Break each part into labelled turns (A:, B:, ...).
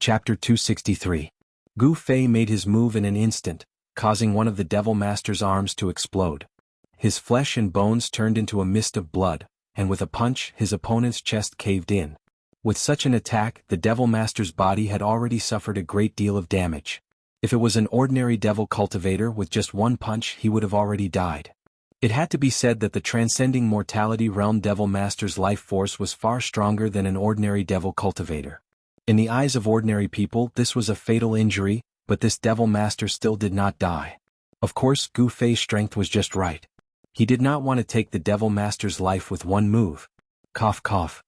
A: Chapter 263. Gu Fei made his move in an instant, causing one of the Devil Master's arms to explode. His flesh and bones turned into a mist of blood, and with a punch his opponent's chest caved in. With such an attack, the Devil Master's body had already suffered a great deal of damage. If it was an ordinary Devil Cultivator with just one punch, he would have already died. It had to be said that the transcending Mortality Realm Devil Master's life force was far stronger than an ordinary Devil Cultivator. In the eyes of ordinary people, this was a fatal injury, but this Devil Master still did not die. Of course, Gu Fei's strength was just right. He did not want to take the Devil Master's life with one move. Cough cough.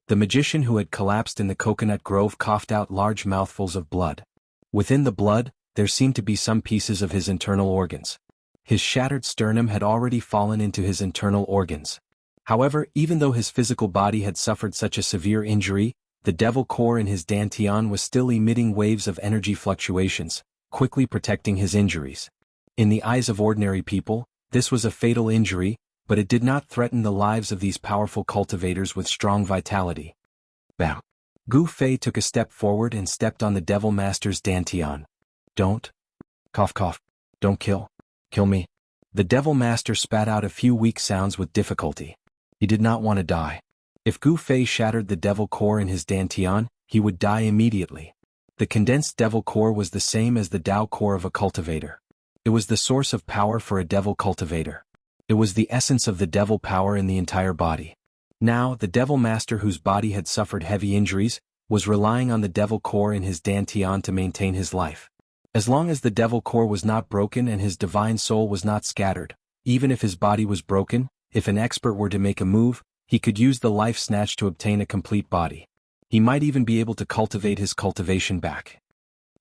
A: The magician who had collapsed in the coconut grove coughed out large mouthfuls of blood. Within the blood, there seemed to be some pieces of his internal organs. His shattered sternum had already fallen into his internal organs. However, even though his physical body had suffered such a severe injury, the devil core in his dantian was still emitting waves of energy fluctuations, quickly protecting his injuries. In the eyes of ordinary people, this was a fatal injury, but it did not threaten the lives of these powerful cultivators with strong vitality. Bam! Gu Fei took a step forward and stepped on the Devil Master's dantian. Don't. Cough cough. Don't kill me. The Devil Master spat out a few weak sounds with difficulty. He did not want to die. If Gu Fei shattered the devil core in his dantian, he would die immediately. The condensed devil core was the same as the Tao core of a cultivator. It was the source of power for a devil cultivator. It was the essence of the devil power in the entire body. Now, the Devil Master, whose body had suffered heavy injuries, was relying on the devil core in his dantian to maintain his life. As long as the devil core was not broken and his divine soul was not scattered, even if his body was broken, if an expert were to make a move, he could use the life snatch to obtain a complete body. He might even be able to cultivate his cultivation back.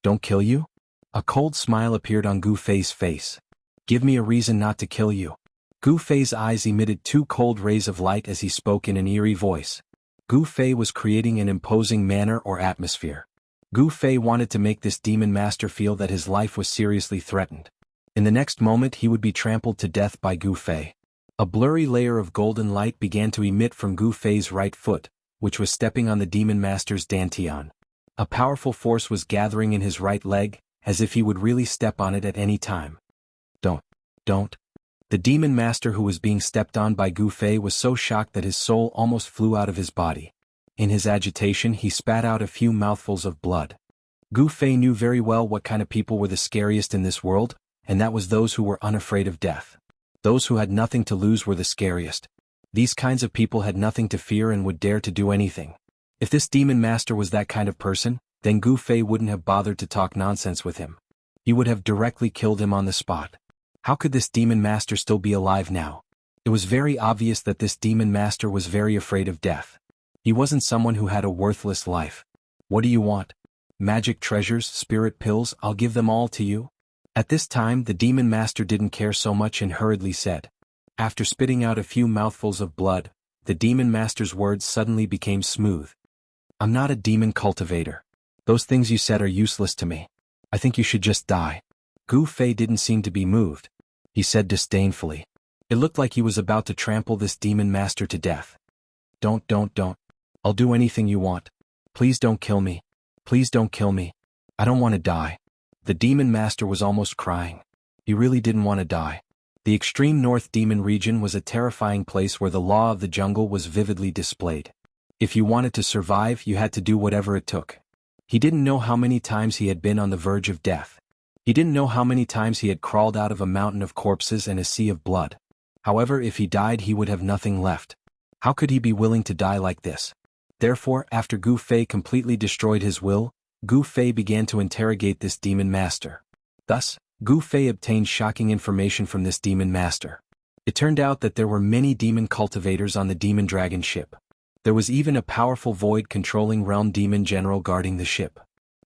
A: Don't kill you? A cold smile appeared on Gu Fei's face. Give me a reason not to kill you. Gu Fei's eyes emitted two cold rays of light as he spoke in an eerie voice. Gu Fei was creating an imposing manner or atmosphere. Gu Fei wanted to make this demon master feel that his life was seriously threatened. In the next moment he would be trampled to death by Gu Fei. A blurry layer of golden light began to emit from Gu Fei's right foot, which was stepping on the demon master's dantian. A powerful force was gathering in his right leg, as if he would really step on it at any time. Don't. The demon master who was being stepped on by Gu Fei was so shocked that his soul almost flew out of his body. In his agitation he spat out a few mouthfuls of blood. Gu Fei knew very well what kind of people were the scariest in this world, and that was those who were unafraid of death. Those who had nothing to lose were the scariest. These kinds of people had nothing to fear and would dare to do anything. If this demon master was that kind of person, then Gu Fei wouldn't have bothered to talk nonsense with him. He would have directly killed him on the spot. How could this demon master still be alive now? It was very obvious that this demon master was very afraid of death. He wasn't someone who had a worthless life. What do you want? Magic treasures, spirit pills, I'll give them all to you. At this time the demon master didn't care so much and hurriedly said. After spitting out a few mouthfuls of blood, the demon master's words suddenly became smooth. I'm not a demon cultivator. Those things you said are useless to me. I think you should just die. Gu Fei didn't seem to be moved. He said disdainfully. It looked like he was about to trample this demon master to death. Don't. I'll do anything you want. Please don't kill me. Please don't kill me. I don't want to die. The demon master was almost crying. He really didn't want to die. The extreme north demon region was a terrifying place where the law of the jungle was vividly displayed. If you wanted to survive, you had to do whatever it took. He didn't know how many times he had been on the verge of death. He didn't know how many times he had crawled out of a mountain of corpses and a sea of blood. However, if he died he would have nothing left. How could he be willing to die like this? Therefore, after Gu Fei completely destroyed his will, Gu Fei began to interrogate this demon master. Thus, Gu Fei obtained shocking information from this demon master. It turned out that there were many demon cultivators on the demon dragon ship. There was even a powerful void-controlling realm demon general guarding the ship.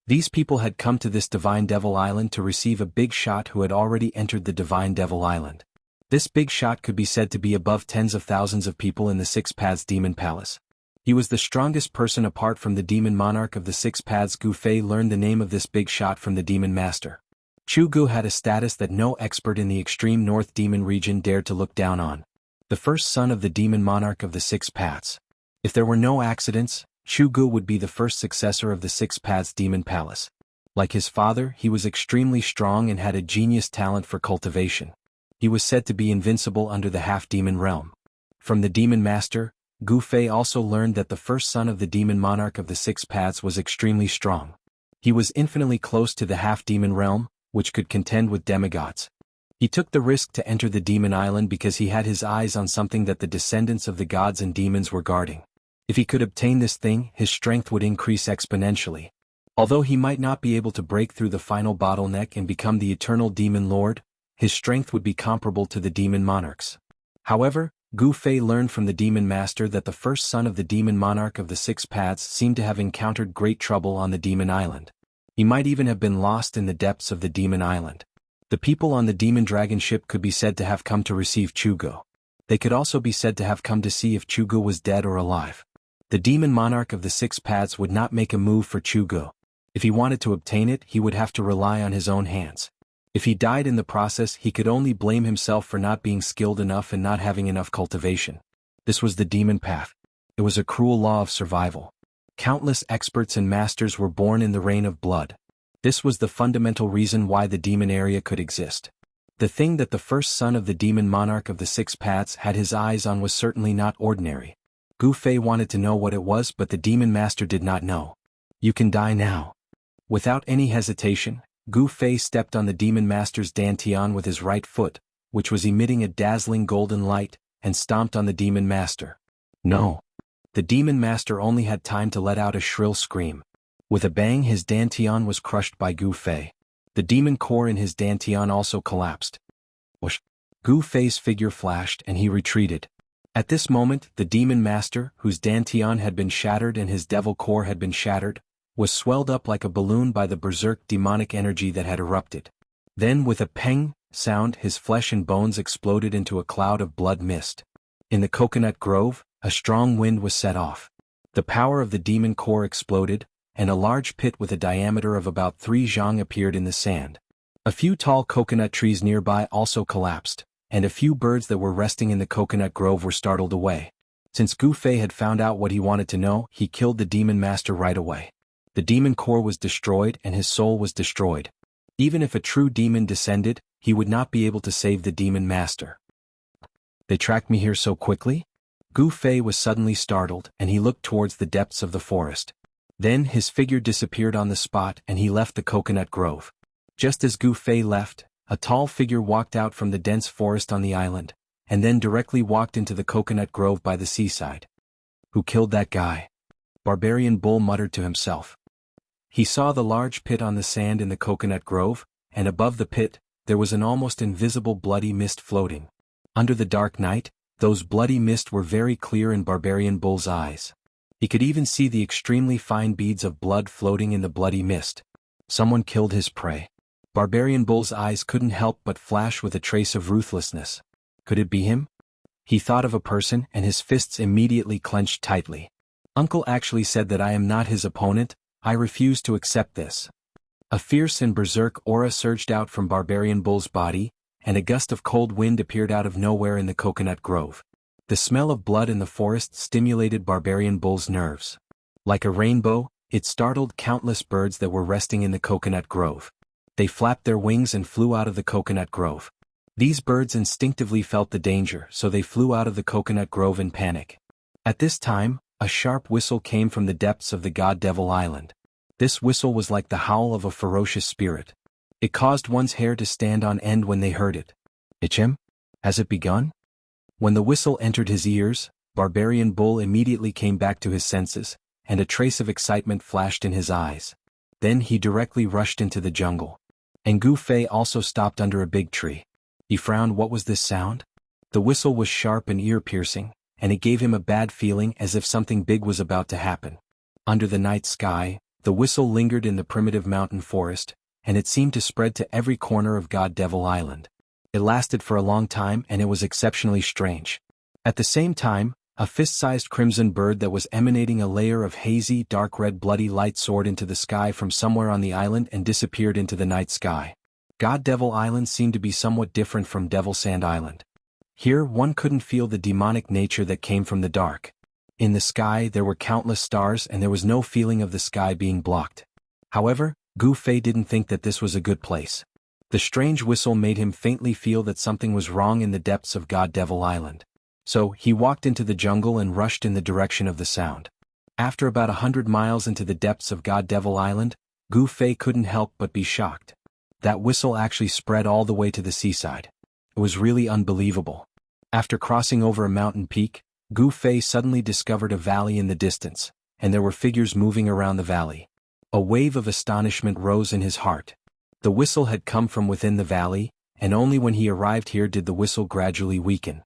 A: These people had come to this Divine Devil Island to receive a big shot who had already entered the Divine Devil Island. This big shot could be said to be above tens of thousands of people in the Six Paths Demon Palace. He was the strongest person apart from the demon monarch of the Six Paths. Gu Fei learned the name of this big shot from the demon master. Chu Gu had a status that no expert in the extreme north demon region dared to look down on. The first son of the demon monarch of the Six Paths. If there were no accidents, Chugu would be the first successor of the Six Paths Demon Palace. Like his father, he was extremely strong and had a genius talent for cultivation. He was said to be invincible under the half-demon realm. From the demon master, Gu Fei also learned that the first son of the demon monarch of the Six Paths was extremely strong. He was infinitely close to the half-demon realm, which could contend with demigods. He took the risk to enter the demon island because he had his eyes on something that the descendants of the gods and demons were guarding. If he could obtain this thing, his strength would increase exponentially. Although he might not be able to break through the final bottleneck and become the eternal demon lord, his strength would be comparable to the demon monarchs. However, Gu Fei learned from the demon master that the first son of the demon monarch of the Six Paths seemed to have encountered great trouble on the demon island. He might even have been lost in the depths of the demon island. The people on the demon dragon ship could be said to have come to receive Chugu. They could also be said to have come to see if Chugu was dead or alive. The demon monarch of the Six Paths would not make a move for Chugu. If he wanted to obtain it, he would have to rely on his own hands. If he died in the process, he could only blame himself for not being skilled enough and not having enough cultivation. This was the demon path. It was a cruel law of survival. Countless experts and masters were born in the reign of blood. This was the fundamental reason why the demon area could exist. The thing that the first son of the demon monarch of the Six Paths had his eyes on was certainly not ordinary. Gu Fei wanted to know what it was, but the demon master did not know. You can die now. Without any hesitation, Gu Fei stepped on the demon master's dantian with his right foot, which was emitting a dazzling golden light, and stomped on the demon master. No. The demon master only had time to let out a shrill scream. With a bang, his dantian was crushed by Gu Fei. The demon core in his dantian also collapsed. Whoosh! Gu Fei's figure flashed and he retreated. At this moment, the demon master, whose dantian had been shattered and his devil core had been shattered, was swelled up like a balloon by the berserk demonic energy that had erupted. Then with a peng sound, his flesh and bones exploded into a cloud of blood mist. In the coconut grove, a strong wind was set off. The power of the demon core exploded, and a large pit with a diameter of about 3 zhang appeared in the sand. A few tall coconut trees nearby also collapsed, and a few birds that were resting in the coconut grove were startled away. Since Gu Fei had found out what he wanted to know, he killed the demon master right away. The demon core was destroyed and his soul was destroyed. Even if a true demon descended, he would not be able to save the demon master. They tracked me here so quickly? Gu Fei was suddenly startled and he looked towards the depths of the forest. Then his figure disappeared on the spot and he left the coconut grove. Just as Gu Fei left, a tall figure walked out from the dense forest on the island, and then directly walked into the coconut grove by the seaside. Who killed that guy? Barbarian Bull muttered to himself. He saw the large pit on the sand in the coconut grove, and above the pit, there was an almost invisible bloody mist floating. Under the dark night, those bloody mist were very clear in Barbarian Bull's eyes. He could even see the extremely fine beads of blood floating in the bloody mist. Someone killed his prey. Barbarian Bull's eyes couldn't help but flash with a trace of ruthlessness. Could it be him? He thought of a person and his fists immediately clenched tightly. Uncle actually said that I am not his opponent. I refuse to accept this. A fierce and berserk aura surged out from Barbarian Bull's body, and a gust of cold wind appeared out of nowhere in the coconut grove. The smell of blood in the forest stimulated Barbarian Bull's nerves. Like a rainbow, it startled countless birds that were resting in the coconut grove. They flapped their wings and flew out of the coconut grove. These birds instinctively felt the danger, so they flew out of the coconut grove in panic. At this time, a sharp whistle came from the depths of the God-Devil Island. This whistle was like the howl of a ferocious spirit. It caused one's hair to stand on end when they heard it. Ichem? Has it begun? When the whistle entered his ears, Barbarian Bull immediately came back to his senses, and a trace of excitement flashed in his eyes. Then he directly rushed into the jungle. And Gu Fei also stopped under a big tree. He frowned. What was this sound? The whistle was sharp and ear-piercing, and it gave him a bad feeling as if something big was about to happen. Under the night sky, the whistle lingered in the primitive mountain forest, and it seemed to spread to every corner of God-Devil Island. It lasted for a long time and it was exceptionally strange. At the same time, a fist-sized crimson bird that was emanating a layer of hazy, dark red bloody light soared into the sky from somewhere on the island and disappeared into the night sky. God-Devil Island seemed to be somewhat different from Devil Sand Island. Here one couldn't feel the demonic nature that came from the dark. In the sky there were countless stars and there was no feeling of the sky being blocked. However, Gu Fei didn't think that this was a good place. The strange whistle made him faintly feel that something was wrong in the depths of God Devil Island. So, he walked into the jungle and rushed in the direction of the sound. After about 100 miles into the depths of God Devil Island, Gu Fei couldn't help but be shocked. That whistle actually spread all the way to the seaside. It was really unbelievable. After crossing over a mountain peak, Gu Fei suddenly discovered a valley in the distance, and there were figures moving around the valley. A wave of astonishment rose in his heart. The whistle had come from within the valley, and only when he arrived here did the whistle gradually weaken.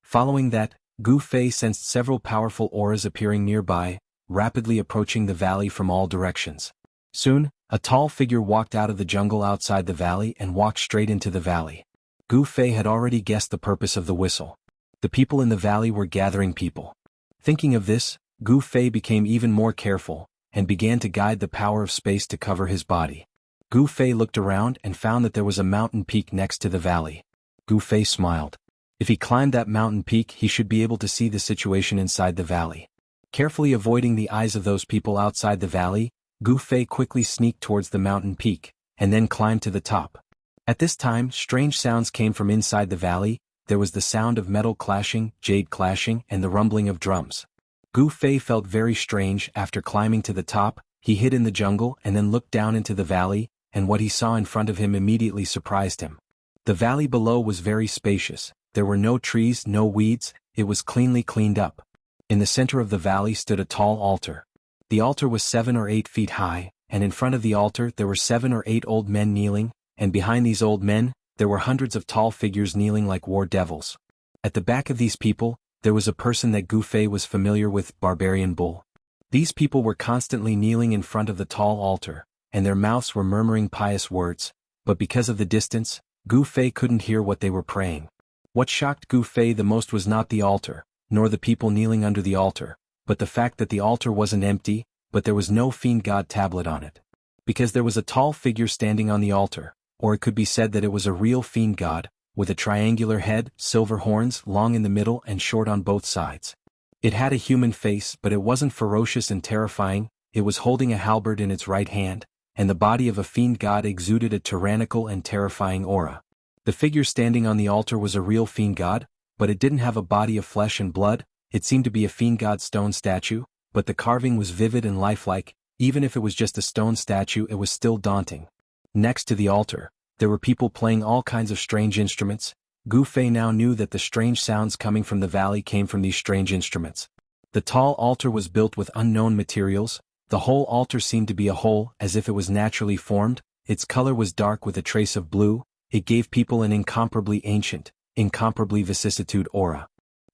A: Following that, Gu Fei sensed several powerful auras appearing nearby, rapidly approaching the valley from all directions. Soon, a tall figure walked out of the jungle outside the valley and walked straight into the valley. Gu Fei had already guessed the purpose of the whistle. The people in the valley were gathering people. Thinking of this, Gu Fei became even more careful, and began to guide the power of space to cover his body. Gu Fei looked around and found that there was a mountain peak next to the valley. Gu Fei smiled. If he climbed that mountain peak he should be able to see the situation inside the valley. Carefully avoiding the eyes of those people outside the valley, Gu Fei quickly sneaked towards the mountain peak, and then climbed to the top. At this time, strange sounds came from inside the valley. There was the sound of metal clashing, jade clashing, and the rumbling of drums. Gu Fei felt very strange. After climbing to the top, he hid in the jungle and then looked down into the valley, and what he saw in front of him immediately surprised him. The valley below was very spacious. There were no trees, no weeds, it was cleanly cleaned up. In the center of the valley stood a tall altar. The altar was 7 or 8 feet high, and in front of the altar there were 7 or 8 old men kneeling, and behind these old men, there were hundreds of tall figures kneeling like war devils. At the back of these people, there was a person that Gu Fei was familiar with, Barbarian Bull. These people were constantly kneeling in front of the tall altar, and their mouths were murmuring pious words, but because of the distance, Gu Fei couldn't hear what they were praying. What shocked Gu Fei the most was not the altar, nor the people kneeling under the altar, but the fact that the altar wasn't empty, but there was no fiend god tablet on it. Because there was a tall figure standing on the altar, or it could be said that it was a real fiend god, with a triangular head, silver horns, long in the middle and short on both sides. It had a human face, but it wasn't ferocious and terrifying. It was holding a halberd in its right hand, and the body of a fiend god exuded a tyrannical and terrifying aura. The figure standing on the altar was a real fiend god, but it didn't have a body of flesh and blood. It seemed to be a fiend god stone statue, but the carving was vivid and lifelike. Even if it was just a stone statue, it was still daunting. Next to the altar, there were people playing all kinds of strange instruments. Gu Fei now knew that the strange sounds coming from the valley came from these strange instruments. The tall altar was built with unknown materials. The whole altar seemed to be a whole, as if it was naturally formed. Its color was dark with a trace of blue. It gave people an incomparably ancient, incomparably vicissitude aura.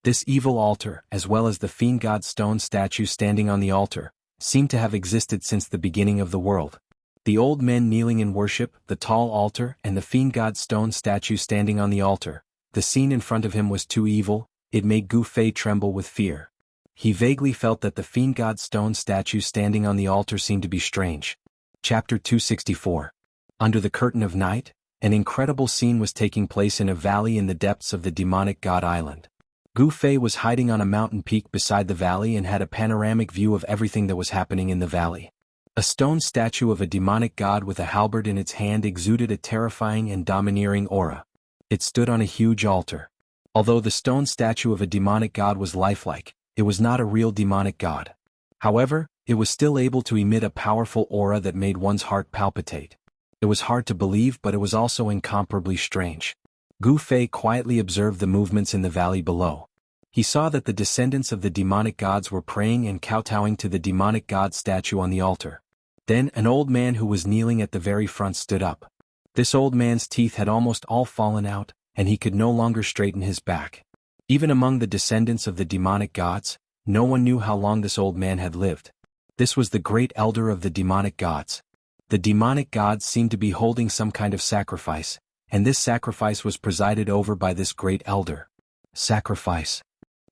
A: This evil altar, as well as the fiend god stone statue standing on the altar, seemed to have existed since the beginning of the world. The old men kneeling in worship, the tall altar, and the fiend god stone statue standing on the altar. The scene in front of him was too evil. It made Gu Fei tremble with fear. He vaguely felt that the fiend god stone statue standing on the altar seemed to be strange. Chapter 264. Under the curtain of night, an incredible scene was taking place in a valley in the depths of the demonic god island. Gu Fei was hiding on a mountain peak beside the valley and had a panoramic view of everything that was happening in the valley. A stone statue of a demonic god with a halberd in its hand exuded a terrifying and domineering aura. It stood on a huge altar. Although the stone statue of a demonic god was lifelike, it was not a real demonic god. However, it was still able to emit a powerful aura that made one's heart palpitate. It was hard to believe, but it was also incomparably strange. Gu Fei quietly observed the movements in the valley below. He saw that the descendants of the demonic gods were praying and kowtowing to the demonic god statue on the altar. Then an old man who was kneeling at the very front stood up. This old man's teeth had almost all fallen out, and he could no longer straighten his back. Even among the descendants of the demonic gods, no one knew how long this old man had lived. This was the great elder of the demonic gods. The demonic gods seemed to be holding some kind of sacrifice, and this sacrifice was presided over by this great elder. Sacrifice.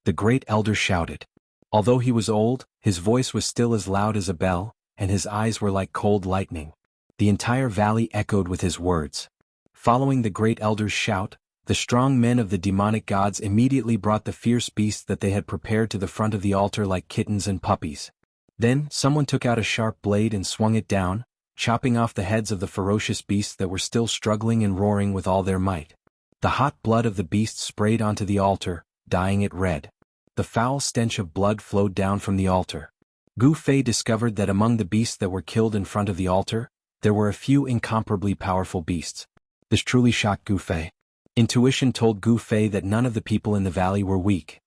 A: The great elder shouted. Although he was old, his voice was still as loud as a bell, and his eyes were like cold lightning. The entire valley echoed with his words. Following the great elder's shout, The strong men of the demonic gods immediately brought the fierce beasts that they had prepared to the front of the altar like kittens and puppies. Then, someone took out a sharp blade and swung it down, chopping off the heads of the ferocious beasts that were still struggling and roaring with all their might. The hot blood of the beasts sprayed onto the altar, dyeing it red. The foul stench of blood flowed down from the altar. Gu Fei discovered that among the beasts that were killed in front of the altar, there were a few incomparably powerful beasts. This truly shocked Gu Fei. Intuition told Gu Fei that none of the people in the valley were weak.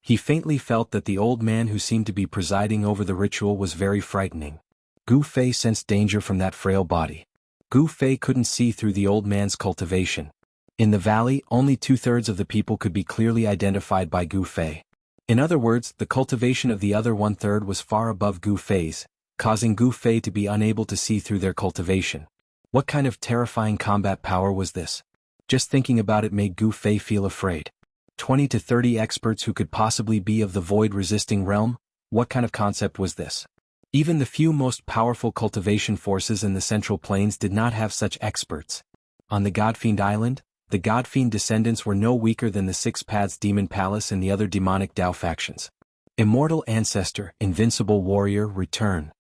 A: He faintly felt that the old man who seemed to be presiding over the ritual was very frightening. Gu Fei sensed danger from that frail body. Gu Fei couldn't see through the old man's cultivation. In the valley, only 2/3 of the people could be clearly identified by Gu Fei. In other words, the cultivation of the other 1/3 was far above Gu Fei's, causing Gu Fei to be unable to see through their cultivation. What kind of terrifying combat power was this? Just thinking about it made Gu Fei feel afraid. 20 to 30 experts who could possibly be of the void-resisting realm? What kind of concept was this? Even the few most powerful cultivation forces in the Central Plains did not have such experts. On the Godfiend Island, the Godfiend descendants were no weaker than the Six Paths Demon Palace and the other demonic Dao factions. Immortal ancestor, invincible warrior, return.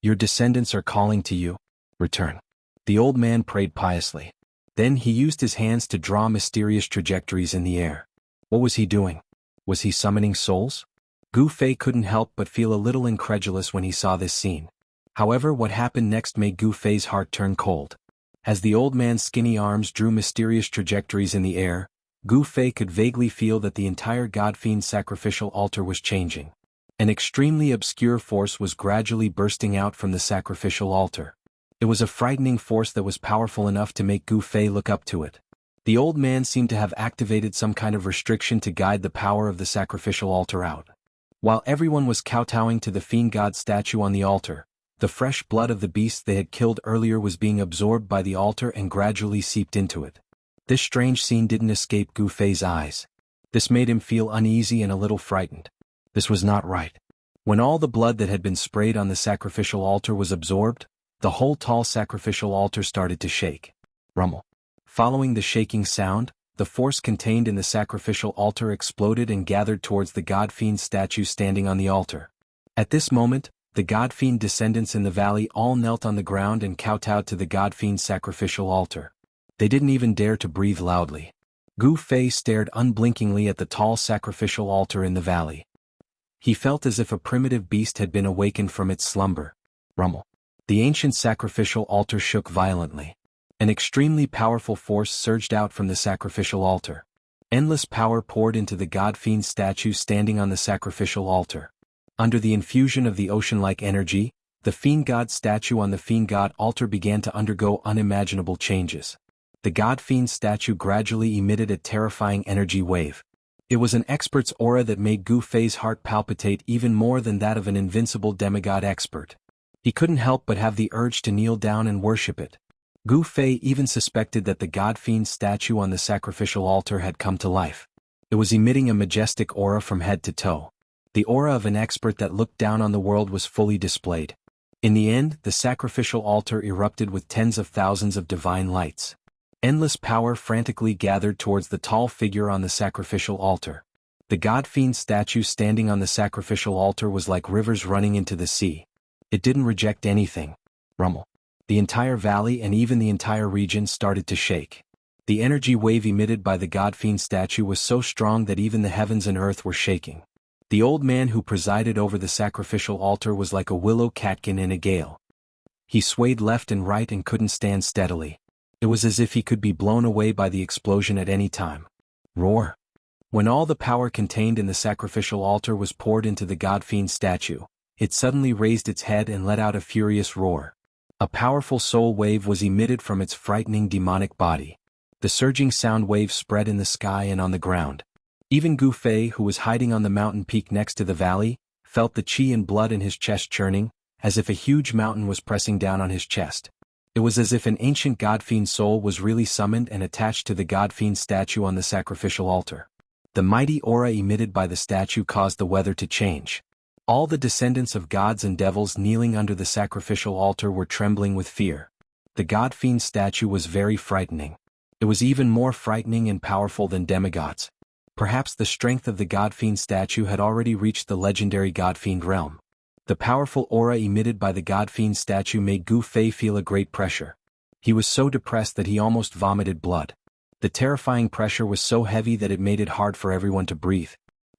A: Your descendants are calling to you. Return. The old man prayed piously. Then he used his hands to draw mysterious trajectories in the air. What was he doing? Was he summoning souls? Gu Fei couldn't help but feel a little incredulous when he saw this scene. However, what happened next made Gu Fei's heart turn cold. As the old man's skinny arms drew mysterious trajectories in the air, Gu Fei could vaguely feel that the entire Godfiend sacrificial altar was changing. An extremely obscure force was gradually bursting out from the sacrificial altar. It was a frightening force that was powerful enough to make Gu Fei look up to it. The old man seemed to have activated some kind of restriction to guide the power of the sacrificial altar out. While everyone was kowtowing to the fiend god statue on the altar, the fresh blood of the beasts they had killed earlier was being absorbed by the altar and gradually seeped into it. This strange scene didn't escape Gu Fei's eyes. This made him feel uneasy and a little frightened. This was not right. When all the blood that had been sprayed on the sacrificial altar was absorbed, the whole tall sacrificial altar started to shake. Rumble. Following the shaking sound, the force contained in the sacrificial altar exploded and gathered towards the Godfiend statue standing on the altar. At this moment, the Godfiend descendants in the valley all knelt on the ground and kowtowed to the Godfiend sacrificial altar. They didn't even dare to breathe loudly. Gu Fei stared unblinkingly at the tall sacrificial altar in the valley. He felt as if a primitive beast had been awakened from its slumber. Rumble. The ancient sacrificial altar shook violently. An extremely powerful force surged out from the sacrificial altar. Endless power poured into the Godfiend statue standing on the sacrificial altar. Under the infusion of the ocean-like energy, the fiend god statue on the fiend god altar began to undergo unimaginable changes. The Godfiend statue gradually emitted a terrifying energy wave. It was an expert's aura that made Gu Fei's heart palpitate even more than that of an invincible demigod expert. He couldn't help but have the urge to kneel down and worship it. Gu Fei even suspected that the Godfiend statue on the sacrificial altar had come to life. It was emitting a majestic aura from head to toe. The aura of an expert that looked down on the world was fully displayed. In the end, the sacrificial altar erupted with tens of thousands of divine lights. Endless power frantically gathered towards the tall figure on the sacrificial altar. The Godfiend statue standing on the sacrificial altar was like rivers running into the sea. It didn't reject anything. Rumble. The entire valley and even the entire region started to shake. The energy wave emitted by the Godfiend statue was so strong that even the heavens and earth were shaking. The old man who presided over the sacrificial altar was like a willow catkin in a gale. He swayed left and right and couldn't stand steadily. It was as if he could be blown away by the explosion at any time. Roar. When all the power contained in the sacrificial altar was poured into the Godfiend statue, it suddenly raised its head and let out a furious roar. A powerful soul wave was emitted from its frightening demonic body. The surging sound wave spread in the sky and on the ground. Even Gu Fei, who was hiding on the mountain peak next to the valley, felt the chi and blood in his chest churning, as if a huge mountain was pressing down on his chest. It was as if an ancient Godfiend soul was really summoned and attached to the Godfiend statue on the sacrificial altar. The mighty aura emitted by the statue caused the weather to change. All the descendants of gods and devils kneeling under the sacrificial altar were trembling with fear. The Godfiend statue was very frightening. It was even more frightening and powerful than demigods. Perhaps the strength of the God-Fiend statue had already reached the legendary God-Fiend realm. The powerful aura emitted by the God-Fiend statue made Gu Fei feel a great pressure. He was so depressed that he almost vomited blood. The terrifying pressure was so heavy that it made it hard for everyone to breathe.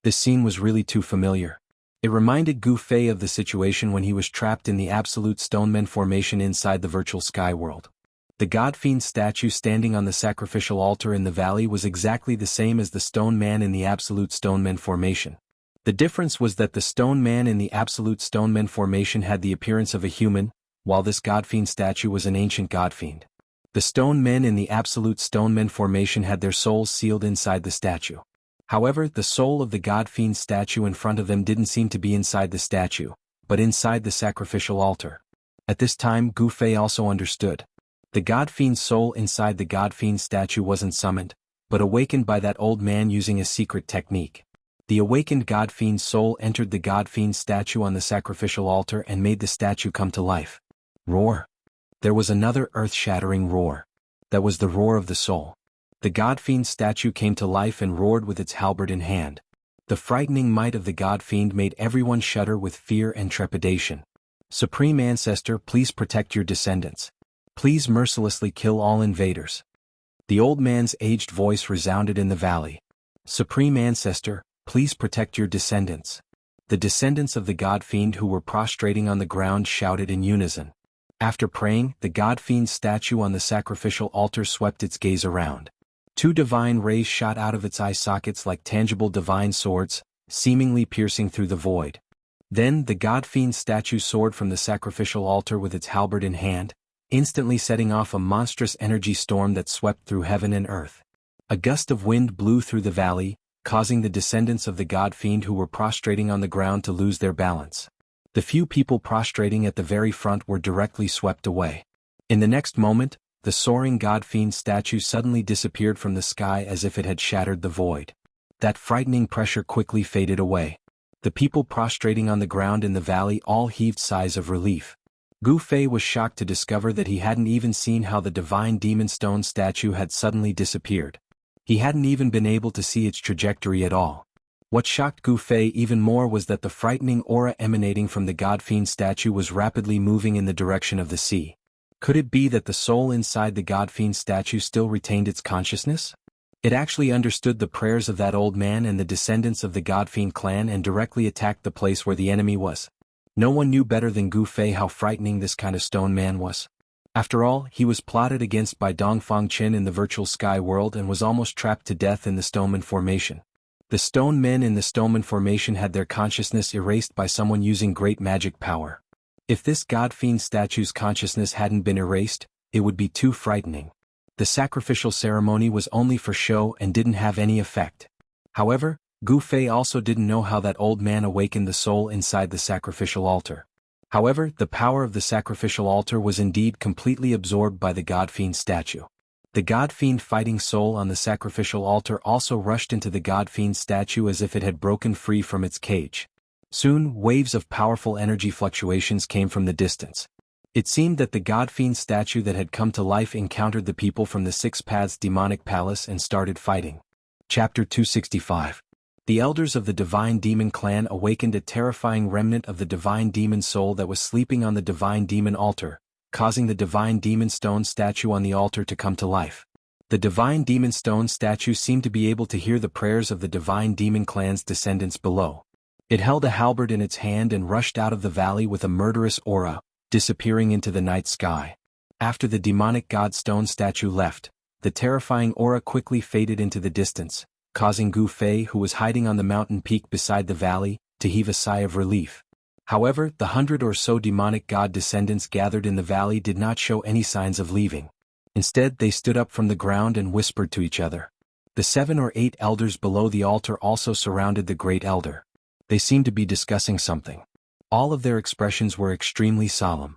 A: This scene was really too familiar. It reminded Gu Fei of the situation when he was trapped in the Absolute Stoneman formation inside the virtual sky world. The God-Fiend statue standing on the sacrificial altar in the valley was exactly the same as the Stone Man in the Absolute Stoneman formation. The difference was that the Stone Man in the Absolute Stoneman formation had the appearance of a human, while this God-Fiend statue was an ancient God-Fiend. The Stone Men in the Absolute Stoneman formation had their souls sealed inside the statue. However, the soul of the God-Fiend statue in front of them didn't seem to be inside the statue, but inside the sacrificial altar. At this time Gu Fei also understood. The God-Fiend's soul inside the God-Fiend statue wasn't summoned, but awakened by that old man using a secret technique. The awakened God-Fiend's soul entered the God-Fiend statue on the sacrificial altar and made the statue come to life. Roar. There was another earth-shattering roar. That was the roar of the soul. The God-Fiend statue came to life and roared with its halberd in hand. The frightening might of the God-Fiend made everyone shudder with fear and trepidation. Supreme Ancestor, please protect your descendants. Please mercilessly kill all invaders. The old man's aged voice resounded in the valley. Supreme Ancestor, please protect your descendants. The descendants of the God-Fiend who were prostrating on the ground shouted in unison. After praying, the God-Fiend statue on the sacrificial altar swept its gaze around. Two divine rays shot out of its eye sockets like tangible divine swords, seemingly piercing through the void. Then the God-Fiend statue soared from the sacrificial altar with its halberd in hand, instantly setting off a monstrous energy storm that swept through heaven and earth. A gust of wind blew through the valley, causing the descendants of the God-Fiend who were prostrating on the ground to lose their balance. The few people prostrating at the very front were directly swept away. In the next moment, the soaring God-Fiend statue suddenly disappeared from the sky as if it had shattered the void. That frightening pressure quickly faded away. The people prostrating on the ground in the valley all heaved sighs of relief. Gu Fei was shocked to discover that he hadn't even seen how the divine demon stone statue had suddenly disappeared. He hadn't even been able to see its trajectory at all. What shocked Gu Fei even more was that the frightening aura emanating from the God-Fiend statue was rapidly moving in the direction of the sea. Could it be that the soul inside the God-Fiend statue still retained its consciousness? It actually understood the prayers of that old man and the descendants of the God-Fiend clan and directly attacked the place where the enemy was. No one knew better than Gu Fei how frightening this kind of stone man was. After all, he was plotted against by Dongfang Qin in the virtual sky world and was almost trapped to death in the Stoneman formation. The stone men in the Stoneman formation had their consciousness erased by someone using great magic power. If this God-Fiend statue's consciousness hadn't been erased, it would be too frightening. The sacrificial ceremony was only for show and didn't have any effect. However, Gu Fei also didn't know how that old man awakened the soul inside the sacrificial altar. However, the power of the sacrificial altar was indeed completely absorbed by the God-Fiend statue. The God-Fiend fighting soul on the sacrificial altar also rushed into the God-Fiend statue as if it had broken free from its cage. Soon, waves of powerful energy fluctuations came from the distance. It seemed that the God-Fiend statue that had come to life encountered the people from the Six Paths demonic palace and started fighting. Chapter 265. The elders of the Divine Demon clan awakened a terrifying remnant of the Divine Demon soul that was sleeping on the Divine Demon altar, causing the Divine Demon stone statue on the altar to come to life. The Divine Demon stone statue seemed to be able to hear the prayers of the Divine Demon clan's descendants below. It held a halberd in its hand and rushed out of the valley with a murderous aura, disappearing into the night sky. After the demonic god stone statue left, the terrifying aura quickly faded into the distance, causing Gu Fei, who was hiding on the mountain peak beside the valley, to heave a sigh of relief. However, the 100 or so demonic god descendants gathered in the valley did not show any signs of leaving. Instead, they stood up from the ground and whispered to each other. The 7 or 8 elders below the altar also surrounded the great elder. They seemed to be discussing something. All of their expressions were extremely solemn.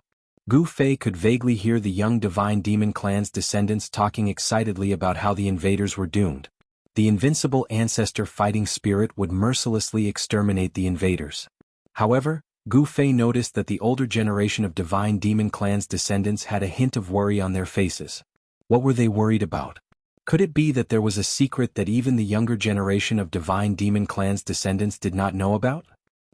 A: Gu Fei could vaguely hear the young Divine Demon clan's descendants talking excitedly about how the invaders were doomed. The invincible ancestor fighting spirit would mercilessly exterminate the invaders. However, Gu Fei noticed that the older generation of Divine Demon clan's descendants had a hint of worry on their faces. What were they worried about? Could it be that there was a secret that even the younger generation of divine demon clan's descendants did not know about?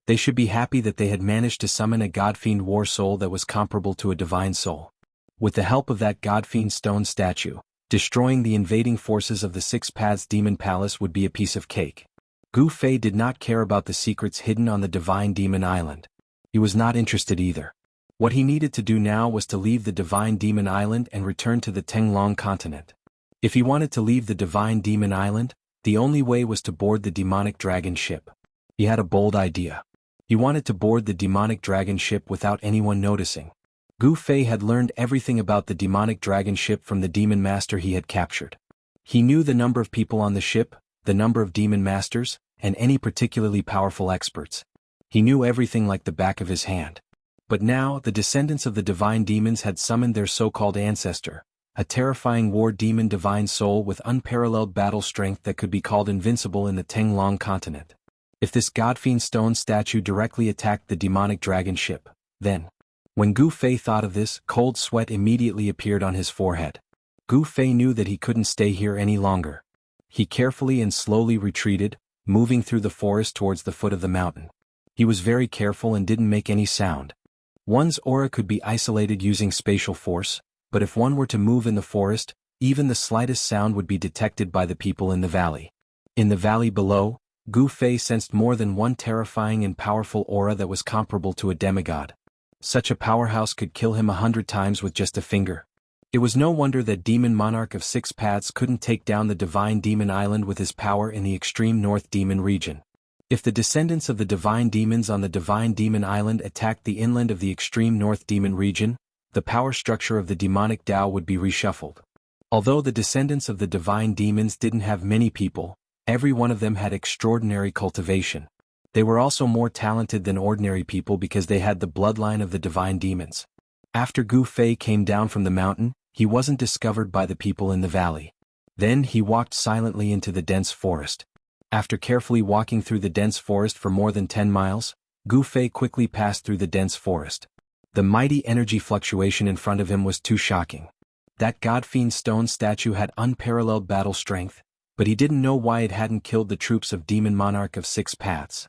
A: They should be happy that they had managed to summon a godfiend war soul that was comparable to a divine soul. With the help of that godfiend stone statue, destroying the invading forces of the Six Paths Demon Palace would be a piece of cake. Gu Fei did not care about the secrets hidden on the Divine Demon Island. He was not interested either. What he needed to do now was to leave the Divine Demon Island and return to the Tenglong continent. If he wanted to leave the Divine Demon Island, the only way was to board the demonic dragon ship. He had a bold idea. He wanted to board the demonic dragon ship without anyone noticing. Gu Fei had learned everything about the demonic dragon ship from the demon master he had captured. He knew the number of people on the ship, the number of demon masters, and any particularly powerful experts. He knew everything like the back of his hand. But now, the descendants of the divine demons had summoned their so-called ancestor, a terrifying war demon divine soul with unparalleled battle strength that could be called invincible in the Tenglong continent. If this godfiend stone statue directly attacked the demonic dragon ship, then... When Gu Fei thought of this, cold sweat immediately appeared on his forehead. Gu Fei knew that he couldn't stay here any longer. He carefully and slowly retreated, moving through the forest towards the foot of the mountain. He was very careful and didn't make any sound. One's aura could be isolated using spatial force, but if one were to move in the forest, even the slightest sound would be detected by the people in the valley. In the valley below, Gu Fei sensed more than one terrifying and powerful aura that was comparable to a demigod. Such a powerhouse could kill him 100 times with just a finger. It was no wonder that Demon Monarch of Six Paths couldn't take down the Divine Demon Island with his power in the extreme North Demon region. If the descendants of the Divine Demons on the Divine Demon Island attacked the inland of the extreme North Demon region, the power structure of the demonic Tao would be reshuffled. Although the descendants of the Divine Demons didn't have many people, every one of them had extraordinary cultivation. They were also more talented than ordinary people because they had the bloodline of the divine demons. After Gu Fei came down from the mountain, he wasn't discovered by the people in the valley. Then he walked silently into the dense forest. After carefully walking through the dense forest for more than 10 miles, Gu Fei quickly passed through the dense forest. The mighty energy fluctuation in front of him was too shocking. That godfiend stone statue had unparalleled battle strength, but he didn't know why it hadn't killed the troops of Demon Monarch of Six Paths.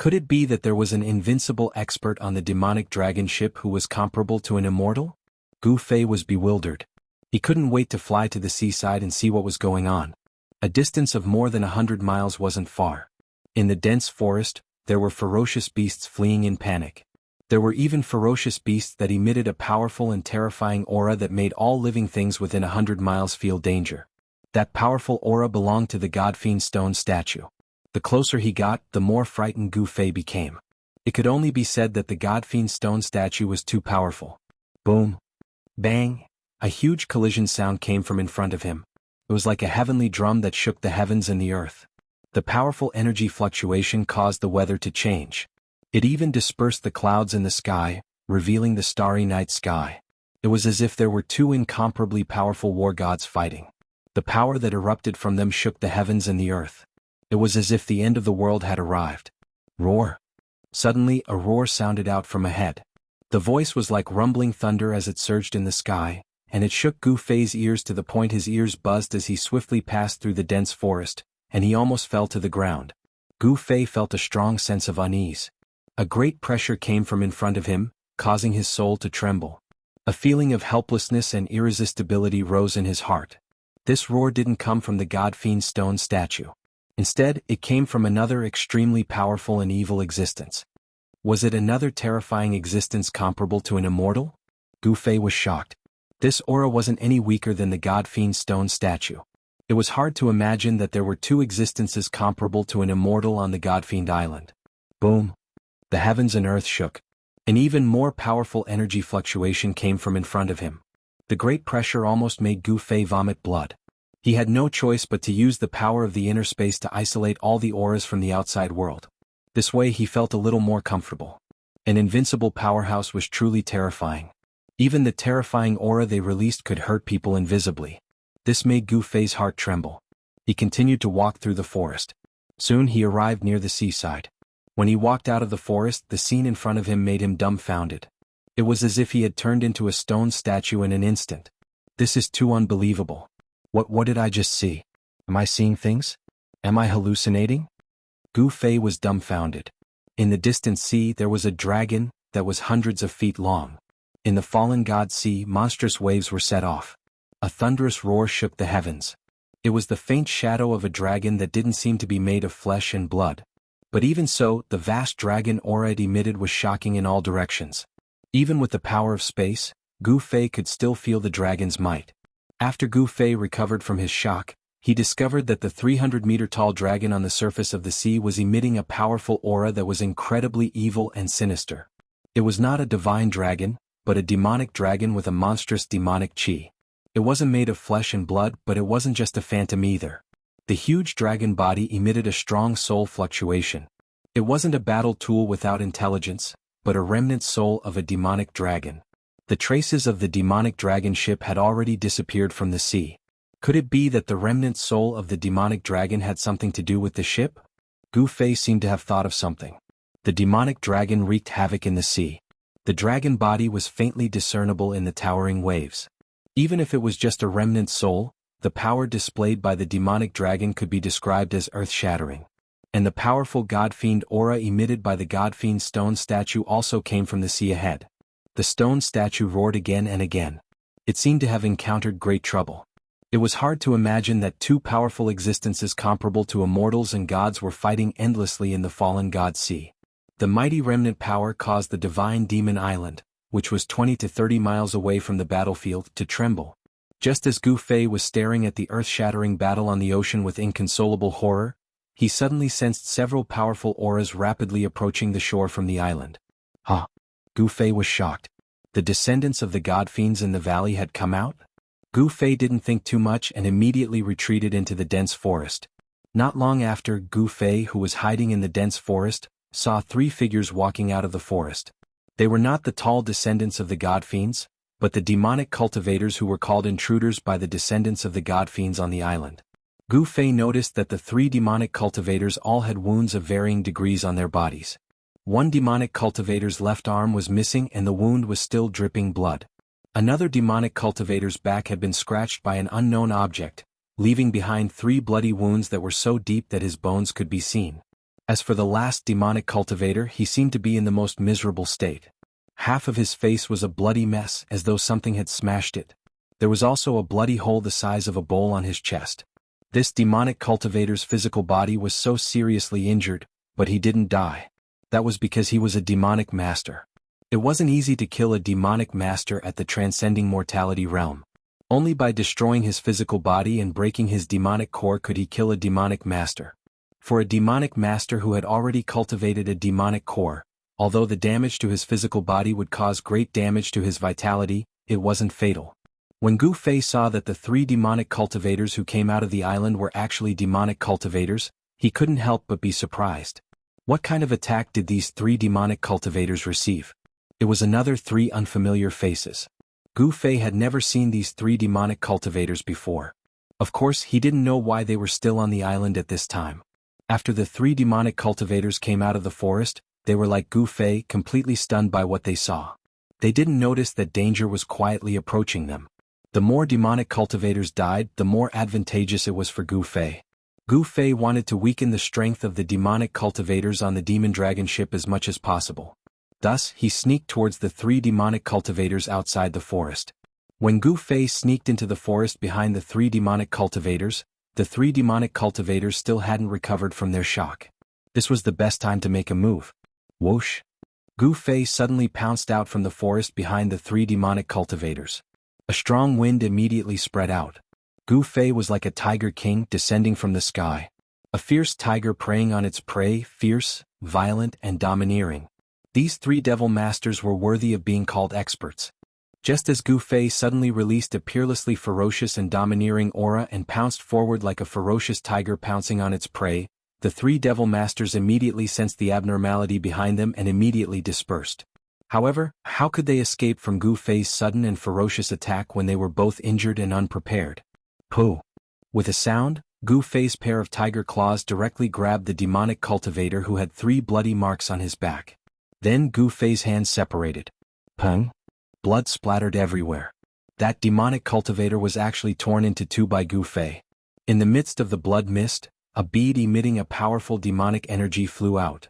A: Could it be that there was an invincible expert on the demonic dragon ship who was comparable to an immortal? Gu Fei was bewildered. He couldn't wait to fly to the seaside and see what was going on. A distance of more than 100 miles wasn't far. In the dense forest, there were ferocious beasts fleeing in panic. There were even ferocious beasts that emitted a powerful and terrifying aura that made all living things within 100 miles feel danger. That powerful aura belonged to the godfiend stone statue. The closer he got, the more frightened Gu Fei became. It could only be said that the godfiend stone statue was too powerful. Boom! Bang! A huge collision sound came from in front of him. It was like a heavenly drum that shook the heavens and the earth. The powerful energy fluctuation caused the weather to change. It even dispersed the clouds in the sky, revealing the starry night sky. It was as if there were two incomparably powerful war gods fighting. The power that erupted from them shook the heavens and the earth. It was as if the end of the world had arrived. Roar! Suddenly, a roar sounded out from ahead. The voice was like rumbling thunder as it surged in the sky, and it shook Gu Fei's ears to the point his ears buzzed as he swiftly passed through the dense forest, and he almost fell to the ground. Gu Fei felt a strong sense of unease. A great pressure came from in front of him, causing his soul to tremble. A feeling of helplessness and irresistibility rose in his heart. This roar didn't come from the godfiend stone statue. Instead, it came from another extremely powerful and evil existence. Was it another terrifying existence comparable to an immortal? Gu Fei was shocked. This aura wasn't any weaker than the godfiend stone statue. It was hard to imagine that there were two existences comparable to an immortal on the godfiend island. Boom! The heavens and earth shook. An even more powerful energy fluctuation came from in front of him. The great pressure almost made Gu Fei vomit blood. He had no choice but to use the power of the inner space to isolate all the auras from the outside world. This way he felt a little more comfortable. An invincible powerhouse was truly terrifying. Even the terrifying aura they released could hurt people invisibly. This made Gu Fei's heart tremble. He continued to walk through the forest. Soon he arrived near the seaside. When he walked out of the forest, the scene in front of him made him dumbfounded. It was as if he had turned into a stone statue in an instant. This is too unbelievable. What did I just see? Am I seeing things? Am I hallucinating? Gu Fei was dumbfounded. In the distant sea there was a dragon that was hundreds of feet long. In the fallen god sea monstrous waves were set off. A thunderous roar shook the heavens. It was the faint shadow of a dragon that didn't seem to be made of flesh and blood. But even so, the vast dragon aura it emitted was shocking in all directions. Even with the power of space, Gu Fei could still feel the dragon's might. After Gu Fei recovered from his shock, he discovered that the 300-meter-tall dragon on the surface of the sea was emitting a powerful aura that was incredibly evil and sinister. It was not a divine dragon, but a demonic dragon with a monstrous demonic chi. It wasn't made of flesh and blood, but it wasn't just a phantom either. The huge dragon body emitted a strong soul fluctuation. It wasn't a battle tool without intelligence, but a remnant soul of a demonic dragon. The traces of the demonic dragon ship had already disappeared from the sea. Could it be that the remnant soul of the demonic dragon had something to do with the ship? Gu Fei seemed to have thought of something. The demonic dragon wreaked havoc in the sea. The dragon body was faintly discernible in the towering waves. Even if it was just a remnant soul, the power displayed by the demonic dragon could be described as earth-shattering. And the powerful god-fiend aura emitted by the god-fiend stone statue also came from the sea ahead. The stone statue roared again and again. It seemed to have encountered great trouble. It was hard to imagine that two powerful existences comparable to immortals and gods were fighting endlessly in the fallen god sea. The mighty remnant power caused the divine demon island, which was 20 to 30 miles away from the battlefield, to tremble. Just as Gu Fei was staring at the earth-shattering battle on the ocean with inconsolable horror, he suddenly sensed several powerful auras rapidly approaching the shore from the island. Huh! Gu Fei was shocked. The descendants of the god-fiends in the valley had come out? Gu Fei didn't think too much and immediately retreated into the dense forest. Not long after, Gu Fei, who was hiding in the dense forest, saw three figures walking out of the forest. They were not the tall descendants of the god-fiends, but the demonic cultivators who were called intruders by the descendants of the god-fiends on the island. Gu Fei noticed that the three demonic cultivators all had wounds of varying degrees on their bodies. One demonic cultivator's left arm was missing and the wound was still dripping blood. Another demonic cultivator's back had been scratched by an unknown object, leaving behind 3 bloody wounds that were so deep that his bones could be seen. As for the last demonic cultivator, he seemed to be in the most miserable state. Half of his face was a bloody mess, as though something had smashed it. There was also a bloody hole the size of a bowl on his chest. This demonic cultivator's physical body was so seriously injured, but he didn't die. That was because he was a demonic master. It wasn't easy to kill a demonic master at the transcending mortality realm. Only by destroying his physical body and breaking his demonic core could he kill a demonic master. For a demonic master who had already cultivated a demonic core, although the damage to his physical body would cause great damage to his vitality, it wasn't fatal. When Gu Fei saw that the 3 demonic cultivators who came out of the island were actually demonic cultivators, he couldn't help but be surprised. What kind of attack did these 3 demonic cultivators receive? It was another 3 unfamiliar faces. Gu Fei had never seen these 3 demonic cultivators before. Of course, he didn't know why they were still on the island at this time. After the 3 demonic cultivators came out of the forest, they were like Gu Fei, completely stunned by what they saw. They didn't notice that danger was quietly approaching them. The more demonic cultivators died, the more advantageous it was for Gu Fei. Gu Fei wanted to weaken the strength of the demonic cultivators on the demon dragon ship as much as possible. Thus, he sneaked towards the 3 demonic cultivators outside the forest. When Gu Fei sneaked into the forest behind the 3 demonic cultivators, the 3 demonic cultivators still hadn't recovered from their shock. This was the best time to make a move. Whoosh! Gu Fei suddenly pounced out from the forest behind the 3 demonic cultivators. A strong wind immediately spread out. Gu Fei was like a tiger king descending from the sky. A fierce tiger preying on its prey, fierce, violent, and domineering. These 3 devil masters were worthy of being called experts. Just as Gu Fei suddenly released a peerlessly ferocious and domineering aura and pounced forward like a ferocious tiger pouncing on its prey, the 3 devil masters immediately sensed the abnormality behind them and immediately dispersed. However, how could they escape from Gu Fei's sudden and ferocious attack when they were both injured and unprepared? Pooh! With a sound, Gu Fei's pair of tiger claws directly grabbed the demonic cultivator who had 3 bloody marks on his back. Then Gu Fei's hands separated. Pung! Blood splattered everywhere. That demonic cultivator was actually torn into two by Gu Fei. In the midst of the blood mist, a bead emitting a powerful demonic energy flew out.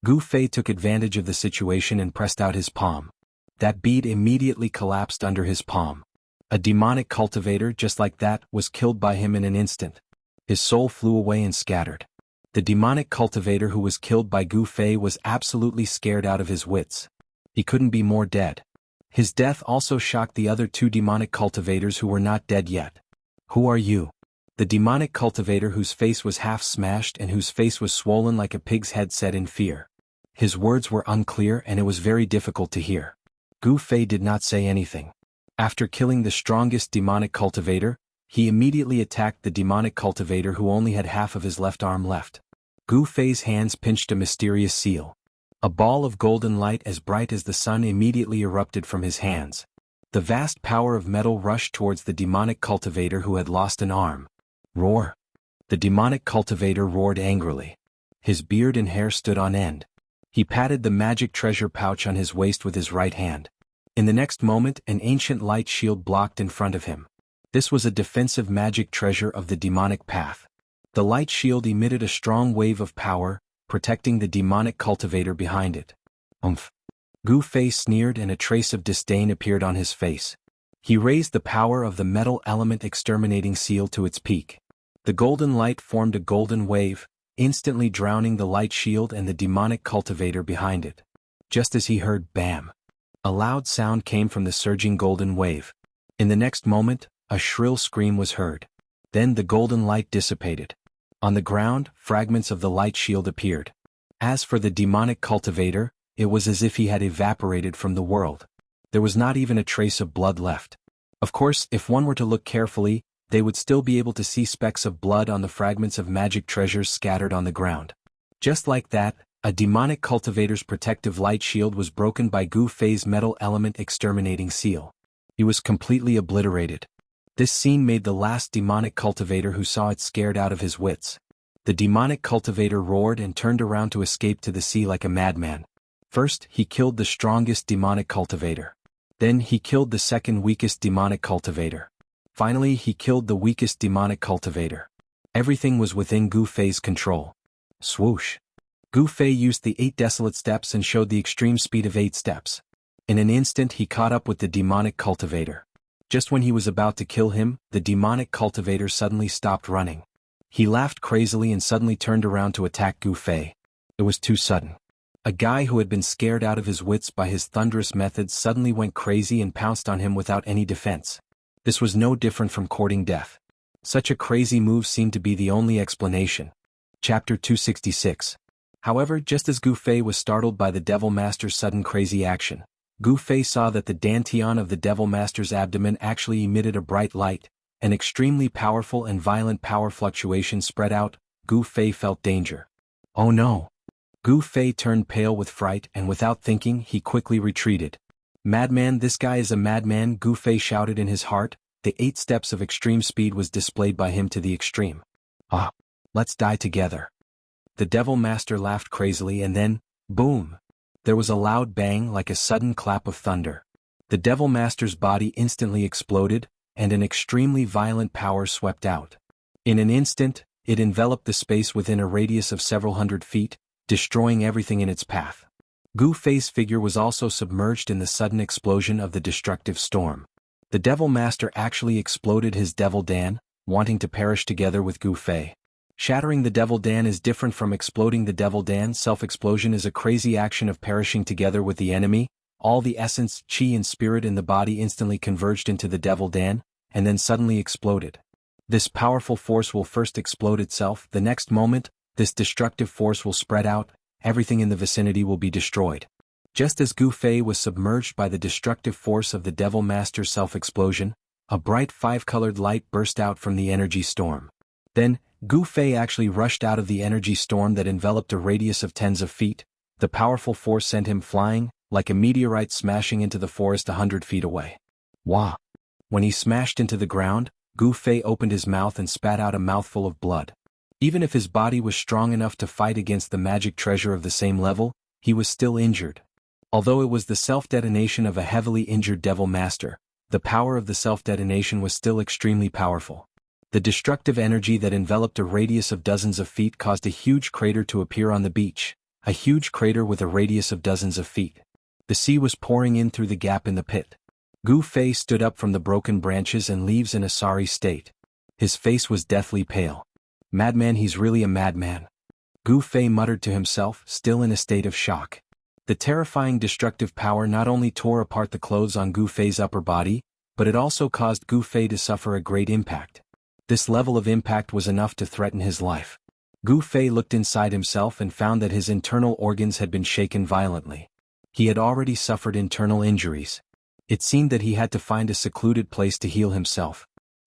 A: Gu Fei took advantage of the situation and pressed out his palm. That bead immediately collapsed under his palm. A demonic cultivator just like that was killed by him in an instant. His soul flew away and scattered. The demonic cultivator who was killed by Gu Fei was absolutely scared out of his wits. He couldn't be more dead. His death also shocked the other two demonic cultivators who were not dead yet. "Who are you?" The demonic cultivator whose face was half smashed and whose face was swollen like a pig's head said in fear. His words were unclear and it was very difficult to hear. Gu Fei did not say anything. After killing the strongest demonic cultivator, he immediately attacked the demonic cultivator who only had half of his left arm left. Gu Fei's hands pinched a mysterious seal. A ball of golden light as bright as the sun immediately erupted from his hands. The vast power of metal rushed towards the demonic cultivator who had lost an arm. Roar! The demonic cultivator roared angrily. His beard and hair stood on end. He patted the magic treasure pouch on his waist with his right hand. In the next moment, an ancient light shield blocked in front of him. This was a defensive magic treasure of the demonic path. The light shield emitted a strong wave of power, protecting the demonic cultivator behind it. Umph! Gu Fei sneered and a trace of disdain appeared on his face. He raised the power of the metal element exterminating seal to its peak. The golden light formed a golden wave, instantly drowning the light shield and the demonic cultivator behind it. Just as he heard bam! A loud sound came from the surging golden wave. In the next moment, a shrill scream was heard. Then the golden light dissipated. On the ground, fragments of the light shield appeared. As for the demonic cultivator, it was as if he had evaporated from the world. There was not even a trace of blood left. Of course, if one were to look carefully, they would still be able to see specks of blood on the fragments of magic treasures scattered on the ground. Just like that, a demonic cultivator's protective light shield was broken by Gu Fei's metal element exterminating seal. He was completely obliterated. This scene made the last demonic cultivator who saw it scared out of his wits. The demonic cultivator roared and turned around to escape to the sea like a madman. First, he killed the strongest demonic cultivator. Then he killed the second weakest demonic cultivator. Finally, he killed the weakest demonic cultivator. Everything was within Gu Fei's control. Swoosh! Gu Fei used the 8 desolate steps and showed the extreme speed of 8 steps. In an instant he caught up with the demonic cultivator. Just when he was about to kill him, the demonic cultivator suddenly stopped running. He laughed crazily and suddenly turned around to attack Gu Fei. It was too sudden. A guy who had been scared out of his wits by his thunderous methods suddenly went crazy and pounced on him without any defense. This was no different from courting death. Such a crazy move seemed to be the only explanation. Chapter 266. However, just as Gu Fei was startled by the Devil Master's sudden crazy action, Gu Fei saw that the dantian of the Devil Master's abdomen actually emitted a bright light. An extremely powerful and violent power fluctuation spread out. Gu Fei felt danger. Oh no! Gu Fei turned pale with fright and without thinking he quickly retreated. Madman, this guy is a madman, Gu Fei shouted in his heart. The 8 steps of extreme speed was displayed by him to the extreme. Ah! Let's die together. The Devil Master laughed crazily and then, boom! There was a loud bang like a sudden clap of thunder. The Devil Master's body instantly exploded, and an extremely violent power swept out. In an instant, it enveloped the space within a radius of several hundred feet, destroying everything in its path. Gu Fei's figure was also submerged in the sudden explosion of the destructive storm. The Devil Master actually exploded his Devil Dan, wanting to perish together with Gu Fei. Shattering the Devil Dan is different from exploding the Devil Dan. Self-explosion is a crazy action of perishing together with the enemy. All the essence, chi and spirit in the body instantly converged into the Devil Dan, and then suddenly exploded. This powerful force will first explode itself, the next moment, this destructive force will spread out, everything in the vicinity will be destroyed. Just as Gu Fei was submerged by the destructive force of the Devil Master's self-explosion, a bright 5-colored light burst out from the energy storm. Then, Gu Fei actually rushed out of the energy storm that enveloped a radius of tens of feet. The powerful force sent him flying, like a meteorite smashing into the forest 100 feet away. Wah! When he smashed into the ground, Gu Fei opened his mouth and spat out a mouthful of blood. Even if his body was strong enough to fight against the magic treasure of the same level, he was still injured. Although it was the self-detonation of a heavily injured Devil Master, the power of the self-detonation was still extremely powerful. The destructive energy that enveloped a radius of dozens of feet caused a huge crater to appear on the beach, a huge crater with a radius of dozens of feet. The sea was pouring in through the gap in the pit. Gu Fei stood up from the broken branches and leaves in a sorry state. His face was deathly pale. Madman, he's really a madman. Gu Fei muttered to himself, still in a state of shock. The terrifying destructive power not only tore apart the clothes on Gu Fei's upper body, but it also caused Gu Fei to suffer a great impact. This level of impact was enough to threaten his life. Gu Fei looked inside himself and found that his internal organs had been shaken violently. He had already suffered internal injuries. It seemed that he had to find a secluded place to heal himself.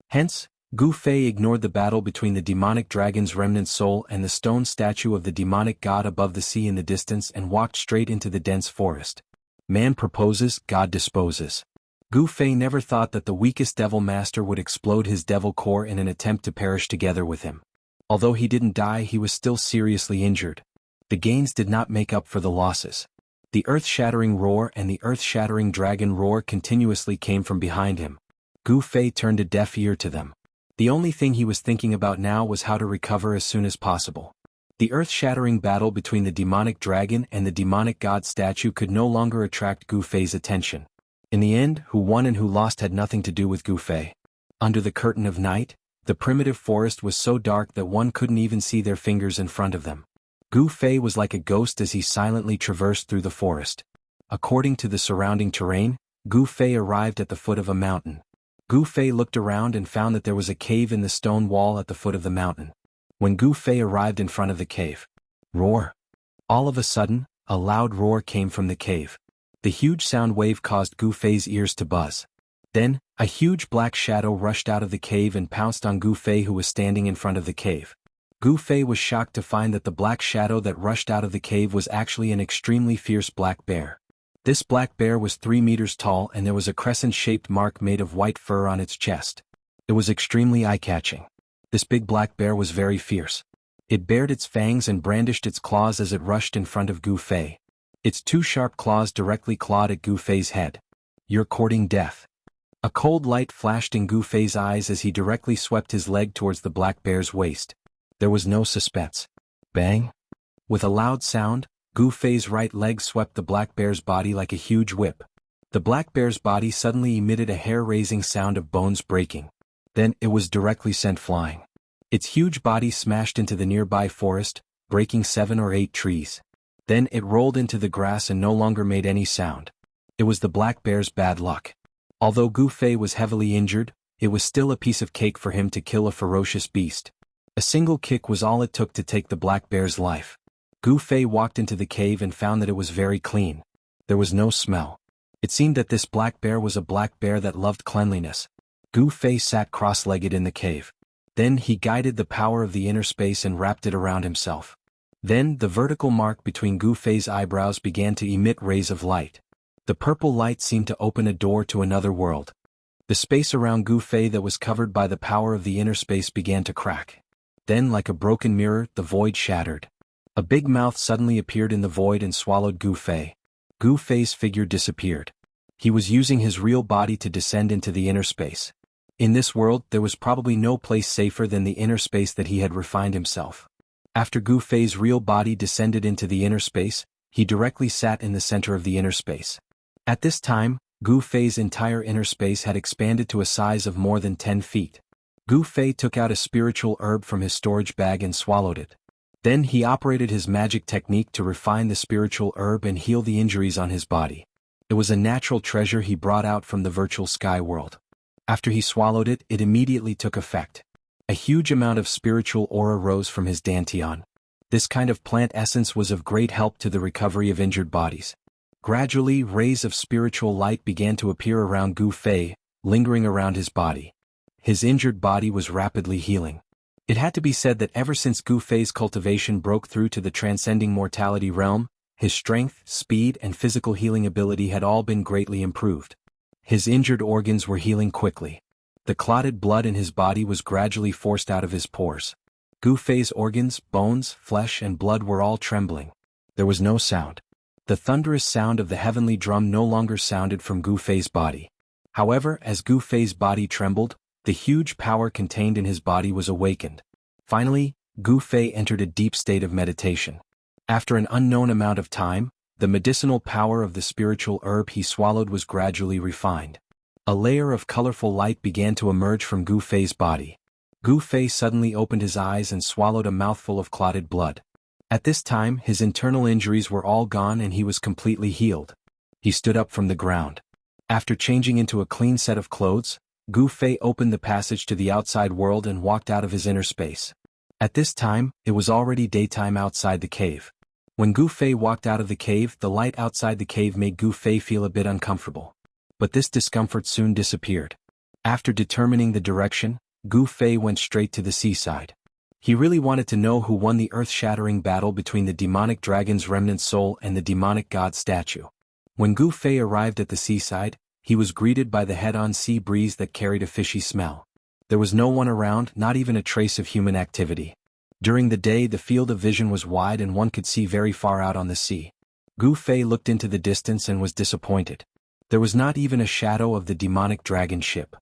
A: Hence, Gu Fei ignored the battle between the demonic dragon's remnant soul and the stone statue of the demonic god above the sea in the distance and walked straight into the dense forest. Man proposes, God disposes. Gu Fei never thought that the weakest devil master would explode his devil core in an attempt to perish together with him. Although he didn't die, he was still seriously injured. The gains did not make up for the losses. The earth-shattering roar and the earth-shattering dragon roar continuously came from behind him. Gu Fei turned a deaf ear to them. The only thing he was thinking about now was how to recover as soon as possible. The earth-shattering battle between the demonic dragon and the demonic god statue could no longer attract Gu Fei's attention. In the end, who won and who lost had nothing to do with Gu Fei. Under the curtain of night, the primitive forest was so dark that one couldn't even see their fingers in front of them. Gu Fei was like a ghost as he silently traversed through the forest. According to the surrounding terrain, Gu Fei arrived at the foot of a mountain. Gu Fei looked around and found that there was a cave in the stone wall at the foot of the mountain. When Gu Fei arrived in front of the cave, roar! All of a sudden, a loud roar came from the cave. The huge sound wave caused Gu Fei's ears to buzz. Then, a huge black shadow rushed out of the cave and pounced on Gu Fei, who was standing in front of the cave. Gu Fei was shocked to find that the black shadow that rushed out of the cave was actually an extremely fierce black bear. This black bear was 3 meters tall and there was a crescent-shaped mark made of white fur on its chest. It was extremely eye-catching. This big black bear was very fierce. It bared its fangs and brandished its claws as it rushed in front of Gu Fei. Its 2 sharp claws directly clawed at Gu Fei's head. You're courting death. A cold light flashed in Gu Fei's eyes as he directly swept his leg towards the black bear's waist. There was no suspense. Bang! With a loud sound, Gu Fei's right leg swept the black bear's body like a huge whip. The black bear's body suddenly emitted a hair-raising sound of bones breaking. Then it was directly sent flying. Its huge body smashed into the nearby forest, breaking 7 or 8 trees. Then it rolled into the grass and no longer made any sound. It was the black bear's bad luck. Although Gu Fei was heavily injured, it was still a piece of cake for him to kill a ferocious beast. A single kick was all it took to take the black bear's life. Gu Fei walked into the cave and found that it was very clean. There was no smell. It seemed that this black bear was a black bear that loved cleanliness. Gu Fei sat cross-legged in the cave. Then he guided the power of the inner space and wrapped it around himself. Then the vertical mark between Gu Fei's eyebrows began to emit rays of light. The purple light seemed to open a door to another world. The space around Gu Fei that was covered by the power of the inner space began to crack. Then, like a broken mirror, the void shattered. A big mouth suddenly appeared in the void and swallowed Gu Fei. Gu Fei's figure disappeared. He was using his real body to descend into the inner space. In this world, there was probably no place safer than the inner space that he had refined himself. After Gu Fei's real body descended into the inner space, he directly sat in the center of the inner space. At this time, Gu Fei's entire inner space had expanded to a size of more than 10 feet. Gu Fei took out a spiritual herb from his storage bag and swallowed it. Then he operated his magic technique to refine the spiritual herb and heal the injuries on his body. It was a natural treasure he brought out from the virtual sky world. After he swallowed it, it immediately took effect. A huge amount of spiritual aura rose from his dantian. This kind of plant essence was of great help to the recovery of injured bodies. Gradually, rays of spiritual light began to appear around Gu Fei, lingering around his body. His injured body was rapidly healing. It had to be said that ever since Gu Fei's cultivation broke through to the transcending mortality realm, his strength, speed, and physical healing ability had all been greatly improved. His injured organs were healing quickly. The clotted blood in his body was gradually forced out of his pores. Gu Fei's organs, bones, flesh, and blood were all trembling. There was no sound. The thunderous sound of the heavenly drum no longer sounded from Gu Fei's body. However, as Gu Fei's body trembled, the huge power contained in his body was awakened. Finally, Gu Fei entered a deep state of meditation. After an unknown amount of time, the medicinal power of the spiritual herb he swallowed was gradually refined. A layer of colorful light began to emerge from Gu Fei's body. Gu Fei suddenly opened his eyes and swallowed a mouthful of clotted blood. At this time, his internal injuries were all gone and he was completely healed. He stood up from the ground. After changing into a clean set of clothes, Gu Fei opened the passage to the outside world and walked out of his inner space. At this time, it was already daytime outside the cave. When Gu Fei walked out of the cave, the light outside the cave made Gu Fei feel a bit uncomfortable. But this discomfort soon disappeared. After determining the direction, Gu Fei went straight to the seaside. He really wanted to know who won the earth-shattering battle between the demonic dragon's remnant soul and the demonic god statue. When Gu Fei arrived at the seaside, he was greeted by the head-on sea breeze that carried a fishy smell. There was no one around, not even a trace of human activity. During the day, the field of vision was wide and one could see very far out on the sea. Gu Fei looked into the distance and was disappointed. There was not even a shadow of the demonic dragon ship.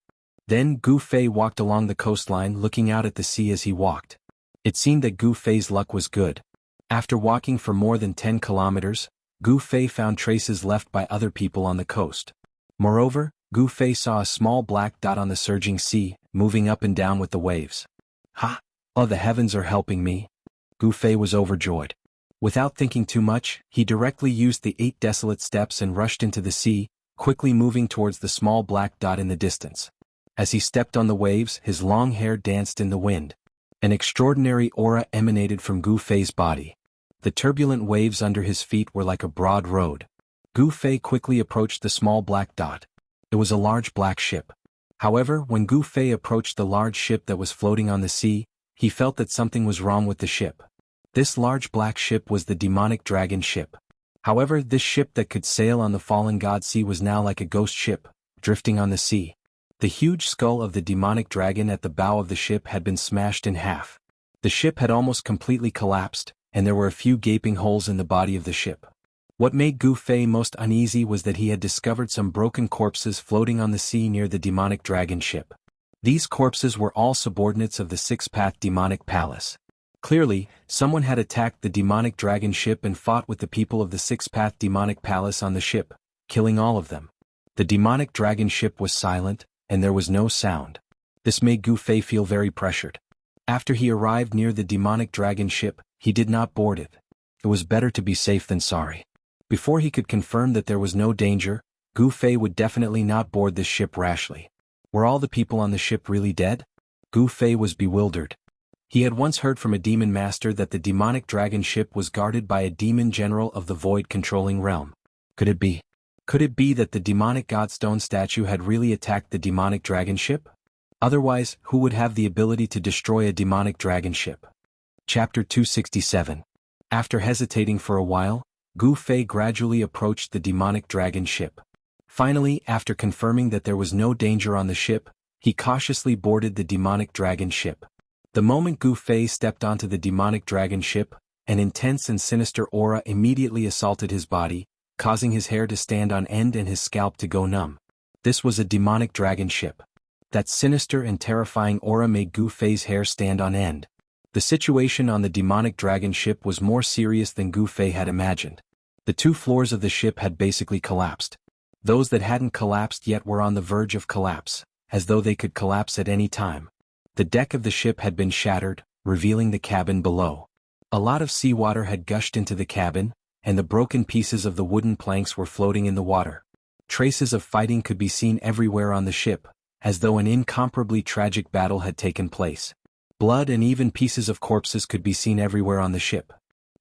A: Then Gu Fei walked along the coastline looking out at the sea as he walked. It seemed that Gu Fei's luck was good. After walking for more than 10 kilometers, Gu Fei found traces left by other people on the coast. Moreover, Gu Fei saw a small black dot on the surging sea, moving up and down with the waves. Ha! Oh, the heavens are helping me. Gu Fei was overjoyed. Without thinking too much, he directly used the 8 desolate steps and rushed into the sea, quickly moving towards the small black dot in the distance. As he stepped on the waves, his long hair danced in the wind. An extraordinary aura emanated from Gu Fei's body. The turbulent waves under his feet were like a broad road. Gu Fei quickly approached the small black dot. It was a large black ship. However, when Gu Fei approached the large ship that was floating on the sea, he felt that something was wrong with the ship. This large black ship was the demonic dragon ship. However, this ship that could sail on the fallen god sea was now like a ghost ship, drifting on the sea. The huge skull of the demonic dragon at the bow of the ship had been smashed in half. The ship had almost completely collapsed, and there were a few gaping holes in the body of the ship. What made Gu Fei most uneasy was that he had discovered some broken corpses floating on the sea near the demonic dragon ship. These corpses were all subordinates of the Six-Path Demonic Palace. Clearly, someone had attacked the demonic dragon ship and fought with the people of the Six-Path Demonic Palace on the ship, killing all of them. The demonic dragon ship was silent, and there was no sound. This made Gu Fei feel very pressured. After he arrived near the demonic dragon ship, he did not board it. It was better to be safe than sorry. Before he could confirm that there was no danger, Gu Fei would definitely not board this ship rashly. Were all the people on the ship really dead? Gu Fei was bewildered. He had once heard from a demon master that the demonic dragon ship was guarded by a demon general of the void-controlling realm. Could it be? Could it be that the demonic godstone statue had really attacked the demonic dragon ship? Otherwise, who would have the ability to destroy a demonic dragon ship? Chapter 267. After hesitating for a while, Gu Fei gradually approached the demonic dragon ship. Finally, after confirming that there was no danger on the ship, he cautiously boarded the demonic dragon ship. The moment Gu Fei stepped onto the demonic dragon ship, an intense and sinister aura immediately assaulted his body, causing his hair to stand on end and his scalp to go numb. This was a demonic dragon ship. That sinister and terrifying aura made Gu Fei's hair stand on end. The situation on the demonic dragon ship was more serious than Gu Fei had imagined. The 2 floors of the ship had basically collapsed. Those that hadn't collapsed yet were on the verge of collapse, as though they could collapse at any time. The deck of the ship had been shattered, revealing the cabin below. A lot of seawater had gushed into the cabin, and the broken pieces of the wooden planks were floating in the water. Traces of fighting could be seen everywhere on the ship, as though an incomparably tragic battle had taken place. Blood and even pieces of corpses could be seen everywhere on the ship.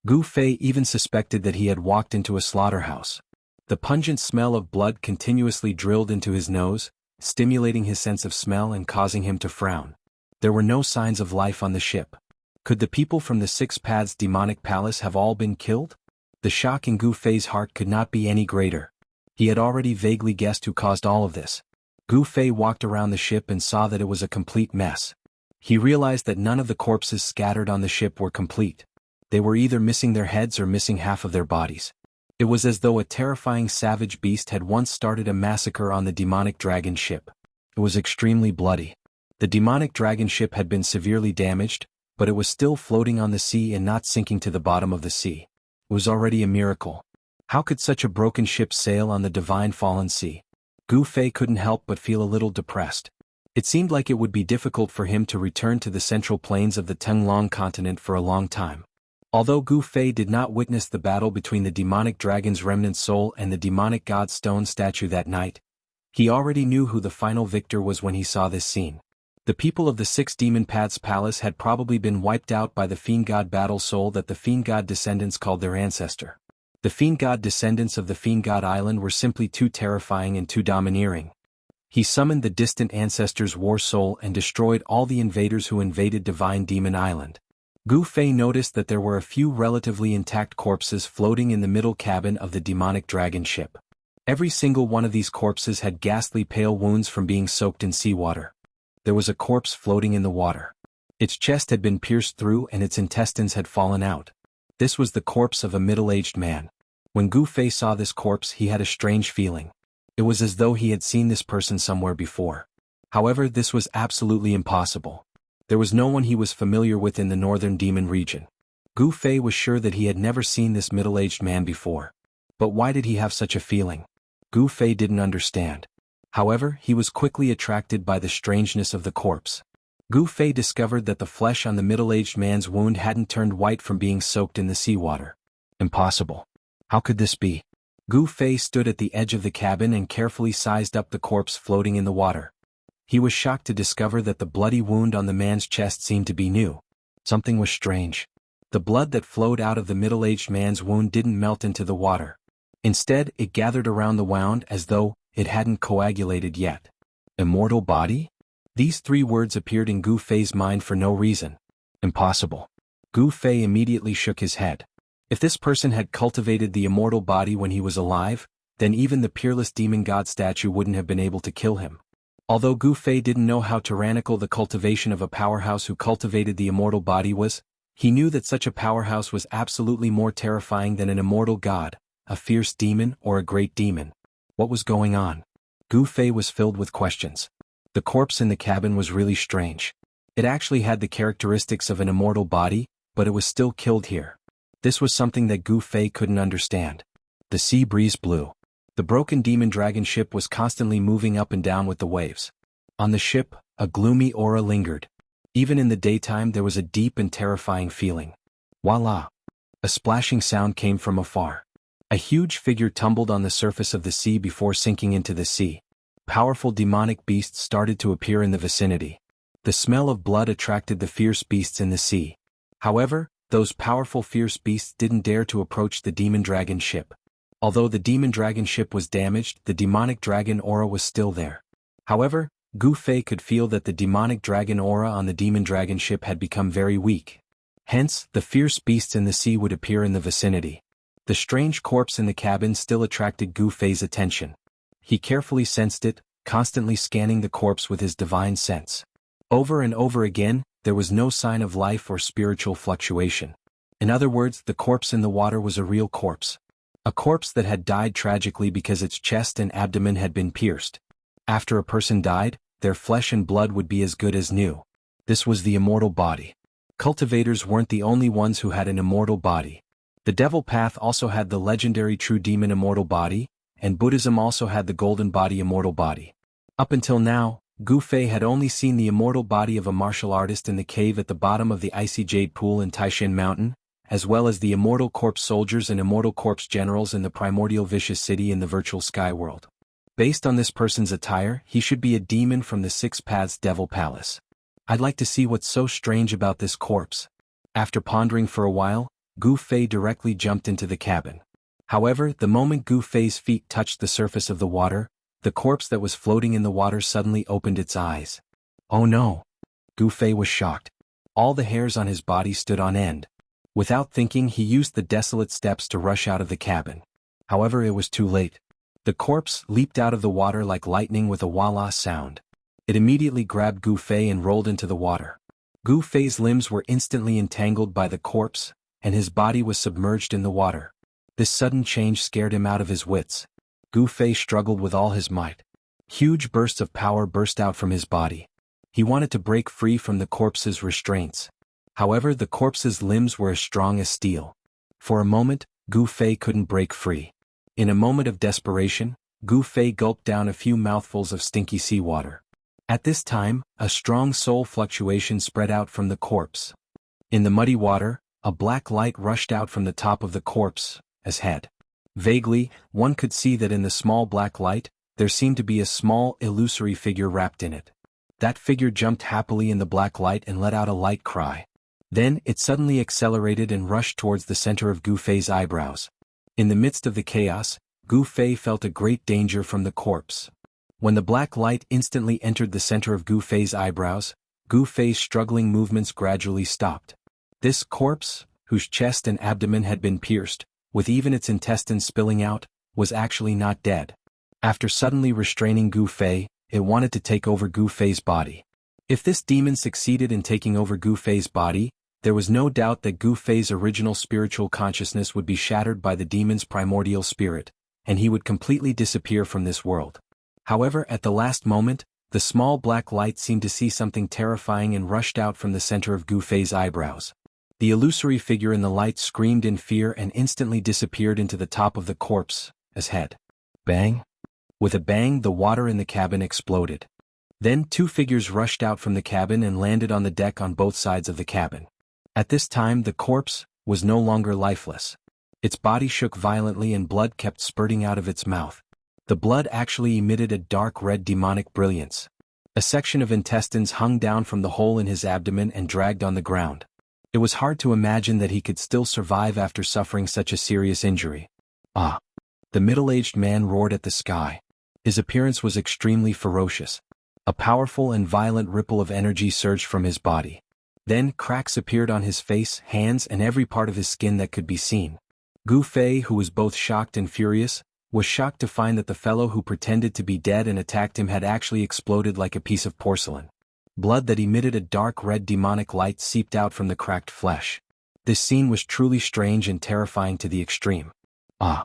A: Gu Fei even suspected that he had walked into a slaughterhouse. The pungent smell of blood continuously drilled into his nose, stimulating his sense of smell and causing him to frown. There were no signs of life on the ship. Could the people from the Six Paths Demonic Palace have all been killed? The shock in Gu Fei's heart could not be any greater. He had already vaguely guessed who caused all of this. Gu Fei walked around the ship and saw that it was a complete mess. He realized that none of the corpses scattered on the ship were complete. They were either missing their heads or missing half of their bodies. It was as though a terrifying savage beast had once started a massacre on the demonic dragon ship. It was extremely bloody. The demonic dragon ship had been severely damaged, but it was still floating on the sea and not sinking to the bottom of the sea. It was already a miracle. How could such a broken ship sail on the divine fallen sea? Gu Fei couldn't help but feel a little depressed. It seemed like it would be difficult for him to return to the central plains of the Tenglong continent for a long time. Although Gu Fei did not witness the battle between the demonic dragon's remnant soul and the demonic god stone statue that night, he already knew who the final victor was when he saw this scene. The people of the Six Demon Paths Palace had probably been wiped out by the Fiend God battle soul that the Fiend God descendants called their ancestor. The Fiend God descendants of the Fiend God Island were simply too terrifying and too domineering. He summoned the distant ancestor's war soul and destroyed all the invaders who invaded Divine Demon Island. Gu Fei noticed that there were a few relatively intact corpses floating in the middle cabin of the demonic dragon ship. Every single one of these corpses had ghastly pale wounds from being soaked in seawater. There was a corpse floating in the water. Its chest had been pierced through and its intestines had fallen out. This was the corpse of a middle-aged man. When Gu Fei saw this corpse, he had a strange feeling. It was as though he had seen this person somewhere before. However, this was absolutely impossible. There was no one he was familiar with in the northern demon region. Gu Fei was sure that he had never seen this middle-aged man before. But why did he have such a feeling? Gu Fei didn't understand. However, he was quickly attracted by the strangeness of the corpse. Gu Fei discovered that the flesh on the middle-aged man's wound hadn't turned white from being soaked in the seawater. Impossible. How could this be? Gu Fei stood at the edge of the cabin and carefully sized up the corpse floating in the water. He was shocked to discover that the bloody wound on the man's chest seemed to be new. Something was strange. The blood that flowed out of the middle-aged man's wound didn't melt into the water. Instead, it gathered around the wound as though it hadn't coagulated yet. Immortal body? These three words appeared in Gu Fei's mind for no reason. Impossible. Gu Fei immediately shook his head. If this person had cultivated the immortal body when he was alive, then even the peerless demon god statue wouldn't have been able to kill him. Although Gu Fei didn't know how tyrannical the cultivation of a powerhouse who cultivated the immortal body was, he knew that such a powerhouse was absolutely more terrifying than an immortal god, a fierce demon, or a great demon. What was going on? Gu Fei was filled with questions. The corpse in the cabin was really strange. It actually had the characteristics of an immortal body, but it was still killed here. This was something that Gu Fei couldn't understand. The sea breeze blew. The broken demon dragon ship was constantly moving up and down with the waves. On the ship, a gloomy aura lingered. Even in the daytime there was a deep and terrifying feeling. Voila! A splashing sound came from afar. A huge figure tumbled on the surface of the sea before sinking into the sea. Powerful demonic beasts started to appear in the vicinity. The smell of blood attracted the fierce beasts in the sea. However, those powerful fierce beasts didn't dare to approach the demon dragon ship. Although the demon dragon ship was damaged, the demonic dragon aura was still there. However, Gu Fei could feel that the demonic dragon aura on the demon dragon ship had become very weak. Hence, the fierce beasts in the sea would appear in the vicinity. The strange corpse in the cabin still attracted Gu Fei's attention. He carefully sensed it, constantly scanning the corpse with his divine sense. Over and over again, there was no sign of life or spiritual fluctuation. In other words, the corpse in the water was a real corpse. A corpse that had died tragically because its chest and abdomen had been pierced. After a person died, their flesh and blood would be as good as new. This was the immortal body. Cultivators weren't the only ones who had an immortal body. The Devil Path also had the legendary True Demon Immortal Body, and Buddhism also had the Golden Body Immortal Body. Up until now, Gu Fei had only seen the immortal body of a martial artist in the cave at the bottom of the icy jade pool in Taishan Mountain, as well as the immortal corpse soldiers and immortal corpse generals in the primordial vicious city in the virtual sky world. Based on this person's attire, he should be a demon from the Six Paths Devil Palace. I'd like to see what's so strange about this corpse. After pondering for a while, Gu Fei directly jumped into the cabin. However, the moment Gu Fei's feet touched the surface of the water, the corpse that was floating in the water suddenly opened its eyes. Oh no! Gu Fei was shocked. All the hairs on his body stood on end. Without thinking, he used the desolate steps to rush out of the cabin. However, it was too late. The corpse leaped out of the water like lightning with a wah-lah sound. It immediately grabbed Gu Fei and rolled into the water. Gu Fei's limbs were instantly entangled by the corpse, and his body was submerged in the water. This sudden change scared him out of his wits. Gu Fei struggled with all his might. Huge bursts of power burst out from his body. He wanted to break free from the corpse's restraints. However, the corpse's limbs were as strong as steel. For a moment, Gu Fei couldn't break free. In a moment of desperation, Gu Fei gulped down a few mouthfuls of stinky seawater. At this time, a strong soul fluctuation spread out from the corpse. In the muddy water, a black light rushed out from the top of the corpse's head. Vaguely, one could see that in the small black light, there seemed to be a small, illusory figure wrapped in it. That figure jumped happily in the black light and let out a light cry. Then, it suddenly accelerated and rushed towards the center of Gu Fei's eyebrows. In the midst of the chaos, Gu Fei felt a great danger from the corpse. When the black light instantly entered the center of Gu Fei's eyebrows, Gu Fei's struggling movements gradually stopped. This corpse, whose chest and abdomen had been pierced, with even its intestines spilling out, was actually not dead. After suddenly restraining Gu Fei, it wanted to take over Gu Fei's body. If this demon succeeded in taking over Gu Fei's body, there was no doubt that Gu Fei's original spiritual consciousness would be shattered by the demon's primordial spirit, and he would completely disappear from this world. However, at the last moment, the small black light seemed to see something terrifying and rushed out from the center of Gu Fei's eyebrows. The illusory figure in the light screamed in fear and instantly disappeared into the top of the corpse's head. Bang! With a bang, the water in the cabin exploded. Then two figures rushed out from the cabin and landed on the deck on both sides of the cabin. At this time, the corpse was no longer lifeless. Its body shook violently and blood kept spurting out of its mouth. The blood actually emitted a dark red demonic brilliance. A section of intestines hung down from the hole in his abdomen and dragged on the ground. It was hard to imagine that he could still survive after suffering such a serious injury. Ah! The middle-aged man roared at the sky. His appearance was extremely ferocious. A powerful and violent ripple of energy surged from his body. Then cracks appeared on his face, hands, and every part of his skin that could be seen. Gu Fei, who was both shocked and furious, was shocked to find that the fellow who pretended to be dead and attacked him had actually exploded like a piece of porcelain. Blood that emitted a dark red demonic light seeped out from the cracked flesh. This scene was truly strange and terrifying to the extreme. Ah!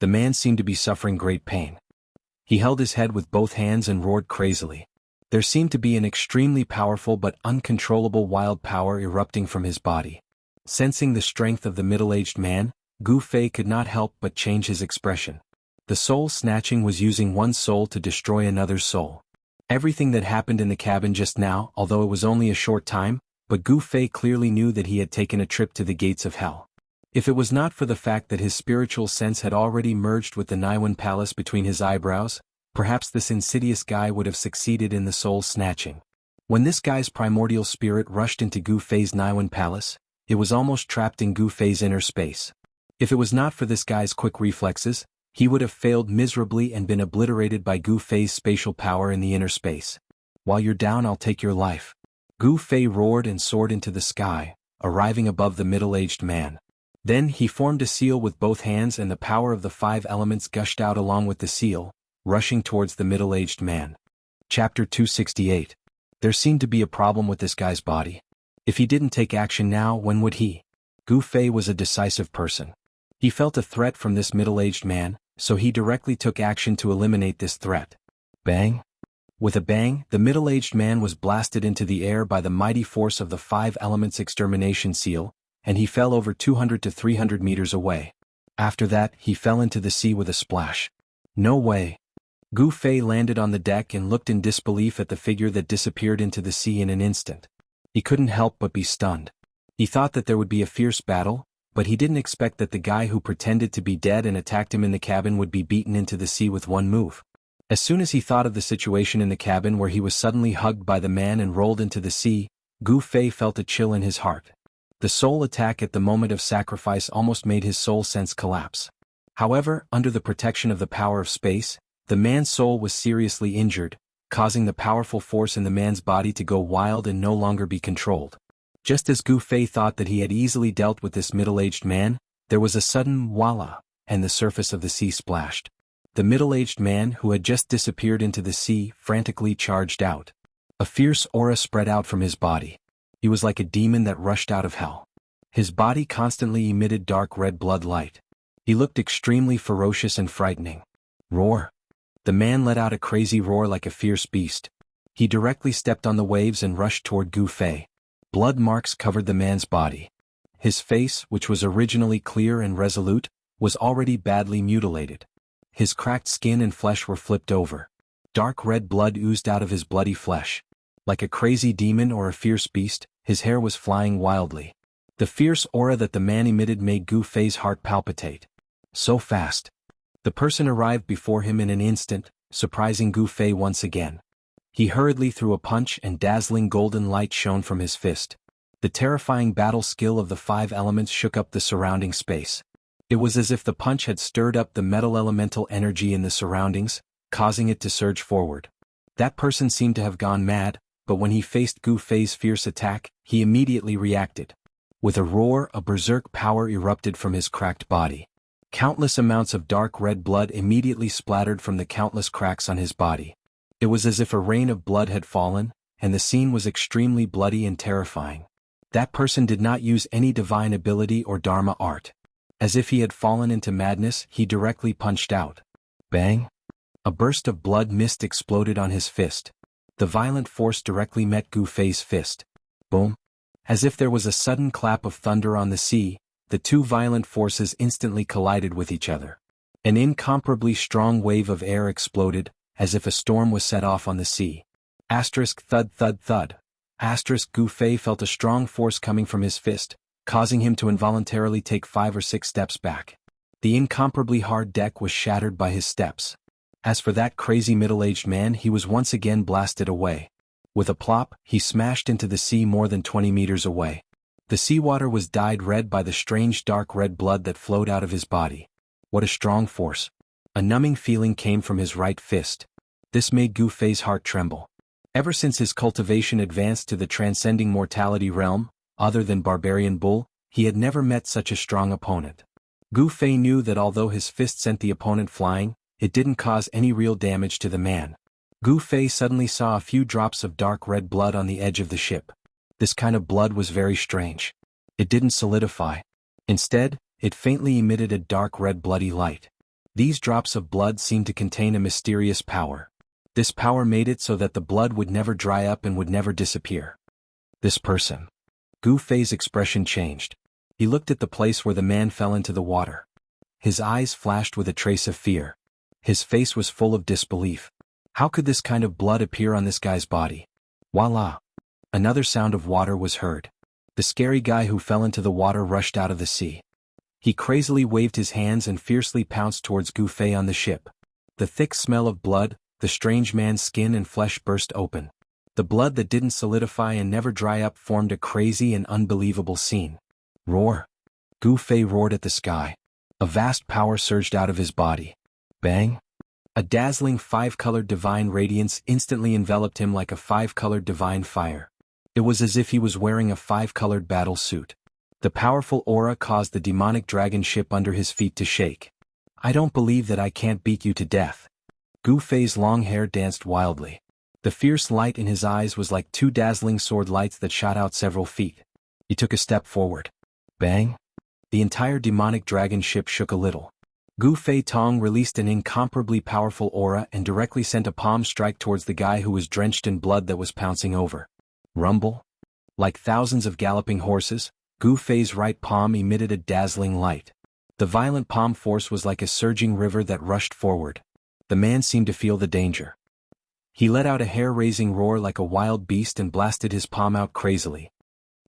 A: The man seemed to be suffering great pain. He held his head with both hands and roared crazily. There seemed to be an extremely powerful but uncontrollable wild power erupting from his body. Sensing the strength of the middle-aged man, Gu Fei could not help but change his expression. The soul snatching was using one soul to destroy another's soul. Everything that happened in the cabin just now, although it was only a short time, but Gu Fei clearly knew that he had taken a trip to the gates of hell. If it was not for the fact that his spiritual sense had already merged with the Naiwan Palace between his eyebrows, perhaps this insidious guy would have succeeded in the soul snatching. When this guy's primordial spirit rushed into Gu Fei's Naiwan Palace, it was almost trapped in Gu Fei's inner space. If it was not for this guy's quick reflexes, he would have failed miserably and been obliterated by Gu Fei's spatial power in the inner space. While you're down, I'll take your life. Gu Fei roared and soared into the sky, arriving above the middle-aged man. Then he formed a seal with both hands and the power of the 5 elements gushed out along with the seal, rushing towards the middle-aged man. Chapter 268. There seemed to be a problem with this guy's body. If he didn't take action now, when would he? Gu Fei was a decisive person. He felt a threat from this middle-aged man, so he directly took action to eliminate this threat. Bang! With a bang, the middle-aged man was blasted into the air by the mighty force of the 5 elements extermination seal, and he fell over 200 to 300 meters away. After that, he fell into the sea with a splash. No way! Gu Fei landed on the deck and looked in disbelief at the figure that disappeared into the sea in an instant. He couldn't help but be stunned. He thought that there would be a fierce battle, but he didn't expect that the guy who pretended to be dead and attacked him in the cabin would be beaten into the sea with one move. As soon as he thought of the situation in the cabin where he was suddenly hugged by the man and rolled into the sea, Gu Fei felt a chill in his heart. The soul attack at the moment of sacrifice almost made his soul sense collapse. However, under the protection of the power of space, the man's soul was seriously injured, causing the powerful force in the man's body to go wild and no longer be controlled. Just as Gu Fei thought that he had easily dealt with this middle-aged man, there was a sudden voila, and the surface of the sea splashed. The middle-aged man who had just disappeared into the sea frantically charged out. A fierce aura spread out from his body. He was like a demon that rushed out of hell. His body constantly emitted dark red blood light. He looked extremely ferocious and frightening. Roar! The man let out a crazy roar like a fierce beast. He directly stepped on the waves and rushed toward Gu Fei. Blood marks covered the man's body. His face, which was originally clear and resolute, was already badly mutilated. His cracked skin and flesh were flipped over. Dark red blood oozed out of his bloody flesh. Like a crazy demon or a fierce beast, his hair was flying wildly. The fierce aura that the man emitted made Gu Fei's heart palpitate. So fast. The person arrived before him in an instant, surprising Gu Fei once again. He hurriedly threw a punch and dazzling golden light shone from his fist. The terrifying battle skill of the 5 elements shook up the surrounding space. It was as if the punch had stirred up the metal elemental energy in the surroundings, causing it to surge forward. That person seemed to have gone mad, but when he faced Gu Fei's fierce attack, he immediately reacted. With a roar, a berserk power erupted from his cracked body. Countless amounts of dark red blood immediately splattered from the countless cracks on his body. It was as if a rain of blood had fallen, and the scene was extremely bloody and terrifying. That person did not use any divine ability or dharma art. As if he had fallen into madness, he directly punched out. Bang! A burst of blood mist exploded on his fist. The violent force directly met Gu Fei's fist. Boom! As if there was a sudden clap of thunder on the sea, the two violent forces instantly collided with each other. An incomparably strong wave of air exploded, as if a storm was set off on the sea. Asterisk thud thud thud. Asterisk Gu Fei felt a strong force coming from his fist, causing him to involuntarily take 5 or 6 steps back. The incomparably hard deck was shattered by his steps. As for that crazy middle-aged man, he was once again blasted away. With a plop, he smashed into the sea more than 20 meters away. The seawater was dyed red by the strange dark red blood that flowed out of his body. What a strong force. A numbing feeling came from his right fist. This made Gu Fei's heart tremble. Ever since his cultivation advanced to the transcending mortality realm, other than Barbarian Bull, he had never met such a strong opponent. Gu Fei knew that although his fist sent the opponent flying, it didn't cause any real damage to the man. Gu Fei suddenly saw a few drops of dark red blood on the edge of the ship. This kind of blood was very strange. It didn't solidify. Instead, it faintly emitted a dark red bloody light. These drops of blood seemed to contain a mysterious power. This power made it so that the blood would never dry up and would never disappear. This person. Gu Fei's expression changed. He looked at the place where the man fell into the water. His eyes flashed with a trace of fear. His face was full of disbelief. How could this kind of blood appear on this guy's body? Voila! Another sound of water was heard. The scary guy who fell into the water rushed out of the sea. He crazily waved his hands and fiercely pounced towards Gu Fei on the ship. The thick smell of blood, the strange man's skin and flesh burst open. The blood that didn't solidify and never dry up formed a crazy and unbelievable scene. Roar! Gu Fei roared at the sky. A vast power surged out of his body. Bang! A dazzling 5-colored divine radiance instantly enveloped him like a 5-colored divine fire. It was as if he was wearing a 5-colored battle suit. The powerful aura caused the demonic dragon ship under his feet to shake. I don't believe that I can't beat you to death. Gu Fei's long hair danced wildly. The fierce light in his eyes was like 2 dazzling sword lights that shot out several feet. He took a step forward. Bang! The entire demonic dragon ship shook a little. Gu Fei Tong released an incomparably powerful aura and directly sent a palm strike towards the guy who was drenched in blood that was pouncing over. Rumble? Like thousands of galloping horses, Gu Fei's right palm emitted a dazzling light. The violent palm force was like a surging river that rushed forward. The man seemed to feel the danger. He let out a hair-raising roar like a wild beast and blasted his palm out crazily.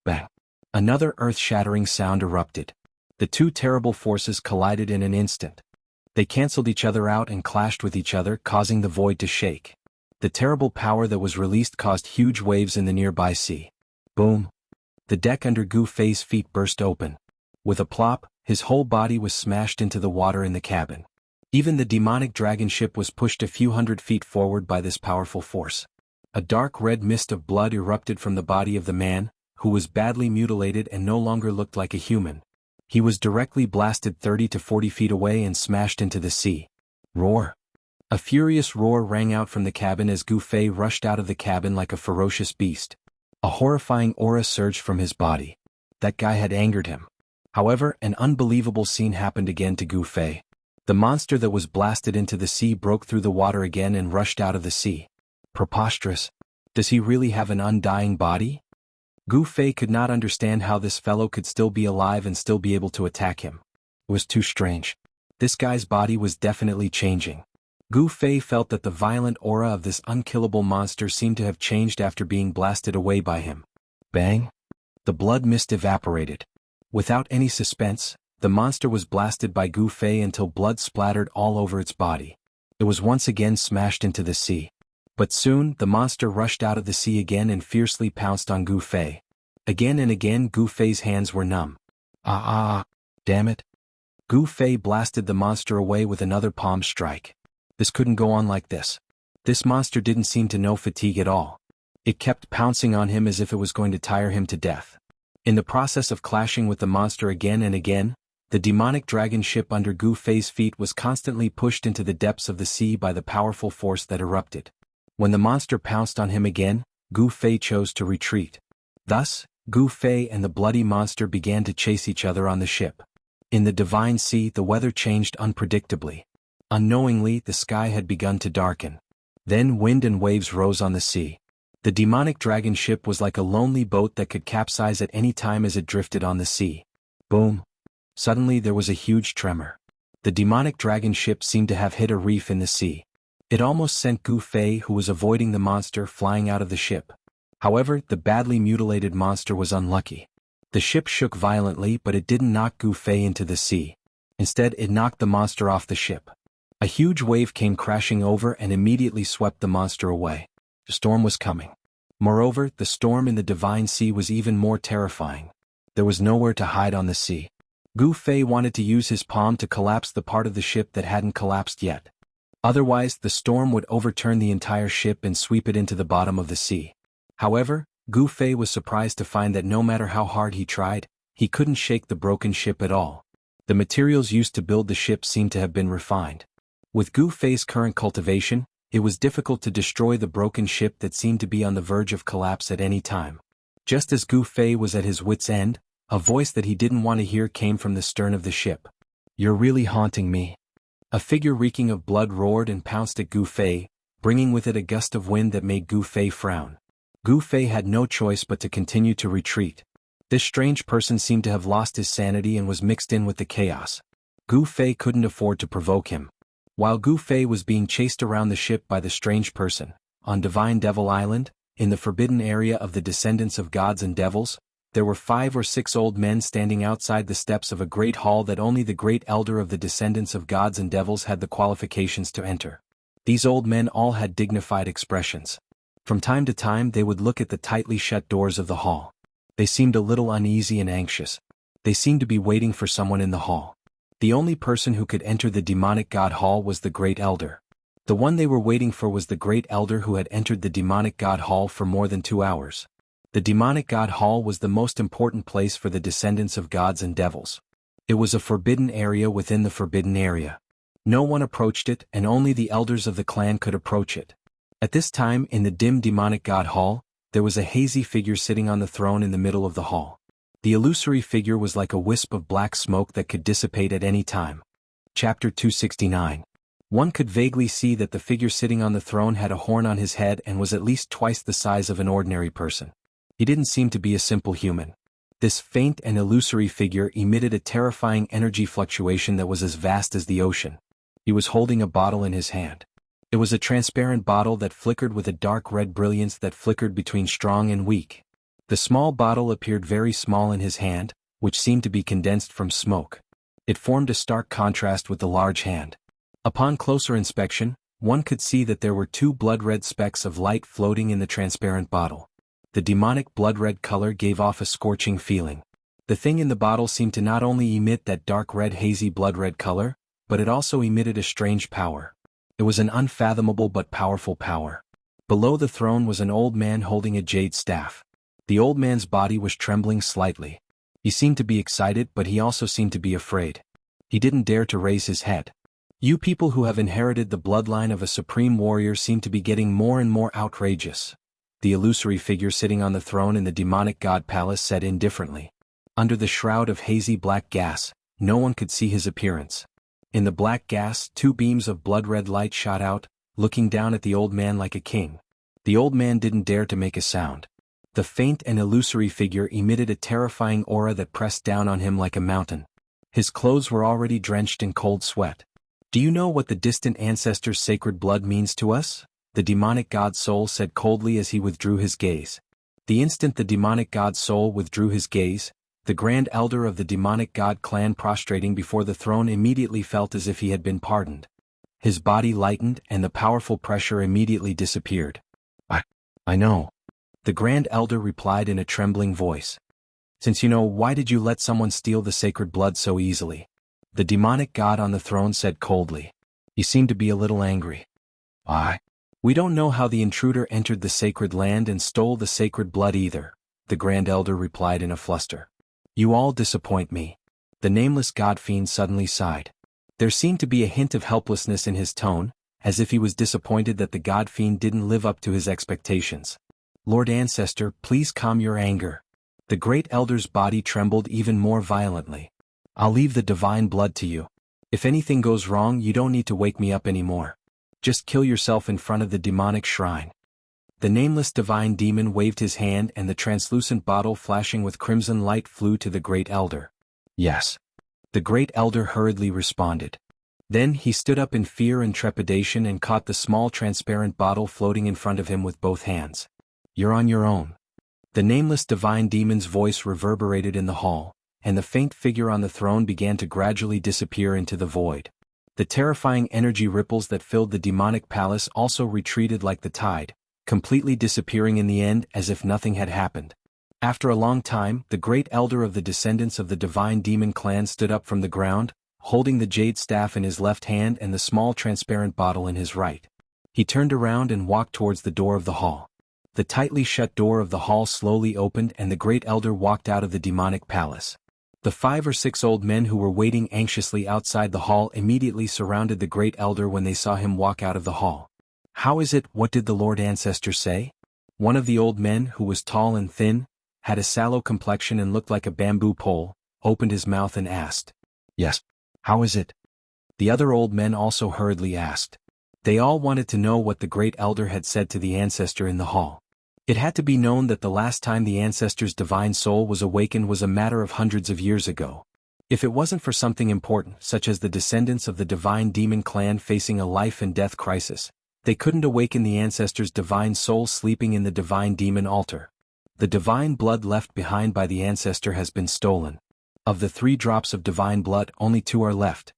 A: Bang! Another earth-shattering sound erupted. The two terrible forces collided in an instant. They canceled each other out and clashed with each other, causing the void to shake. The terrible power that was released caused huge waves in the nearby sea. Boom! The deck under Gu Fei's feet burst open. With a plop, his whole body was smashed into the water in the cabin. Even the demonic dragon ship was pushed a few hundred feet forward by this powerful force. A dark red mist of blood erupted from the body of the man, who was badly mutilated and no longer looked like a human. He was directly blasted 30 to 40 feet away and smashed into the sea. Roar! A furious roar rang out from the cabin as Gu Fei rushed out of the cabin like a ferocious beast. A horrifying aura surged from his body. That guy had angered him. However, an unbelievable scene happened again to Gu Fei. The monster that was blasted into the sea broke through the water again and rushed out of the sea. Preposterous. Does he really have an undying body? Gu Fei could not understand how this fellow could still be alive and still be able to attack him. It was too strange. This guy's body was definitely changing. Gu Fei felt that the violent aura of this unkillable monster seemed to have changed after being blasted away by him. Bang! The blood mist evaporated. Without any suspense, the monster was blasted by Gu Fei until blood splattered all over its body. It was once again smashed into the sea. But soon, the monster rushed out of the sea again and fiercely pounced on Gu Fei. Again and again Gu Fei's hands were numb. Damn it. Gu Fei blasted the monster away with another palm strike. This couldn't go on like this. This monster didn't seem to know fatigue at all. It kept pouncing on him as if it was going to tire him to death. In the process of clashing with the monster again and again, the demonic dragon ship under Gu Fei's feet was constantly pushed into the depths of the sea by the powerful force that erupted. When the monster pounced on him again, Gu Fei chose to retreat. Thus, Gu Fei and the bloody monster began to chase each other on the ship. In the divine sea, the weather changed unpredictably. Unknowingly, the sky had begun to darken. Then wind and waves rose on the sea. The demonic dragon ship was like a lonely boat that could capsize at any time as it drifted on the sea. Boom! Suddenly there was a huge tremor. The demonic dragon ship seemed to have hit a reef in the sea. It almost sent Gu Fei, who was avoiding the monster, flying out of the ship. However, the badly mutilated monster was unlucky. The ship shook violently, but it didn't knock Gu Fei into the sea. Instead, it knocked the monster off the ship. A huge wave came crashing over and immediately swept the monster away. The storm was coming. Moreover, the storm in the divine sea was even more terrifying. There was nowhere to hide on the sea. Gu Fei wanted to use his palm to collapse the part of the ship that hadn't collapsed yet. Otherwise, the storm would overturn the entire ship and sweep it into the bottom of the sea. However, Gu Fei was surprised to find that no matter how hard he tried, he couldn't shake the broken ship at all. The materials used to build the ship seemed to have been refined. With Gu Fei's current cultivation, it was difficult to destroy the broken ship that seemed to be on the verge of collapse at any time. Just as Gu Fei was at his wit's end, a voice that he didn't want to hear came from the stern of the ship. "You're really haunting me." A figure reeking of blood roared and pounced at Gu Fei, bringing with it a gust of wind that made Gu Fei frown. Gu Fei had no choice but to continue to retreat. This strange person seemed to have lost his sanity and was mixed in with the chaos. Gu Fei couldn't afford to provoke him. While Gu Fei was being chased around the ship by the strange person, on Divine Devil Island, in the forbidden area of the descendants of gods and devils, there were 5 or 6 old men standing outside the steps of a great hall that only the great elder of the descendants of gods and devils had the qualifications to enter. These old men all had dignified expressions. From time to time they would look at the tightly shut doors of the hall. They seemed a little uneasy and anxious. They seemed to be waiting for someone in the hall. The only person who could enter the demonic god hall was the great elder. The one they were waiting for was the great elder who had entered the demonic god hall for more than 2 hours. The demonic god hall was the most important place for the descendants of gods and devils. It was a forbidden area within the forbidden area. No one approached it, and only the elders of the clan could approach it. At this time, in the dim demonic god hall, there was a hazy figure sitting on the throne in the middle of the hall. The illusory figure was like a wisp of black smoke that could dissipate at any time. Chapter 269. One could vaguely see that the figure sitting on the throne had a horn on his head and was at least twice the size of an ordinary person. He didn't seem to be a simple human. This faint and illusory figure emitted a terrifying energy fluctuation that was as vast as the ocean. He was holding a bottle in his hand. It was a transparent bottle that flickered with a dark red brilliance that flickered between strong and weak. The small bottle appeared very small in his hand, which seemed to be condensed from smoke. It formed a stark contrast with the large hand. Upon closer inspection, one could see that there were 2 blood-red specks of light floating in the transparent bottle. The demonic blood-red color gave off a scorching feeling. The thing in the bottle seemed to not only emit that dark red hazy blood-red color, but it also emitted a strange power. It was an unfathomable but powerful power. Below the throne was an old man holding a jade staff. The old man's body was trembling slightly. He seemed to be excited, but he also seemed to be afraid. He didn't dare to raise his head. "You people who have inherited the bloodline of a supreme warrior seem to be getting more and more outrageous," the illusory figure sitting on the throne in the demonic god palace said indifferently. Under the shroud of hazy black gas, no one could see his appearance. In the black gas, two beams of blood-red light shot out, looking down at the old man like a king. The old man didn't dare to make a sound. The faint and illusory figure emitted a terrifying aura that pressed down on him like a mountain. His clothes were already drenched in cold sweat. "Do you know what the distant ancestors' sacred blood means to us?" the demonic god soul said coldly as he withdrew his gaze. The instant the demonic god soul withdrew his gaze, the Grand Elder of the demonic god clan prostrating before the throne immediately felt as if he had been pardoned. His body lightened and the powerful pressure immediately disappeared. I know. The Grand Elder replied in a trembling voice. "Since you know, why did you let someone steal the sacred blood so easily?" The demonic god on the throne said coldly. He seemed to be a little angry. We don't know how the intruder entered the sacred land and stole the sacred blood either," the Grand Elder replied in a fluster. "You all disappoint me." The nameless god fiend suddenly sighed. There seemed to be a hint of helplessness in his tone, as if he was disappointed that the god fiend didn't live up to his expectations. "Lord Ancestor, please calm your anger." The Great Elder's body trembled even more violently. "I'll leave the divine blood to you. If anything goes wrong, you don't need to wake me up anymore. Just kill yourself in front of the demonic shrine." The nameless divine demon waved his hand and the translucent bottle flashing with crimson light flew to the Great Elder. "Yes." The Great Elder hurriedly responded. Then he stood up in fear and trepidation and caught the small transparent bottle floating in front of him with both hands. "You're on your own." The nameless divine demon's voice reverberated in the hall, and the faint figure on the throne began to gradually disappear into the void. The terrifying energy ripples that filled the demonic palace also retreated like the tide, completely disappearing in the end as if nothing had happened. After a long time, the Great Elder of the descendants of the divine demon clan stood up from the ground, holding the jade staff in his left hand and the small transparent bottle in his right. He turned around and walked towards the door of the hall. The tightly shut door of the hall slowly opened and the Great Elder walked out of the demonic palace. The 5 or 6 old men who were waiting anxiously outside the hall immediately surrounded the Great Elder when they saw him walk out of the hall. "How is it? What did the Lord Ancestor say?" One of the old men, who was tall and thin, had a sallow complexion and looked like a bamboo pole, opened his mouth and asked. "Yes. How is it?" The other old men also hurriedly asked. They all wanted to know what the Great Elder had said to the ancestor in the hall. It had to be known that the last time the ancestor's divine soul was awakened was a matter of hundreds of years ago. If it wasn't for something important, such as the descendants of the divine demon clan facing a life-and-death crisis, they couldn't awaken the ancestor's divine soul sleeping in the divine demon altar. The divine blood left behind by the ancestor has been stolen. Of the 3 drops of divine blood, only 2 are left.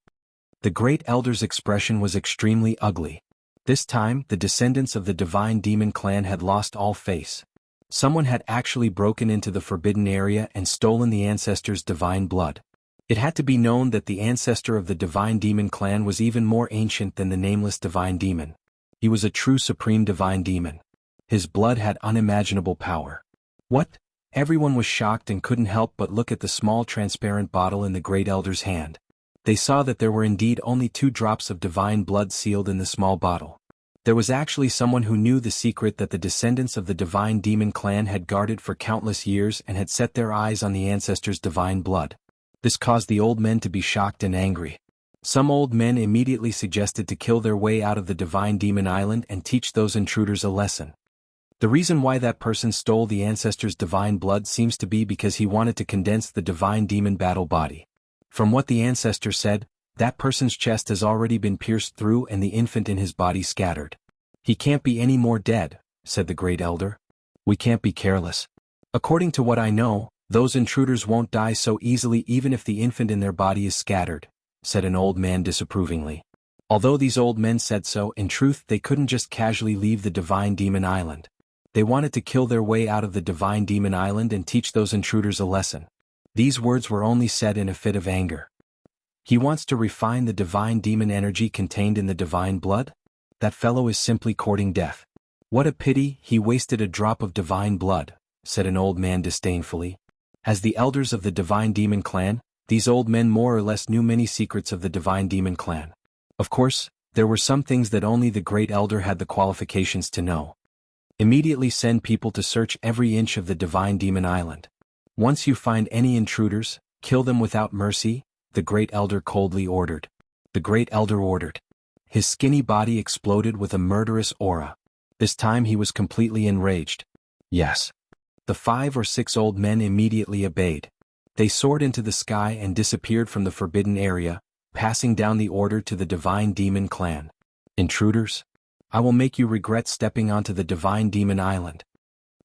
A: The Great Elder's expression was extremely ugly. This time, the descendants of the divine demon clan had lost all face. Someone had actually broken into the forbidden area and stolen the ancestor's divine blood. It had to be known that the ancestor of the divine demon clan was even more ancient than the nameless divine demon. He was a true supreme divine demon. His blood had unimaginable power. What? Everyone was shocked and couldn't help but look at the small transparent bottle in the Great Elder's hand. They saw that there were indeed only 2 drops of divine blood sealed in the small bottle. There was actually someone who knew the secret that the descendants of the divine demon clan had guarded for countless years and had set their eyes on the ancestor's divine blood. This caused the old men to be shocked and angry. Some old men immediately suggested to kill their way out of the divine demon island and teach those intruders a lesson. The reason why that person stole the ancestor's divine blood seems to be because he wanted to condense the divine demon battle body. From what the ancestor said, that person's chest has already been pierced through and the infant in his body scattered. "He can't be any more dead," said the Great Elder. "We can't be careless. According to what I know, those intruders won't die so easily even if the infant in their body is scattered," said an old man disapprovingly. Although these old men said so, in truth they couldn't just casually leave the divine demon island. They wanted to kill their way out of the divine demon island and teach those intruders a lesson. These words were only said in a fit of anger. "He wants to refine the divine demon energy contained in the divine blood? That fellow is simply courting death. What a pity he wasted a drop of divine blood," said an old man disdainfully. As the elders of the divine demon clan, these old men more or less knew many secrets of the divine demon clan. Of course, there were some things that only the Great Elder had the qualifications to know. "Immediately send people to search every inch of the divine demon island. Once you find any intruders, kill them without mercy, the Great Elder coldly ordered. The Great Elder ordered. His skinny body exploded with a murderous aura. This time he was completely enraged. Yes. The 5 or 6 old men immediately obeyed. They soared into the sky and disappeared from the forbidden area, passing down the order to the Divine Demon Clan. Intruders? I will make you regret stepping onto the Divine Demon Island.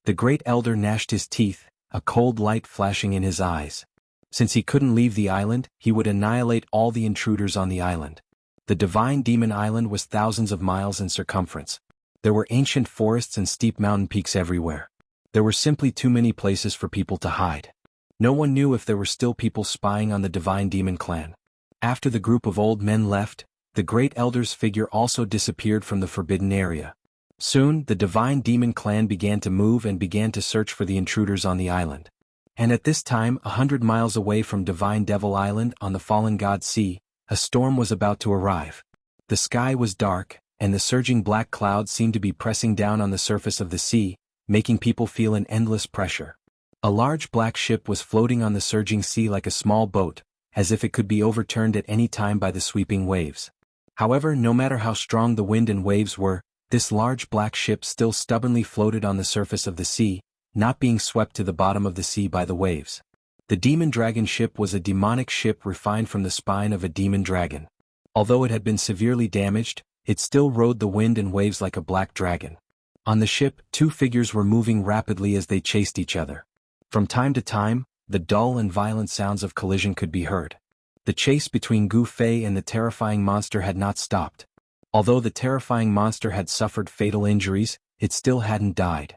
A: The Great Elder gnashed his teeth, a cold light flashing in his eyes. Since he couldn't leave the island, he would annihilate all the intruders on the island. The Divine Demon Island was thousands of miles in circumference. There were ancient forests and steep mountain peaks everywhere. There were simply too many places for people to hide. No one knew if there were still people spying on the Divine Demon Clan. After the group of old men left, the Great Elder's figure also disappeared from the forbidden area. Soon, the Divine Demon Clan began to move and began to search for the intruders on the island. And at this time, 100 miles away from Divine Devil Island on the Fallen God Sea, a storm was about to arrive. The sky was dark, and the surging black clouds seemed to be pressing down on the surface of the sea, making people feel an endless pressure. A large black ship was floating on the surging sea like a small boat, as if it could be overturned at any time by the sweeping waves. However, no matter how strong the wind and waves were, this large black ship still stubbornly floated on the surface of the sea, not being swept to the bottom of the sea by the waves. The demon dragon ship was a demonic ship refined from the spine of a demon dragon. Although it had been severely damaged, it still rode the wind and waves like a black dragon. On the ship, 2 figures were moving rapidly as they chased each other. From time to time, the dull and violent sounds of collision could be heard. The chase between Gu Fei and the terrifying monster had not stopped. Although the terrifying monster had suffered fatal injuries, it still hadn't died.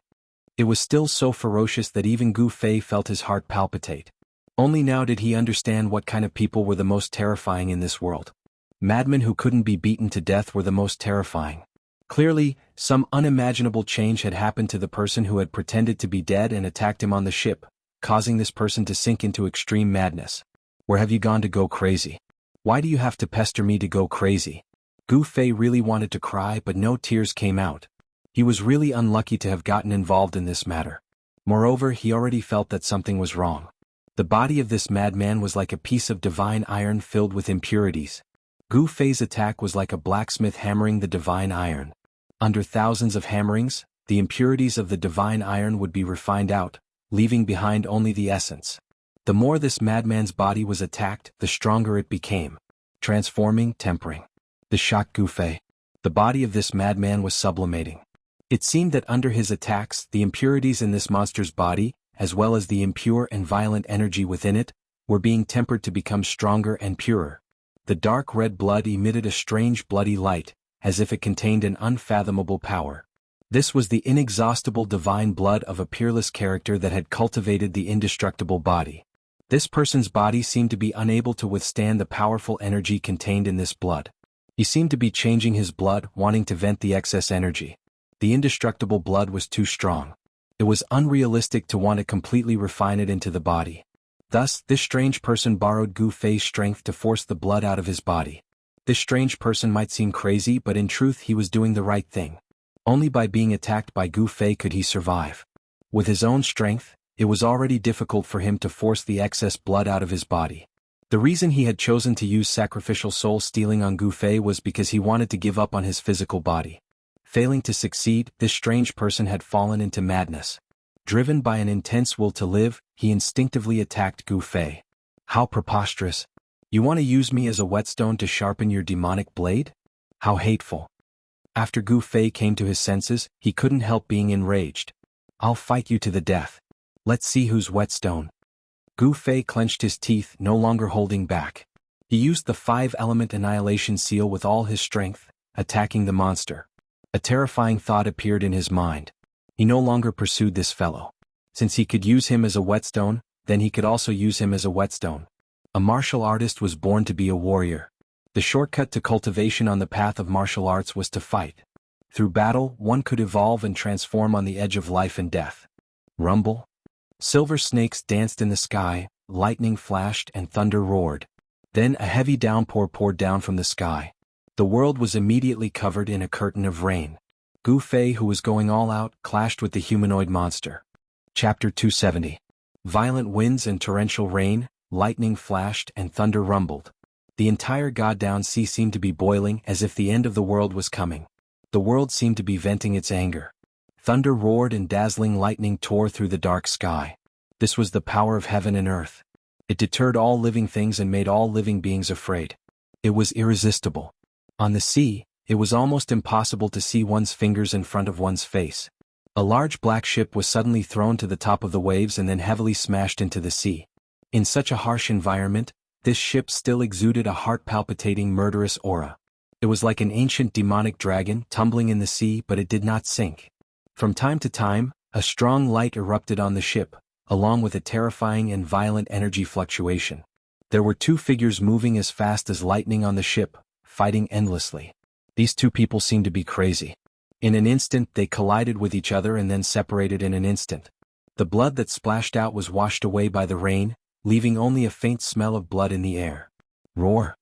A: It was still so ferocious that even Gu Fei felt his heart palpitate. Only now did he understand what kind of people were the most terrifying in this world. Madmen who couldn't be beaten to death were the most terrifying. Clearly, some unimaginable change had happened to the person who had pretended to be dead and attacked him on the ship, causing this person to sink into extreme madness. Where have you gone to go crazy? Why do you have to pester me to go crazy? Gu Fei really wanted to cry, but no tears came out. He was really unlucky to have gotten involved in this matter. Moreover, he already felt that something was wrong. The body of this madman was like a piece of divine iron filled with impurities. Gu Fei's attack was like a blacksmith hammering the divine iron. Under thousands of hammerings, the impurities of the divine iron would be refined out, leaving behind only the essence. The more this madman's body was attacked, the stronger it became. Transforming, tempering. This shocked Gu Fei. The body of this madman was sublimating. It seemed that under his attacks, the impurities in this monster's body, as well as the impure and violent energy within it, were being tempered to become stronger and purer. The dark red blood emitted a strange bloody light, as if it contained an unfathomable power. This was the inexhaustible divine blood of a peerless character that had cultivated the indestructible body. This person's body seemed to be unable to withstand the powerful energy contained in this blood. He seemed to be changing his blood, wanting to vent the excess energy. The indestructible blood was too strong. It was unrealistic to want to completely refine it into the body. Thus, this strange person borrowed Gu Fei's strength to force the blood out of his body. This strange person might seem crazy, but in truth he was doing the right thing. Only by being attacked by Gu Fei could he survive. With his own strength, it was already difficult for him to force the excess blood out of his body. The reason he had chosen to use sacrificial soul stealing on Gu Fei was because he wanted to give up on his physical body. Failing to succeed, this strange person had fallen into madness. Driven by an intense will to live, he instinctively attacked Gu Fei. How preposterous! You want to use me as a whetstone to sharpen your demonic blade? How hateful! After Gu Fei came to his senses, he couldn't help being enraged. I'll fight you to the death. Let's see who's whetstone. Gu Fei clenched his teeth, no longer holding back. He used the 5-element annihilation seal with all his strength, attacking the monster. A terrifying thought appeared in his mind. He no longer pursued this fellow. Since he could use him as a whetstone, then he could also use him as a whetstone. A martial artist was born to be a warrior. The shortcut to cultivation on the path of martial arts was to fight. Through battle, one could evolve and transform on the edge of life and death. Rumble. Silver snakes danced in the sky, lightning flashed and thunder roared. Then a heavy downpour poured down from the sky. The world was immediately covered in a curtain of rain. Gu Fei, who was going all out, clashed with the humanoid monster. Chapter 270. Violent winds and torrential rain, lightning flashed and thunder rumbled. The entire goddamn sea seemed to be boiling as if the end of the world was coming. The world seemed to be venting its anger. Thunder roared and dazzling lightning tore through the dark sky. This was the power of heaven and earth. It deterred all living things and made all living beings afraid. It was irresistible. On the sea, it was almost impossible to see one's fingers in front of one's face. A large black ship was suddenly thrown to the top of the waves and then heavily smashed into the sea. In such a harsh environment, this ship still exuded a heart-palpitating murderous aura. It was like an ancient demonic dragon tumbling in the sea, but it did not sink. From time to time, a strong light erupted on the ship, along with a terrifying and violent energy fluctuation. There were two figures moving as fast as lightning on the ship, fighting endlessly. These two people seemed to be crazy. In an instant they collided with each other and then separated in an instant. The blood that splashed out was washed away by the rain, leaving only a faint smell of blood in the air. Roar!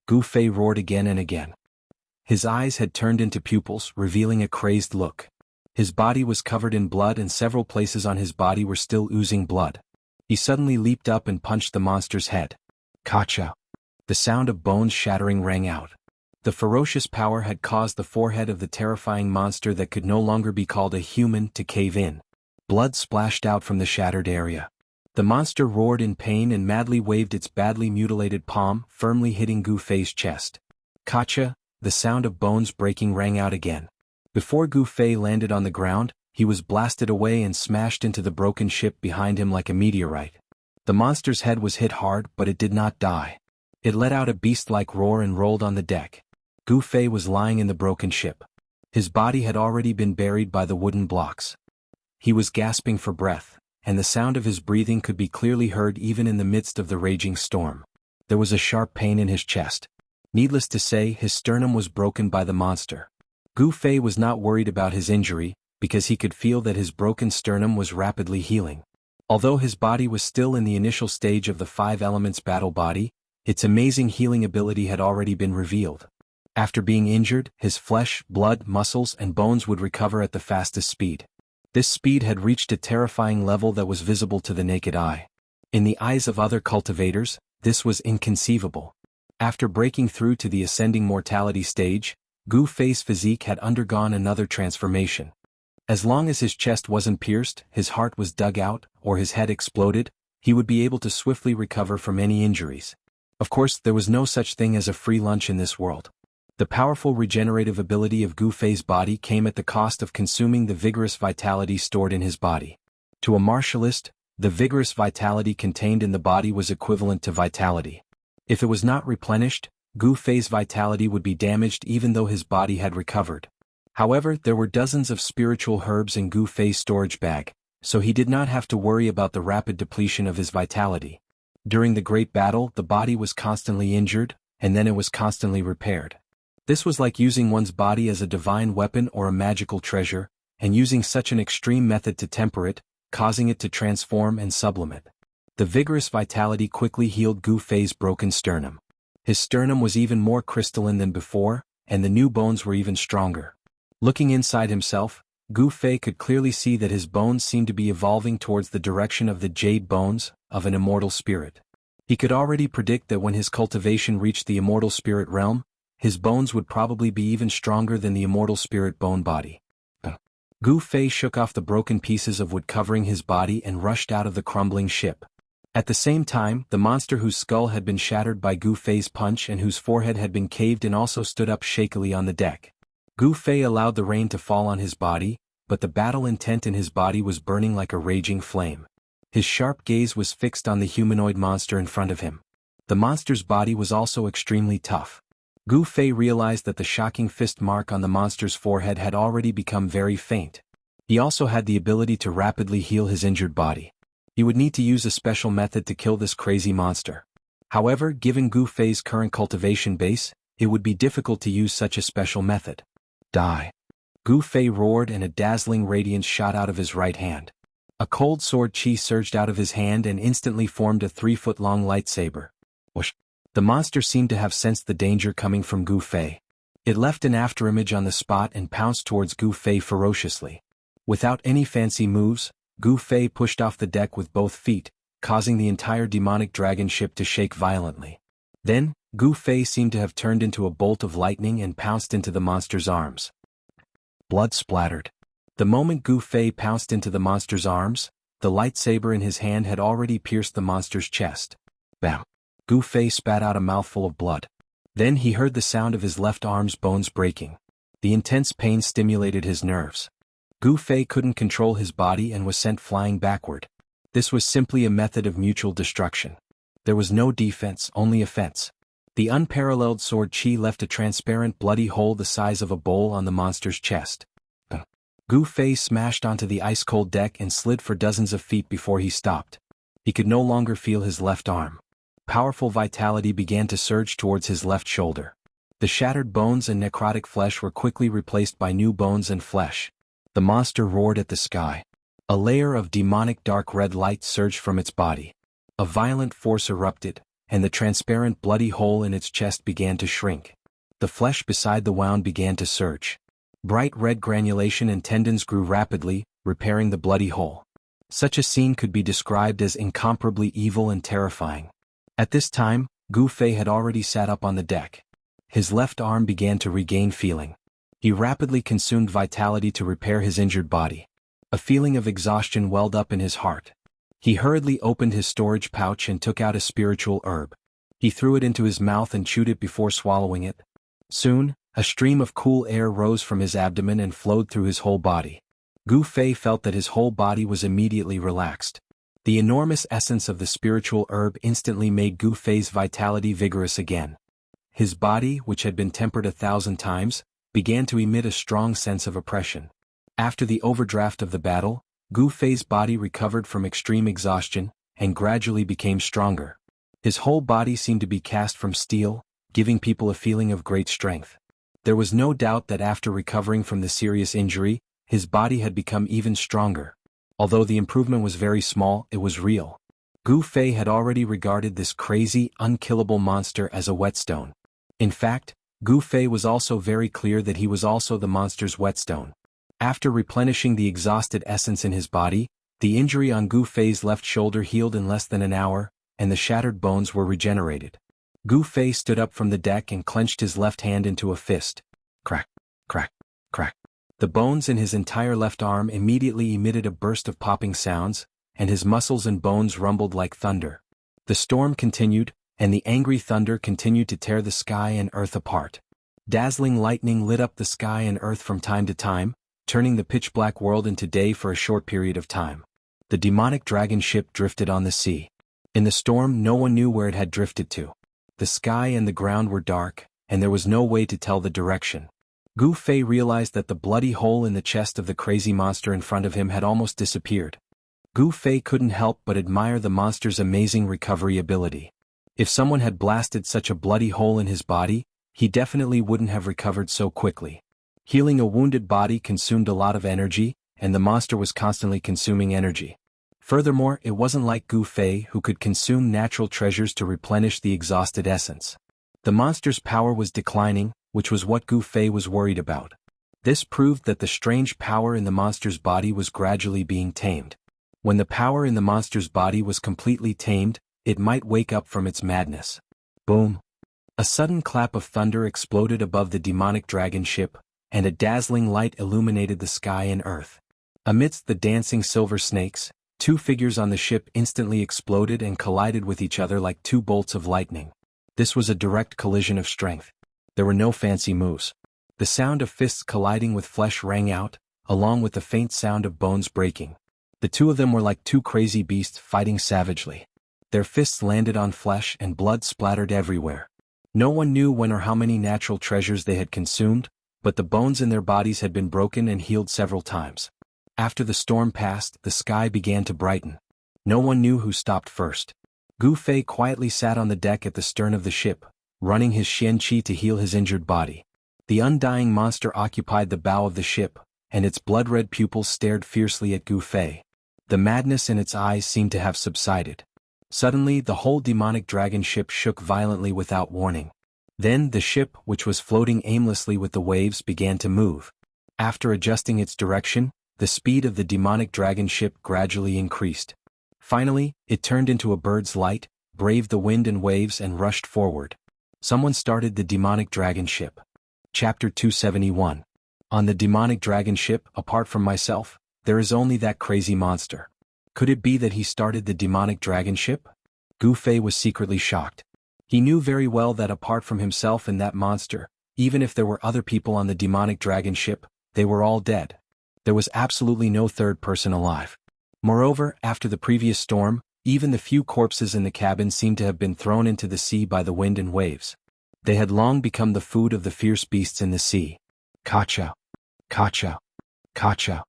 A: Gu Fei roared again and again. His eyes had turned into pupils, revealing a crazed look. His body was covered in blood and several places on his body were still oozing blood. He suddenly leaped up and punched the monster's head. Kacha! The sound of bones shattering rang out. The ferocious power had caused the forehead of the terrifying monster that could no longer be called a human to cave in. Blood splashed out from the shattered area. The monster roared in pain and madly waved its badly mutilated palm, firmly hitting Gu Fei's chest. Kacha! The sound of bones breaking rang out again. Before Gu Fei landed on the ground, he was blasted away and smashed into the broken ship behind him like a meteorite. The monster's head was hit hard, but it did not die. It let out a beast-like roar and rolled on the deck. Gu Fei was lying in the broken ship. His body had already been buried by the wooden blocks. He was gasping for breath, and the sound of his breathing could be clearly heard even in the midst of the raging storm. There was a sharp pain in his chest. Needless to say, his sternum was broken by the monster. Gu Fei was not worried about his injury, because he could feel that his broken sternum was rapidly healing. Although his body was still in the initial stage of the five elements battle body, its amazing healing ability had already been revealed. After being injured, his flesh, blood, muscles, and bones would recover at the fastest speed. This speed had reached a terrifying level that was visible to the naked eye. In the eyes of other cultivators, this was inconceivable. After breaking through to the ascending mortality stage, Gu Fei's physique had undergone another transformation. As long as his chest wasn't pierced, his heart was dug out, or his head exploded, he would be able to swiftly recover from any injuries. Of course, there was no such thing as a free lunch in this world. The powerful regenerative ability of Gu Fei's body came at the cost of consuming the vigorous vitality stored in his body. To a martialist, the vigorous vitality contained in the body was equivalent to vitality. If it was not replenished, Gu Fei's vitality would be damaged even though his body had recovered. However, there were dozens of spiritual herbs in Gu Fei's storage bag, so he did not have to worry about the rapid depletion of his vitality. During the great battle, the body was constantly injured, and then it was constantly repaired. This was like using one's body as a divine weapon or a magical treasure, and using such an extreme method to temper it, causing it to transform and sublimate. The vigorous vitality quickly healed Gu Fei's broken sternum. His sternum was even more crystalline than before, and the new bones were even stronger. Looking inside himself, Gu Fei could clearly see that his bones seemed to be evolving towards the direction of the jade bones of an immortal spirit. He could already predict that when his cultivation reached the immortal spirit realm, his bones would probably be even stronger than the immortal spirit bone body. Gu Fei shook off the broken pieces of wood covering his body and rushed out of the crumbling ship. At the same time, the monster whose skull had been shattered by Gu Fei's punch and whose forehead had been caved in also stood up shakily on the deck. Gu Fei allowed the rain to fall on his body, but the battle intent in his body was burning like a raging flame. His sharp gaze was fixed on the humanoid monster in front of him. The monster's body was also extremely tough. Gu Fei realized that the shocking fist mark on the monster's forehead had already become very faint. He also had the ability to rapidly heal his injured body. He would need to use a special method to kill this crazy monster. However, given Gu Fei's current cultivation base, it would be difficult to use such a special method. Die! Gu Fei roared and a dazzling radiance shot out of his right hand. A cold sword chi surged out of his hand and instantly formed a 3-foot-long lightsaber. Whoosh! The monster seemed to have sensed the danger coming from Gu Fei. It left an afterimage on the spot and pounced towards Gu Fei ferociously. Without any fancy moves, Gu Fei pushed off the deck with both feet, causing the entire demonic dragon ship to shake violently. Then, Gu Fei seemed to have turned into a bolt of lightning and pounced into the monster's arms. Blood splattered. The moment Gu Fei pounced into the monster's arms, the lightsaber in his hand had already pierced the monster's chest. Bam! Gu Fei spat out a mouthful of blood. Then he heard the sound of his left arm's bones breaking. The intense pain stimulated his nerves. Gu Fei couldn't control his body and was sent flying backward. This was simply a method of mutual destruction. There was no defense, only offense. The unparalleled sword chi left a transparent bloody hole the size of a bowl on the monster's chest. Gu Fei smashed onto the ice-cold deck and slid for dozens of feet before he stopped. He could no longer feel his left arm. Powerful vitality began to surge towards his left shoulder. The shattered bones and necrotic flesh were quickly replaced by new bones and flesh. The monster roared at the sky. A layer of demonic dark red light surged from its body. A violent force erupted, and the transparent bloody hole in its chest began to shrink. The flesh beside the wound began to surge. Bright red granulation and tendons grew rapidly, repairing the bloody hole. Such a scene could be described as incomparably evil and terrifying. At this time, Gu Fei had already sat up on the deck. His left arm began to regain feeling. He rapidly consumed vitality to repair his injured body. A feeling of exhaustion welled up in his heart. He hurriedly opened his storage pouch and took out a spiritual herb. He threw it into his mouth and chewed it before swallowing it. Soon, a stream of cool air rose from his abdomen and flowed through his whole body. Gu Fei felt that his whole body was immediately relaxed. The enormous essence of the spiritual herb instantly made Gu Fei's vitality vigorous again. His body, which had been tempered 1,000 times, began to emit a strong sense of oppression. After the overdraft of the battle, Gu Fei's body recovered from extreme exhaustion, and gradually became stronger. His whole body seemed to be cast from steel, giving people a feeling of great strength. There was no doubt that after recovering from the serious injury, his body had become even stronger. Although the improvement was very small, it was real. Gu Fei had already regarded this crazy, unkillable monster as a whetstone. In fact, Gu Fei was also very clear that he was also the monster's whetstone. After replenishing the exhausted essence in his body, the injury on Gu Fei's left shoulder healed in less than an hour, and the shattered bones were regenerated. Gu Fei stood up from the deck and clenched his left hand into a fist. Crack, crack, crack. The bones in his entire left arm immediately emitted a burst of popping sounds, and his muscles and bones rumbled like thunder. The storm continued, and the angry thunder continued to tear the sky and earth apart. Dazzling lightning lit up the sky and earth from time to time, turning the pitch-black world into day for a short period of time. The demonic dragon ship drifted on the sea. In the storm, no one knew where it had drifted to. The sky and the ground were dark, and there was no way to tell the direction. Gu Fei realized that the bloody hole in the chest of the crazy monster in front of him had almost disappeared. Gu Fei couldn't help but admire the monster's amazing recovery ability. If someone had blasted such a bloody hole in his body, he definitely wouldn't have recovered so quickly. Healing a wounded body consumed a lot of energy, and the monster was constantly consuming energy. Furthermore, it wasn't like Gu Fei, who could consume natural treasures to replenish the exhausted essence. The monster's power was declining, which was what Gu Fei was worried about. This proved that the strange power in the monster's body was gradually being tamed. When the power in the monster's body was completely tamed, it might wake up from its madness. Boom! A sudden clap of thunder exploded above the demonic dragon ship, and a dazzling light illuminated the sky and earth. Amidst the dancing silver snakes, two figures on the ship instantly exploded and collided with each other like two bolts of lightning. This was a direct collision of strength. There were no fancy moves. The sound of fists colliding with flesh rang out, along with the faint sound of bones breaking. The two of them were like two crazy beasts fighting savagely. Their fists landed on flesh and blood splattered everywhere. No one knew when or how many natural treasures they had consumed, but the bones in their bodies had been broken and healed several times. After the storm passed, the sky began to brighten. No one knew who stopped first. Gu Fei quietly sat on the deck at the stern of the ship, running his Xian Qi to heal his injured body. The undying monster occupied the bow of the ship, and its blood-red pupils stared fiercely at Gu Fei. The madness in its eyes seemed to have subsided. Suddenly, the whole demonic dragon ship shook violently without warning. Then the ship, which was floating aimlessly with the waves, began to move. After adjusting its direction, the speed of the demonic dragon ship gradually increased. Finally, it turned into a bird's light, braved the wind and waves and rushed forward. Someone started the demonic dragon ship. Chapter 271. On the demonic dragon ship, apart from myself, there is only that crazy monster. Could it be that he started the demonic dragon ship? Gu Fei was secretly shocked. He knew very well that apart from himself and that monster, even if there were other people on the demonic dragon ship, they were all dead. There was absolutely no third person alive. Moreover, after the previous storm, even the few corpses in the cabin seemed to have been thrown into the sea by the wind and waves. They had long become the food of the fierce beasts in the sea. Ka-chow, ka-chow, ka-chow.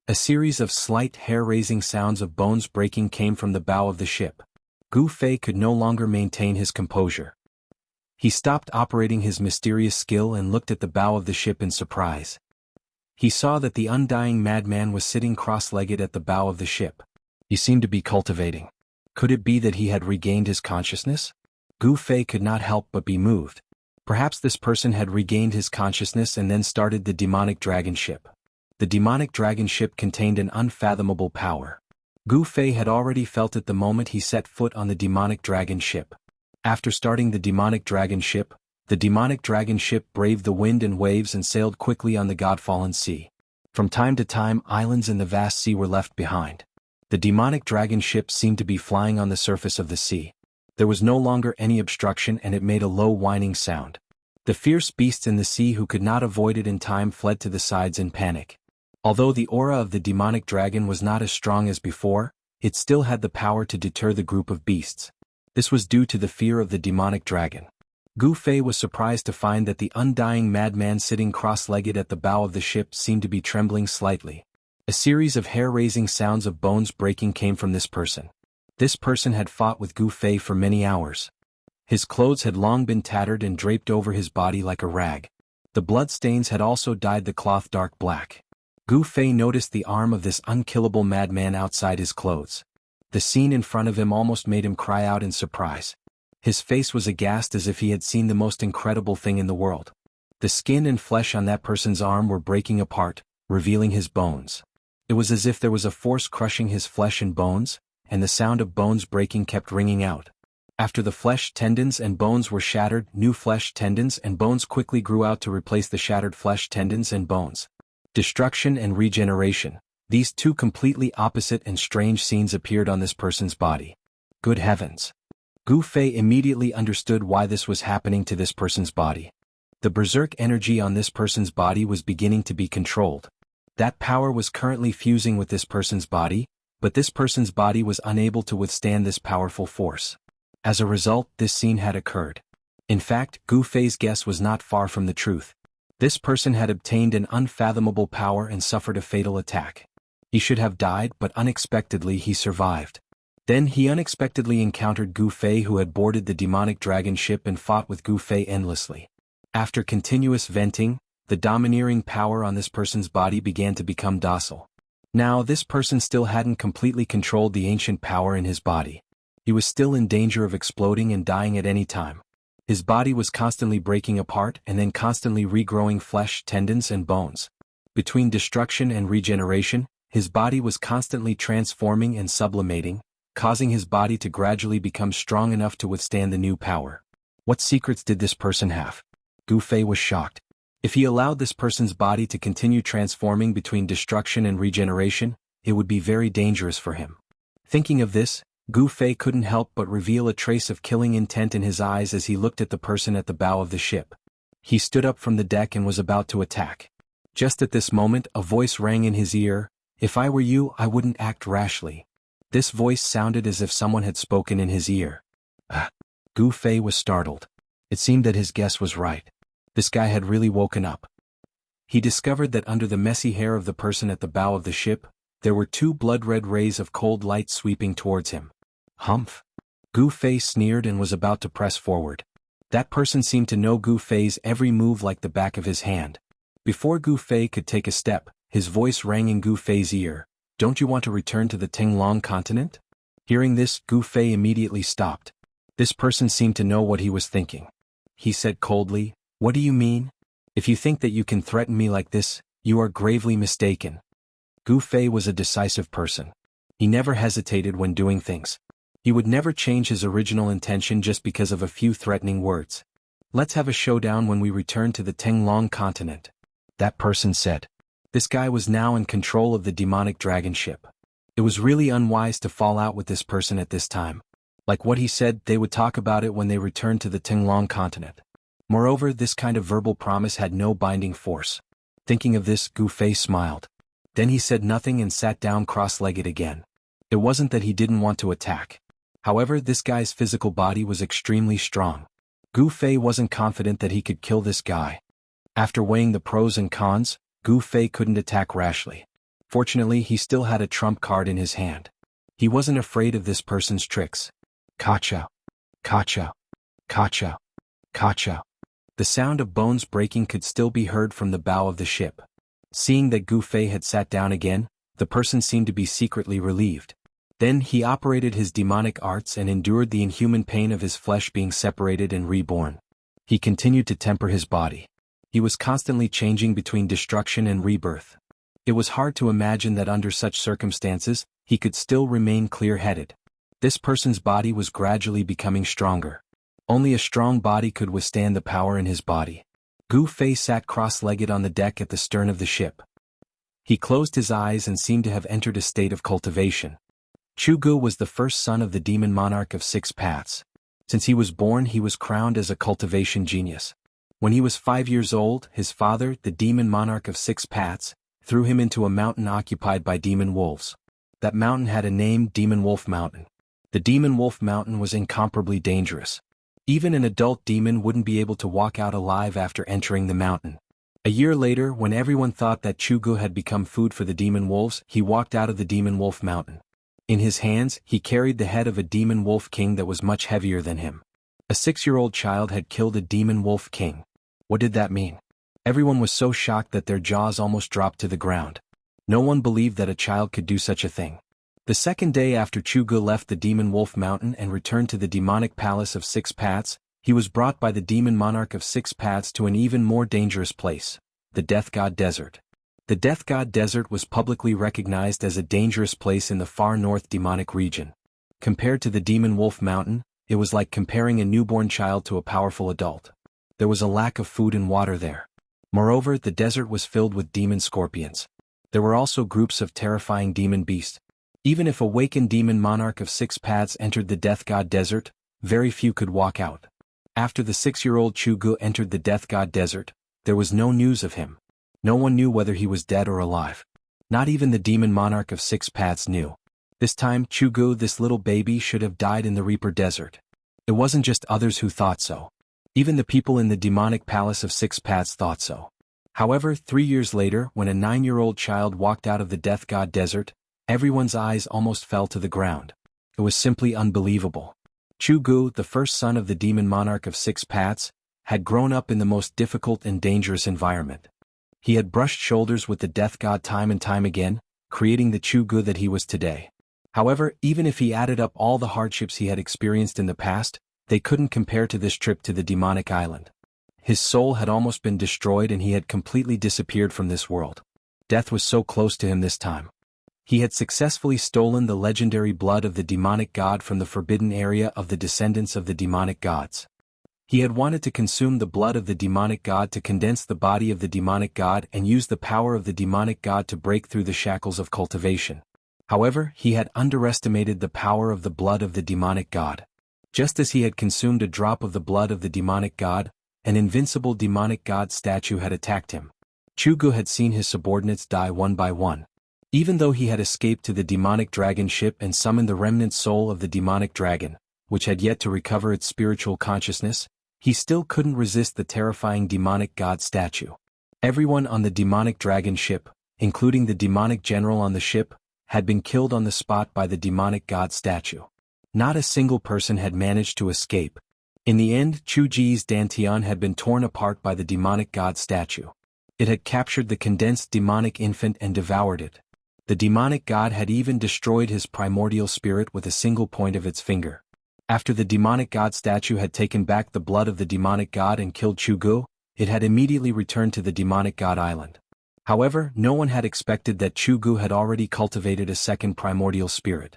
A: A series of slight hair-raising sounds of bones breaking came from the bow of the ship. Gu Fei could no longer maintain his composure. He stopped operating his mysterious skill and looked at the bow of the ship in surprise. He saw that the undying madman was sitting cross-legged at the bow of the ship. He seemed to be cultivating. Could it be that he had regained his consciousness? Gu Fei could not help but be moved. Perhaps this person had regained his consciousness and then started the demonic dragon ship. The demonic dragon ship contained an unfathomable power. Gu Fei had already felt it the moment he set foot on the demonic dragon ship. After starting the demonic dragon ship braved the wind and waves and sailed quickly on the godfallen sea. From time to time, islands in the vast sea were left behind. The demonic dragon ship seemed to be flying on the surface of the sea. There was no longer any obstruction and it made a low whining sound. The fierce beasts in the sea who could not avoid it in time fled to the sides in panic. Although the aura of the demonic dragon was not as strong as before, it still had the power to deter the group of beasts. This was due to the fear of the demonic dragon. Gu Fei was surprised to find that the undying madman sitting cross-legged at the bow of the ship seemed to be trembling slightly. A series of hair-raising sounds of bones breaking came from this person. This person had fought with Gu Fei for many hours. His clothes had long been tattered and draped over his body like a rag. The bloodstains had also dyed the cloth dark black. Gu Fei noticed the arm of this unkillable madman outside his clothes. The scene in front of him almost made him cry out in surprise. His face was aghast as if he had seen the most incredible thing in the world. The skin and flesh on that person's arm were breaking apart, revealing his bones. It was as if there was a force crushing his flesh and bones, and the sound of bones breaking kept ringing out. After the flesh, tendons and bones were shattered, new flesh, tendons and bones quickly grew out to replace the shattered flesh, tendons and bones. Destruction and regeneration. These two completely opposite and strange scenes appeared on this person's body. Good heavens! Gu Fei immediately understood why this was happening to this person's body. The berserk energy on this person's body was beginning to be controlled. That power was currently fusing with this person's body, but this person's body was unable to withstand this powerful force. As a result, this scene had occurred. In fact, Gu Fei's guess was not far from the truth. This person had obtained an unfathomable power and suffered a fatal attack. He should have died, but unexpectedly he survived. Then he unexpectedly encountered Gu Fei, who had boarded the demonic dragon ship and fought with Gu Fei endlessly. After continuous venting, the domineering power on this person's body began to become docile. Now this person still hadn't completely controlled the ancient power in his body. He was still in danger of exploding and dying at any time. His body was constantly breaking apart and then constantly regrowing flesh, tendons and bones. Between destruction and regeneration, his body was constantly transforming and sublimating, causing his body to gradually become strong enough to withstand the new power. What secrets did this person have? Gu Fei was shocked. If he allowed this person's body to continue transforming between destruction and regeneration, it would be very dangerous for him. Thinking of this, Gu Fei couldn't help but reveal a trace of killing intent in his eyes as he looked at the person at the bow of the ship. He stood up from the deck and was about to attack. Just at this moment, a voice rang in his ear. "If I were you, I wouldn't act rashly." This voice sounded as if someone had spoken in his ear. Gu Fei was startled. It seemed that his guess was right. This guy had really woken up. He discovered that under the messy hair of the person at the bow of the ship, there were two blood-red rays of cold light sweeping towards him. Humph! Gu Fei sneered and was about to press forward. That person seemed to know Gu Fei's every move like the back of his hand. Before Gu Fei could take a step, his voice rang in Gu Fei's ear. "Don't you want to return to the Tinglong continent?" Hearing this, Gu Fei immediately stopped. This person seemed to know what he was thinking. He said coldly, "What do you mean? If you think that you can threaten me like this, you are gravely mistaken." Gu Fei was a decisive person. He never hesitated when doing things. He would never change his original intention just because of a few threatening words. Let's have a showdown when we return to the Tenglong continent, that person said. This guy was now in control of the demonic dragon ship. It was really unwise to fall out with this person at this time. Like what he said, they would talk about it when they returned to the Tenglong continent. Moreover, this kind of verbal promise had no binding force. Thinking of this, Gu Fei smiled. Then he said nothing and sat down cross-legged again. It wasn't that he didn't want to attack. However, this guy's physical body was extremely strong. Gu Fei wasn't confident that he could kill this guy. After weighing the pros and cons, Gu Fei couldn't attack rashly. Fortunately, he still had a trump card in his hand. He wasn't afraid of this person's tricks. Kacha. Kacha. Kacha. Kacha. The sound of bones breaking could still be heard from the bow of the ship. Seeing that Gu Fei had sat down again, the person seemed to be secretly relieved. Then he operated his demonic arts and endured the inhuman pain of his flesh being separated and reborn. He continued to temper his body. He was constantly changing between destruction and rebirth. It was hard to imagine that under such circumstances, he could still remain clear-headed. This person's body was gradually becoming stronger. Only a strong body could withstand the power in his body. Gu Fei sat cross-legged on the deck at the stern of the ship. He closed his eyes and seemed to have entered a state of cultivation. Jianghu was the first son of the demon monarch of 6 paths. Since he was born, he was crowned as a cultivation genius. When he was 5 years old, his father, the demon monarch of 6 paths, threw him into a mountain occupied by demon wolves. That mountain had a name, Demon Wolf Mountain. The Demon Wolf Mountain was incomparably dangerous. Even an adult demon wouldn't be able to walk out alive after entering the mountain. A year later, when everyone thought that Jianghu had become food for the demon wolves, he walked out of the Demon Wolf Mountain. In his hands, he carried the head of a demon wolf king that was much heavier than him. A 6-year-old child had killed a demon wolf king. What did that mean? Everyone was so shocked that their jaws almost dropped to the ground. No one believed that a child could do such a thing. The second day after Jianghu left the Demon Wolf Mountain and returned to the demonic palace of 6 paths, he was brought by the demon monarch of 6 paths to an even more dangerous place, the Death God Desert. The Death God Desert was publicly recognized as a dangerous place in the far north demonic region. Compared to the Demon Wolf Mountain, it was like comparing a newborn child to a powerful adult. There was a lack of food and water there. Moreover, the desert was filled with demon scorpions. There were also groups of terrifying demon beasts. Even if a awakened demon monarch of 6 paths entered the Death God Desert, very few could walk out. After the 6-year-old Jianghu entered the Death God Desert, there was no news of him. No one knew whether he was dead or alive. Not even the demon monarch of 6 paths knew. This time, Jianghu, this little baby, should have died in the Reaper Desert. It wasn't just others who thought so. Even the people in the demonic palace of 6 paths thought so. However, 3 years later, when a 9-year-old child walked out of the Death God Desert, everyone's eyes almost fell to the ground. It was simply unbelievable. Jianghu, the first son of the demon monarch of 6 paths, had grown up in the most difficult and dangerous environment. He had brushed shoulders with the Death God time and time again, creating the Jianghu that he was today. However, even if he added up all the hardships he had experienced in the past, they couldn't compare to this trip to the demonic island. His soul had almost been destroyed and he had completely disappeared from this world. Death was so close to him this time. He had successfully stolen the legendary blood of the demonic god from the forbidden area of the descendants of the demonic gods. He had wanted to consume the blood of the demonic god to condense the body of the demonic god and use the power of the demonic god to break through the shackles of cultivation. However, he had underestimated the power of the blood of the demonic god. Just as he had consumed a drop of the blood of the demonic god, an invincible demonic god statue had attacked him. Jianghu had seen his subordinates die one by one. Even though he had escaped to the demonic dragon ship and summoned the remnant soul of the demonic dragon, which had yet to recover its spiritual consciousness, he still couldn't resist the terrifying demonic god statue. Everyone on the demonic dragon ship, including the demonic general on the ship, had been killed on the spot by the demonic god statue. Not a single person had managed to escape. In the end, Chuji's dantian had been torn apart by the demonic god statue. It had captured the condensed demonic infant and devoured it. The demonic god had even destroyed his primordial spirit with a single point of its finger. After the demonic god statue had taken back the blood of the demonic god and killed Jianghu, it had immediately returned to the demonic god island. However, no one had expected that Jianghu had already cultivated a second primordial spirit.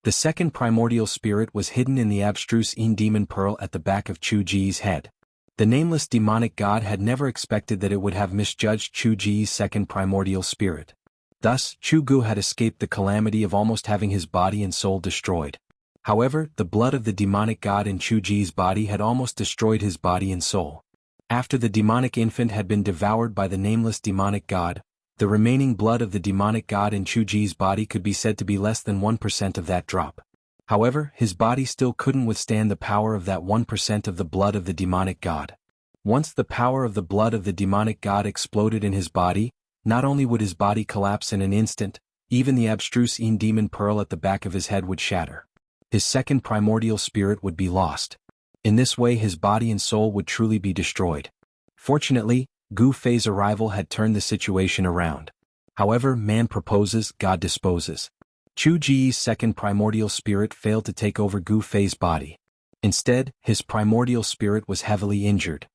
A: The second primordial spirit was hidden in the abstruse demon pearl at the back of Jianghu's head. The nameless demonic god had never expected that it would have misjudged Jianghu's second primordial spirit. Thus, Jianghu had escaped the calamity of almost having his body and soul destroyed. However, the blood of the demonic god in Jianghu's body had almost destroyed his body and soul. After the demonic infant had been devoured by the nameless demonic god, the remaining blood of the demonic god in Jianghu's body could be said to be less than 1% of that drop. However, his body still couldn't withstand the power of that 1% of the blood of the demonic god. Once the power of the blood of the demonic god exploded in his body, not only would his body collapse in an instant, even the abstruse demon pearl at the back of his head would shatter. His second primordial spirit would be lost. In this way his body and soul would truly be destroyed. Fortunately, Gu Fei's arrival had turned the situation around. However, man proposes, God disposes. Jianghu's second primordial spirit failed to take over Gu Fei's body. Instead, his primordial spirit was heavily injured.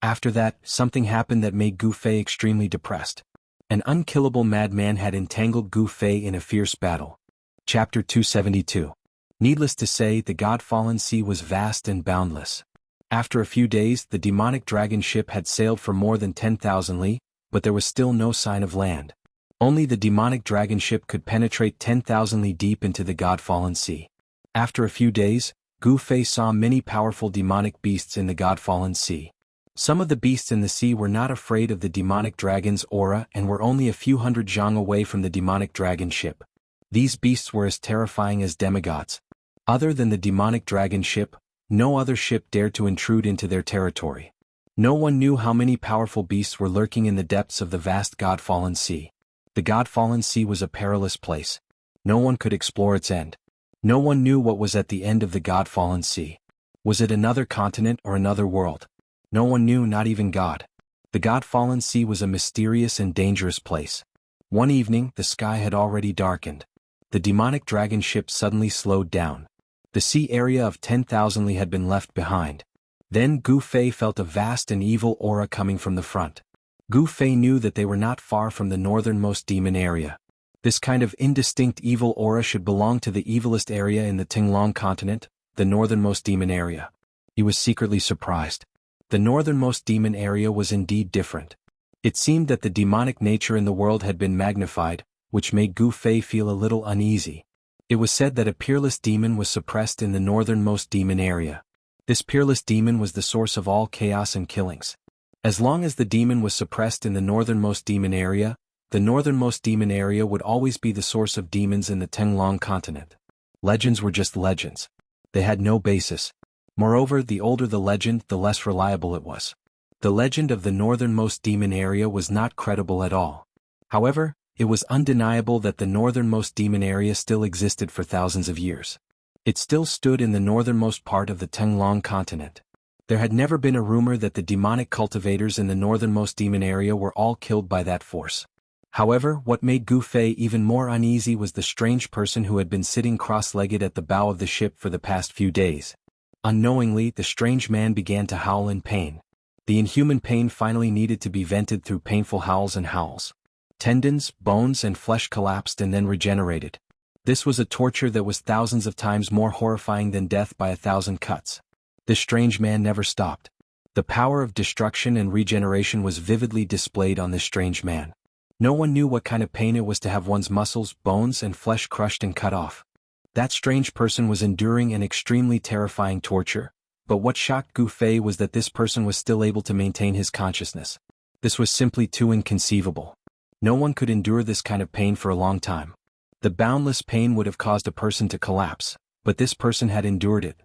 A: After that, something happened that made Gu Fei extremely depressed. An unkillable madman had entangled Gu Fei in a fierce battle. Chapter 272. Needless to say, the God-fallen sea was vast and boundless. After a few days, the demonic dragon ship had sailed for more than 10,000 li, but there was still no sign of land. Only the demonic dragon ship could penetrate 10,000 li deep into the God-fallen sea. After a few days, Gu Fei saw many powerful demonic beasts in the God-fallen sea. Some of the beasts in the sea were not afraid of the demonic dragon's aura and were only a few hundred zhang away from the demonic dragon ship. These beasts were as terrifying as demigods. Other than the demonic dragon ship, no other ship dared to intrude into their territory. No one knew how many powerful beasts were lurking in the depths of the vast God-fallen sea. The God-fallen sea was a perilous place. No one could explore its end. No one knew what was at the end of the God-fallen sea. Was it another continent or another world? No one knew, not even God. The God-fallen sea was a mysterious and dangerous place. One evening, the sky had already darkened. The demonic dragon ship suddenly slowed down. The sea area of 10,000 li had been left behind. Then Gu Fei felt a vast and evil aura coming from the front. Gu Fei knew that they were not far from the northernmost demon area. This kind of indistinct evil aura should belong to the evilest area in the Tinglong continent, the northernmost demon area. He was secretly surprised. The northernmost demon area was indeed different. It seemed that the demonic nature in the world had been magnified, which made Gu Fei feel a little uneasy. It was said that a peerless demon was suppressed in the northernmost demon area. This peerless demon was the source of all chaos and killings. As long as the demon was suppressed in the northernmost demon area, the northernmost demon area would always be the source of demons in the Tinglong continent. Legends were just legends. They had no basis. Moreover, the older the legend, the less reliable it was. The legend of the northernmost demon area was not credible at all. However, it was undeniable that the northernmost demon area still existed for thousands of years. It still stood in the northernmost part of the Tinglong continent. There had never been a rumor that the demonic cultivators in the northernmost demon area were all killed by that force. However, what made Gu Fei even more uneasy was the strange person who had been sitting cross-legged at the bow of the ship for the past few days. Unknowingly, the strange man began to howl in pain. The inhuman pain finally needed to be vented through painful howls and howls. Tendons, bones, and flesh collapsed and then regenerated. This was a torture that was thousands of times more horrifying than death by 1,000 cuts. This strange man never stopped. The power of destruction and regeneration was vividly displayed on this strange man. No one knew what kind of pain it was to have one's muscles, bones, and flesh crushed and cut off. That strange person was enduring an extremely terrifying torture, but what shocked Gu Fei was that this person was still able to maintain his consciousness. This was simply too inconceivable. No one could endure this kind of pain for a long time. The boundless pain would have caused a person to collapse, but this person had endured it.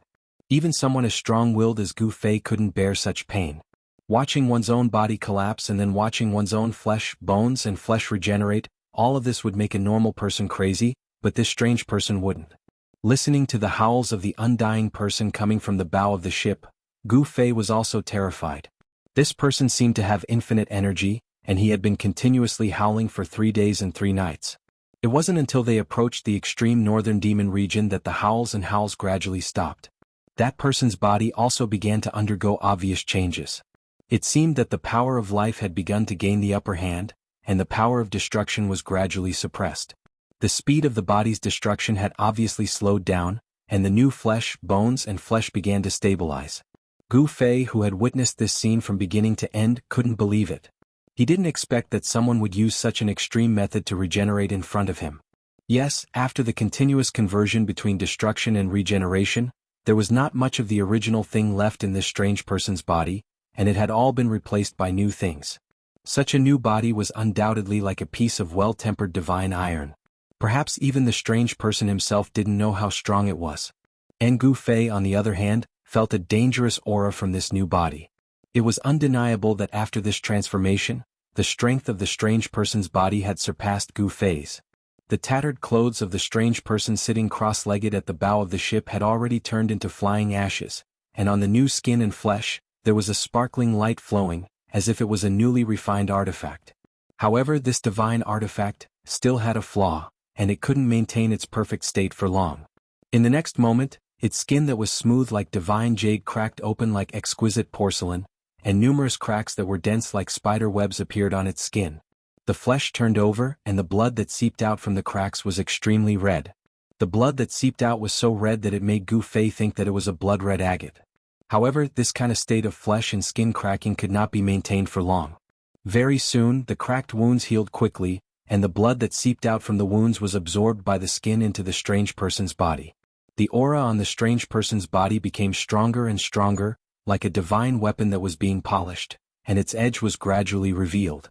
A: Even someone as strong-willed as Gu Fei couldn't bear such pain. Watching one's own body collapse and then watching one's own flesh, bones, and flesh regenerate, all of this would make a normal person crazy, but this strange person wouldn't. Listening to the howls of the undying person coming from the bow of the ship, Gu Fei was also terrified. This person seemed to have infinite energy, and he had been continuously howling for 3 days and 3 nights. It wasn't until they approached the extreme northern demon region that the howls and howls gradually stopped. That person's body also began to undergo obvious changes. It seemed that the power of life had begun to gain the upper hand, and the power of destruction was gradually suppressed. The speed of the body's destruction had obviously slowed down, and the new flesh, bones and flesh began to stabilize. Gu Fei, who had witnessed this scene from beginning to end, couldn't believe it. He didn't expect that someone would use such an extreme method to regenerate in front of him. Yes, after the continuous conversion between destruction and regeneration, there was not much of the original thing left in this strange person's body, and it had all been replaced by new things. Such a new body was undoubtedly like a piece of well-tempered divine iron. Perhaps even the strange person himself didn't know how strong it was. And Gu Fei, on the other hand, felt a dangerous aura from this new body. It was undeniable that after this transformation, the strength of the strange person's body had surpassed Gu Fei's. The tattered clothes of the strange person sitting cross-legged at the bow of the ship had already turned into flying ashes, and on the new skin and flesh, there was a sparkling light flowing, as if it was a newly refined artifact. However, this divine artifact still had a flaw, and it couldn't maintain its perfect state for long. In the next moment, its skin that was smooth like divine jade cracked open like exquisite porcelain, and numerous cracks that were dense like spider webs appeared on its skin. The flesh turned over, and the blood that seeped out from the cracks was extremely red. The blood that seeped out was so red that it made Gu Fei think that it was a blood-red agate. However, this kind of state of flesh and skin cracking could not be maintained for long. Very soon, the cracked wounds healed quickly, and the blood that seeped out from the wounds was absorbed by the skin into the strange person's body. The aura on the strange person's body became stronger and stronger, like a divine weapon that was being polished, and its edge was gradually revealed.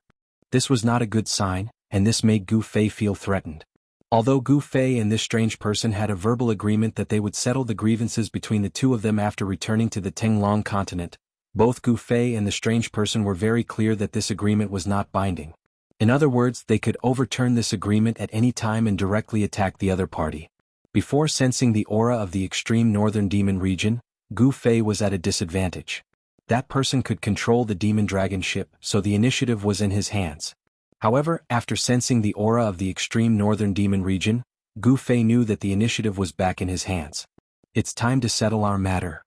A: This was not a good sign, and this made Gu Fei feel threatened. Although Gu Fei and this strange person had a verbal agreement that they would settle the grievances between the two of them after returning to the Tenglong continent, both Gu Fei and the strange person were very clear that this agreement was not binding. In other words, they could overturn this agreement at any time and directly attack the other party. Before sensing the aura of the extreme northern demon region, Gu Fei was at a disadvantage. That person could control the demon dragon ship, so the initiative was in his hands. However, after sensing the aura of the extreme northern demon region, Gu Fei knew that the initiative was back in his hands. It's time to settle our matter.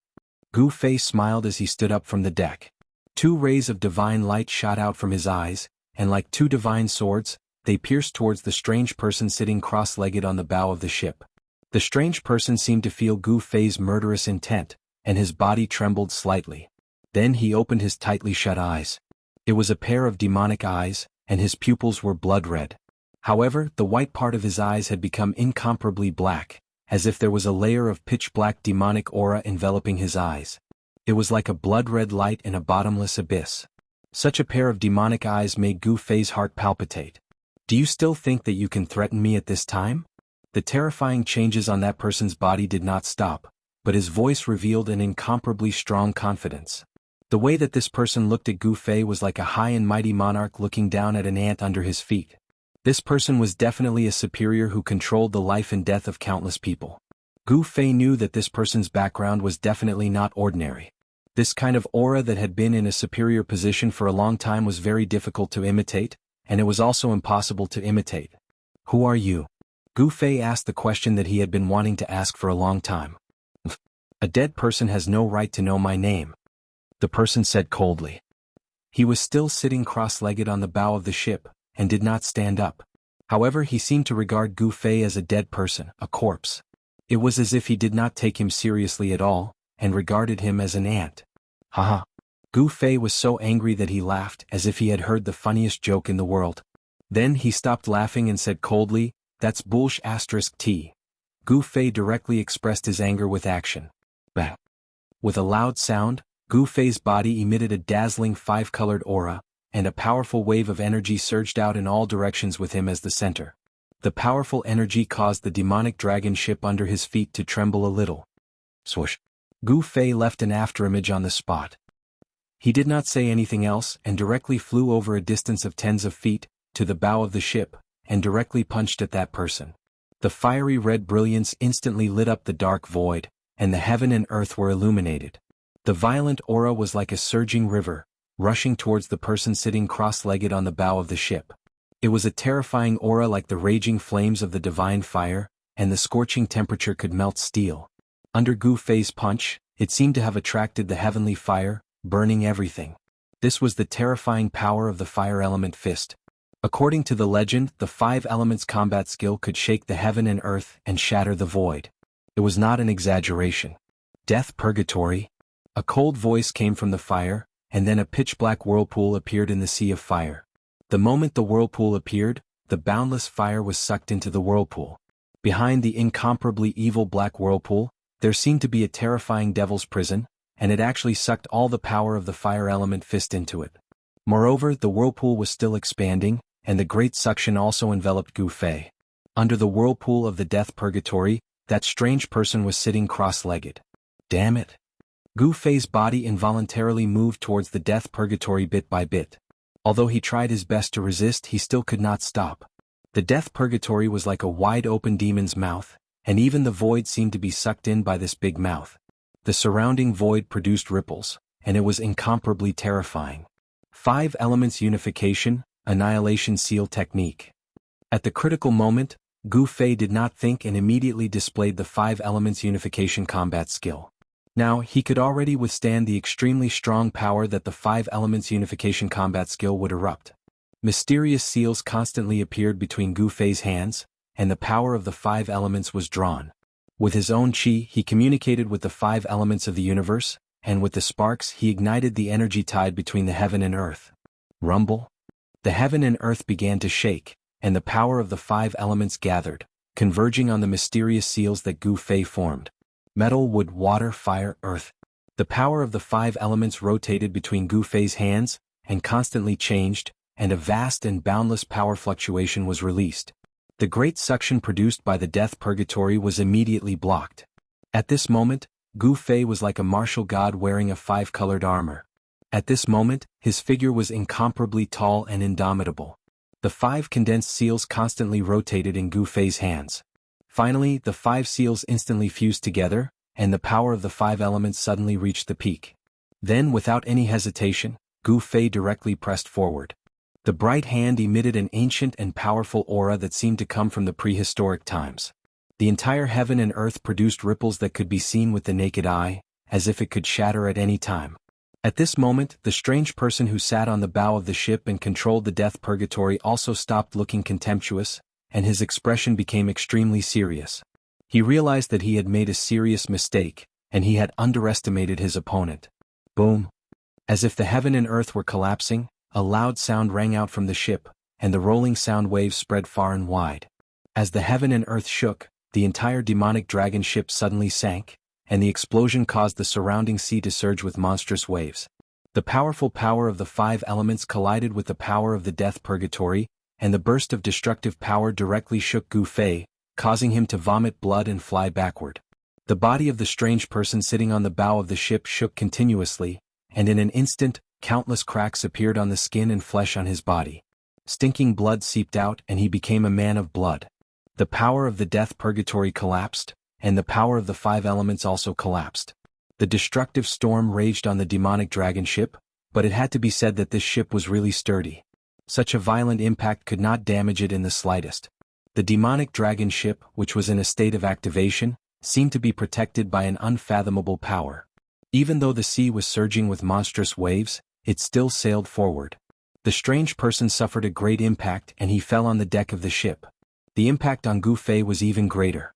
A: Gu Fei smiled as he stood up from the deck. Two rays of divine light shot out from his eyes, and like two divine swords, they pierced towards the strange person sitting cross-legged on the bow of the ship. The strange person seemed to feel Gu Fei's murderous intent, and his body trembled slightly. Then he opened his tightly shut eyes. It was a pair of demonic eyes, and his pupils were blood-red. However, the white part of his eyes had become incomparably black, as if there was a layer of pitch-black demonic aura enveloping his eyes. It was like a blood-red light in a bottomless abyss. Such a pair of demonic eyes made Gu Fei's heart palpitate. Do you still think that you can threaten me at this time? The terrifying changes on that person's body did not stop, but his voice revealed an incomparably strong confidence. The way that this person looked at Gu Fei was like a high and mighty monarch looking down at an ant under his feet. This person was definitely a superior who controlled the life and death of countless people. Gu Fei knew that this person's background was definitely not ordinary. This kind of aura that had been in a superior position for a long time was very difficult to imitate, and it was also impossible to imitate. Who are you? Gu Fei asked the question that he had been wanting to ask for a long time. A dead person has no right to know my name, the person said coldly. He was still sitting cross-legged on the bow of the ship, and did not stand up. However, he seemed to regard Gu Fei as a dead person, a corpse. It was as if he did not take him seriously at all, and regarded him as an ant. Haha. Gu Fei was so angry that he laughed as if he had heard the funniest joke in the world. Then he stopped laughing and said coldly, "That's bullsh*t. Gu Fei directly expressed his anger with action. Bah. With a loud sound, Gu Fei's body emitted a dazzling five-colored aura, and a powerful wave of energy surged out in all directions with him as the center. The powerful energy caused the demonic dragon ship under his feet to tremble a little. Swoosh. Gu Fei left an afterimage on the spot. He did not say anything else and directly flew over a distance of tens of feet, to the bow of the ship, and directly punched at that person. The fiery red brilliance instantly lit up the dark void, and the heaven and earth were illuminated. The violent aura was like a surging river, rushing towards the person sitting cross-legged on the bow of the ship. It was a terrifying aura like the raging flames of the divine fire, and the scorching temperature could melt steel. Under Gu Fei's punch, it seemed to have attracted the heavenly fire, burning everything. This was the terrifying power of the fire element fist. According to the legend, the 5 elements combat skill could shake the heaven and earth and shatter the void. It was not an exaggeration. Death purgatory? A cold voice came from the fire, and then a pitch-black whirlpool appeared in the sea of fire. The moment the whirlpool appeared, the boundless fire was sucked into the whirlpool. Behind the incomparably evil black whirlpool, there seemed to be a terrifying devil's prison, and it actually sucked all the power of the fire element fist into it. Moreover, the whirlpool was still expanding, and the great suction also enveloped Gu Fei. Under the whirlpool of the death purgatory, that strange person was sitting cross-legged. Damn it! Gu Fei's body involuntarily moved towards the death purgatory bit by bit. Although he tried his best to resist, he still could not stop. The death purgatory was like a wide-open demon's mouth, and even the void seemed to be sucked in by this big mouth. The surrounding void produced ripples, and it was incomparably terrifying. 5 elements unification, annihilation seal technique. At the critical moment, Gu Fei did not think and immediately displayed the 5 elements unification combat skill. Now, he could already withstand the extremely strong power that the 5 elements unification combat skill would erupt. Mysterious seals constantly appeared between Gu Fei's hands, and the power of the 5 elements was drawn. With his own chi, he communicated with the 5 elements of the universe, and with the sparks he ignited the energy tide between the heaven and earth. Rumble? The heaven and earth began to shake, and the power of the 5 elements gathered, converging on the mysterious seals that Gu Fei formed. Metal, wood, water, fire, earth. The power of the 5 elements rotated between Gu Fei's hands, and constantly changed, and a vast and boundless power fluctuation was released. The great suction produced by the death purgatory was immediately blocked. At this moment, Gu Fei was like a martial god wearing a 5-colored armor. At this moment, his figure was incomparably tall and indomitable. The 5 condensed seals constantly rotated in Gu Fei's hands. Finally, the 5 seals instantly fused together, and the power of the 5 elements suddenly reached the peak. Then, without any hesitation, Gu Fei directly pressed forward. The bright hand emitted an ancient and powerful aura that seemed to come from the prehistoric times. The entire heaven and earth produced ripples that could be seen with the naked eye, as if it could shatter at any time. At this moment, the strange person who sat on the bow of the ship and controlled the death purgatory also stopped looking contemptuous, and his expression became extremely serious. He realized that he had made a serious mistake, and he had underestimated his opponent. Boom! As if the heaven and earth were collapsing, a loud sound rang out from the ship, and the rolling sound waves spread far and wide. As the heaven and earth shook, the entire demonic dragon ship suddenly sank, and the explosion caused the surrounding sea to surge with monstrous waves. The powerful power of the 5 elements collided with the power of the death purgatory, and the burst of destructive power directly shook Gu Fei, causing him to vomit blood and fly backward. The body of the strange person sitting on the bow of the ship shook continuously, and in an instant, countless cracks appeared on the skin and flesh on his body. Stinking blood seeped out and he became a man of blood. The power of the death purgatory collapsed, and the power of the 5 elements also collapsed. The destructive storm raged on the demonic dragon ship, but it had to be said that this ship was really sturdy. Such a violent impact could not damage it in the slightest. The demonic dragon ship, which was in a state of activation, seemed to be protected by an unfathomable power. Even though the sea was surging with monstrous waves, it still sailed forward. The strange person suffered a great impact and he fell on the deck of the ship. The impact on Gu Fei was even greater.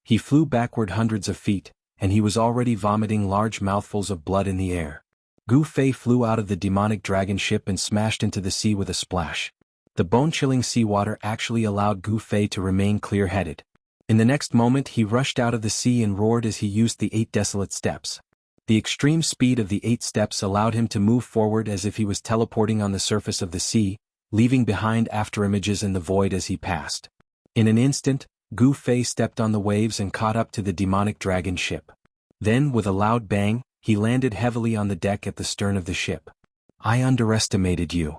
A: He flew backward hundreds of feet, and he was already vomiting large mouthfuls of blood in the air. Gu Fei flew out of the demonic dragon ship and smashed into the sea with a splash. The bone-chilling seawater actually allowed Gu Fei to remain clear-headed. In the next moment he rushed out of the sea and roared as he used the 8 desolate steps. The extreme speed of the 8 steps allowed him to move forward as if he was teleporting on the surface of the sea, leaving behind afterimages in the void as he passed. In an instant, Gu Fei stepped on the waves and caught up to the demonic dragon ship. Then, with a loud bang, he landed heavily on the deck at the stern of the ship. I underestimated you.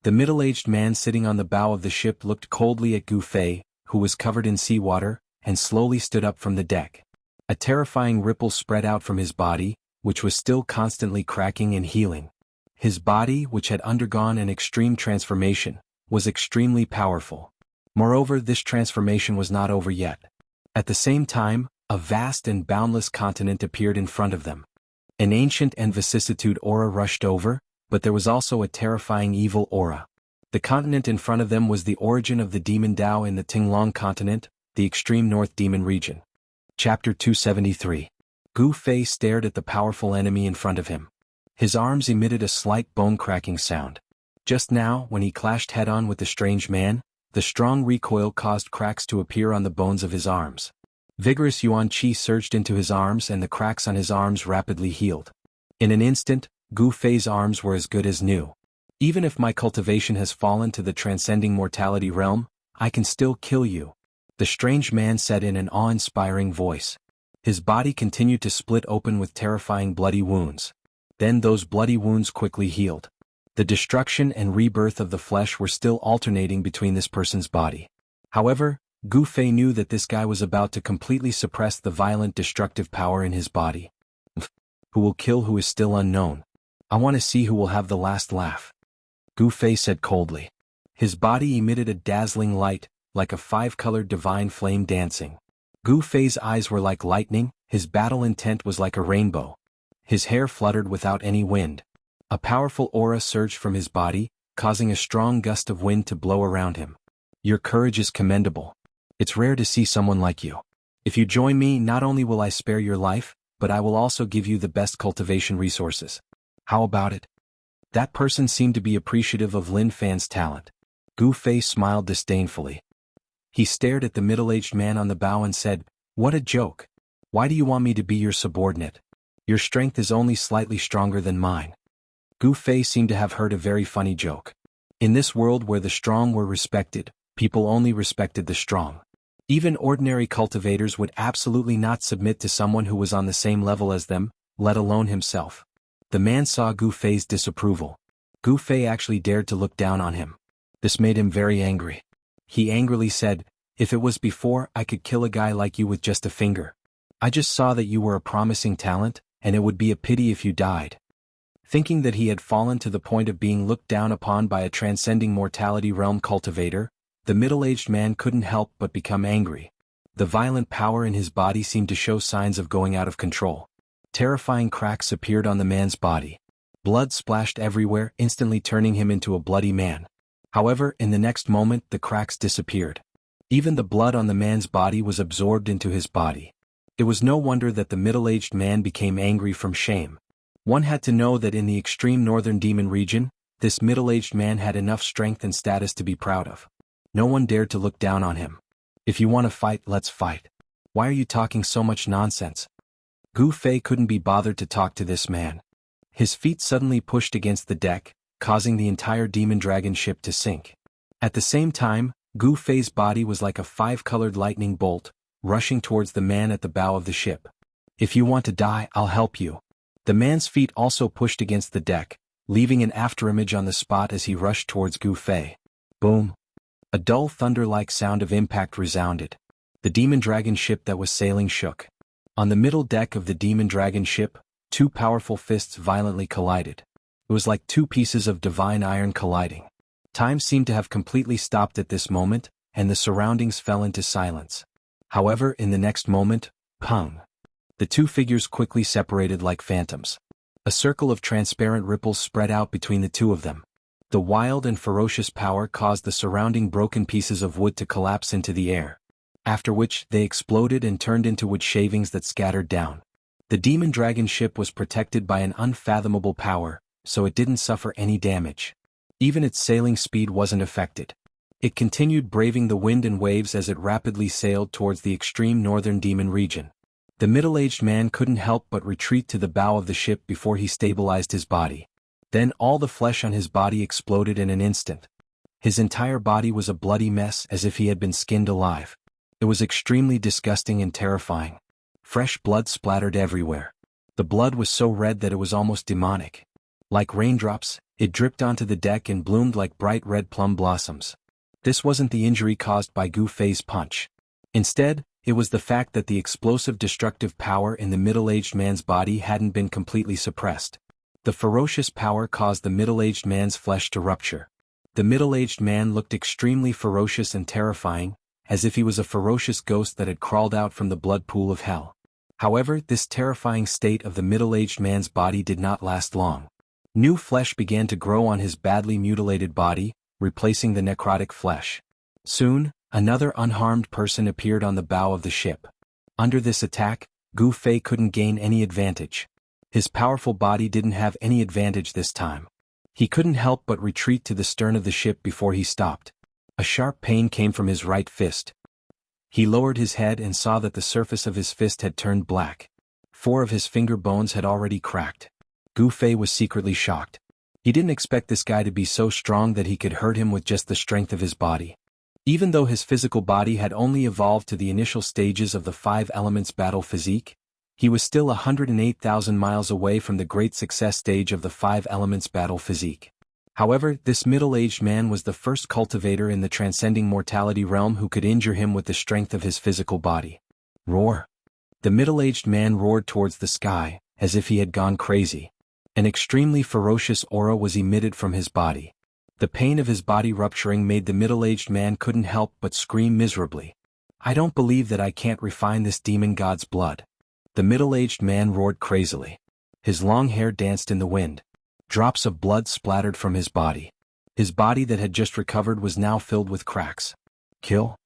A: The middle-aged man sitting on the bow of the ship looked coldly at Gu Fei, who was covered in seawater, and slowly stood up from the deck. A terrifying ripple spread out from his body, which was still constantly cracking and healing. His body, which had undergone an extreme transformation, was extremely powerful. Moreover, this transformation was not over yet. At the same time, a vast and boundless continent appeared in front of them. An ancient and vicissitude aura rushed over, but there was also a terrifying evil aura. The continent in front of them was the origin of the demon Dao in the Tinglong continent, the extreme north demon region. Chapter 273. Gu Fei stared at the powerful enemy in front of him. His arms emitted a slight bone-cracking sound. Just now, when he clashed head-on with the strange man, the strong recoil caused cracks to appear on the bones of his arms. Vigorous yuan qi surged into his arms and the cracks on his arms rapidly healed. In an instant, Gu Fei's arms were as good as new. Even if my cultivation has fallen to the transcending mortality realm, I can still kill you, the strange man said in an awe-inspiring voice. His body continued to split open with terrifying bloody wounds. Then those bloody wounds quickly healed. The destruction and rebirth of the flesh were still alternating between this person's body. However, Gu Fei knew that this guy was about to completely suppress the violent destructive power in his body. Who will kill who is still unknown. I want to see who will have the last laugh. Gu Fei said coldly. His body emitted a dazzling light, like a five-colored divine flame dancing. Gu Fei's eyes were like lightning, his battle intent was like a rainbow. His hair fluttered without any wind. A powerful aura surged from his body, causing a strong gust of wind to blow around him. Your courage is commendable. It's rare to see someone like you. If you join me, not only will I spare your life, but I will also give you the best cultivation resources. How about it? That person seemed to be appreciative of Lin Fan's talent. Gu Fei smiled disdainfully. He stared at the middle-aged man on the bow and said, "What a joke. Why do you want me to be your subordinate? Your strength is only slightly stronger than mine." Gu Fei seemed to have heard a very funny joke. In this world where the strong were respected, people only respected the strong. Even ordinary cultivators would absolutely not submit to someone who was on the same level as them, let alone himself. The man saw Gu Fei's disapproval. Gu Fei actually dared to look down on him. This made him very angry. He angrily said, "If it was before, I could kill a guy like you with just a finger. I just saw that you were a promising talent, and it would be a pity if you died." Thinking that he had fallen to the point of being looked down upon by a transcending mortality realm cultivator, the middle-aged man couldn't help but become angry. The violent power in his body seemed to show signs of going out of control. Terrifying cracks appeared on the man's body. Blood splashed everywhere, instantly turning him into a bloody man. However, in the next moment the cracks disappeared. Even the blood on the man's body was absorbed into his body. It was no wonder that the middle-aged man became angry from shame. One had to know that in the extreme northern demon region, this middle-aged man had enough strength and status to be proud of. No one dared to look down on him. "If you want to fight, let's fight. Why are you talking so much nonsense?" Gu Fei couldn't be bothered to talk to this man. His feet suddenly pushed against the deck, causing the entire demon dragon ship to sink. At the same time, Gu Fei's body was like a five-colored lightning bolt, rushing towards the man at the bow of the ship. "If you want to die, I'll help you." The man's feet also pushed against the deck, leaving an afterimage on the spot as he rushed towards Gu Fei. Boom! A dull thunder-like sound of impact resounded. The demon dragon ship that was sailing shook. On the middle deck of the demon dragon ship, two powerful fists violently collided. It was like two pieces of divine iron colliding. Time seemed to have completely stopped at this moment, and the surroundings fell into silence. However, in the next moment, pung! The two figures quickly separated like phantoms. A circle of transparent ripples spread out between the two of them. The wild and ferocious power caused the surrounding broken pieces of wood to collapse into the air. After which, they exploded and turned into wood shavings that scattered down. The demon dragon ship was protected by an unfathomable power, so it didn't suffer any damage. Even its sailing speed wasn't affected. It continued braving the wind and waves as it rapidly sailed towards the extreme northern demon region. The middle-aged man couldn't help but retreat to the bow of the ship before he stabilized his body. Then all the flesh on his body exploded in an instant. His entire body was a bloody mess as if he had been skinned alive. It was extremely disgusting and terrifying. Fresh blood splattered everywhere. The blood was so red that it was almost demonic. Like raindrops, it dripped onto the deck and bloomed like bright red plum blossoms. This wasn't the injury caused by Gu Fei's punch. Instead, it was the fact that the explosive destructive power in the middle-aged man's body hadn't been completely suppressed. The ferocious power caused the middle-aged man's flesh to rupture. The middle-aged man looked extremely ferocious and terrifying, as if he was a ferocious ghost that had crawled out from the blood pool of hell. However, this terrifying state of the middle-aged man's body did not last long. New flesh began to grow on his badly mutilated body, replacing the necrotic flesh. Soon, another unharmed person appeared on the bow of the ship. Under this attack, Gu Fei couldn't gain any advantage. His powerful body didn't have any advantage this time. He couldn't help but retreat to the stern of the ship before he stopped. A sharp pain came from his right fist. He lowered his head and saw that the surface of his fist had turned black. 4 of his finger bones had already cracked. Gu Fei was secretly shocked. He didn't expect this guy to be so strong that he could hurt him with just the strength of his body. Even though his physical body had only evolved to the initial stages of the 5 elements battle physique, he was still 108,000 miles away from the great success stage of the 5 elements battle physique. However, this middle-aged man was the first cultivator in the transcending mortality realm who could injure him with the strength of his physical body. Roar! The middle-aged man roared towards the sky, as if he had gone crazy. An extremely ferocious aura was emitted from his body. The pain of his body rupturing made the middle-aged man couldn't help but scream miserably. "I don't believe that I can't refine this demon god's blood." The middle-aged man roared crazily. His long hair danced in the wind. Drops of blood splattered from his body. His body that had just recovered was now filled with cracks. "Kill?"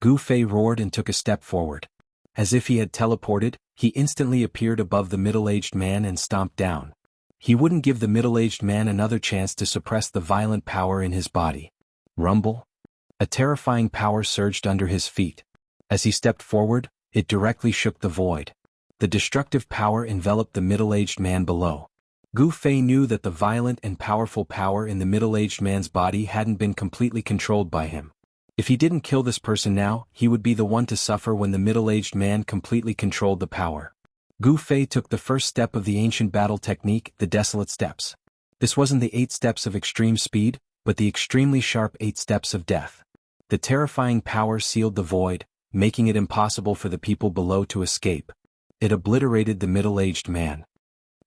A: Gu Fei roared and took a step forward. As if he had teleported, he instantly appeared above the middle-aged man and stomped down. He wouldn't give the middle-aged man another chance to suppress the violent power in his body. Rumble? A terrifying power surged under his feet. As he stepped forward, it directly shook the void. The destructive power enveloped the middle-aged man below. Gu Fei knew that the violent and powerful power in the middle-aged man's body hadn't been completely controlled by him. If he didn't kill this person now, he would be the one to suffer when the middle-aged man completely controlled the power. Gu Fei took the first step of the ancient battle technique, the Desolate Steps. This wasn't the 8 steps of extreme speed, but the extremely sharp 8 steps of death. The terrifying power sealed the void, making it impossible for the people below to escape. It obliterated the middle-aged man.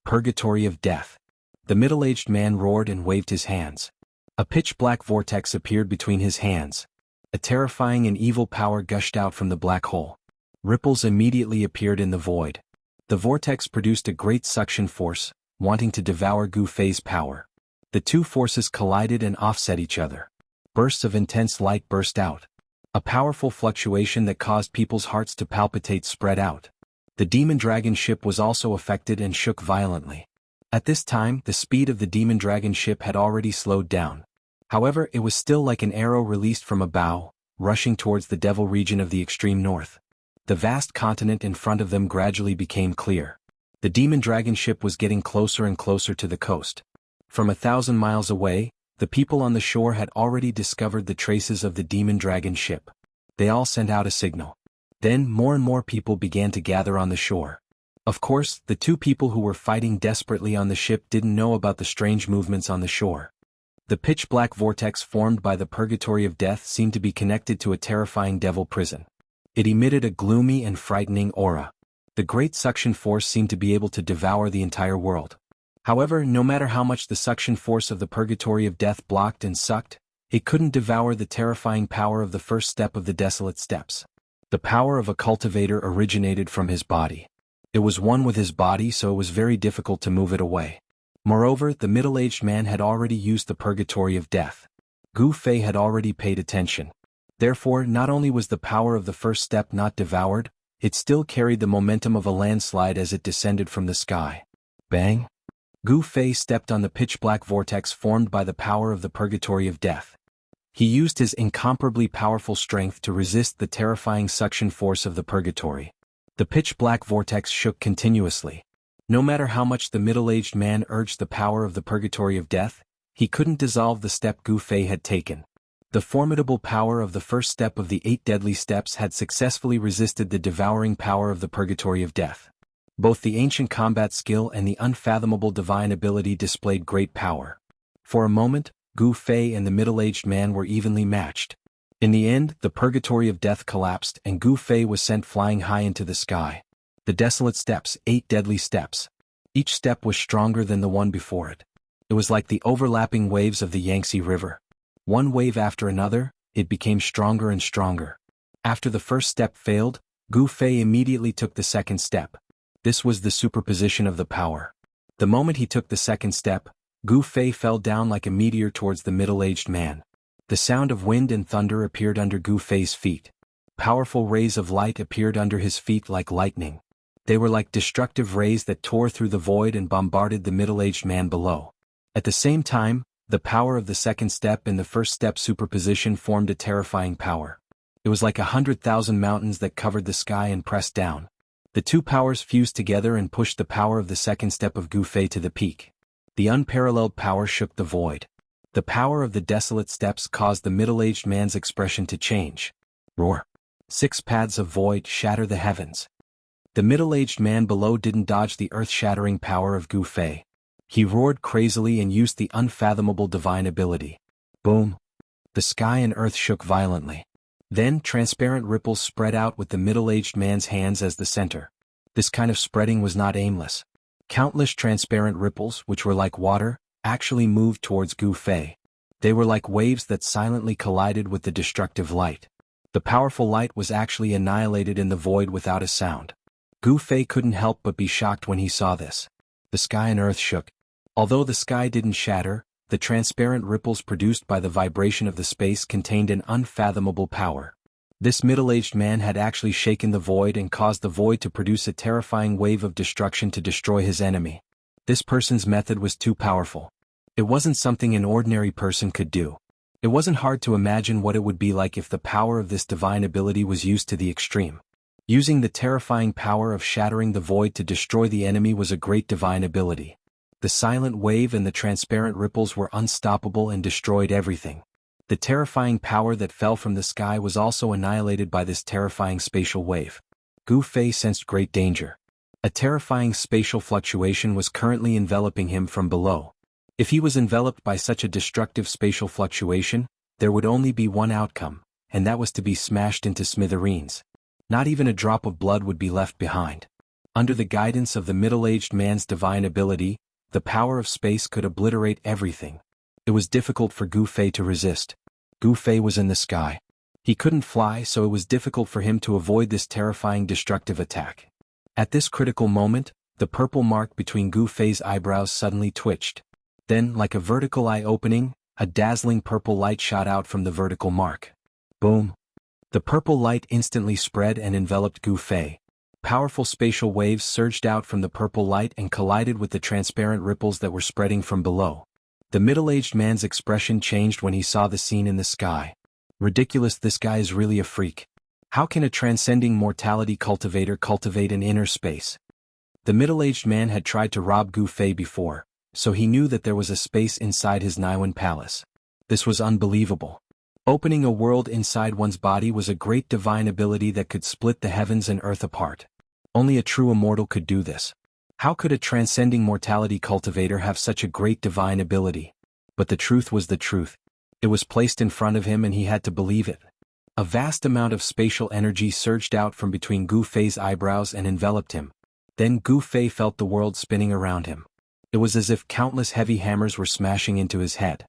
A: Purgatory of Death. The middle-aged man roared and waved his hands. A pitch-black vortex appeared between his hands. A terrifying and evil power gushed out from the black hole. Ripples immediately appeared in the void. The vortex produced a great suction force, wanting to devour Gu Fei's power. The two forces collided and offset each other. Bursts of intense light burst out. A powerful fluctuation that caused people's hearts to palpitate spread out. The demon dragon ship was also affected and shook violently. At this time, the speed of the demon dragon ship had already slowed down. However, it was still like an arrow released from a bow, rushing towards the devil region of the extreme north. The vast continent in front of them gradually became clear. The demon dragon ship was getting closer and closer to the coast. From 1,000 miles away, the people on the shore had already discovered the traces of the demon dragon ship. They all sent out a signal. Then more and more people began to gather on the shore. Of course, the 2 people who were fighting desperately on the ship didn't know about the strange movements on the shore. The pitch-black vortex formed by the Purgatory of Death seemed to be connected to a terrifying devil prison. It emitted a gloomy and frightening aura. The great suction force seemed to be able to devour the entire world. However, no matter how much the suction force of the Purgatory of Death blocked and sucked, it couldn't devour the terrifying power of the first step of the Desolate Steps. The power of a cultivator originated from his body. It was one with his body, so it was very difficult to move it away. Moreover, the middle-aged man had already used the Purgatory of Death. Gu Fei had already paid attention. Therefore, not only was the power of the first step not devoured, it still carried the momentum of a landslide as it descended from the sky. Bang! Gu Fei stepped on the pitch-black vortex formed by the power of the Purgatory of Death. He used his incomparably powerful strength to resist the terrifying suction force of the Purgatory. The pitch-black vortex shook continuously. No matter how much the middle-aged man urged the power of the Purgatory of Death, he couldn't dissolve the step Gu Fei had taken. The formidable power of the first step of the 8 deadly steps had successfully resisted the devouring power of the Purgatory of Death. Both the ancient combat skill and the unfathomable divine ability displayed great power. For a moment, Gu Fei and the middle-aged man were evenly matched. In the end, the Purgatory of Death collapsed and Gu Fei was sent flying high into the sky. The Desolate Steps, 8 deadly steps. Each step was stronger than the one before it. It was like the overlapping waves of the Yangtze River. One wave after another, it became stronger and stronger. After the first step failed, Gu Fei immediately took the second step. This was the superposition of the power. The moment he took the second step, Gu Fei fell down like a meteor towards the middle-aged man. The sound of wind and thunder appeared under Gu Fei's feet. Powerful rays of light appeared under his feet like lightning. They were like destructive rays that tore through the void and bombarded the middle-aged man below. At the same time, the power of the second step and the first step superposition formed a terrifying power. It was like 100,000 mountains that covered the sky and pressed down. The two powers fused together and pushed the power of the second step of Gu Fei to the peak. The unparalleled power shook the void. The power of the desolate steps caused the middle-aged man's expression to change. Roar. 6 paths of void shatter the heavens. The middle-aged man below didn't dodge the earth-shattering power of Gu Fei. He roared crazily and used the unfathomable divine ability. Boom. The sky and earth shook violently. Then transparent ripples spread out with the middle-aged man's hands as the center. This kind of spreading was not aimless. Countless transparent ripples, which were like water, actually moved towards Gu Fei. They were like waves that silently collided with the destructive light. The powerful light was actually annihilated in the void without a sound. Gu Fei couldn't help but be shocked when he saw this. The sky and earth shook. Although the sky didn't shatter, the transparent ripples produced by the vibration of the space contained an unfathomable power. This middle-aged man had actually shaken the void and caused the void to produce a terrifying wave of destruction to destroy his enemy. This person's method was too powerful. It wasn't something an ordinary person could do. It wasn't hard to imagine what it would be like if the power of this divine ability was used to the extreme. Using the terrifying power of shattering the void to destroy the enemy was a great divine ability. The silent wave and the transparent ripples were unstoppable and destroyed everything. The terrifying power that fell from the sky was also annihilated by this terrifying spatial wave. Gu Fei sensed great danger. A terrifying spatial fluctuation was currently enveloping him from below. If he was enveloped by such a destructive spatial fluctuation, there would only be one outcome, and that was to be smashed into smithereens. Not even a drop of blood would be left behind. Under the guidance of the middle-aged man's divine ability, the power of space could obliterate everything. It was difficult for Gu Fei to resist. Gu Fei was in the sky. He couldn't fly, so it was difficult for him to avoid this terrifying destructive attack. At this critical moment, the purple mark between Gu Fei's eyebrows suddenly twitched. Then, like a vertical eye opening, a dazzling purple light shot out from the vertical mark. Boom. The purple light instantly spread and enveloped Gu Fei. Powerful spatial waves surged out from the purple light and collided with the transparent ripples that were spreading from below. The middle-aged man's expression changed when he saw the scene in the sky. Ridiculous, this guy is really a freak. How can a transcending mortality cultivator cultivate an inner space? The middle-aged man had tried to rob Gu Fei before, so he knew that there was a space inside his Niwen palace. This was unbelievable. Opening a world inside one's body was a great divine ability that could split the heavens and earth apart. Only a true immortal could do this. How could a transcending mortality cultivator have such a great divine ability? But the truth was the truth. It was placed in front of him and he had to believe it. A vast amount of spatial energy surged out from between Gu Fei's eyebrows and enveloped him. Then Gu Fei felt the world spinning around him. It was as if countless heavy hammers were smashing into his head.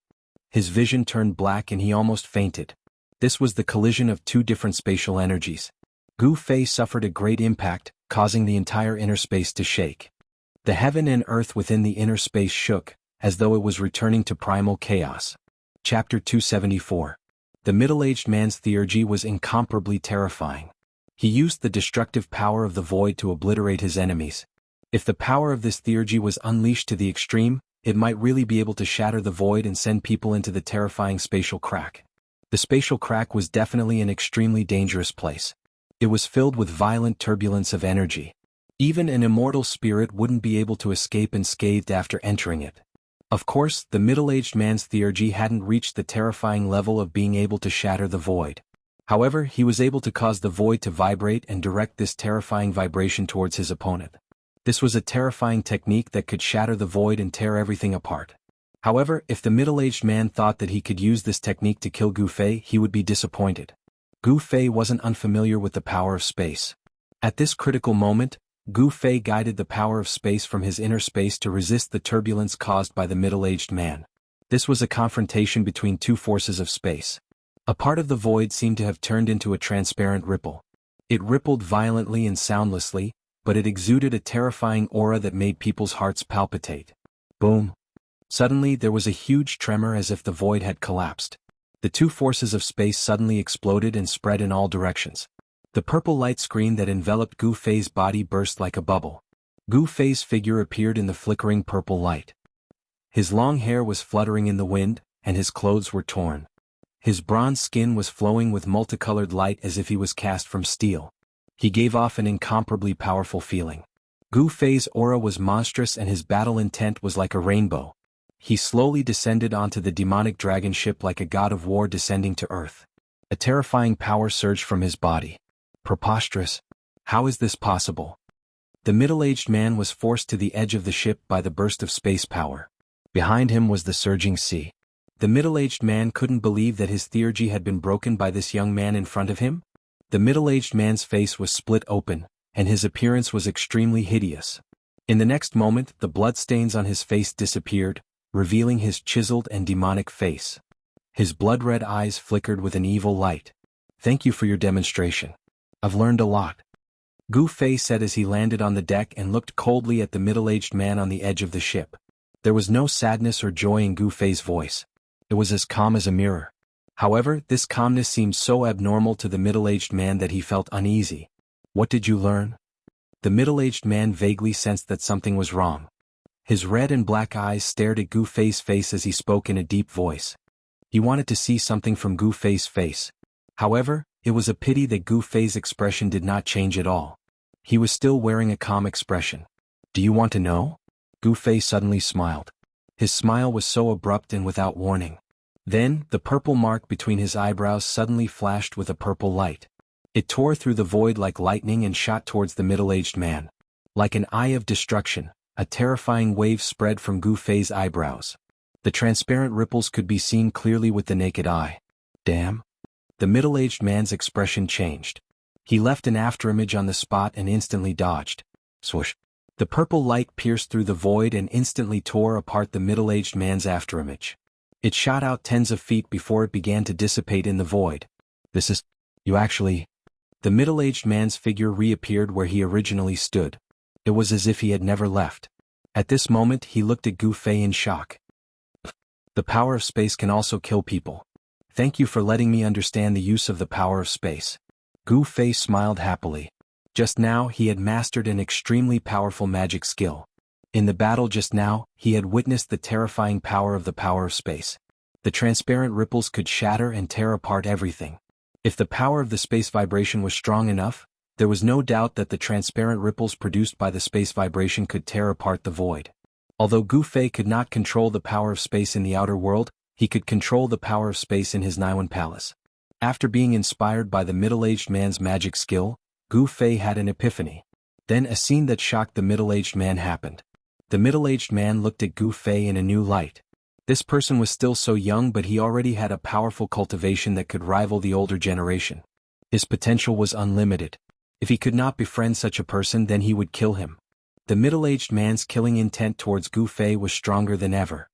A: His vision turned black and he almost fainted. This was the collision of two different spatial energies. Gu Fei suffered a great impact, causing the entire inner space to shake. The heaven and earth within the inner space shook, as though it was returning to primal chaos. Chapter 274. The middle-aged man's theurgy was incomparably terrifying. He used the destructive power of the void to obliterate his enemies. If the power of this theurgy was unleashed to the extreme, it might really be able to shatter the void and send people into the terrifying spatial crack. The spatial crack was definitely an extremely dangerous place. It was filled with violent turbulence of energy. Even an immortal spirit wouldn't be able to escape unscathed after entering it. Of course, the middle-aged man's theurgy hadn't reached the terrifying level of being able to shatter the void. However, he was able to cause the void to vibrate and direct this terrifying vibration towards his opponent. This was a terrifying technique that could shatter the void and tear everything apart. However, if the middle-aged man thought that he could use this technique to kill Gu Fei, he would be disappointed. Gu Fei wasn't unfamiliar with the power of space. At this critical moment, Gu Fei guided the power of space from his inner space to resist the turbulence caused by the middle-aged man. This was a confrontation between two forces of space. A part of the void seemed to have turned into a transparent ripple. It rippled violently and soundlessly, but it exuded a terrifying aura that made people's hearts palpitate. Boom. Suddenly there was a huge tremor as if the void had collapsed. The two forces of space suddenly exploded and spread in all directions. The purple light screen that enveloped Gu Fei's body burst like a bubble. Gu Fei's figure appeared in the flickering purple light. His long hair was fluttering in the wind, and his clothes were torn. His bronze skin was flowing with multicolored light as if he was cast from steel. He gave off an incomparably powerful feeling. Gu Fei's aura was monstrous and his battle intent was like a rainbow. He slowly descended onto the demonic dragon ship like a god of war descending to earth. A terrifying power surged from his body. Preposterous. How is this possible? The middle-aged man was forced to the edge of the ship by the burst of space power. Behind him was the surging sea. The middle-aged man couldn't believe that his theurgy had been broken by this young man in front of him. The middle-aged man's face was split open, and his appearance was extremely hideous. In the next moment, the bloodstains on his face disappeared, revealing his chiseled and demonic face. His blood-red eyes flickered with an evil light. "Thank you for your demonstration. I've learned a lot," Gu Fei said as he landed on the deck and looked coldly at the middle-aged man on the edge of the ship. There was no sadness or joy in Gu Fei's voice. It was as calm as a mirror. However, this calmness seemed so abnormal to the middle-aged man that he felt uneasy. "What did you learn?" The middle-aged man vaguely sensed that something was wrong. His red and black eyes stared at Gu Fei's face as he spoke in a deep voice. He wanted to see something from Gu Fei's face. However, it was a pity that Gu Fei's expression did not change at all. He was still wearing a calm expression. "Do you want to know?" Gu Fei suddenly smiled. His smile was so abrupt and without warning. Then, the purple mark between his eyebrows suddenly flashed with a purple light. It tore through the void like lightning and shot towards the middle-aged man. Like an eye of destruction, a terrifying wave spread from Gu Fei's eyebrows. The transparent ripples could be seen clearly with the naked eye. "Damn." The middle-aged man's expression changed. He left an afterimage on the spot and instantly dodged. Swoosh. The purple light pierced through the void and instantly tore apart the middle-aged man's afterimage. It shot out tens of feet before it began to dissipate in the void. "This is... you actually..." The middle-aged man's figure reappeared where he originally stood. It was as if he had never left. At this moment he looked at Gu Fei in shock. "The power of space can also kill people. Thank you for letting me understand the use of the power of space." Gu Fei smiled happily. Just now he had mastered an extremely powerful magic skill. In the battle just now, he had witnessed the terrifying power of the power of space. The transparent ripples could shatter and tear apart everything. If the power of the space vibration was strong enough, there was no doubt that the transparent ripples produced by the space vibration could tear apart the void. Although Gu Fei could not control the power of space in the outer world, he could control the power of space in his Naiwan palace. After being inspired by the middle-aged man's magic skill, Gu Fei had an epiphany. Then a scene that shocked the middle-aged man happened. The middle-aged man looked at Gu Fei in a new light. This person was still so young, but he already had a powerful cultivation that could rival the older generation. His potential was unlimited. If he could not befriend such a person, then he would kill him. The middle-aged man's killing intent towards Gu Fei was stronger than ever.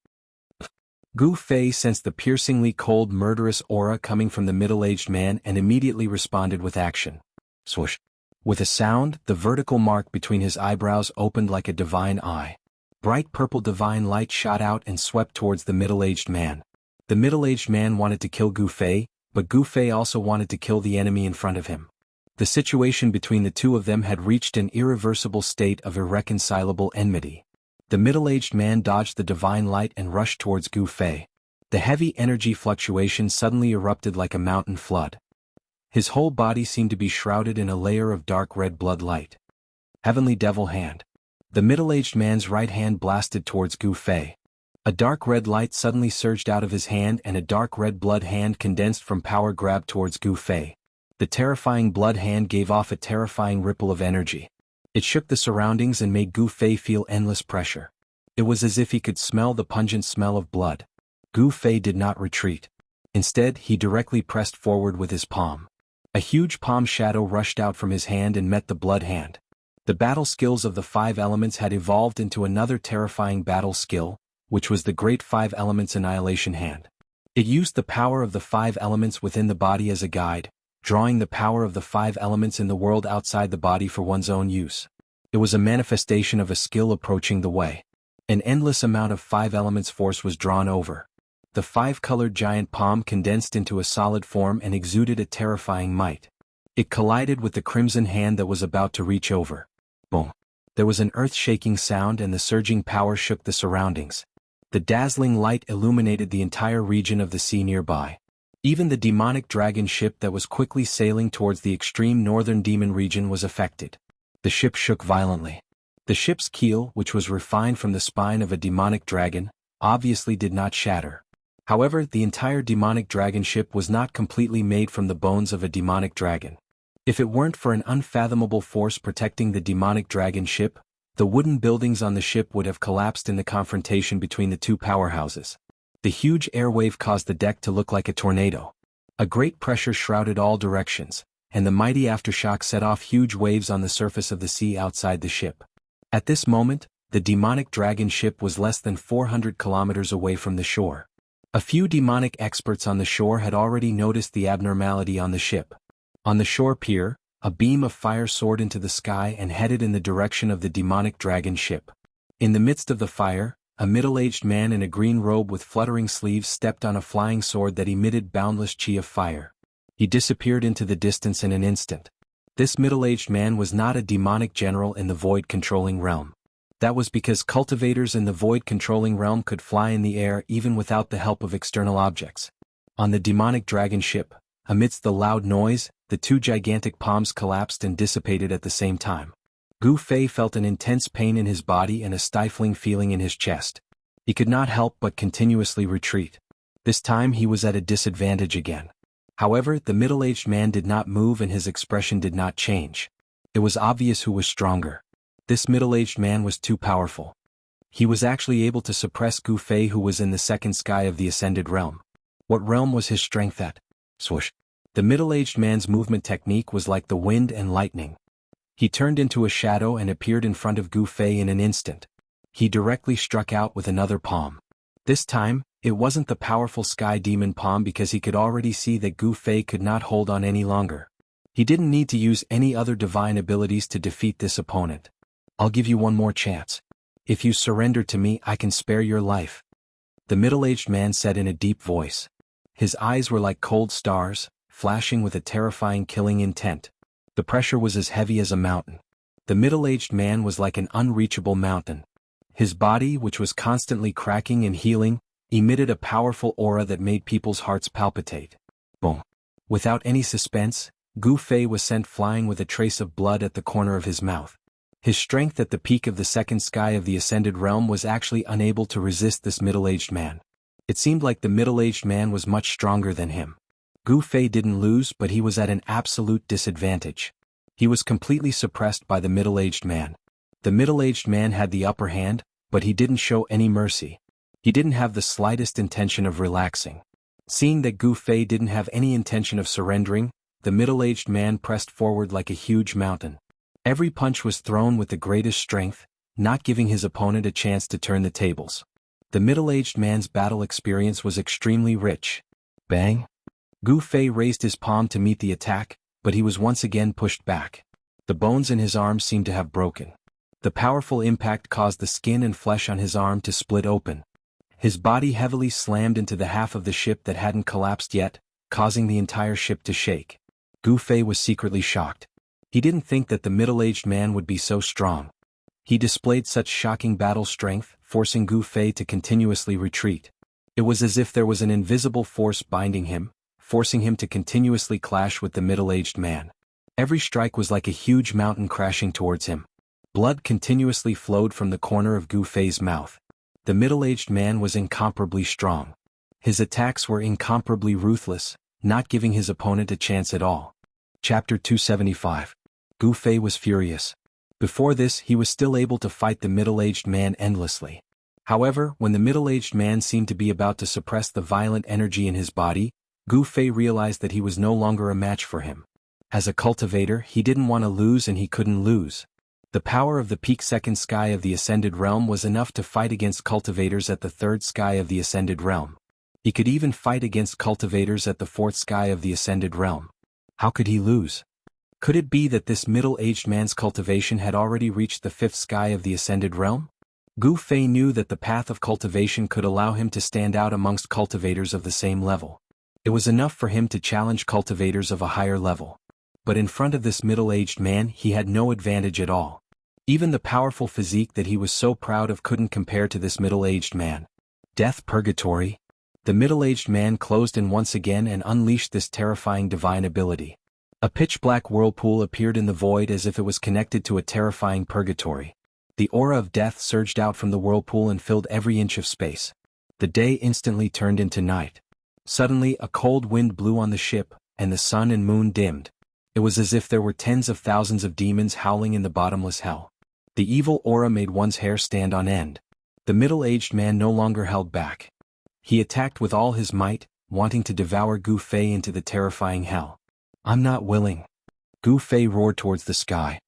A: Gu Fei sensed the piercingly cold, murderous aura coming from the middle-aged man and immediately responded with action. Swoosh. With a sound, the vertical mark between his eyebrows opened like a divine eye. Bright purple divine light shot out and swept towards the middle-aged man. The middle-aged man wanted to kill Gu Fei, but Gu Fei also wanted to kill the enemy in front of him. The situation between the two of them had reached an irreversible state of irreconcilable enmity. The middle-aged man dodged the divine light and rushed towards Gu Fei. The heavy energy fluctuation suddenly erupted like a mountain flood. His whole body seemed to be shrouded in a layer of dark red blood light. Heavenly Devil Hand. The middle-aged man's right hand blasted towards Gu Fei. A dark red light suddenly surged out of his hand and a dark red blood hand condensed from power grabbed towards Gu Fei. The terrifying blood hand gave off a terrifying ripple of energy. It shook the surroundings and made Gu Fei feel endless pressure. It was as if he could smell the pungent smell of blood. Gu Fei did not retreat. Instead, he directly pressed forward with his palm. A huge palm shadow rushed out from his hand and met the blood hand. The battle skills of the 5 elements had evolved into another terrifying battle skill, which was the Great 5 Elements Annihilation Hand. It used the power of the 5 elements within the body as a guide, drawing the power of the 5 elements in the world outside the body for one's own use. It was a manifestation of a skill approaching the way. An endless amount of 5 elements force was drawn over. The five-colored giant palm condensed into a solid form and exuded a terrifying might. It collided with the crimson hand that was about to reach over. Boom! There was an earth-shaking sound and the surging power shook the surroundings. The dazzling light illuminated the entire region of the sea nearby. Even the demonic dragon ship that was quickly sailing towards the extreme northern demon region was affected. The ship shook violently. The ship's keel, which was refined from the spine of a demonic dragon, obviously did not shatter. However, the entire demonic dragon ship was not completely made from the bones of a demonic dragon. If it weren't for an unfathomable force protecting the demonic dragon ship, the wooden buildings on the ship would have collapsed in the confrontation between the two powerhouses. The huge airwave caused the deck to look like a tornado. A great pressure shrouded all directions, and the mighty aftershock set off huge waves on the surface of the sea outside the ship. At this moment, the demonic dragon ship was less than 400 kilometers away from the shore. A few demonic experts on the shore had already noticed the abnormality on the ship. On the shore pier, a beam of fire soared into the sky and headed in the direction of the demonic dragon ship. In the midst of the fire, a middle-aged man in a green robe with fluttering sleeves stepped on a flying sword that emitted boundless chi of fire. He disappeared into the distance in an instant. This middle-aged man was not a demonic general in the void-controlling realm. That was because cultivators in the void-controlling realm could fly in the air even without the help of external objects. On the demonic dragon ship, amidst the loud noise, the two gigantic palms collapsed and dissipated at the same time. Gu Fei felt an intense pain in his body and a stifling feeling in his chest. He could not help but continuously retreat. This time he was at a disadvantage again. However, the middle-aged man did not move and his expression did not change. It was obvious who was stronger. This middle-aged man was too powerful. He was actually able to suppress Gu Fei, who was in the second sky of the Ascended Realm. What realm was his strength at? Swoosh! The middle-aged man's movement technique was like the wind and lightning. He turned into a shadow and appeared in front of Gu Fei in an instant. He directly struck out with another palm. This time, it wasn't the powerful sky demon palm because he could already see that Gu Fei could not hold on any longer. He didn't need to use any other divine abilities to defeat this opponent. I'll give you one more chance. If you surrender to me, I can spare your life. The middle-aged man said in a deep voice. His eyes were like cold stars, flashing with a terrifying killing intent. The pressure was as heavy as a mountain. The middle-aged man was like an unreachable mountain. His body, which was constantly cracking and healing, emitted a powerful aura that made people's hearts palpitate. Boom! Without any suspense, Gu Fei was sent flying with a trace of blood at the corner of his mouth. His strength at the peak of the second sky of the Ascended Realm was actually unable to resist this middle-aged man. It seemed like the middle-aged man was much stronger than him. Gu Fei didn't lose, but he was at an absolute disadvantage. He was completely suppressed by the middle-aged man. The middle-aged man had the upper hand, but he didn't show any mercy. He didn't have the slightest intention of relaxing. Seeing that Gu Fei didn't have any intention of surrendering, the middle-aged man pressed forward like a huge mountain. Every punch was thrown with the greatest strength, not giving his opponent a chance to turn the tables. The middle-aged man's battle experience was extremely rich. Bang! Gu Fei raised his palm to meet the attack, but he was once again pushed back. The bones in his arm seemed to have broken. The powerful impact caused the skin and flesh on his arm to split open. His body heavily slammed into the half of the ship that hadn't collapsed yet, causing the entire ship to shake. Gu Fei was secretly shocked. He didn't think that the middle-aged man would be so strong. He displayed such shocking battle strength, forcing Gu Fei to continuously retreat. It was as if there was an invisible force binding him, forcing him to continuously clash with the middle-aged man. Every strike was like a huge mountain crashing towards him. Blood continuously flowed from the corner of Gu Fei's mouth. The middle-aged man was incomparably strong. His attacks were incomparably ruthless, not giving his opponent a chance at all. Chapter 275. Gu Fei was furious. Before this, he was still able to fight the middle-aged man endlessly. However, when the middle-aged man seemed to be about to suppress the violent energy in his body, Gu Fei realized that he was no longer a match for him. As a cultivator, he didn't want to lose and he couldn't lose. The power of the peak second sky of the Ascended Realm was enough to fight against cultivators at the third sky of the Ascended Realm. He could even fight against cultivators at the fourth sky of the Ascended Realm. How could he lose? Could it be that this middle-aged man's cultivation had already reached the fifth sky of the Ascended Realm? Gu Fei knew that the path of cultivation could allow him to stand out amongst cultivators of the same level. It was enough for him to challenge cultivators of a higher level. But in front of this middle-aged man he had no advantage at all. Even the powerful physique that he was so proud of couldn't compare to this middle-aged man. Death Purgatory? The middle-aged man closed in once again and unleashed this terrifying divine ability. A pitch-black whirlpool appeared in the void as if it was connected to a terrifying purgatory. The aura of death surged out from the whirlpool and filled every inch of space. The day instantly turned into night. Suddenly a cold wind blew on the ship, and the sun and moon dimmed. It was as if there were tens of thousands of demons howling in the bottomless hell. The evil aura made one's hair stand on end. The middle-aged man no longer held back. He attacked with all his might, wanting to devour Gu Fei into the terrifying hell. "I'm not willing." Gu Fei roared towards the sky.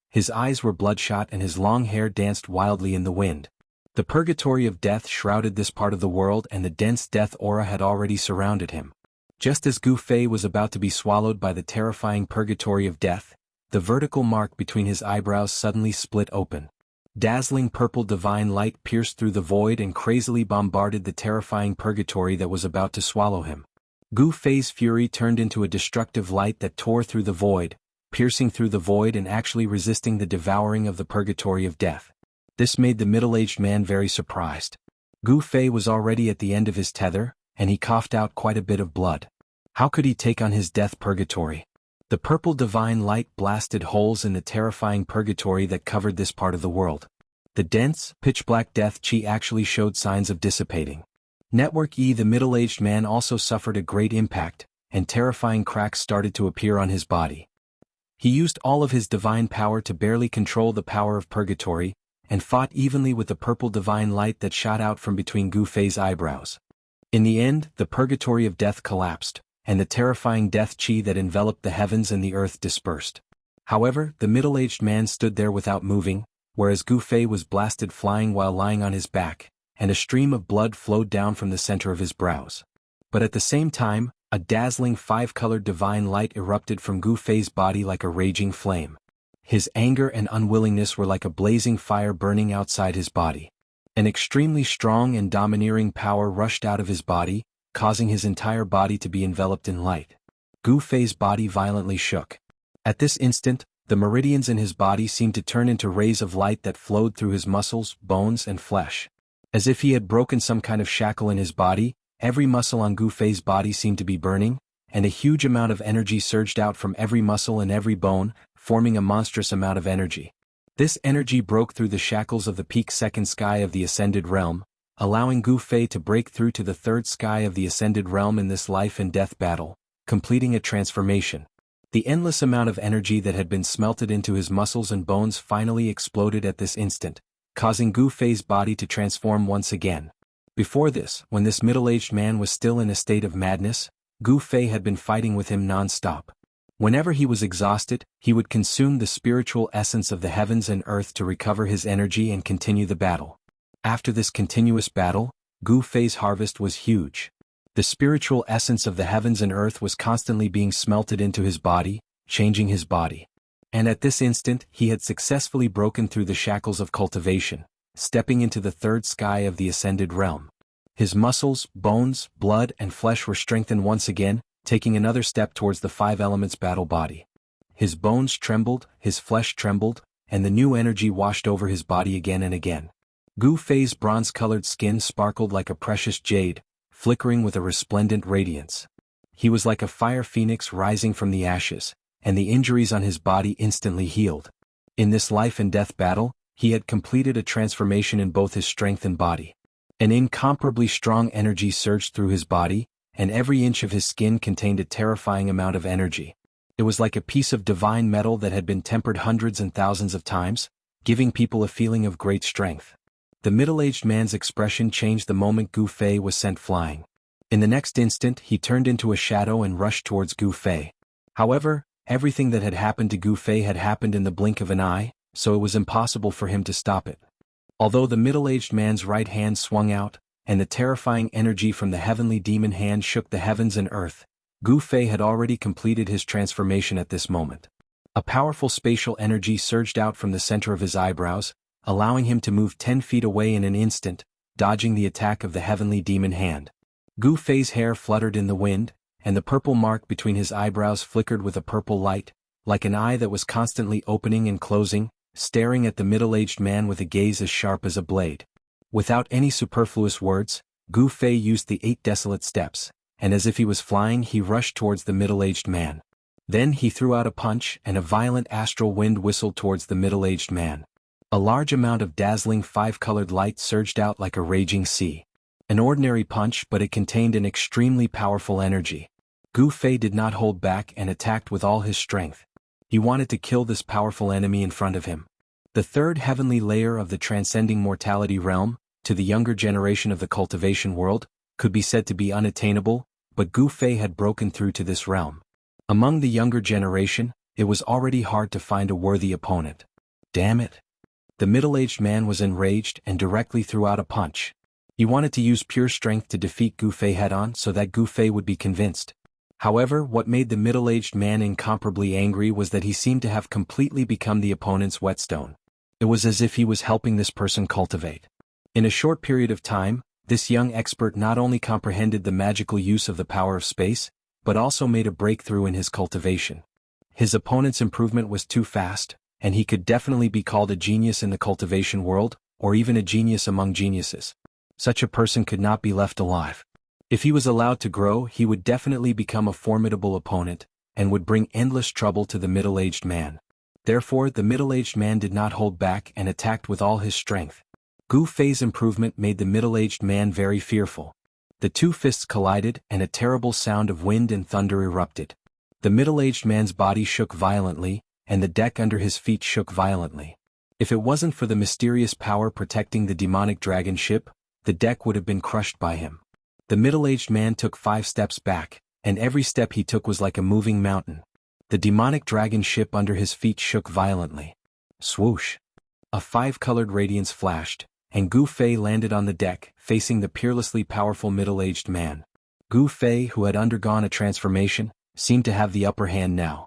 A: His eyes were bloodshot and his long hair danced wildly in the wind. The purgatory of death shrouded this part of the world and the dense death aura had already surrounded him. Just as Gu Fei was about to be swallowed by the terrifying purgatory of death, the vertical mark between his eyebrows suddenly split open. Dazzling purple divine light pierced through the void and crazily bombarded the terrifying purgatory that was about to swallow him. Gu Fei's fury turned into a destructive light that tore through the void, piercing through the void and actually resisting the devouring of the purgatory of death. This made the middle-aged man very surprised. Gu Fei was already at the end of his tether, and he coughed out quite a bit of blood. How could he take on his death purgatory? The purple divine light blasted holes in the terrifying purgatory that covered this part of the world. The dense, pitch-black death chi actually showed signs of dissipating. Network E. The middle-aged man also suffered a great impact, and terrifying cracks started to appear on his body. He used all of his divine power to barely control the power of purgatory, and fought evenly with the purple divine light that shot out from between Gu Fei's eyebrows. In the end, the purgatory of death collapsed, and the terrifying death chi that enveloped the heavens and the earth dispersed. However, the middle-aged man stood there without moving, whereas Gu Fei was blasted flying while lying on his back, and a stream of blood flowed down from the center of his brows. But at the same time, a dazzling five-colored divine light erupted from Gu Fei's body like a raging flame. His anger and unwillingness were like a blazing fire burning outside his body. An extremely strong and domineering power rushed out of his body, causing his entire body to be enveloped in light. Gu Fei's body violently shook. At this instant, the meridians in his body seemed to turn into rays of light that flowed through his muscles, bones, and flesh. As if he had broken some kind of shackle in his body, every muscle on Gu Fei's body seemed to be burning, and a huge amount of energy surged out from every muscle and every bone, forming a monstrous amount of energy. This energy broke through the shackles of the peak second sky of the Ascended Realm, allowing Gu Fei to break through to the third sky of the Ascended Realm in this life and death battle, completing a transformation. The endless amount of energy that had been smelted into his muscles and bones finally exploded at this instant, causing Gu Fei's body to transform once again. Before this, when this middle-aged man was still in a state of madness, Gu Fei had been fighting with him non-stop. Whenever he was exhausted, he would consume the spiritual essence of the heavens and earth to recover his energy and continue the battle. After this continuous battle, Gu Fei's harvest was huge. The spiritual essence of the heavens and earth was constantly being smelted into his body, changing his body. And at this instant, he had successfully broken through the shackles of cultivation, stepping into the third sky of the Ascended Realm. His muscles, bones, blood, and flesh were strengthened once again, taking another step towards the five elements battle body. His bones trembled, his flesh trembled, and the new energy washed over his body again and again. Gu Fei's bronze-colored skin sparkled like a precious jade, flickering with a resplendent radiance. He was like a fire phoenix rising from the ashes, and the injuries on his body instantly healed. In this life and death battle, he had completed a transformation in both his strength and body. An incomparably strong energy surged through his body, and every inch of his skin contained a terrifying amount of energy. It was like a piece of divine metal that had been tempered hundreds and thousands of times, giving people a feeling of great strength. The middle-aged man's expression changed the moment Gu Fei was sent flying. In the next instant, he turned into a shadow and rushed towards Gu Fei. However, everything that had happened to Gu Fei had happened in the blink of an eye, so it was impossible for him to stop it. Although the middle-aged man's right hand swung out, and the terrifying energy from the heavenly demon hand shook the heavens and earth, Gu Fei had already completed his transformation at this moment. A powerful spatial energy surged out from the center of his eyebrows, allowing him to move 10 feet away in an instant, dodging the attack of the heavenly demon hand. Gu Fei's hair fluttered in the wind, and the purple mark between his eyebrows flickered with a purple light, like an eye that was constantly opening and closing, staring at the middle-aged man with a gaze as sharp as a blade. Without any superfluous words, Gu Fei used the 8 desolate steps, and as if he was flying he rushed towards the middle-aged man. Then he threw out a punch and a violent astral wind whistled towards the middle-aged man. A large amount of dazzling 5-colored light surged out like a raging sea. An ordinary punch, but it contained an extremely powerful energy. Gu Fei did not hold back and attacked with all his strength. He wanted to kill this powerful enemy in front of him. The third heavenly layer of the transcending mortality realm, to the younger generation of the cultivation world, could be said to be unattainable, but Gu Fei had broken through to this realm. Among the younger generation, it was already hard to find a worthy opponent. Damn it! The middle-aged man was enraged and directly threw out a punch. He wanted to use pure strength to defeat Gu Fei head-on so that Gu Fei would be convinced. However, what made the middle-aged man incomparably angry was that he seemed to have completely become the opponent's whetstone. It was as if he was helping this person cultivate. In a short period of time, this young expert not only comprehended the magical use of the power of space, but also made a breakthrough in his cultivation. His opponent's improvement was too fast, and he could definitely be called a genius in the cultivation world, or even a genius among geniuses. Such a person could not be left alive. If he was allowed to grow, he would definitely become a formidable opponent, and would bring endless trouble to the middle-aged man. Therefore, the middle-aged man did not hold back and attacked with all his strength. Gu Fei's improvement made the middle-aged man very fearful. The 2 fists collided and a terrible sound of wind and thunder erupted. The middle-aged man's body shook violently, and the deck under his feet shook violently. If it wasn't for the mysterious power protecting the demonic dragon ship, the deck would have been crushed by him. The middle-aged man took 5 steps back, and every step he took was like a moving mountain. The demonic dragon ship under his feet shook violently. Swoosh! A 5-colored radiance flashed, and Gu Fei landed on the deck, facing the peerlessly powerful middle-aged man. Gu Fei, who had undergone a transformation, seemed to have the upper hand now.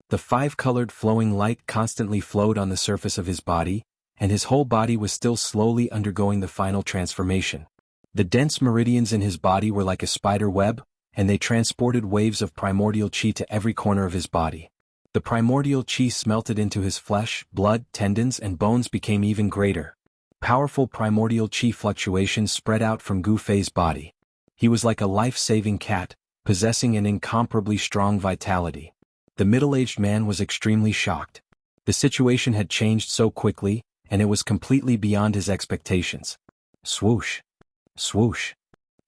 A: The 5-colored flowing light constantly flowed on the surface of his body, and his whole body was still slowly undergoing the final transformation. The dense meridians in his body were like a spider web, and they transported waves of primordial qi to every corner of his body. The primordial qi smelted into his flesh, blood, tendons, and bones became even greater. Powerful primordial qi fluctuations spread out from Gu Fei's body. He was like a life-saving cat, possessing an incomparably strong vitality. The middle-aged man was extremely shocked. The situation had changed so quickly, and it was completely beyond his expectations. Swoosh! Swoosh!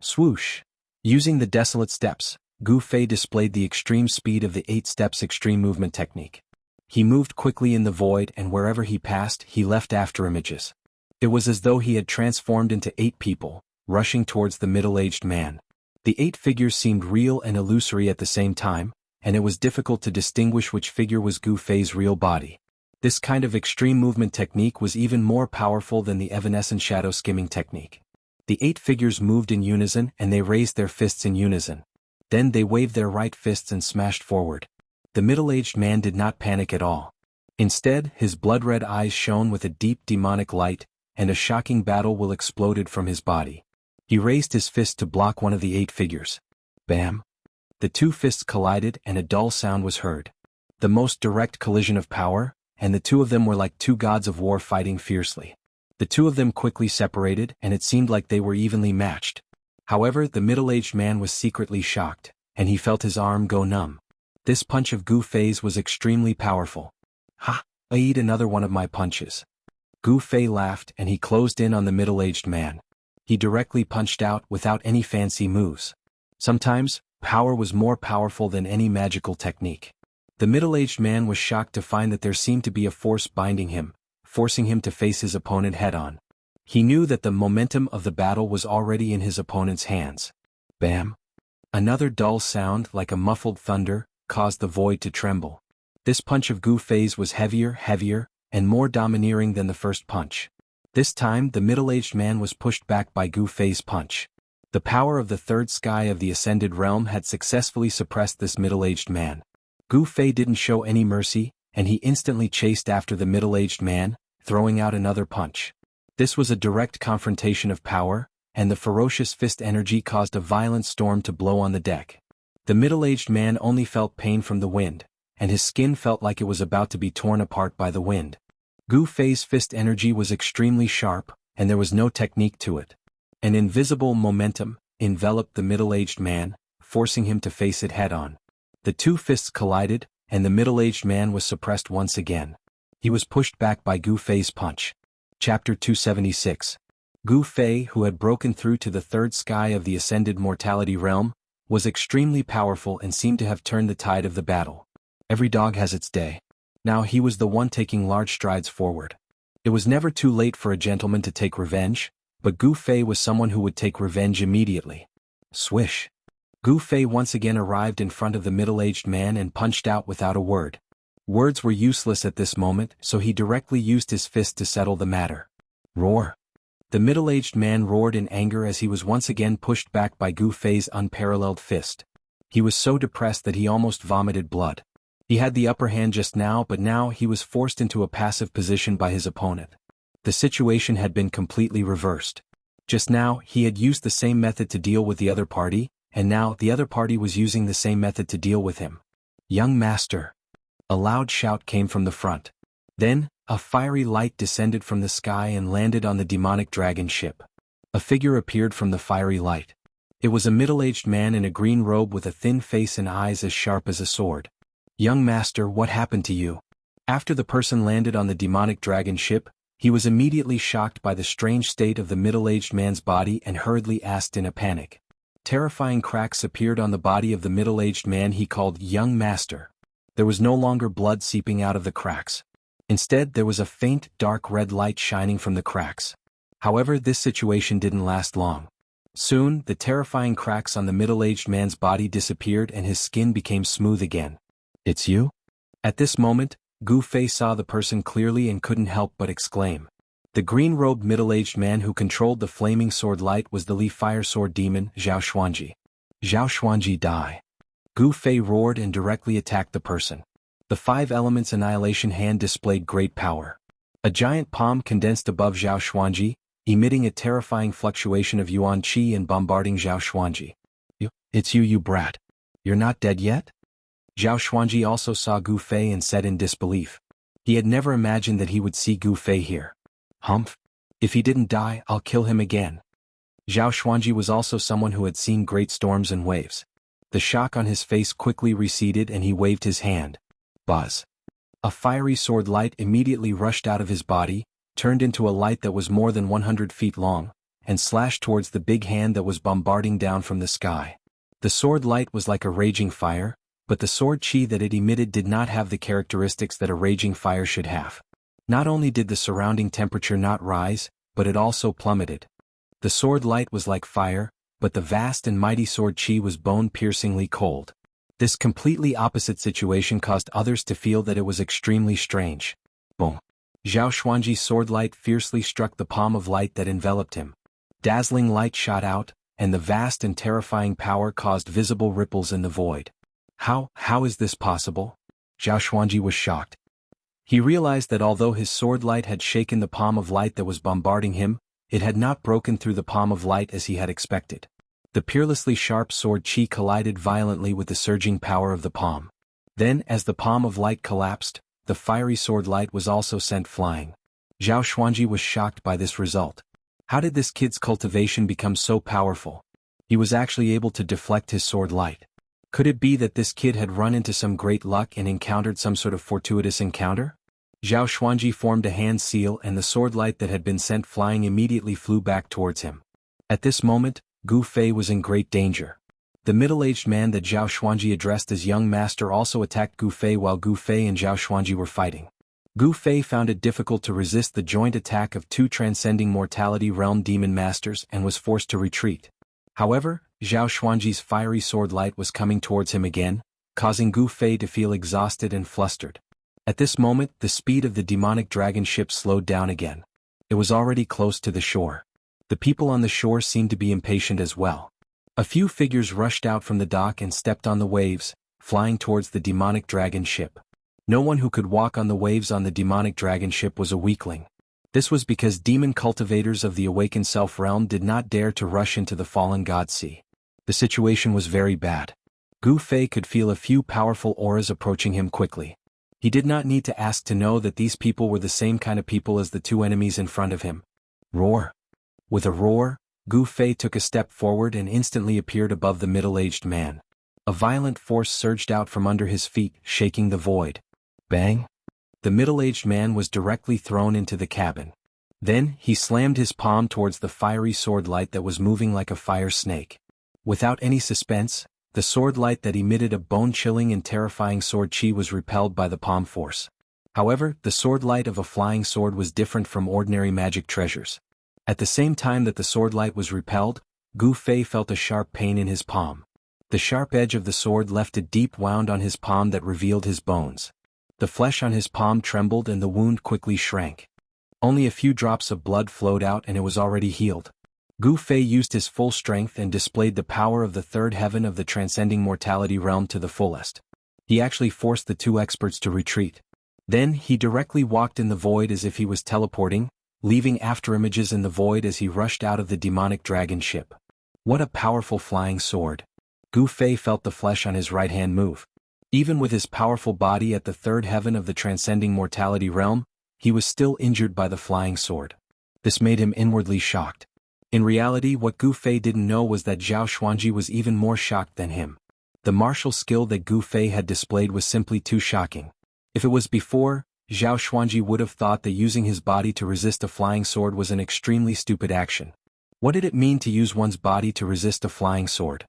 A: Swoosh! Using the desolate steps, Gu Fei displayed the extreme speed of the 8 steps extreme movement technique. He moved quickly in the void, and wherever he passed, he left after images. It was as though he had transformed into 8 people, rushing towards the middle-aged man. The 8 figures seemed real and illusory at the same time, and it was difficult to distinguish which figure was Gu Fei's real body. This kind of extreme movement technique was even more powerful than the evanescent shadow skimming technique. The 8 figures moved in unison and they raised their fists in unison. Then they waved their right fists and smashed forward. The middle-aged man did not panic at all. Instead, his blood-red eyes shone with a deep demonic light, and a shocking battle will exploded from his body. He raised his fist to block one of the 8 figures. Bam! The 2 fists collided and a dull sound was heard. The most direct collision of power, and the 2 of them were like 2 gods of war fighting fiercely. The 2 of them quickly separated, and it seemed like they were evenly matched. However, the middle-aged man was secretly shocked, and he felt his arm go numb. This punch of Gu Fei's was extremely powerful. Ha! I eat another one of my punches. Gu Fei laughed and he closed in on the middle-aged man. He directly punched out without any fancy moves. Sometimes, power was more powerful than any magical technique. The middle-aged man was shocked to find that there seemed to be a force binding him, forcing him to face his opponent head-on. He knew that the momentum of the battle was already in his opponent's hands. Bam! Another dull sound, like a muffled thunder, caused the void to tremble. This punch of Gu Fei's was heavier, and more domineering than the first punch. This time, the middle-aged man was pushed back by Gu Fei's punch. The power of the third sky of the ascended realm had successfully suppressed this middle-aged man. Gu Fei didn't show any mercy, and he instantly chased after the middle-aged man, throwing out another punch. This was a direct confrontation of power, and the ferocious fist energy caused a violent storm to blow on the deck. The middle-aged man only felt pain from the wind, and his skin felt like it was about to be torn apart by the wind. Gu Fei's fist energy was extremely sharp, and there was no technique to it. An invisible momentum enveloped the middle-aged man, forcing him to face it head-on. The two fists collided, and the middle-aged man was suppressed once again. He was pushed back by Gu Fei's punch. Chapter 276. Gu Fei, who had broken through to the third sky of the ascended mortality realm, was extremely powerful and seemed to have turned the tide of the battle. Every dog has its day. Now he was the one taking large strides forward. It was never too late for a gentleman to take revenge, but Gu Fei was someone who would take revenge immediately. Swish. Gu Fei once again arrived in front of the middle-aged man and punched out without a word. Words were useless at this moment, so he directly used his fist to settle the matter. Roar. The middle-aged man roared in anger as he was once again pushed back by Gu Fei's unparalleled fist. He was so depressed that he almost vomited blood. He had the upper hand just now, but now he was forced into a passive position by his opponent. The situation had been completely reversed. Just now, he had used the same method to deal with the other party, and now the other party was using the same method to deal with him. Young master. A loud shout came from the front. Then, a fiery light descended from the sky and landed on the demonic dragon ship. A figure appeared from the fiery light. It was a middle-aged man in a green robe with a thin face and eyes as sharp as a sword. Young master, what happened to you? After the person landed on the demonic dragon ship, he was immediately shocked by the strange state of the middle-aged man's body and hurriedly asked in a panic. Terrifying cracks appeared on the body of the middle-aged man he called Young Master. There was no longer blood seeping out of the cracks. Instead, there was a faint, dark red light shining from the cracks. However, this situation didn't last long. Soon, the terrifying cracks on the middle-aged man's body disappeared and his skin became smooth again. It's you? At this moment, Gu Fei saw the person clearly and couldn't help but exclaim. The green-robed middle-aged man who controlled the flaming sword light was the Li Fire Sword Demon, Zhao Xuanji. Zhao Xuanji die. Gu Fei roared and directly attacked the person. The Five Elements Annihilation Hand displayed great power. A giant palm condensed above Zhao Xuanji, emitting a terrifying fluctuation of yuan qi and bombarding Zhao Xuanji. It's you, you brat. You're not dead yet? Zhao Xuanji also saw Gu Fei and said in disbelief. He had never imagined that he would see Gu Fei here. Humph. If he didn't die, I'll kill him again. Zhao Xuanji was also someone who had seen great storms and waves. The shock on his face quickly receded and he waved his hand. Buzz. A fiery sword light immediately rushed out of his body, turned into a light that was more than 100 feet long, and slashed towards the big hand that was bombarding down from the sky. The sword light was like a raging fire, but the sword chi that it emitted did not have the characteristics that a raging fire should have. Not only did the surrounding temperature not rise, but it also plummeted. The sword light was like fire, but the vast and mighty sword chi was bone-piercingly cold. This completely opposite situation caused others to feel that it was extremely strange. Boom. Zhao Xuanji's sword light fiercely struck the palm of light that enveloped him. Dazzling light shot out, and the vast and terrifying power caused visible ripples in the void. How is this possible? Zhao Xuanji was shocked. He realized that although his sword light had shaken the palm of light that was bombarding him, it had not broken through the palm of light as he had expected. The peerlessly sharp sword chi collided violently with the surging power of the palm. Then, as the palm of light collapsed, the fiery sword light was also sent flying. Zhao Xuanji was shocked by this result. How did this kid's cultivation become so powerful? He was actually able to deflect his sword light. Could it be that this kid had run into some great luck and encountered some sort of fortuitous encounter? Zhao Xuanji formed a hand seal and the sword light that had been sent flying immediately flew back towards him. At this moment, Gu Fei was in great danger. The middle-aged man that Zhao Xuanji addressed as young master also attacked Gu Fei while Gu Fei and Zhao Xuanji were fighting. Gu Fei found it difficult to resist the joint attack of two transcending mortality realm demon masters and was forced to retreat. However, Zhao Xuanji's fiery sword light was coming towards him again, causing Gu Fei to feel exhausted and flustered. At this moment, the speed of the demonic dragon ship slowed down again. It was already close to the shore. The people on the shore seemed to be impatient as well. A few figures rushed out from the dock and stepped on the waves, flying towards the demonic dragon ship. No one who could walk on the waves on the demonic dragon ship was a weakling. This was because demon cultivators of the awakened self-realm did not dare to rush into the fallen god sea. The situation was very bad. Gu Fei could feel a few powerful auras approaching him quickly. He did not need to ask to know that these people were the same kind of people as the two enemies in front of him. Roar! With a roar, Gu Fei took a step forward and instantly appeared above the middle-aged man. A violent force surged out from under his feet, shaking the void. Bang! The middle-aged man was directly thrown into the cabin. Then, he slammed his palm towards the fiery sword light that was moving like a fire snake. Without any suspense, the sword light that emitted a bone-chilling and terrifying sword chi was repelled by the palm force. However, the sword light of a flying sword was different from ordinary magic treasures. At the same time that the sword light was repelled, Gu Fei felt a sharp pain in his palm. The sharp edge of the sword left a deep wound on his palm that revealed his bones. The flesh on his palm trembled and the wound quickly shrank. Only a few drops of blood flowed out and it was already healed. Gu Fei used his full strength and displayed the power of the third heaven of the transcending mortality realm to the fullest. He actually forced the two experts to retreat. Then he directly walked in the void as if he was teleporting, leaving afterimages in the void as he rushed out of the demonic dragon ship. What a powerful flying sword! Gu Fei felt the flesh on his right hand move. Even with his powerful body at the third heaven of the transcending mortality realm, he was still injured by the flying sword. This made him inwardly shocked. In reality, what Gu Fei didn't know was that Zhao Xuanji was even more shocked than him. The martial skill that Gu Fei had displayed was simply too shocking. If it was before, Zhao Xuanji would have thought that using his body to resist a flying sword was an extremely stupid action. What did it mean to use one's body to resist a flying sword?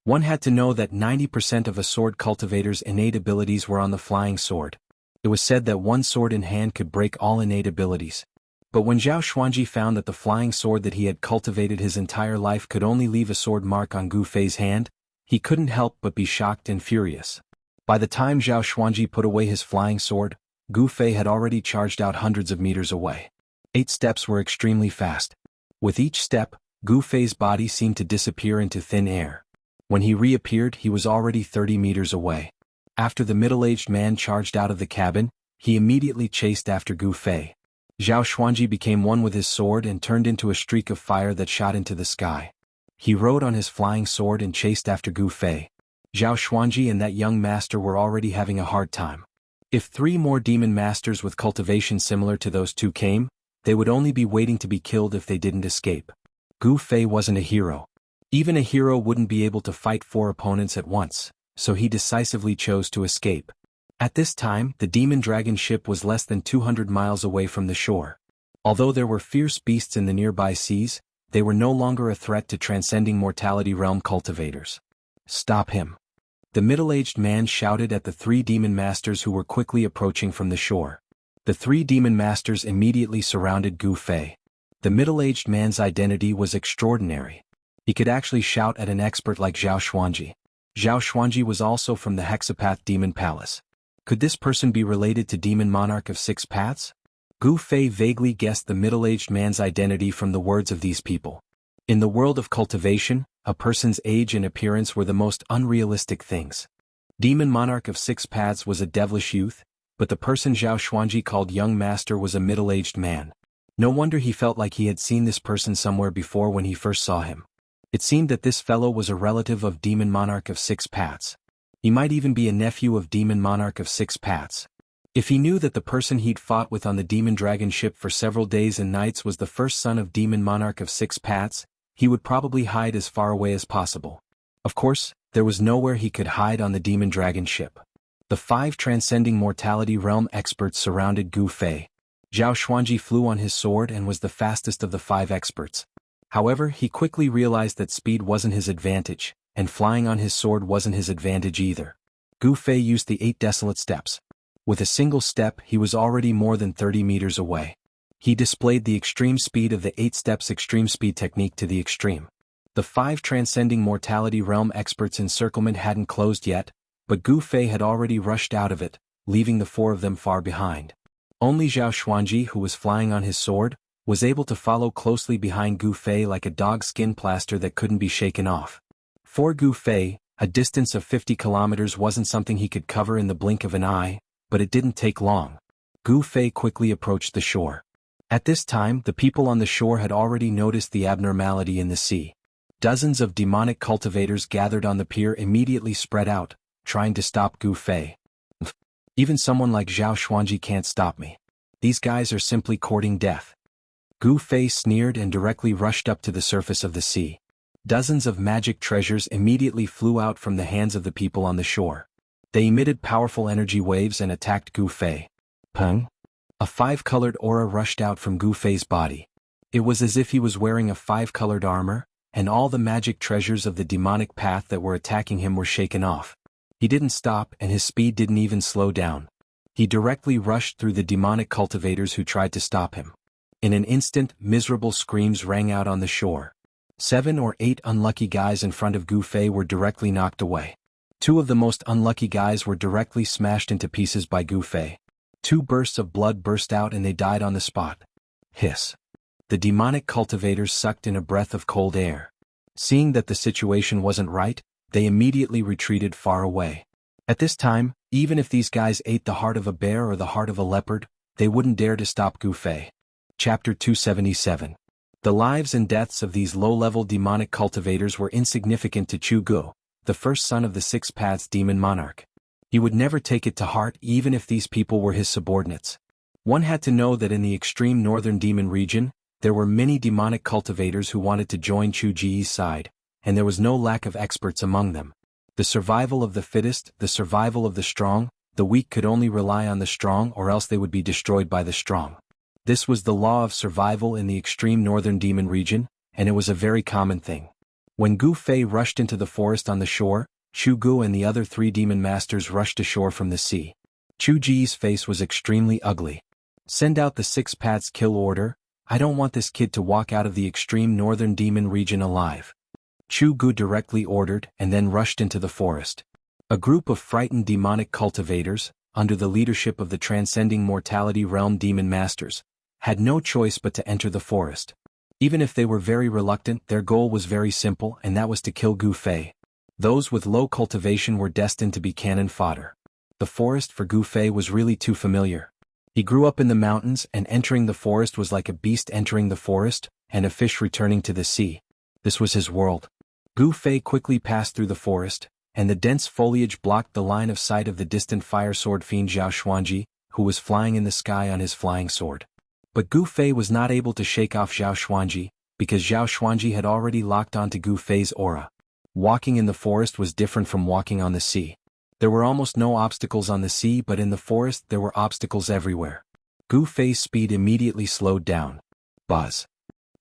A: One had to know that 90% of a sword cultivator's innate abilities were on the flying sword. It was said that one sword in hand could break all innate abilities. But when Zhao Xuanji found that the flying sword that he had cultivated his entire life could only leave a sword mark on Gu Fei's hand, he couldn't help but be shocked and furious. By the time Zhao Xuanji put away his flying sword, Gu Fei had already charged out hundreds of meters away. 8 steps were extremely fast. With each step, Gu Fei's body seemed to disappear into thin air. When he reappeared, he was already 30 meters away. After the middle-aged man charged out of the cabin, he immediately chased after Gu Fei. Zhao Xuanji became one with his sword and turned into a streak of fire that shot into the sky. He rode on his flying sword and chased after Gu Fei. Zhao Xuanji and that young master were already having a hard time. If 3 more demon masters with cultivation similar to those two came, they would only be waiting to be killed if they didn't escape. Gu Fei wasn't a hero. Even a hero wouldn't be able to fight 4 opponents at once, so he decisively chose to escape. At this time, the demon dragon ship was less than 200 miles away from the shore. Although there were fierce beasts in the nearby seas, they were no longer a threat to transcending mortality realm cultivators. Stop him! The middle-aged man shouted at the 3 demon masters who were quickly approaching from the shore. The 3 demon masters immediately surrounded Gu Fei. The middle-aged man's identity was extraordinary. He could actually shout at an expert like Zhao Xuanji. Zhao Xuanji was also from the Hexapath Demon Palace. Could this person be related to Demon Monarch of 6 Paths? Gu Fei vaguely guessed the middle-aged man's identity from the words of these people. In the world of cultivation, a person's age and appearance were the most unrealistic things. Demon Monarch of 6 Paths was a devilish youth, but the person Zhao Xuanji called young master was a middle-aged man. No wonder he felt like he had seen this person somewhere before when he first saw him. It seemed that this fellow was a relative of Demon Monarch of 6 Paths. He might even be a nephew of Demon Monarch of 6 Paths. If he knew that the person he'd fought with on the demon dragon ship for several days and nights was the first son of Demon Monarch of 6 Paths, he would probably hide as far away as possible. Of course, there was nowhere he could hide on the demon dragon ship. The 5 transcending mortality realm experts surrounded Gu Fei. Zhao Xuanji flew on his sword and was the fastest of the 5 experts. However, he quickly realized that speed wasn't his advantage, and flying on his sword wasn't his advantage either. Gu Fei used the 8 desolate steps. With a single step, he was already more than 30 meters away. He displayed the extreme speed of the 8 steps extreme speed technique to the extreme. The 5 transcending mortality realm experts' encirclement hadn't closed yet, but Gu Fei had already rushed out of it, leaving the 4 of them far behind. Only Zhao Xuanji, who was flying on his sword, was able to follow closely behind Gu Fei like a dog's skin plaster that couldn't be shaken off. For Gu Fei, a distance of 50 kilometers wasn't something he could cover in the blink of an eye, but it didn't take long. Gu Fei quickly approached the shore. At this time, the people on the shore had already noticed the abnormality in the sea. Dozens of demonic cultivators gathered on the pier immediately spread out, trying to stop Gu Fei. Even someone like Zhao Xuanji can't stop me. These guys are simply courting death. Gu Fei sneered and directly rushed up to the surface of the sea. Dozens of magic treasures immediately flew out from the hands of the people on the shore. They emitted powerful energy waves and attacked Gu Fei. Peng! A five-colored aura rushed out from Gu Fei's body. It was as if he was wearing a five-colored armor, and all the magic treasures of the demonic path that were attacking him were shaken off. He didn't stop and his speed didn't even slow down. He directly rushed through the demonic cultivators who tried to stop him. In an instant, miserable screams rang out on the shore. 7 or 8 unlucky guys in front of Gu Fei were directly knocked away. 2 of the most unlucky guys were directly smashed into pieces by Gu Fei. 2 bursts of blood burst out and they died on the spot. Hiss. The demonic cultivators sucked in a breath of cold air. Seeing that the situation wasn't right, they immediately retreated far away. At this time, even if these guys ate the heart of a bear or the heart of a leopard, they wouldn't dare to stop Gu Fei. Chapter 277. The lives and deaths of these low-level demonic cultivators were insignificant to Chu Gu, the first son of the Six Paths Demon Monarch. He would never take it to heart even if these people were his subordinates. One had to know that in the extreme northern demon region, there were many demonic cultivators who wanted to join Chu Ji's side, and there was no lack of experts among them. The survival of the fittest, the survival of the strong, the weak could only rely on the strong or else they would be destroyed by the strong. This was the law of survival in the extreme northern demon region, and it was a very common thing. When Gu Fei rushed into the forest on the shore, Chu Gu and the other 3 demon masters rushed ashore from the sea. Chu Ji's face was extremely ugly. Send out the 6 Paths kill order. I don't want this kid to walk out of the extreme northern demon region alive. Chu Gu directly ordered and then rushed into the forest. A group of frightened demonic cultivators, under the leadership of the transcending mortality realm demon masters, had no choice but to enter the forest. Even if they were very reluctant, their goal was very simple, and that was to kill Gu Fei. Those with low cultivation were destined to be cannon fodder. The forest for Gu Fei was really too familiar. He grew up in the mountains, and entering the forest was like a beast entering the forest, and a fish returning to the sea. This was his world. Gu Fei quickly passed through the forest, and the dense foliage blocked the line of sight of the distant fire sword fiend Zhao Xuanji, who was flying in the sky on his flying sword. But Gu Fei was not able to shake off Zhao Xuanji, because Zhao Xuanji had already locked onto Gu Fei's aura. Walking in the forest was different from walking on the sea. There were almost no obstacles on the sea, but in the forest there were obstacles everywhere. Gu Fei's speed immediately slowed down. Buzz.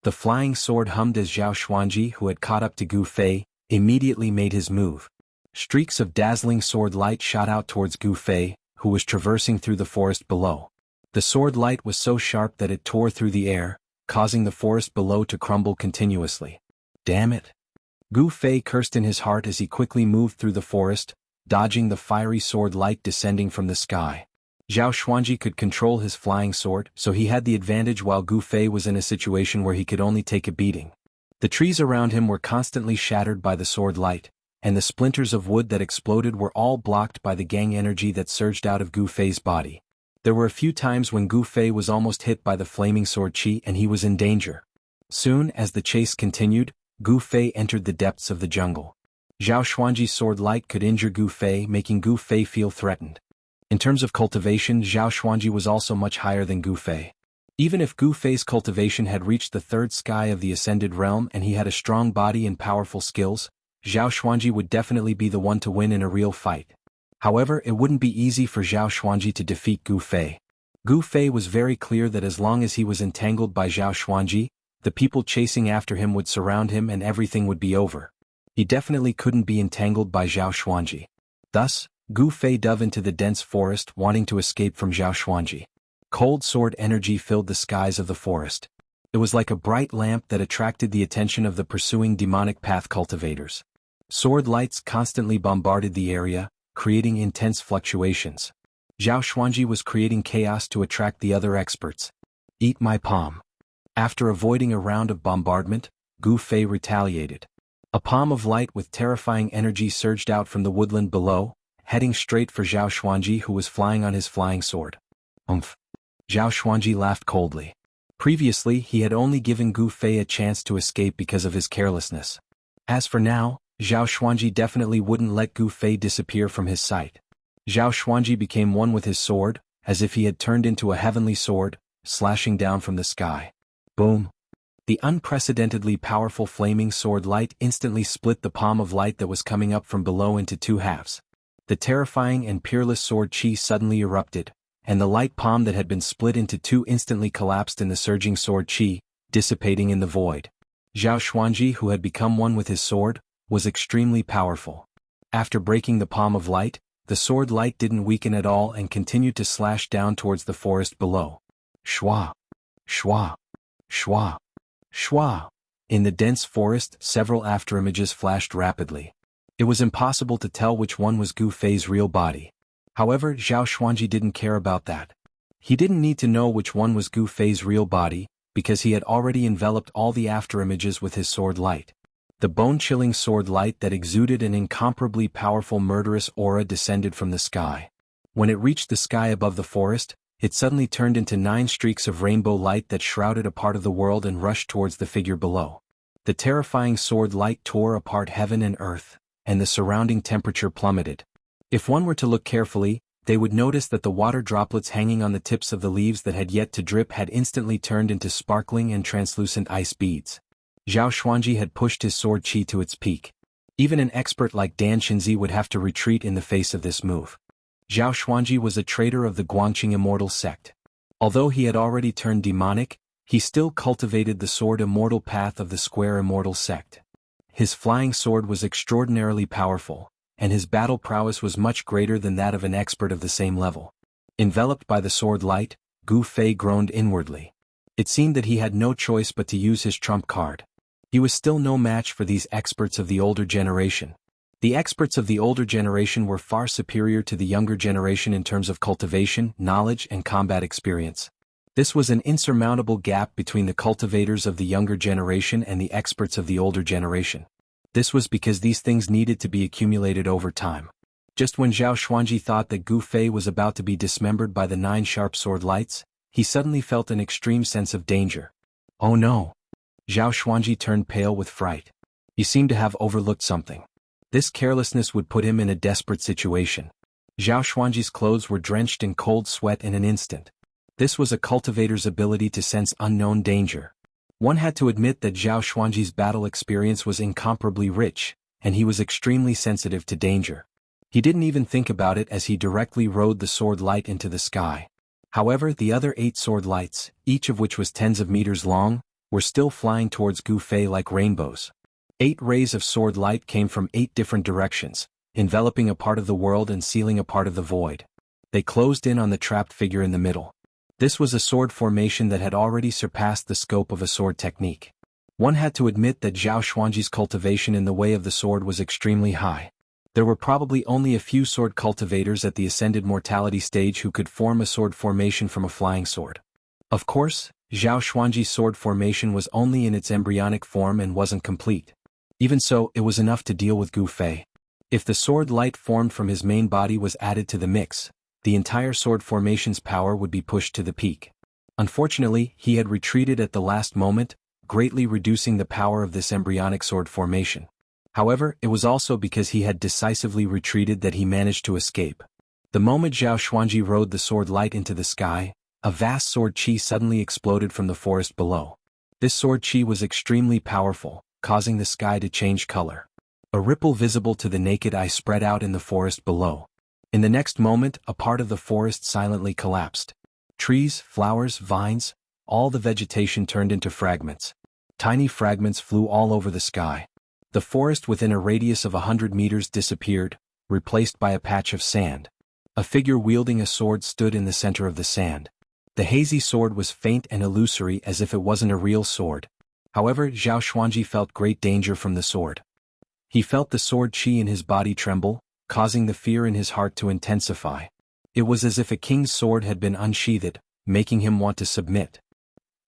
A: The flying sword hummed as Zhao Xuanji, who had caught up to Gu Fei, immediately made his move. Streaks of dazzling sword light shot out towards Gu Fei, who was traversing through the forest below. The sword light was so sharp that it tore through the air, causing the forest below to crumble continuously. Damn it! Gu Fei cursed in his heart as he quickly moved through the forest, dodging the fiery sword light descending from the sky. Zhao Xuanji could control his flying sword, so he had the advantage while Gu Fei was in a situation where he could only take a beating. The trees around him were constantly shattered by the sword light, and the splinters of wood that exploded were all blocked by the gang energy that surged out of Gu Fei's body. There were a few times when Gu Fei was almost hit by the flaming sword chi and he was in danger. Soon as the chase continued, Gu Fei entered the depths of the jungle. Zhao Xuanji's sword light could injure Gu Fei, making Gu Fei feel threatened. In terms of cultivation, Zhao Xuanji was also much higher than Gu Fei. Even if Gu Fei's cultivation had reached the 3rd sky of the Ascended Realm and he had a strong body and powerful skills, Zhao Xuanji would definitely be the one to win in a real fight. However, it wouldn't be easy for Zhao Xuanji to defeat Gu Fei. Gu Fei was very clear that as long as he was entangled by Zhao Xuanji, the people chasing after him would surround him and everything would be over. He definitely couldn't be entangled by Zhao Xuanji. Thus, Gu Fei dove into the dense forest wanting to escape from Zhao Xuanji. Cold sword energy filled the skies of the forest. It was like a bright lamp that attracted the attention of the pursuing demonic path cultivators. Sword lights constantly bombarded the area, creating intense fluctuations. Zhao Xuanji was creating chaos to attract the other experts. Eat my palm. After avoiding a round of bombardment, Gu Fei retaliated. A palm of light with terrifying energy surged out from the woodland below, heading straight for Zhao Xuanji, who was flying on his flying sword. Zhao Xuanji laughed coldly. Previously he had only given Gu Fei a chance to escape because of his carelessness. As for now, Zhao Xuanji definitely wouldn't let Gu Fei disappear from his sight. Zhao Xuanji became one with his sword, as if he had turned into a heavenly sword, slashing down from the sky. Boom! The unprecedentedly powerful flaming sword light instantly split the palm of light that was coming up from below into two halves. The terrifying and peerless sword chi suddenly erupted, and the light palm that had been split into two instantly collapsed in the surging sword chi, dissipating in the void. Zhao Xuanji, who had become one with his sword, was extremely powerful. After breaking the palm of light, the sword light didn't weaken at all and continued to slash down towards the forest below. Shwa! Shwa! Shwa! Shwa! In the dense forest, several afterimages flashed rapidly. It was impossible to tell which one was Gu Fei's real body. However, Zhao Xuanji didn't care about that. He didn't need to know which one was Gu Fei's real body, because he had already enveloped all the afterimages with his sword light. The bone-chilling sword light that exuded an incomparably powerful murderous aura descended from the sky. When it reached the sky above the forest, it suddenly turned into 9 streaks of rainbow light that shrouded a part of the world and rushed towards the figure below. The terrifying sword light tore apart heaven and earth, and the surrounding temperature plummeted. If one were to look carefully, they would notice that the water droplets hanging on the tips of the leaves that had yet to drip had instantly turned into sparkling and translucent ice beads. Zhao Xuanji had pushed his sword chi to its peak. Even an expert like Dan Xinzi would have to retreat in the face of this move. Zhao Xuanji was a traitor of the Guangqing Immortal sect. Although he had already turned demonic, he still cultivated the sword immortal path of the Square Immortal sect. His flying sword was extraordinarily powerful, and his battle prowess was much greater than that of an expert of the same level. Enveloped by the sword light, Gu Fei groaned inwardly. It seemed that he had no choice but to use his trump card. He was still no match for these experts of the older generation. The experts of the older generation were far superior to the younger generation in terms of cultivation, knowledge, and combat experience. This was an insurmountable gap between the cultivators of the younger generation and the experts of the older generation. This was because these things needed to be accumulated over time. Just when Zhao Xuanji thought that Gu Fei was about to be dismembered by the 9 sharp sword lights, he suddenly felt an extreme sense of danger. Oh no! Zhao Xuanji turned pale with fright. He seemed to have overlooked something. This carelessness would put him in a desperate situation. Zhao Xuanji's clothes were drenched in cold sweat in an instant. This was a cultivator's ability to sense unknown danger. One had to admit that Zhao Xuanji's battle experience was incomparably rich, and he was extremely sensitive to danger. He didn't even think about it as he directly rode the sword light into the sky. However, the other 8 sword lights, each of which was tens of meters long, were still flying towards Gu Fei like rainbows. 8 rays of sword light came from 8 different directions, enveloping a part of the world and sealing a part of the void. They closed in on the trapped figure in the middle. This was a sword formation that had already surpassed the scope of a sword technique. One had to admit that Zhao Xuanji's cultivation in the way of the sword was extremely high. There were probably only a few sword cultivators at the ascended mortality stage who could form a sword formation from a flying sword. Of course, Zhao Xuanji's sword formation was only in its embryonic form and wasn't complete. Even so, it was enough to deal with Gu Fei. If the sword light formed from his main body was added to the mix, the entire sword formation's power would be pushed to the peak. Unfortunately, he had retreated at the last moment, greatly reducing the power of this embryonic sword formation. However, it was also because he had decisively retreated that he managed to escape. The moment Zhao Xuanji rode the sword light into the sky, a vast sword chi suddenly exploded from the forest below. This sword chi was extremely powerful, causing the sky to change color. A ripple visible to the naked eye spread out in the forest below. In the next moment, a part of the forest silently collapsed. Trees, flowers, vines, all the vegetation turned into fragments. Tiny fragments flew all over the sky. The forest within a radius of 100 meters disappeared, replaced by a patch of sand. A figure wielding a sword stood in the center of the sand. The hazy sword was faint and illusory as if it wasn't a real sword. However, Zhao Xuanji felt great danger from the sword. He felt the sword chi in his body tremble, causing the fear in his heart to intensify. It was as if a king's sword had been unsheathed, making him want to submit.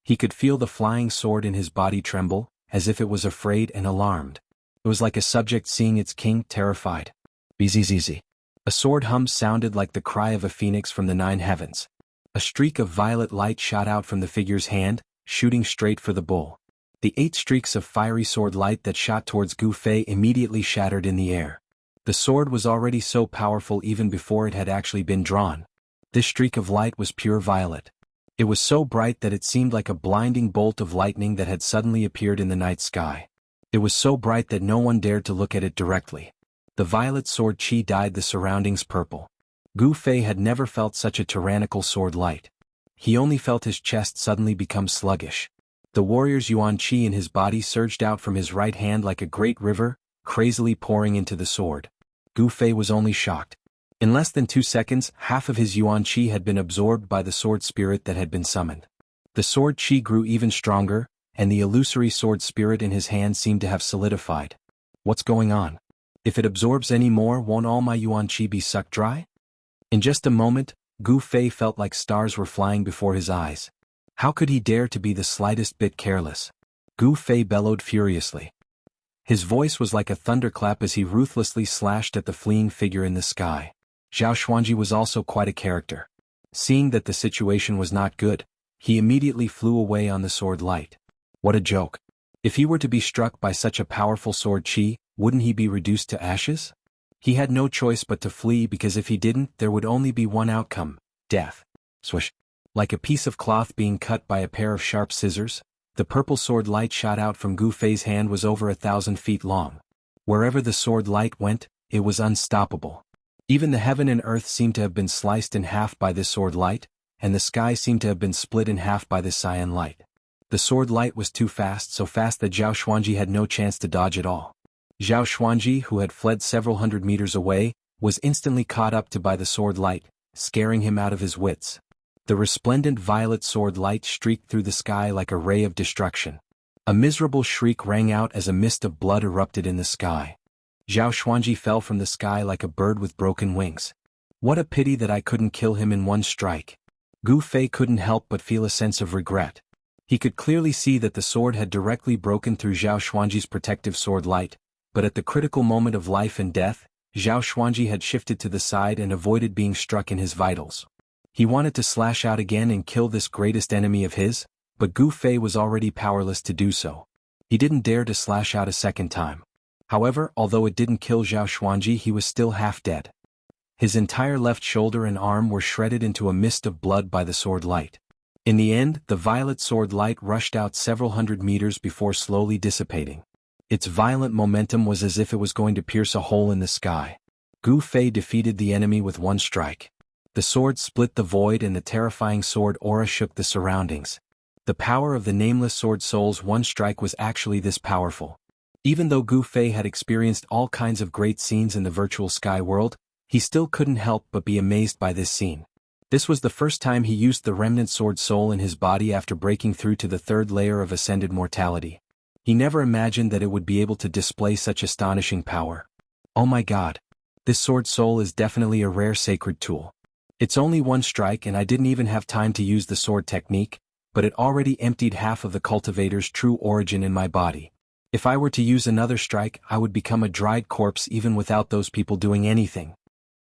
A: He could feel the flying sword in his body tremble, as if it was afraid and alarmed. It was like a subject seeing its king terrified. Bzzz. A sword hum sounded like the cry of a phoenix from the 9 heavens. A streak of violet light shot out from the figure's hand, shooting straight for the bull. The 8 streaks of fiery sword light that shot towards Gu Fei immediately shattered in the air. The sword was already so powerful even before it had actually been drawn. This streak of light was pure violet. It was so bright that it seemed like a blinding bolt of lightning that had suddenly appeared in the night sky. It was so bright that no one dared to look at it directly. The violet sword chi dyed the surroundings purple. Gu Fei had never felt such a tyrannical sword light. He only felt his chest suddenly become sluggish. The warrior's yuan qi in his body surged out from his right hand like a great river, crazily pouring into the sword. Gu Fei was only shocked. In less than 2 seconds, half of his yuan qi had been absorbed by the sword spirit that had been summoned. The sword qi grew even stronger, and the illusory sword spirit in his hand seemed to have solidified. What's going on? If it absorbs any more, won't all my yuan qi be sucked dry? In just a moment, Gu Fei felt like stars were flying before his eyes. How could he dare to be the slightest bit careless? Gu Fei bellowed furiously. His voice was like a thunderclap as he ruthlessly slashed at the fleeing figure in the sky. Zhao Xuanji was also quite a character. Seeing that the situation was not good, he immediately flew away on the sword light. What a joke. If he were to be struck by such a powerful sword chi, wouldn't he be reduced to ashes? He had no choice but to flee because if he didn't, there would only be one outcome: death. Swish. Like a piece of cloth being cut by a pair of sharp scissors, the purple sword light shot out from Gu Fei's hand was over 1,000 feet long. Wherever the sword light went, it was unstoppable. Even the heaven and earth seemed to have been sliced in half by this sword light, and the sky seemed to have been split in half by this cyan light. The sword light was too fast, so fast that Zhao Xuanji had no chance to dodge at all. Zhao Xuanji, who had fled several hundred meters away, was instantly caught up to by the sword light, scaring him out of his wits. The resplendent violet sword light streaked through the sky like a ray of destruction. A miserable shriek rang out as a mist of blood erupted in the sky. Zhao Xuanji fell from the sky like a bird with broken wings. What a pity that I couldn't kill him in one strike. Gu Fei couldn't help but feel a sense of regret. He could clearly see that the sword had directly broken through Zhao Xuanji's protective sword light, but at the critical moment of life and death, Zhao Xuanji had shifted to the side and avoided being struck in his vitals. He wanted to slash out again and kill this greatest enemy of his, but Gu Fei was already powerless to do so. He didn't dare to slash out a second time. However, although it didn't kill Zhao Xuanji, he was still half dead. His entire left shoulder and arm were shredded into a mist of blood by the sword light. In the end, the violet sword light rushed out several hundred meters before slowly dissipating. Its violent momentum was as if it was going to pierce a hole in the sky. Gu Fei defeated the enemy with one strike. The sword split the void and the terrifying sword aura shook the surroundings. The power of the nameless sword soul's one strike was actually this powerful. Even though Gu Fei had experienced all kinds of great scenes in the virtual sky world, he still couldn't help but be amazed by this scene. This was the first time he used the remnant sword soul in his body after breaking through to the 3rd layer of ascended mortality. He never imagined that it would be able to display such astonishing power. Oh my god. This sword soul is definitely a rare sacred tool. It's only one strike and I didn't even have time to use the sword technique, but it already emptied half of the cultivator's true origin in my body. If I were to use another strike, I would become a dried corpse even without those people doing anything.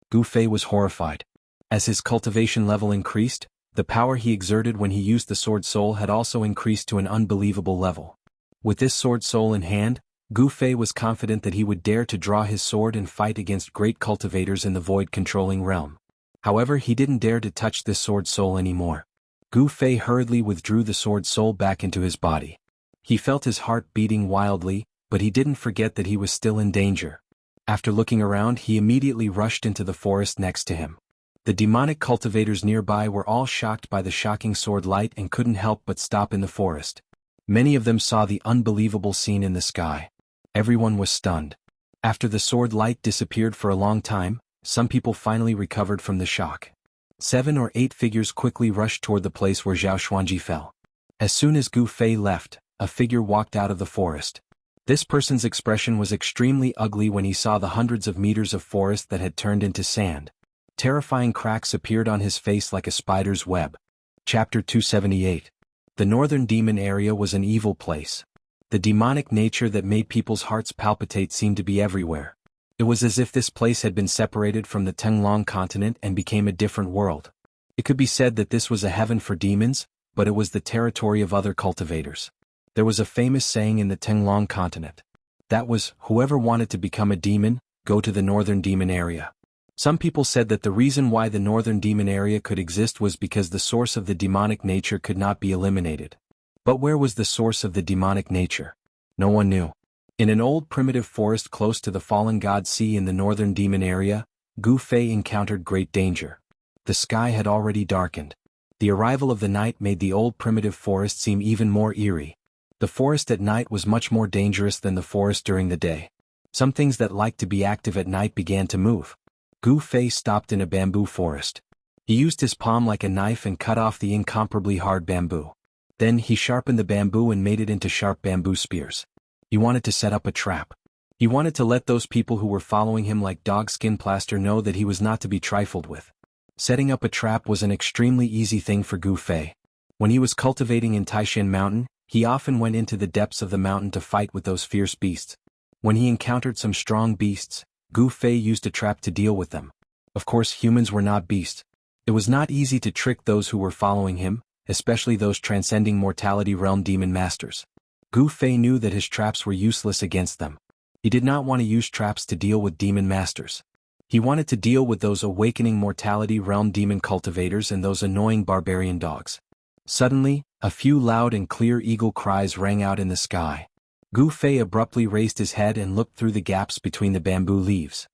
A: Gu Fei was horrified. As his cultivation level increased, the power he exerted when he used the sword soul had also increased to an unbelievable level. With this sword soul in hand, Gu Fei was confident that he would dare to draw his sword and fight against great cultivators in the void-controlling realm. However, he didn't dare to touch this sword soul anymore. Gu Fei hurriedly withdrew the sword soul back into his body. He felt his heart beating wildly, but he didn't forget that he was still in danger. After looking around, he immediately rushed into the forest next to him. The demonic cultivators nearby were all shocked by the shocking sword light and couldn't help but stop in the forest. Many of them saw the unbelievable scene in the sky. Everyone was stunned. After the sword light disappeared for a long time, some people finally recovered from the shock. 7 or 8 figures quickly rushed toward the place where Zhao Xuanji fell. As soon as Gu Fei left, a figure walked out of the forest. This person's expression was extremely ugly when he saw the hundreds of meters of forest that had turned into sand. Terrifying cracks appeared on his face like a spider's web. Chapter 278. The northern demon area was an evil place. The demonic nature that made people's hearts palpitate seemed to be everywhere. It was as if this place had been separated from the Tenglong continent and became a different world. It could be said that this was a heaven for demons, but it was the territory of other cultivators. There was a famous saying in the Tenglong continent. That was, whoever wanted to become a demon, go to the northern demon area. Some people said that the reason why the northern demon area could exist was because the source of the demonic nature could not be eliminated. But where was the source of the demonic nature? No one knew. In an old primitive forest close to the fallen god sea in the northern demon area, Gu Fei encountered great danger. The sky had already darkened. The arrival of the night made the old primitive forest seem even more eerie. The forest at night was much more dangerous than the forest during the day. Some things that liked to be active at night began to move. Gu Fei stopped in a bamboo forest. He used his palm like a knife and cut off the incomparably hard bamboo. Then he sharpened the bamboo and made it into sharp bamboo spears. He wanted to set up a trap. He wanted to let those people who were following him like dog skin plaster know that he was not to be trifled with. Setting up a trap was an extremely easy thing for Gu Fei. When he was cultivating in Taishan Mountain, he often went into the depths of the mountain to fight with those fierce beasts. When he encountered some strong beasts, Gu Fei used a trap to deal with them. Of course, humans were not beasts. It was not easy to trick those who were following him, especially those transcending mortality realm demon masters. Gu Fei knew that his traps were useless against them. He did not want to use traps to deal with demon masters. He wanted to deal with those awakening mortality realm demon cultivators and those annoying barbarian dogs. Suddenly, a few loud and clear eagle cries rang out in the sky. Gu Fei abruptly raised his head and looked through the gaps between the bamboo leaves.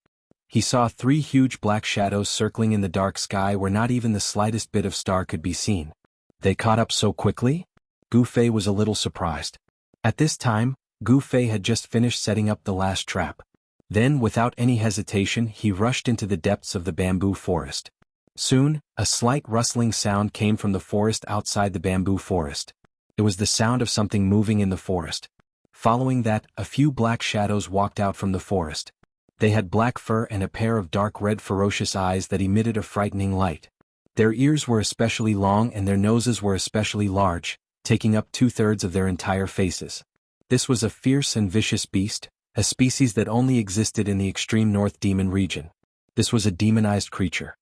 A: He saw 3 huge black shadows circling in the dark sky where not even the slightest bit of star could be seen. They caught up so quickly? Gu Fei was a little surprised. At this time, Gu Fei had just finished setting up the last trap. Then, without any hesitation, he rushed into the depths of the bamboo forest. Soon, a slight rustling sound came from the forest outside the bamboo forest. It was the sound of something moving in the forest. Following that, a few black shadows walked out from the forest. They had black fur and a pair of dark red ferocious eyes that emitted a frightening light. Their ears were especially long and their noses were especially large, taking up 2/3 of their entire faces. This was a fierce and vicious beast, a species that only existed in the extreme north demon region. This was a demonized creature.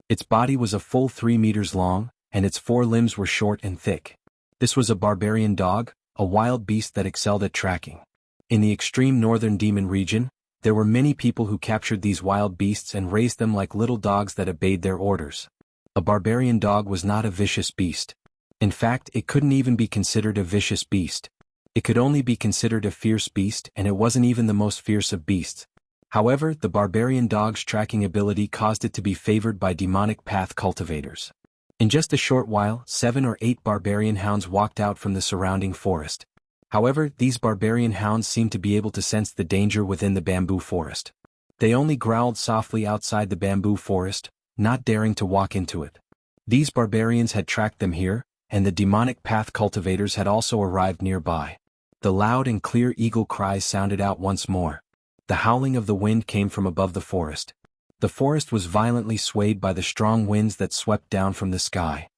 A: Its body was a full 3 meters long, and its 4 limbs were short and thick. This was a barbarian dog, a wild beast that excelled at tracking. In the extreme northern demon region, there were many people who captured these wild beasts and raised them like little dogs that obeyed their orders. A barbarian dog was not a vicious beast. In fact, it couldn't even be considered a vicious beast. It could only be considered a fierce beast, and it wasn't even the most fierce of beasts. However, the barbarian dog's tracking ability caused it to be favored by demonic path cultivators. In just a short while, 7 or 8 barbarian hounds walked out from the surrounding forest. However, these barbarian hounds seemed to be able to sense the danger within the bamboo forest. They only growled softly outside the bamboo forest, not daring to walk into it. These barbarians had tracked them here, and the demonic path cultivators had also arrived nearby. The loud and clear eagle cries sounded out once more. The howling of the wind came from above the forest. The forest was violently swayed by the strong winds that swept down from the sky.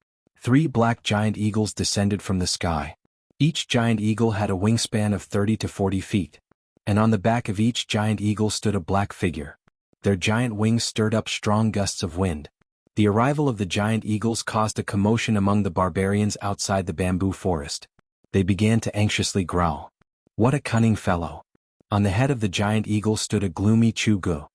A: 3 black giant eagles descended from the sky. Each giant eagle had a wingspan of 30 to 40 feet. And on the back of each giant eagle stood a black figure. Their giant wings stirred up strong gusts of wind. The arrival of the giant eagles caused a commotion among the barbarians outside the bamboo forest. They began to anxiously growl. What a cunning fellow! On the head of the giant eagle stood a gloomy Jianghu.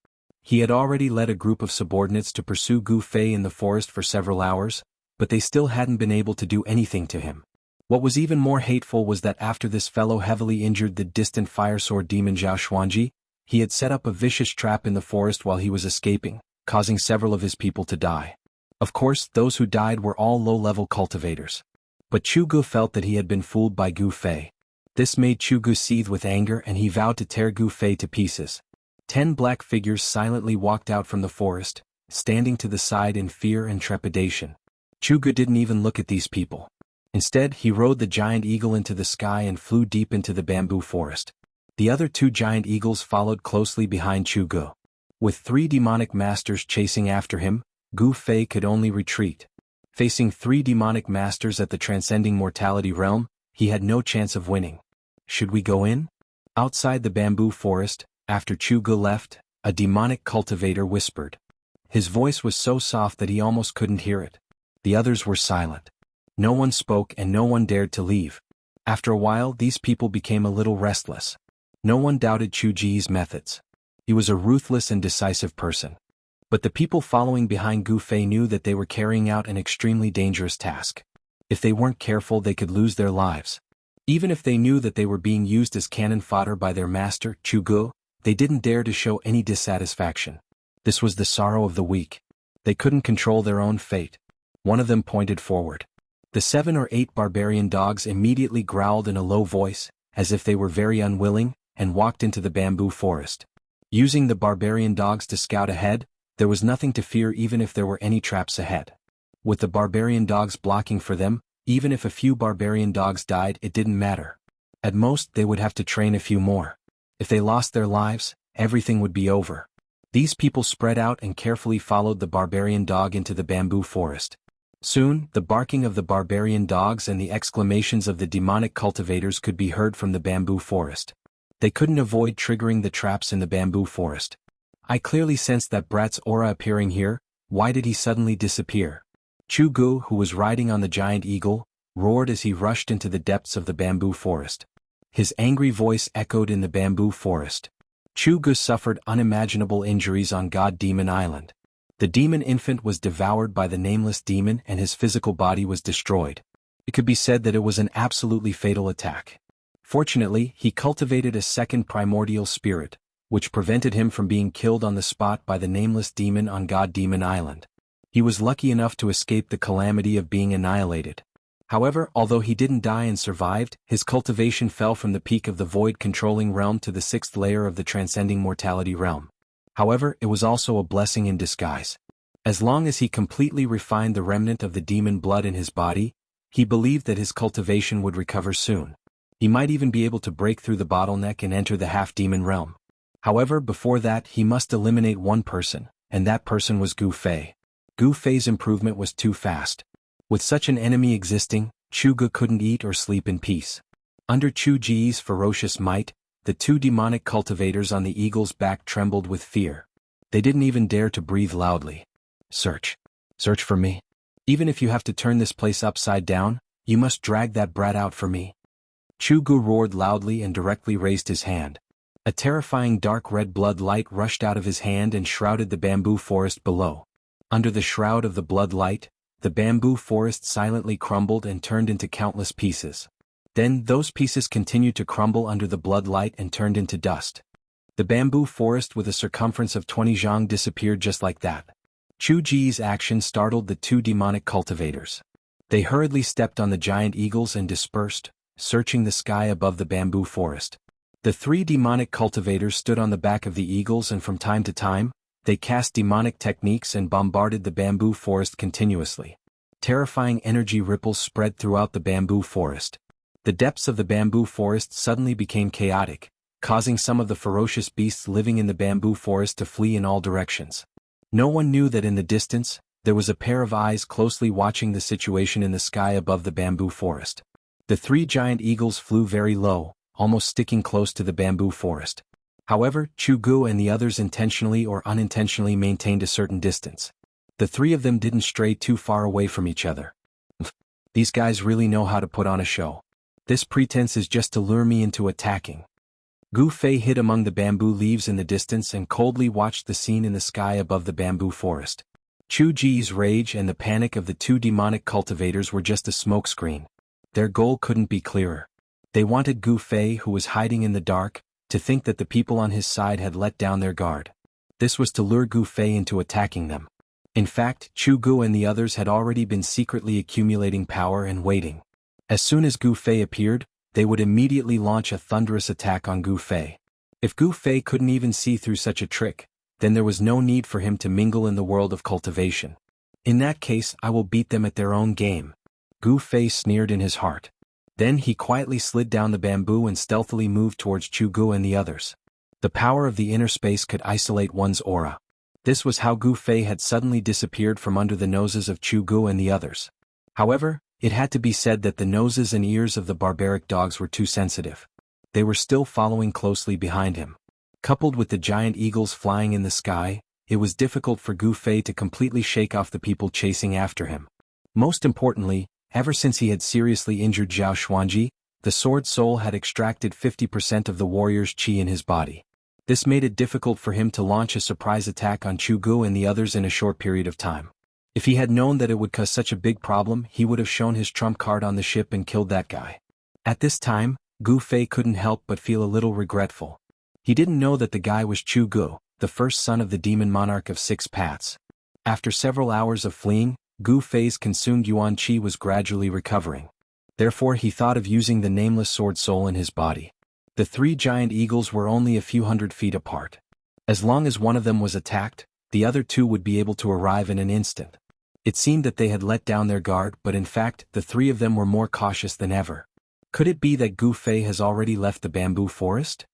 A: He had already led a group of subordinates to pursue Gu Fei in the forest for several hours, but they still hadn't been able to do anything to him. What was even more hateful was that after this fellow heavily injured the distant fire sword demon Zhao Xuanji, he had set up a vicious trap in the forest while he was escaping, causing several of his people to die. Of course, those who died were all low-level cultivators. But Jianghu felt that he had been fooled by Gu Fei. This made Jianghu seethe with anger and he vowed to tear Gu Fei to pieces. 10 black figures silently walked out from the forest, standing to the side in fear and trepidation. Jianghu didn't even look at these people. Instead, he rode the giant eagle into the sky and flew deep into the bamboo forest. The other 2 giant eagles followed closely behind Jianghu. With 3 demonic masters chasing after him, Gu Fei could only retreat. Facing 3 demonic masters at the transcending mortality realm, he had no chance of winning. Should we go in? Outside the bamboo forest, after Jianghu left, a demonic cultivator whispered. His voice was so soft that he almost couldn't hear it. The others were silent. No one spoke and no one dared to leave. After a while these people became a little restless. No one doubted Chu Ji's methods. He was a ruthless and decisive person. But the people following behind Gu Fei knew that they were carrying out an extremely dangerous task. If they weren't careful they could lose their lives. Even if they knew that they were being used as cannon fodder by their master, Chu Gu, they didn't dare to show any dissatisfaction. This was the sorrow of the weak. They couldn't control their own fate. One of them pointed forward. The 7 or 8 barbarian dogs immediately growled in a low voice, as if they were very unwilling, and walked into the bamboo forest. Using the barbarian dogs to scout ahead, there was nothing to fear even if there were any traps ahead. With the barbarian dogs blocking for them, even if a few barbarian dogs died it didn't matter. At most they would have to train a few more. If they lost their lives, everything would be over. These people spread out and carefully followed the barbarian dog into the bamboo forest. Soon, the barking of the barbarian dogs and the exclamations of the demonic cultivators could be heard from the bamboo forest. They couldn't avoid triggering the traps in the bamboo forest. I clearly sensed that brat's aura appearing here. Why did he suddenly disappear? Chu Gu, who was riding on the giant eagle, roared as he rushed into the depths of the bamboo forest. His angry voice echoed in the bamboo forest. Chu Gu suffered unimaginable injuries on God Demon Island. The demon infant was devoured by the nameless demon and his physical body was destroyed. It could be said that it was an absolutely fatal attack. Fortunately, he cultivated a second primordial spirit, which prevented him from being killed on the spot by the nameless demon on God Demon Island. He was lucky enough to escape the calamity of being annihilated. However, although he didn't die and survived, his cultivation fell from the peak of the void-controlling realm to the 6th layer of the transcending mortality realm. However, it was also a blessing in disguise. As long as he completely refined the remnant of the demon blood in his body, he believed that his cultivation would recover soon. He might even be able to break through the bottleneck and enter the half-demon realm. However, before that he must eliminate one person, and that person was Gu Fei. Gu Fei's improvement was too fast. With such an enemy existing, Chu Gu couldn't eat or sleep in peace. Under Chu Ji's ferocious might, the 2 demonic cultivators on the eagle's back trembled with fear. They didn't even dare to breathe loudly. Search. Search for me. Even if you have to turn this place upside down, you must drag that brat out for me. Chu Gu roared loudly and directly raised his hand. A terrifying dark red blood light rushed out of his hand and shrouded the bamboo forest below. Under the shroud of the blood light, the bamboo forest silently crumbled and turned into countless pieces. Then those pieces continued to crumble under the blood light and turned into dust. The bamboo forest with a circumference of 20 zhang disappeared just like that. Chu Ji's action startled the 2 demonic cultivators. They hurriedly stepped on the giant eagles and dispersed, searching the sky above the bamboo forest. The 3 demonic cultivators stood on the back of the eagles and from time to time, they cast demonic techniques and bombarded the bamboo forest continuously. Terrifying energy ripples spread throughout the bamboo forest. The depths of the bamboo forest suddenly became chaotic, causing some of the ferocious beasts living in the bamboo forest to flee in all directions. No one knew that in the distance, there was a pair of eyes closely watching the situation in the sky above the bamboo forest. The 3 giant eagles flew very low, almost sticking close to the bamboo forest. However, Chu Gu and the others intentionally or unintentionally maintained a certain distance. The 3 of them didn't stray too far away from each other. These guys really know how to put on a show. This pretense is just to lure me into attacking. Gu Fei hid among the bamboo leaves in the distance and coldly watched the scene in the sky above the bamboo forest. Chu Ji's rage and the panic of the 2 demonic cultivators were just a smokescreen. Their goal couldn't be clearer. They wanted Gu Fei, who was hiding in the dark, to think that the people on his side had let down their guard. This was to lure Gu Fei into attacking them. In fact, Chu Gu and the others had already been secretly accumulating power and waiting. As soon as Gu Fei appeared, they would immediately launch a thunderous attack on Gu Fei. If Gu Fei couldn't even see through such a trick, then there was no need for him to mingle in the world of cultivation. In that case, I will beat them at their own game. Gu Fei sneered in his heart. Then he quietly slid down the bamboo and stealthily moved towards Chu Gu and the others. The power of the inner space could isolate one's aura. This was how Gu Fei had suddenly disappeared from under the noses of Chu Gu and the others. However, it had to be said that the noses and ears of the barbaric dogs were too sensitive. They were still following closely behind him. Coupled with the giant eagles flying in the sky, it was difficult for Gu Fei to completely shake off the people chasing after him. Most importantly, Ever since he had seriously injured Zhao Xuanji, the sword soul had extracted 50% of the warrior's qi in his body. This made it difficult for him to launch a surprise attack on Chu Gu and the others in a short period of time. If he had known that it would cause such a big problem, he would have shown his trump card on the ship and killed that guy. At this time, Gu Fei couldn't help but feel a little regretful. He didn't know that the guy was Chu Gu, the first son of the demon monarch of 6 paths. After several hours of fleeing, Gu Fei's consumed yuan qi was gradually recovering. Therefore he thought of using the nameless sword soul in his body. The 3 giant eagles were only a few hundred feet apart. As long as one of them was attacked, the other 2 would be able to arrive in an instant. It seemed that they had let down their guard, but in fact, the 3 of them were more cautious than ever. Could it be that Gu Fei has already left the bamboo forest?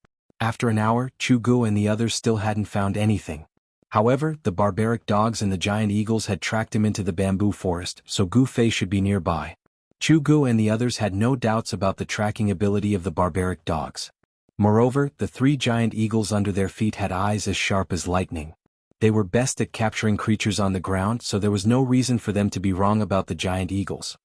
A: After an hour, Chu Gu and the others still hadn't found anything. However, the barbaric dogs and the giant eagles had tracked him into the bamboo forest, so Gu Fei should be nearby. Chu Gu and the others had no doubts about the tracking ability of the barbaric dogs. Moreover, the 3 giant eagles under their feet had eyes as sharp as lightning. They were best at capturing creatures on the ground, so there was no reason for them to be wrong about the giant eagles.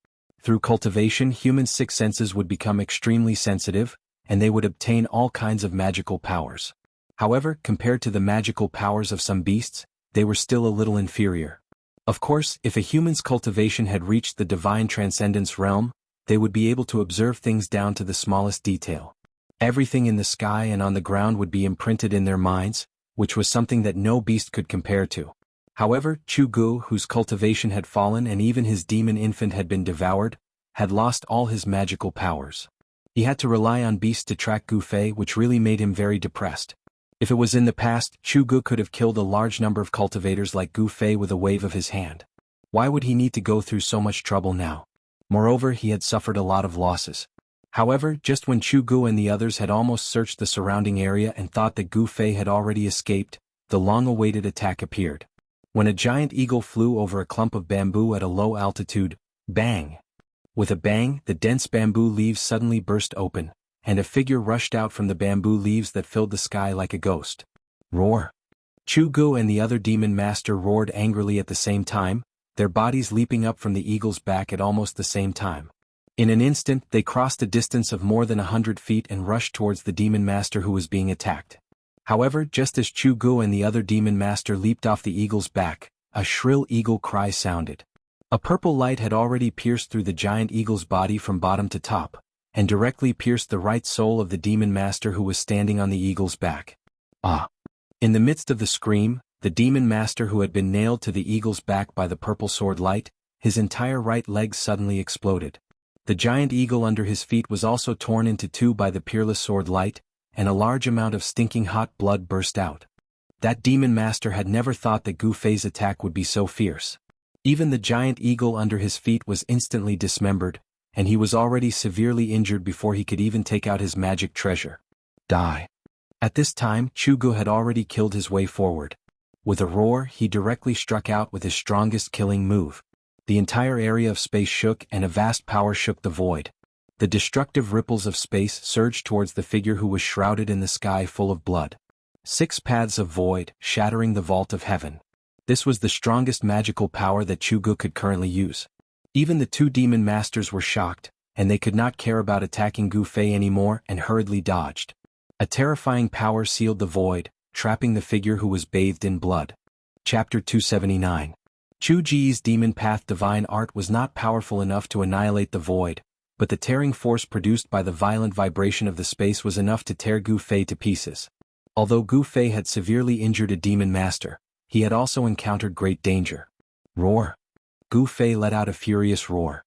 A: Through cultivation, human 6 senses would become extremely sensitive, and they would obtain all kinds of magical powers. However, compared to the magical powers of some beasts, they were still a little inferior. Of course, if a human's cultivation had reached the divine transcendence realm, they would be able to observe things down to the smallest detail. Everything in the sky and on the ground would be imprinted in their minds, which was something that no beast could compare to. However, Chu Gu, whose cultivation had fallen and even his demon infant had been devoured, had lost all his magical powers. He had to rely on beasts to track Gu Fei, which really made him very depressed. If it was in the past, Chu Gu could have killed a large number of cultivators like Gu Fei with a wave of his hand. Why would he need to go through so much trouble now? Moreover, he had suffered a lot of losses. However, just when Chu Gu and the others had almost searched the surrounding area and thought that Gu Fei had already escaped, the long-awaited attack appeared. When a giant eagle flew over a clump of bamboo at a low altitude, bang! With a bang, the dense bamboo leaves suddenly burst open, and a figure rushed out from the bamboo leaves that filled the sky like a ghost. Roar! Chu Gu and the other demon master roared angrily at the same time, their bodies leaping up from the eagle's back at almost the same time. In an instant, they crossed a distance of more than 100 feet and rushed towards the demon master who was being attacked. However, just as Chu Gu and the other demon master leaped off the eagle's back, a shrill eagle cry sounded. A purple light had already pierced through the giant eagle's body from bottom to top, and directly pierced the right soul of the demon master who was standing on the eagle's back. Ah! In the midst of the scream, the demon master who had been nailed to the eagle's back by the purple sword light, his entire right leg suddenly exploded. The giant eagle under his feet was also torn into 2 by the peerless sword light, and a large amount of stinking hot blood burst out. That demon master had never thought that Gu Fei's attack would be so fierce. Even the giant eagle under his feet was instantly dismembered, and he was already severely injured before he could even take out his magic treasure. Die! At this time, Chu Gu had already killed his way forward. With a roar, he directly struck out with his strongest killing move. The entire area of space shook and a vast power shook the void. The destructive ripples of space surged towards the figure who was shrouded in the sky full of blood. 6 paths of void, shattering the vault of heaven. This was the strongest magical power that Chu Gu could currently use. Even the 2 demon masters were shocked, and they could not care about attacking Gu Fei anymore and hurriedly dodged. A terrifying power sealed the void, trapping the figure who was bathed in blood. Chapter 279. Chu Ji's demon path divine art was not powerful enough to annihilate the void, but the tearing force produced by the violent vibration of the space was enough to tear Gu Fei to pieces. Although Gu Fei had severely injured a demon master, he had also encountered great danger. Roar! Gu Fei let out a furious roar.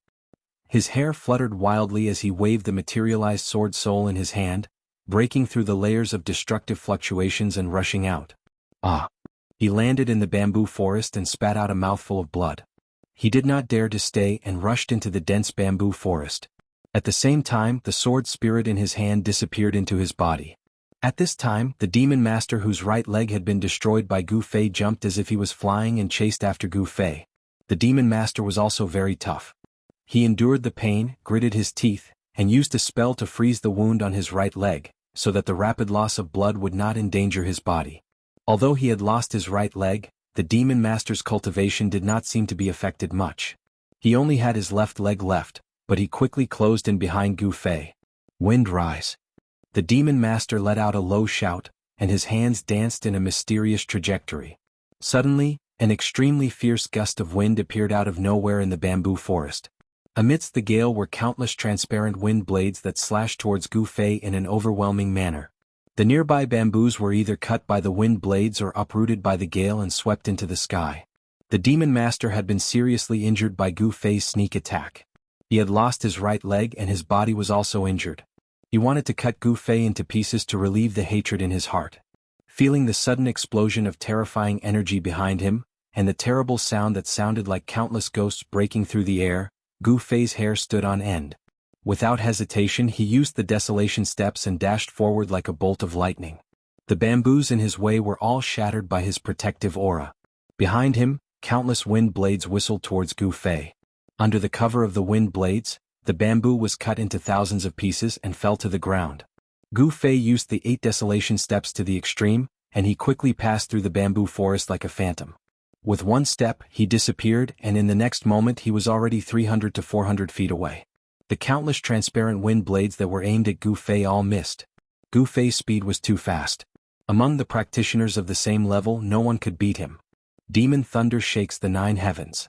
A: His hair fluttered wildly as he waved the materialized sword soul in his hand, breaking through the layers of destructive fluctuations and rushing out. Ah! He landed in the bamboo forest and spat out a mouthful of blood. He did not dare to stay and rushed into the dense bamboo forest. At the same time, the sword spirit in his hand disappeared into his body. At this time, the demon master whose right leg had been destroyed by Gu Fei jumped as if he was flying and chased after Gu Fei. The demon master was also very tough. He endured the pain, gritted his teeth, and used a spell to freeze the wound on his right leg, so that the rapid loss of blood would not endanger his body. Although he had lost his right leg, the demon master's cultivation did not seem to be affected much. He only had his left leg left, but he quickly closed in behind Gu Fei. Wind rise. The demon master let out a low shout, and his hands danced in a mysterious trajectory. Suddenly, an extremely fierce gust of wind appeared out of nowhere in the bamboo forest. Amidst the gale were countless transparent wind blades that slashed towards Gu Fei in an overwhelming manner. The nearby bamboos were either cut by the wind blades or uprooted by the gale and swept into the sky. The demon master had been seriously injured by Gu Fei's sneak attack. He had lost his right leg and his body was also injured. He wanted to cut Gu Fei into pieces to relieve the hatred in his heart. Feeling the sudden explosion of terrifying energy behind him, and the terrible sound that sounded like countless ghosts breaking through the air, Gu Fei's hair stood on end. Without hesitation he used the desolation steps and dashed forward like a bolt of lightning. The bamboos in his way were all shattered by his protective aura. Behind him, countless wind blades whistled towards Gu Fei. Under the cover of the wind blades, the bamboo was cut into thousands of pieces and fell to the ground. Gu Fei used the 8 desolation steps to the extreme, and he quickly passed through the bamboo forest like a phantom. With one step, he disappeared, and in the next moment he was already 300 to 400 feet away. The countless transparent wind blades that were aimed at Gu Fei all missed. Gu Fei's speed was too fast. Among the practitioners of the same level, no one could beat him. Demon thunder shakes the 9 heavens.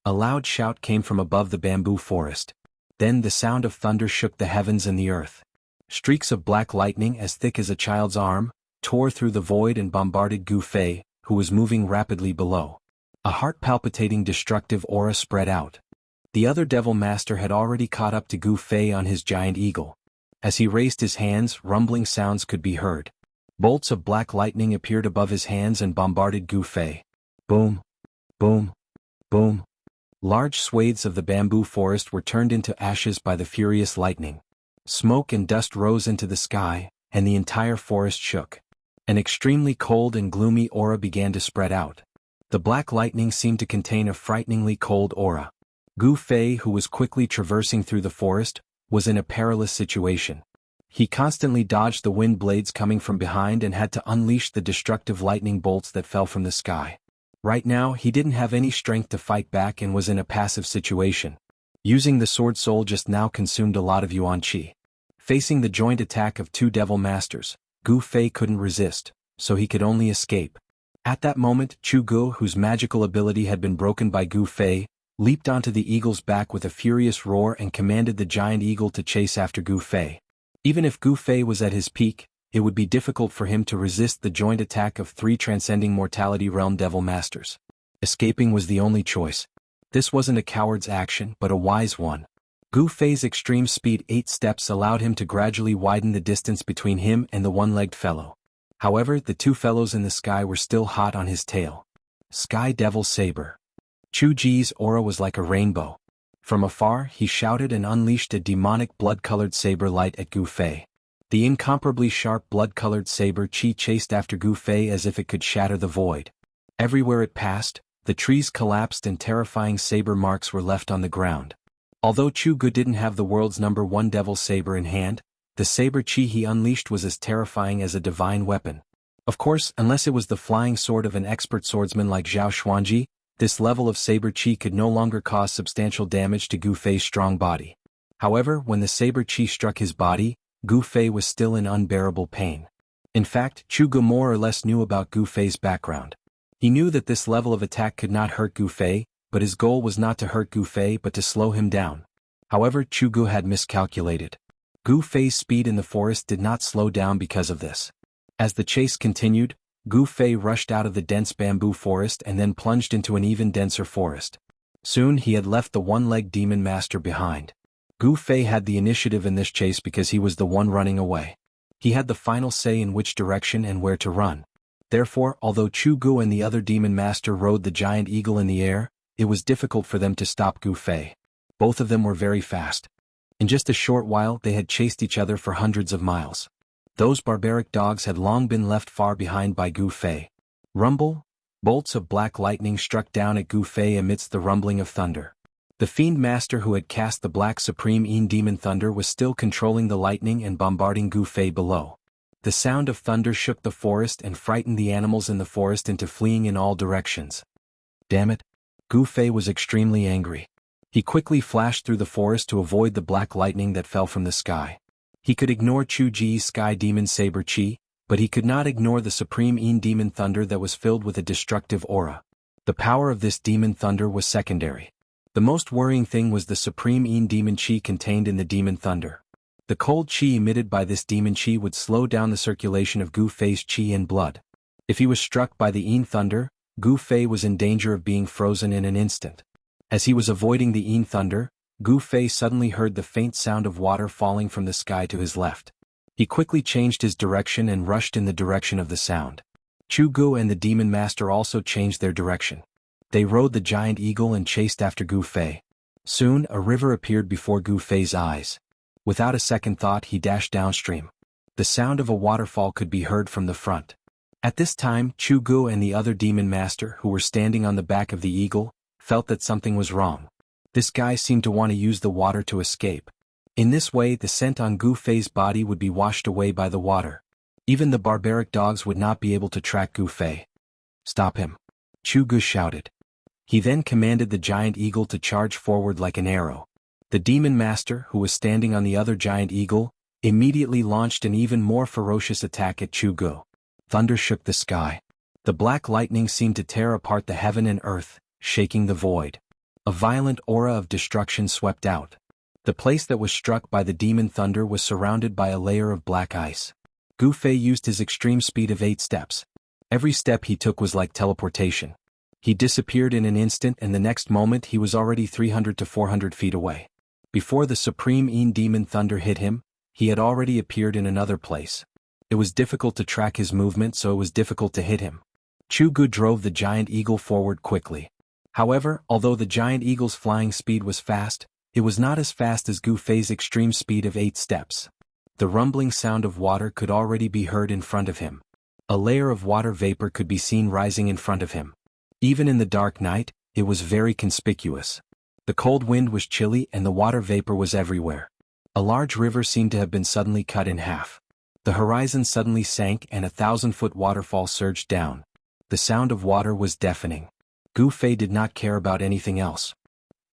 A: A loud shout came from above the bamboo forest. Then the sound of thunder shook the heavens and the earth. Streaks of black lightning as thick as a child's arm tore through the void and bombarded Gu Fei, who was moving rapidly below. A heart-palpitating destructive aura spread out. The other devil master had already caught up to Gu Fei on his giant eagle. As he raised his hands, rumbling sounds could be heard. Bolts of black lightning appeared above his hands and bombarded Gu Fei. Boom, boom, boom. Large swathes of the bamboo forest were turned into ashes by the furious lightning. Smoke and dust rose into the sky, and the entire forest shook. An extremely cold and gloomy aura began to spread out. The black lightning seemed to contain a frighteningly cold aura. Gu Fei, who was quickly traversing through the forest, was in a perilous situation. He constantly dodged the wind blades coming from behind and had to unleash the destructive lightning bolts that fell from the sky. Right now, he didn't have any strength to fight back and was in a passive situation. Using the sword soul just now consumed a lot of yuan qi. Facing the joint attack of 2 devil masters, Gu Fei couldn't resist, so he could only escape. At that moment, Chu Gu, whose magical ability had been broken by Gu Fei, leaped onto the eagle's back with a furious roar and commanded the giant eagle to chase after Gu Fei. Even if Gu Fei was at his peak, it would be difficult for him to resist the joint attack of 3 transcending mortality realm devil masters. Escaping was the only choice. This wasn't a coward's action but a wise one. Gu Fei's extreme speed 8 steps allowed him to gradually widen the distance between him and the one-legged fellow. However, the 2 fellows in the sky were still hot on his tail. Sky Devil Saber. Chu Ji's aura was like a rainbow. From afar, he shouted and unleashed a demonic blood-colored saber light at Gu Fei. The incomparably sharp blood-colored saber chi chased after Gu Fei as if it could shatter the void. Everywhere it passed, the trees collapsed and terrifying saber marks were left on the ground. Although Chu Gu didn't have the world's #1 devil saber in hand, the saber chi he unleashed was as terrifying as a divine weapon. Of course, unless it was the flying sword of an expert swordsman like Zhao Xuanji, this level of saber chi could no longer cause substantial damage to Gu Fei's strong body. However, when the saber chi struck his body, Gu Fei was still in unbearable pain. In fact, Chu Gu more or less knew about Gu Fei's background. He knew that this level of attack could not hurt Gu Fei, but his goal was not to hurt Gu Fei but to slow him down. However, Chu Gu had miscalculated. Gu Fei's speed in the forest did not slow down because of this. As the chase continued, Gu Fei rushed out of the dense bamboo forest and then plunged into an even denser forest. Soon he had left the one-legged demon master behind. Gu Fei had the initiative in this chase because he was the one running away. He had the final say in which direction and where to run. Therefore, although Chu Gu and the other demon master rode the giant eagle in the air, it was difficult for them to stop Gu Fei. Both of them were very fast. In just a short while they had chased each other for hundreds of miles. Those barbaric dogs had long been left far behind by Gu Fei. Rumble! Bolts of black lightning struck down at Gu Fei amidst the rumbling of thunder. The fiend master who had cast the black supreme demon thunder was still controlling the lightning and bombarding Gu Fei below. The sound of thunder shook the forest and frightened the animals in the forest into fleeing in all directions. Damn it! Gu Fei was extremely angry. He quickly flashed through the forest to avoid the black lightning that fell from the sky. He could ignore Chu Ji's sky demon saber chi, but he could not ignore the supreme Yin demon thunder that was filled with a destructive aura. The power of this demon thunder was secondary. The most worrying thing was the supreme Yin demon chi contained in the demon thunder. The cold chi emitted by this demon chi would slow down the circulation of Gu Fei's chi and blood. If he was struck by the Yin thunder, Gu Fei was in danger of being frozen in an instant. As he was avoiding the Yin thunder, Gu Fei suddenly heard the faint sound of water falling from the sky to his left. He quickly changed his direction and rushed in the direction of the sound. Chu Gu and the demon master also changed their direction. They rode the giant eagle and chased after Gu Fei. Soon, a river appeared before Gu Fei's eyes. Without a second thought, he dashed downstream. The sound of a waterfall could be heard from the front. At this time, Chu Gu and the other demon master who were standing on the back of the eagle felt that something was wrong. This guy seemed to want to use the water to escape. In this way, the scent on Gu Fei's body would be washed away by the water. Even the barbaric dogs would not be able to track Gu Fei. "Stop him!" Chu Gu shouted. He then commanded the giant eagle to charge forward like an arrow. The demon master, who was standing on the other giant eagle, immediately launched an even more ferocious attack at Chu Gu. Thunder shook the sky. The black lightning seemed to tear apart the heaven and earth, shaking the void. A violent aura of destruction swept out. The place that was struck by the demon thunder was surrounded by a layer of black ice. Gu Fei used his extreme speed of 8 steps. Every step he took was like teleportation. He disappeared in an instant, and the next moment he was already 300 to 400 feet away. Before the supreme Yin demon thunder hit him, he had already appeared in another place. It was difficult to track his movement, so it was difficult to hit him. Chu Gu drove the giant eagle forward quickly. However, although the giant eagle's flying speed was fast, it was not as fast as Gu Fei's extreme speed of 8 steps. The rumbling sound of water could already be heard in front of him. A layer of water vapor could be seen rising in front of him. Even in the dark night, it was very conspicuous. The cold wind was chilly and the water vapor was everywhere. A large river seemed to have been suddenly cut in half. The horizon suddenly sank and a 1,000-foot waterfall surged down. The sound of water was deafening. Gu Fei did not care about anything else.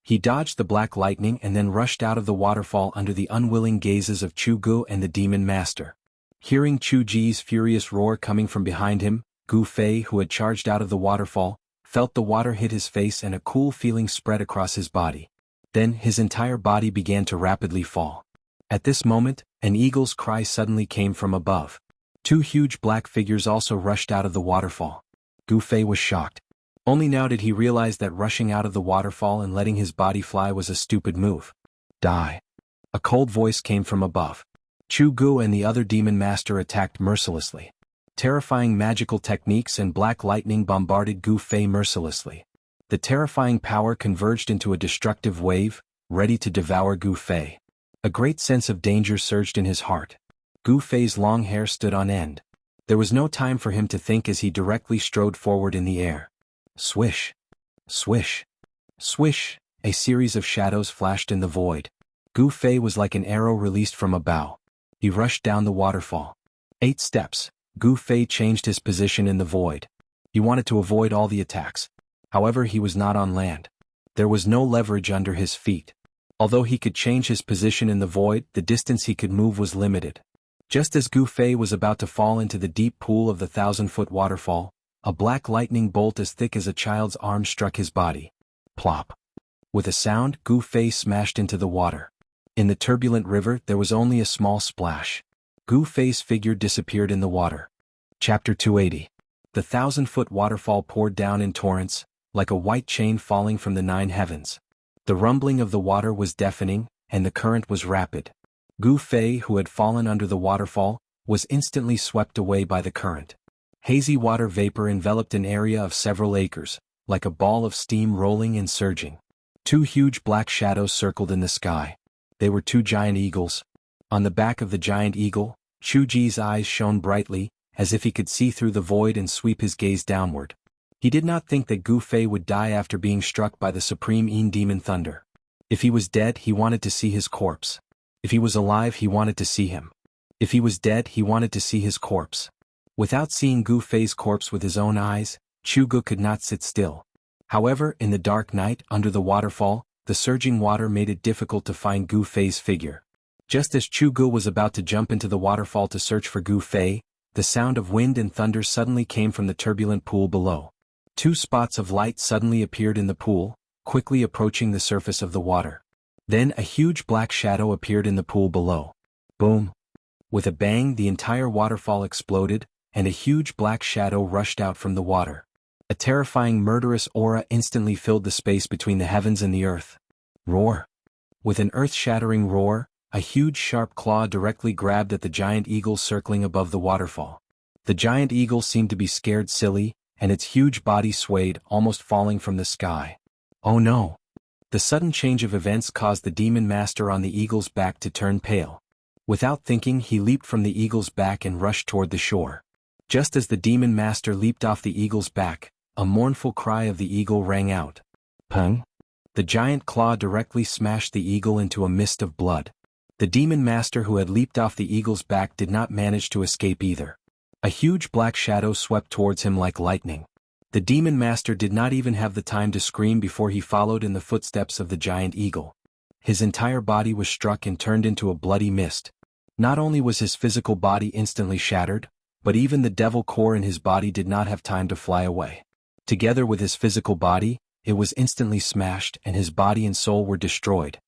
A: He dodged the black lightning and then rushed out of the waterfall under the unwilling gazes of Chu Gu and the demon master. Hearing Chu Ji's furious roar coming from behind him, Gu Fei, who had charged out of the waterfall, felt the water hit his face and a cool feeling spread across his body. Then his entire body began to rapidly fall. At this moment, an eagle's cry suddenly came from above. 2 huge black figures also rushed out of the waterfall. Gu Fei was shocked. Only now did he realize that rushing out of the waterfall and letting his body fly was a stupid move. Die. A cold voice came from above. Chu Gu and the other demon master attacked mercilessly. Terrifying magical techniques and black lightning bombarded Gu Fei mercilessly. The terrifying power converged into a destructive wave, ready to devour Gu Fei. A great sense of danger surged in his heart. Gu Fei's long hair stood on end. There was no time for him to think as he directly strode forward in the air. Swish! Swish! Swish! A series of shadows flashed in the void. Gu Fei was like an arrow released from a bow. He rushed down the waterfall. 8 steps. Gu Fei changed his position in the void. He wanted to avoid all the attacks. However, he was not on land. There was no leverage under his feet. Although he could change his position in the void, the distance he could move was limited. Just as Gu Fei was about to fall into the deep pool of the 1,000-foot waterfall, a black lightning bolt as thick as a child's arm struck his body. Plop! With a sound, Gu Fei smashed into the water. In the turbulent river, there was only a small splash. Gu Fei's figure disappeared in the water. Chapter 280. The 1,000-foot waterfall poured down in torrents, like a white chain falling from the 9 heavens. The rumbling of the water was deafening, and the current was rapid. Gu Fei, who had fallen under the waterfall, was instantly swept away by the current. Hazy water vapor enveloped an area of several acres, like a ball of steam rolling and surging. 2 huge black shadows circled in the sky. They were 2 giant eagles. On the back of the giant eagle, Chu Ji's eyes shone brightly, as if he could see through the void and sweep his gaze downward. He did not think that Gu Fei would die after being struck by the supreme Yin demon thunder. If he was dead, he wanted to see his corpse. If he was alive, he wanted to see him. If he was dead, he wanted to see his corpse. Without seeing Gu Fei's corpse with his own eyes, Chu Gu could not sit still. However, in the dark night, under the waterfall, the surging water made it difficult to find Gu Fei's figure. Just as Chu Gu was about to jump into the waterfall to search for Gu Fei, the sound of wind and thunder suddenly came from the turbulent pool below. Two spots of light suddenly appeared in the pool, quickly approaching the surface of the water. Then a huge black shadow appeared in the pool below. Boom! With a bang, the entire waterfall exploded, and a huge black shadow rushed out from the water. A terrifying murderous aura instantly filled the space between the heavens and the earth. Roar! With an earth-shattering roar, a huge sharp claw directly grabbed at the giant eagle circling above the waterfall. The giant eagle seemed to be scared silly, and its huge body swayed, almost falling from the sky. Oh no! The sudden change of events caused the demon master on the eagle's back to turn pale. Without thinking, he leaped from the eagle's back and rushed toward the shore. Just as the demon master leaped off the eagle's back, a mournful cry of the eagle rang out. Pung! The giant claw directly smashed the eagle into a mist of blood. The demon master who had leaped off the eagle's back did not manage to escape either. A huge black shadow swept towards him like lightning. The demon master did not even have the time to scream before he followed in the footsteps of the giant eagle. His entire body was struck and turned into a bloody mist. Not only was his physical body instantly shattered, but even the devil core in his body did not have time to fly away. Together with his physical body, it was instantly smashed and his body and soul were destroyed.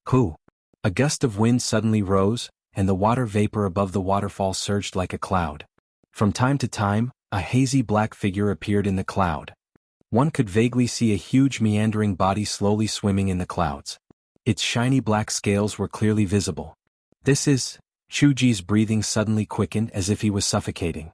A: Hoo! A gust of wind suddenly rose, and the water vapor above the waterfall surged like a cloud. From time to time, a hazy black figure appeared in the cloud. One could vaguely see a huge meandering body slowly swimming in the clouds. Its shiny black scales were clearly visible. This is... Chu Ji's breathing suddenly quickened as if he was suffocating.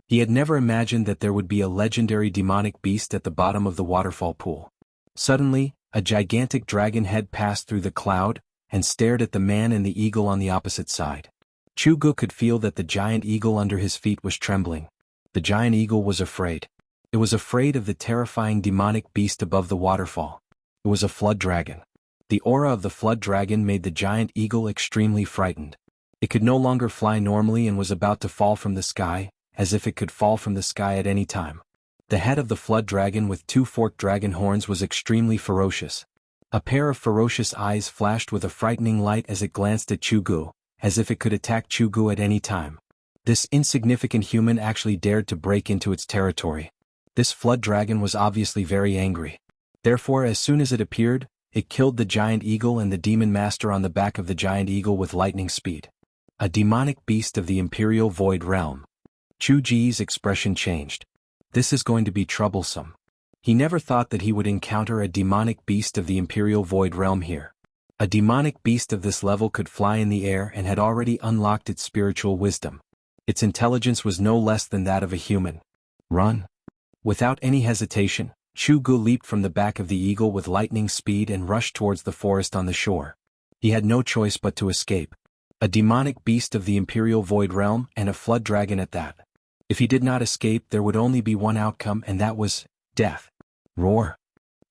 A: He had never imagined that there would be a legendary demonic beast at the bottom of the waterfall pool. Suddenly, a gigantic dragon head passed through the cloud, and stared at the man and the eagle on the opposite side. Chu Gu could feel that the giant eagle under his feet was trembling. The giant eagle was afraid. It was afraid of the terrifying demonic beast above the waterfall. It was a flood dragon. The aura of the flood dragon made the giant eagle extremely frightened. It could no longer fly normally and was about to fall from the sky, as if it could fall from the sky at any time. The head of the flood dragon with two forked dragon horns was extremely ferocious. A pair of ferocious eyes flashed with a frightening light as it glanced at Chu Gu, as if it could attack Chu Gu at any time. This insignificant human actually dared to break into its territory. This flood dragon was obviously very angry. Therefore, as soon as it appeared, it killed the giant eagle and the demon master on the back of the giant eagle with lightning speed. A demonic beast of the Imperial Void Realm. Chu Ji's expression changed. This is going to be troublesome. He never thought that he would encounter a demonic beast of the Imperial Void Realm here. A demonic beast of this level could fly in the air and had already unlocked its spiritual wisdom. Its intelligence was no less than that of a human. Run! Without any hesitation, Chu Gu leaped from the back of the eagle with lightning speed and rushed towards the forest on the shore. He had no choice but to escape. A demonic beast of the Imperial Void Realm and a flood dragon at that. If he did not escape, there would only be one outcome, and that was death. Roar!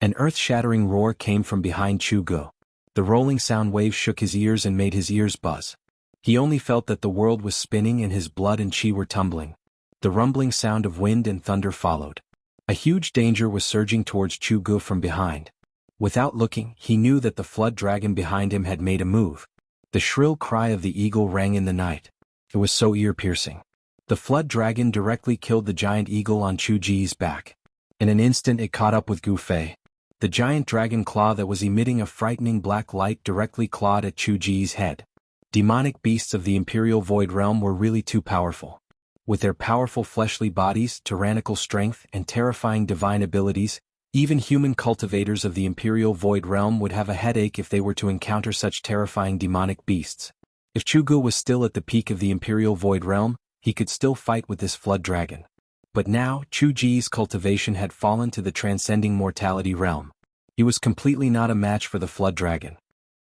A: An earth-shattering roar came from behind Chu Gu. The rolling sound waves shook his ears and made his ears buzz. He only felt that the world was spinning and his blood and chi were tumbling. The rumbling sound of wind and thunder followed. A huge danger was surging towards Chu Gu from behind. Without looking, he knew that the flood dragon behind him had made a move. The shrill cry of the eagle rang in the night. It was so ear-piercing. The flood dragon directly killed the giant eagle on Chu Ji's back. In an instant it caught up with Gu Fei. The giant dragon claw that was emitting a frightening black light directly clawed at Chu Ji's head. Demonic beasts of the Imperial Void Realm were really too powerful. With their powerful fleshly bodies, tyrannical strength, and terrifying divine abilities, even human cultivators of the Imperial Void Realm would have a headache if they were to encounter such terrifying demonic beasts. If Chu Gu was still at the peak of the Imperial Void Realm, he could still fight with this flood dragon. But now, Chu Ji's cultivation had fallen to the transcending mortality realm. He was completely not a match for the flood dragon.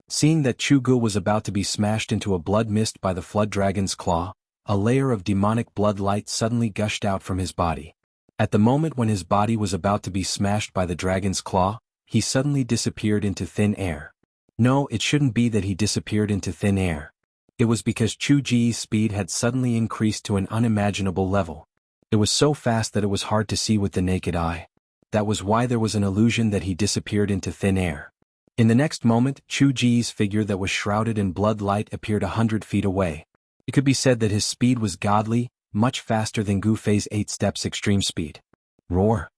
A: Seeing that Chu Gu was about to be smashed into a blood mist by the flood dragon's claw, a layer of demonic blood light suddenly gushed out from his body. At the moment when his body was about to be smashed by the dragon's claw, he suddenly disappeared into thin air. No, it shouldn't be that he disappeared into thin air. It was because Chu Ji's speed had suddenly increased to an unimaginable level. It was so fast that it was hard to see with the naked eye. That was why there was an illusion that he disappeared into thin air. In the next moment, Chu Ji's figure that was shrouded in blood light appeared 100 feet away. It could be said that his speed was godly, much faster than Gu Fei's 8 steps extreme speed. Roar!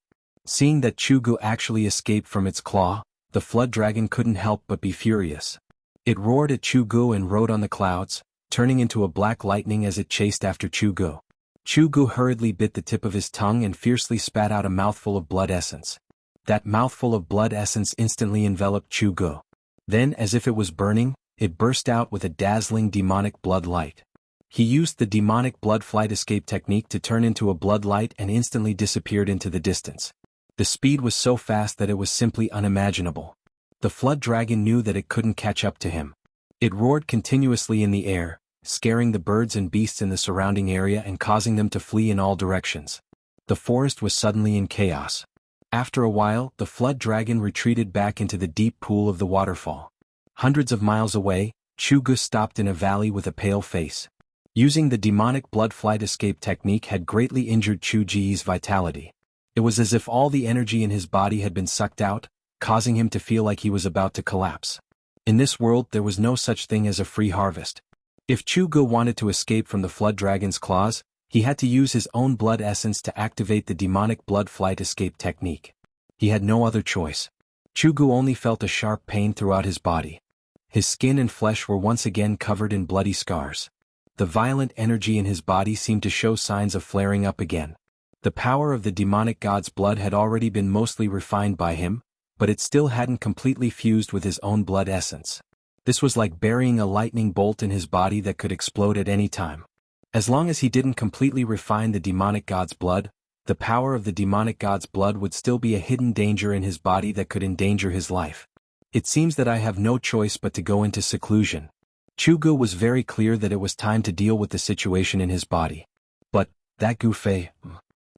A: Seeing that Chu Gu actually escaped from its claw, the flood dragon couldn't help but be furious. It roared at Chu Gu and rode on the clouds, turning into a black lightning as it chased after Chu Gu. Chu Gu hurriedly bit the tip of his tongue and fiercely spat out a mouthful of blood essence. That mouthful of blood essence instantly enveloped Chu Gu. Then, as if it was burning, it burst out with a dazzling demonic blood light. He used the demonic blood flight escape technique to turn into a blood light and instantly disappeared into the distance. The speed was so fast that it was simply unimaginable. The flood dragon knew that it couldn't catch up to him. It roared continuously in the air, scaring the birds and beasts in the surrounding area and causing them to flee in all directions. The forest was suddenly in chaos. After a while, the flood dragon retreated back into the deep pool of the waterfall. Hundreds of miles away, Chu Gu stopped in a valley with a pale face. Using the demonic blood flight escape technique had greatly injured Chu Ji's vitality. It was as if all the energy in his body had been sucked out, causing him to feel like he was about to collapse. In this world there was no such thing as a free harvest. If Chu Gu wanted to escape from the flood dragon's claws, he had to use his own blood essence to activate the demonic blood flight escape technique. He had no other choice. Chu Gu only felt a sharp pain throughout his body. His skin and flesh were once again covered in bloody scars. The violent energy in his body seemed to show signs of flaring up again. The power of the demonic god's blood had already been mostly refined by him, but it still hadn't completely fused with his own blood essence. This was like burying a lightning bolt in his body that could explode at any time. As long as he didn't completely refine the demonic god's blood, the power of the demonic god's blood would still be a hidden danger in his body that could endanger his life. It seems that I have no choice but to go into seclusion. Chu Gu was very clear that it was time to deal with the situation in his body. But, that Gu Fei,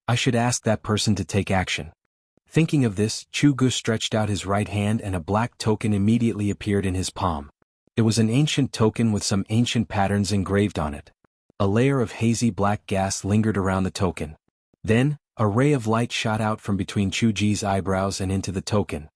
A: I should ask that person to take action. Thinking of this, Chu Gu stretched out his right hand and a black token immediately appeared in his palm. It was an ancient token with some ancient patterns engraved on it. A layer of hazy black gas lingered around the token. Then, a ray of light shot out from between Chu Ji's eyebrows and into the token.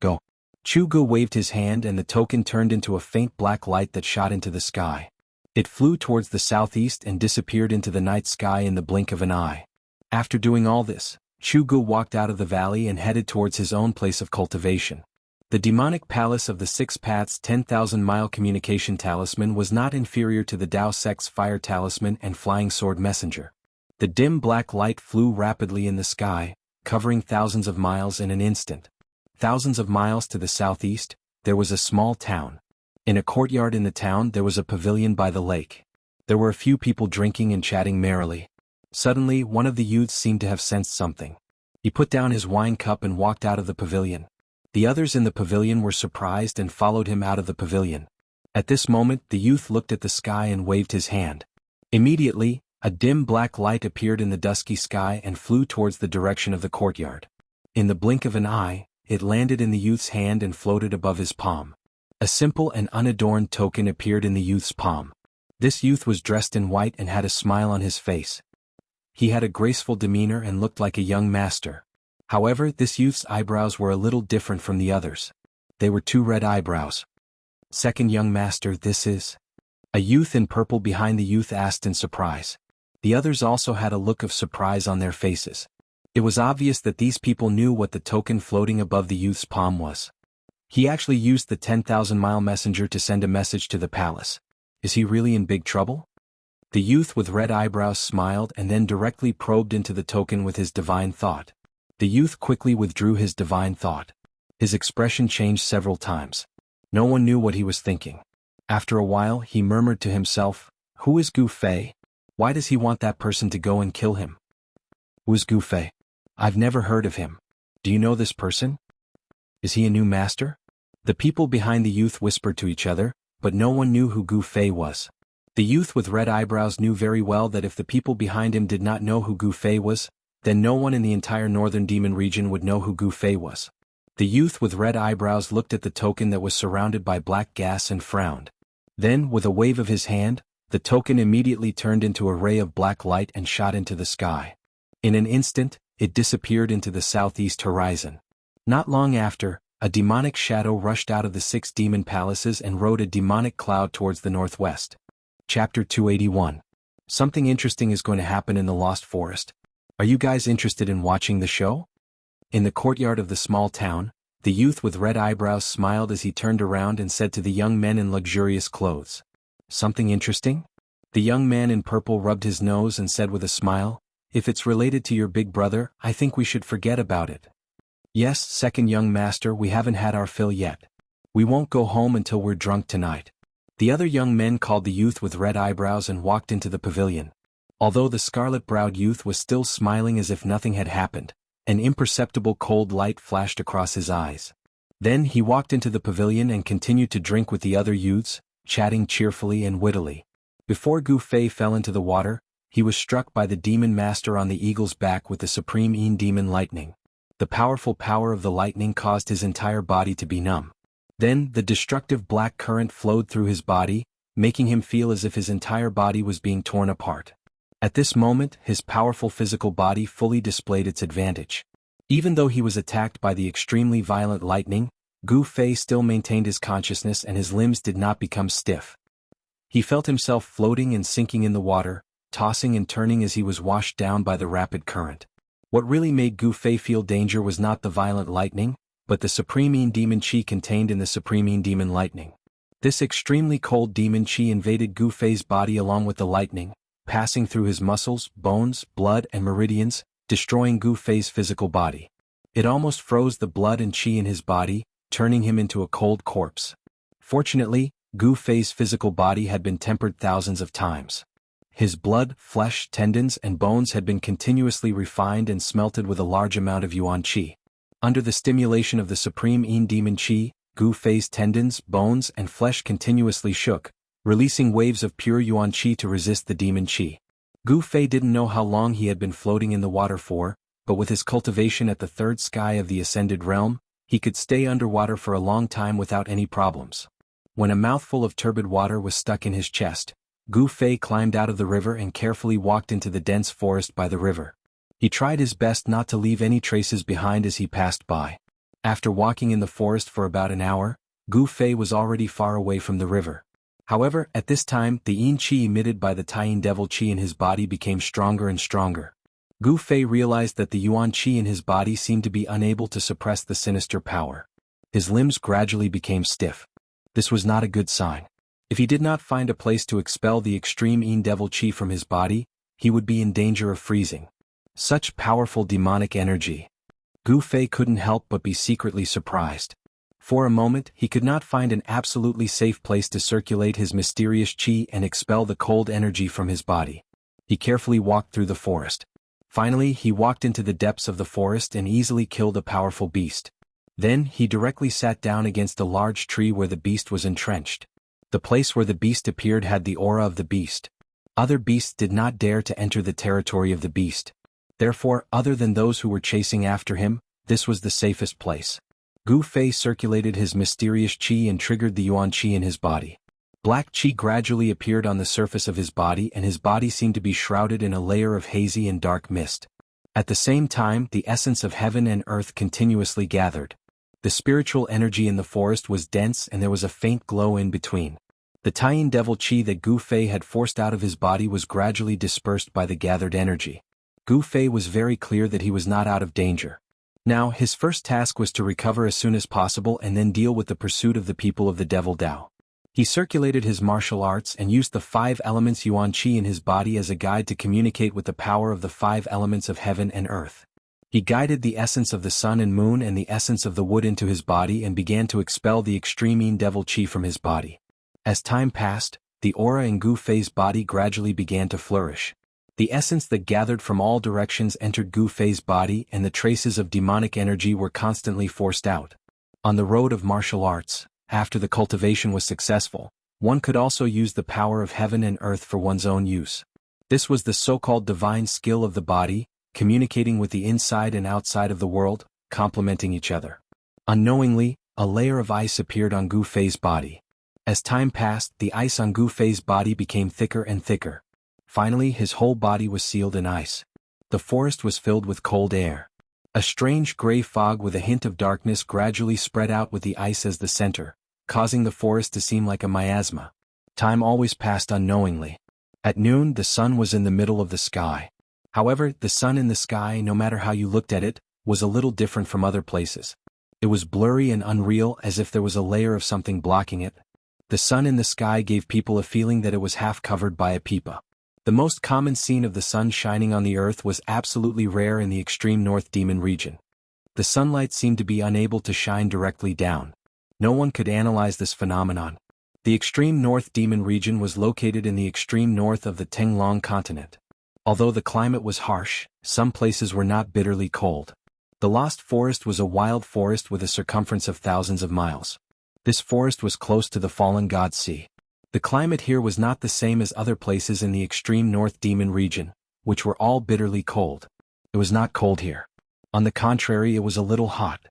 A: Go. Chu Gu waved his hand and the token turned into a faint black light that shot into the sky. It flew towards the southeast and disappeared into the night sky in the blink of an eye. After doing all this, Chu Gu walked out of the valley and headed towards his own place of cultivation. The demonic palace of the Six Paths 10,000-mile communication talisman was not inferior to the Dao sect's fire talisman and flying sword messenger. The dim black light flew rapidly in the sky, covering thousands of miles in an instant. Thousands of miles to the southeast, there was a small town. In a courtyard in the town there was a pavilion by the lake. There were a few people drinking and chatting merrily. Suddenly, one of the youths seemed to have sensed something. He put down his wine cup and walked out of the pavilion. The others in the pavilion were surprised and followed him out of the pavilion. At this moment, the youth looked at the sky and waved his hand. Immediately, a dim black light appeared in the dusky sky and flew towards the direction of the courtyard. In the blink of an eye, it landed in the youth's hand and floated above his palm. A simple and unadorned token appeared in the youth's palm. This youth was dressed in white and had a smile on his face. He had a graceful demeanor and looked like a young master. However, this youth's eyebrows were a little different from the others. They were two red eyebrows. Second young master, this is? A youth in purple behind the youth asked in surprise. The others also had a look of surprise on their faces. It was obvious that these people knew what the token floating above the youth's palm was. He actually used the 10,000-mile messenger to send a message to the palace. Is he really in big trouble? The youth with red eyebrows smiled and then directly probed into the token with his divine thought. The youth quickly withdrew his divine thought. His expression changed several times. No one knew what he was thinking. After a while, he murmured to himself, "Who is Gu Fei? Why does he want that person to go and kill him? Who's Gu Fei? I've never heard of him. Do you know this person? Is he a new master?" The people behind the youth whispered to each other, but no one knew who Gu Fei was. The youth with red eyebrows knew very well that if the people behind him did not know who Gu Fei was, then no one in the entire northern demon region would know who Gu Fei was. The youth with red eyebrows looked at the token that was surrounded by black gas and frowned. Then, with a wave of his hand, the token immediately turned into a ray of black light and shot into the sky. In an instant, it disappeared into the southeast horizon. Not long after, A demonic shadow rushed out of the 6 demon palaces and rode a demonic cloud towards the northwest. Chapter 281. Something interesting is going to happen in the Lost Forest. Are you guys interested in watching the show? In the courtyard of the small town, the youth with red eyebrows smiled as he turned around and said to the young men in luxurious clothes, "Something interesting?" The young man in purple rubbed his nose and said with a smile, "If it's related to your big brother, I think we should forget about it." "Yes, second young master, we haven't had our fill yet. We won't go home until we're drunk tonight." The other young men called the youth with red eyebrows and walked into the pavilion. Although the scarlet-browed youth was still smiling as if nothing had happened, an imperceptible cold light flashed across his eyes. Then he walked into the pavilion and continued to drink with the other youths, chatting cheerfully and wittily. Before Gu Fei fell into the water, he was struck by the demon master on the eagle's back with the supreme demon lightning. The powerful power of the lightning caused his entire body to be numb. Then, the destructive black current flowed through his body, making him feel as if his entire body was being torn apart. At this moment, his powerful physical body fully displayed its advantage. Even though he was attacked by the extremely violent lightning, Gu Fei still maintained his consciousness and his limbs did not become stiff. He felt himself floating and sinking in the water, tossing and turning as he was washed down by the rapid current. What really made Gu Fei feel danger was not the violent lightning, but the supreme demon chi contained in the supreme demon lightning. This extremely cold demon chi invaded Gu Fei's body along with the lightning, passing through his muscles, bones, blood and meridians, destroying Gu Fei's physical body. It almost froze the blood and chi in his body, turning him into a cold corpse. Fortunately, Gu Fei's physical body had been tempered thousands of times. His blood, flesh, tendons and bones had been continuously refined and smelted with a large amount of yuan chi. Under the stimulation of the supreme demon chi, Gu Fei's tendons, bones and flesh continuously shook, releasing waves of pure yuan chi to resist the demon chi. Gu Fei didn't know how long he had been floating in the water for, but with his cultivation at the third sky of the ascended realm, he could stay underwater for a long time without any problems. When a mouthful of turbid water was stuck in his chest, Gu Fei climbed out of the river and carefully walked into the dense forest by the river. He tried his best not to leave any traces behind as he passed by. After walking in the forest for about an hour, Gu Fei was already far away from the river. However, at this time, the yin chi emitted by the Taiyin devil chi in his body became stronger and stronger. Gu Fei realized that the yuan chi in his body seemed to be unable to suppress the sinister power. His limbs gradually became stiff. This was not a good sign. If he did not find a place to expel the extreme yin devil chi from his body, he would be in danger of freezing. Such powerful demonic energy. Gu Fei couldn't help but be secretly surprised. For a moment, he could not find an absolutely safe place to circulate his mysterious chi and expel the cold energy from his body. He carefully walked through the forest. Finally, he walked into the depths of the forest and easily killed a powerful beast. Then, he directly sat down against a large tree where the beast was entrenched. The place where the beast appeared had the aura of the beast. Other beasts did not dare to enter the territory of the beast. Therefore, other than those who were chasing after him, this was the safest place. Gu Fei circulated his mysterious chi and triggered the yuan chi in his body. Black chi gradually appeared on the surface of his body and his body seemed to be shrouded in a layer of hazy and dark mist. At the same time, the essence of heaven and earth continuously gathered. The spiritual energy in the forest was dense and there was a faint glow in between. The Taiyin devil chi that Gu Fei had forced out of his body was gradually dispersed by the gathered energy. Gu Fei was very clear that he was not out of danger. Now, his first task was to recover as soon as possible and then deal with the pursuit of the people of the Devil Dao. He circulated his martial arts and used the 5 elements yuan chi in his body as a guide to communicate with the power of the 5 elements of heaven and earth. He guided the essence of the sun and moon and the essence of the wood into his body and began to expel the extreme yin devil chi from his body. As time passed, the aura in Gu Fei's body gradually began to flourish. The essence that gathered from all directions entered Gu Fei's body and the traces of demonic energy were constantly forced out. On the road of martial arts, after the cultivation was successful, one could also use the power of heaven and earth for one's own use. This was the so-called divine skill of the body, communicating with the inside and outside of the world, complementing each other. Unknowingly, a layer of ice appeared on Gu Fei's body. As time passed, the ice on Gu Fei's body became thicker and thicker. Finally, his whole body was sealed in ice. The forest was filled with cold air. A strange gray fog with a hint of darkness gradually spread out with the ice as the center, causing the forest to seem like a miasma. Time always passed unknowingly. At noon the sun was in the middle of the sky. However, the sun in the sky, no matter how you looked at it, was a little different from other places. It was blurry and unreal, as if there was a layer of something blocking it. The sun in the sky gave people a feeling that it was half covered by a pipa. The most common scene of the sun shining on the earth was absolutely rare in the extreme North Demon region. The sunlight seemed to be unable to shine directly down. No one could analyze this phenomenon. The extreme North Demon region was located in the extreme north of the Tenglong continent. Although the climate was harsh, some places were not bitterly cold. The Lost Forest was a wild forest with a circumference of thousands of miles. This forest was close to the fallen god sea. The climate here was not the same as other places in the extreme North Demon region, which were all bitterly cold. It was not cold here. On the contrary, it was a little hot.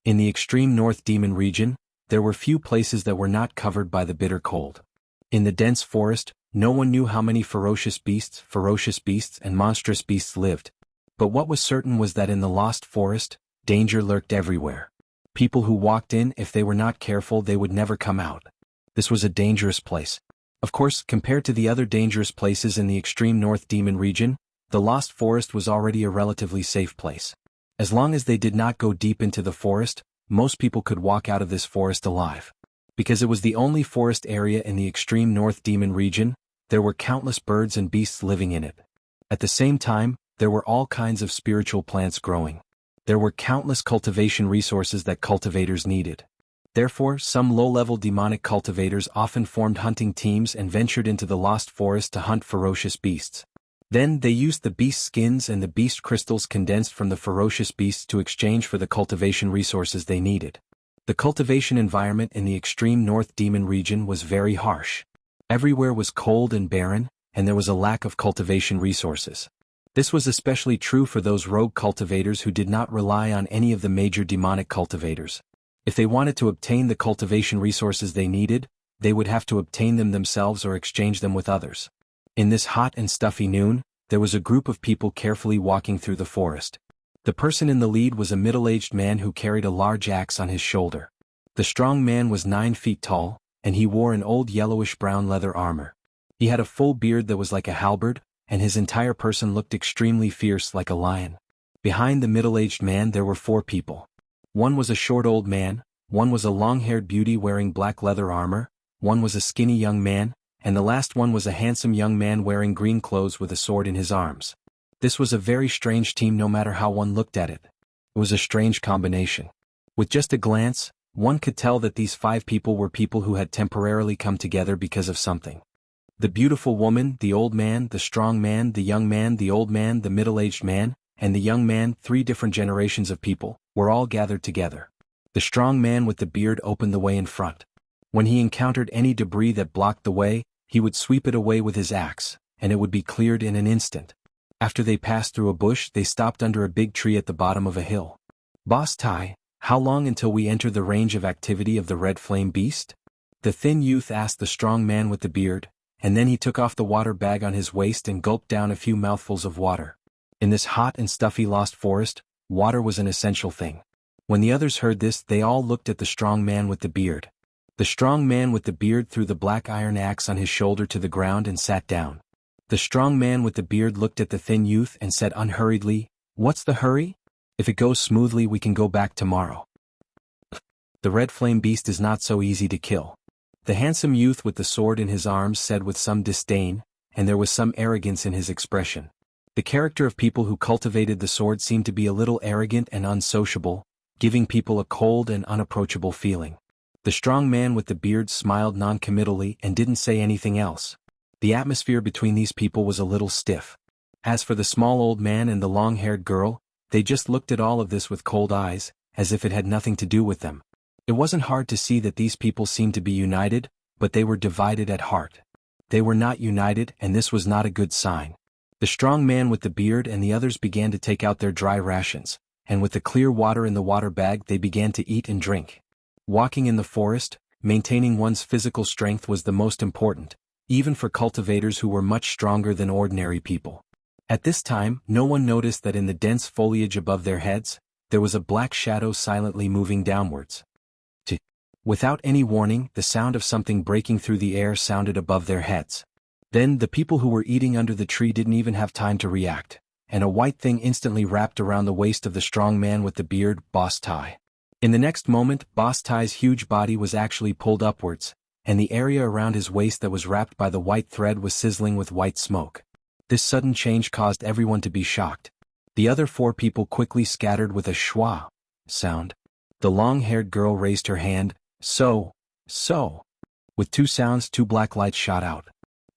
A: In the extreme North Demon region, there were few places that were not covered by the bitter cold. In the dense forest, no one knew how many ferocious beasts, and monstrous beasts lived. But what was certain was that in the Lost Forest, danger lurked everywhere. People who walked in, if they were not careful, they would never come out. This was a dangerous place. Of course, compared to the other dangerous places in the extreme North Demon region, the Lost Forest was already a relatively safe place. As long as they did not go deep into the forest, most people could walk out of this forest alive. Because it was the only forest area in the extreme North Demon region, there were countless birds and beasts living in it. At the same time, there were all kinds of spiritual plants growing. There were countless cultivation resources that cultivators needed. Therefore, some low-level demonic cultivators often formed hunting teams and ventured into the Lost Forest to hunt ferocious beasts. Then they used the beast skins and the beast crystals condensed from the ferocious beasts to exchange for the cultivation resources they needed. The cultivation environment in the extreme North Demon region was very harsh. Everywhere was cold and barren, and there was a lack of cultivation resources. This was especially true for those rogue cultivators who did not rely on any of the major demonic cultivators. If they wanted to obtain the cultivation resources they needed, they would have to obtain them themselves or exchange them with others. In this hot and stuffy noon, there was a group of people carefully walking through the forest. The person in the lead was a middle-aged man who carried a large axe on his shoulder. The strong man was 9 feet tall, and he wore an old yellowish-brown leather armor. He had a full beard that was like a halberd, and his entire person looked extremely fierce like a lion. Behind the middle-aged man there were 4 people. One was a short old man, one was a long-haired beauty wearing black leather armor, one was a skinny young man, and the last one was a handsome young man wearing green clothes with a sword in his arms. This was a very strange team no matter how one looked at it. It was a strange combination. With just a glance, one could tell that these 5 people were people who had temporarily come together because of something. The beautiful woman, the old man, the strong man, the young man, the old man, the middle-aged man, and the young man, 3 different generations of people, were all gathered together. The strong man with the beard opened the way in front. When he encountered any debris that blocked the way, he would sweep it away with his axe, and it would be cleared in an instant. After they passed through a bush, they stopped under a big tree at the bottom of a hill. "Boss Tai, how long until we enter the range of activity of the red flame beast?" The thin youth asked the strong man with the beard, and then he took off the water bag on his waist and gulped down a few mouthfuls of water. In this hot and stuffy Lost Forest, water was an essential thing. When the others heard this, they all looked at the strong man with the beard. The strong man with the beard threw the black iron axe on his shoulder to the ground and sat down. The strong man with the beard looked at the thin youth and said unhurriedly, "What's the hurry? If it goes smoothly we can go back tomorrow." The red flame beast is not so easy to kill. The handsome youth with the sword in his arms said with some disdain, and there was some arrogance in his expression. The character of people who cultivated the sword seemed to be a little arrogant and unsociable, giving people a cold and unapproachable feeling. The strong man with the beard smiled non-committally and didn't say anything else. The atmosphere between these people was a little stiff. As for the small old man and the long-haired girl, they just looked at all of this with cold eyes, as if it had nothing to do with them. It wasn't hard to see that these people seemed to be united, but they were divided at heart. They were not united, and this was not a good sign. The strong man with the beard and the others began to take out their dry rations, and with the clear water in the water bag they began to eat and drink. Walking in the forest, maintaining one's physical strength was the most important, even for cultivators who were much stronger than ordinary people. At this time, no one noticed that in the dense foliage above their heads, there was a black shadow silently moving downwards. Without any warning, the sound of something breaking through the air sounded above their heads. Then the people who were eating under the tree didn't even have time to react, and a white thing instantly wrapped around the waist of the strong man with the beard, Boss Tai. In the next moment, Boss Tai's huge body was actually pulled upwards, and the area around his waist that was wrapped by the white thread was sizzling with white smoke. This sudden change caused everyone to be shocked. The other 4 people quickly scattered with a schwa sound. The long-haired girl raised her hand. So. With 2 sounds, 2 black lights shot out.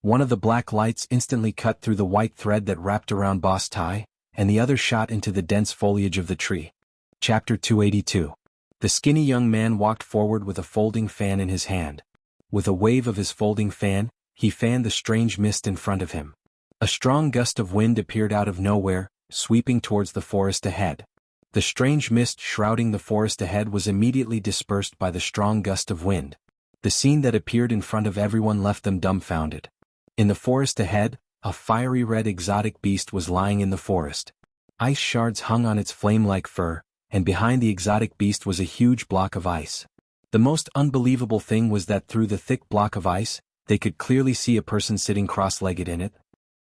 A: One of the black lights instantly cut through the white thread that wrapped around Boss Tai, and the other shot into the dense foliage of the tree. Chapter 282. The skinny young man walked forward with a folding fan in his hand. With a wave of his folding fan, he fanned the strange mist in front of him. A strong gust of wind appeared out of nowhere, sweeping towards the forest ahead. The strange mist shrouding the forest ahead was immediately dispersed by the strong gust of wind. The scene that appeared in front of everyone left them dumbfounded. In the forest ahead, a fiery red exotic beast was lying in the forest. Ice shards hung on its flame-like fur, and behind the exotic beast was a huge block of ice. The most unbelievable thing was that through the thick block of ice, they could clearly see a person sitting cross-legged in it.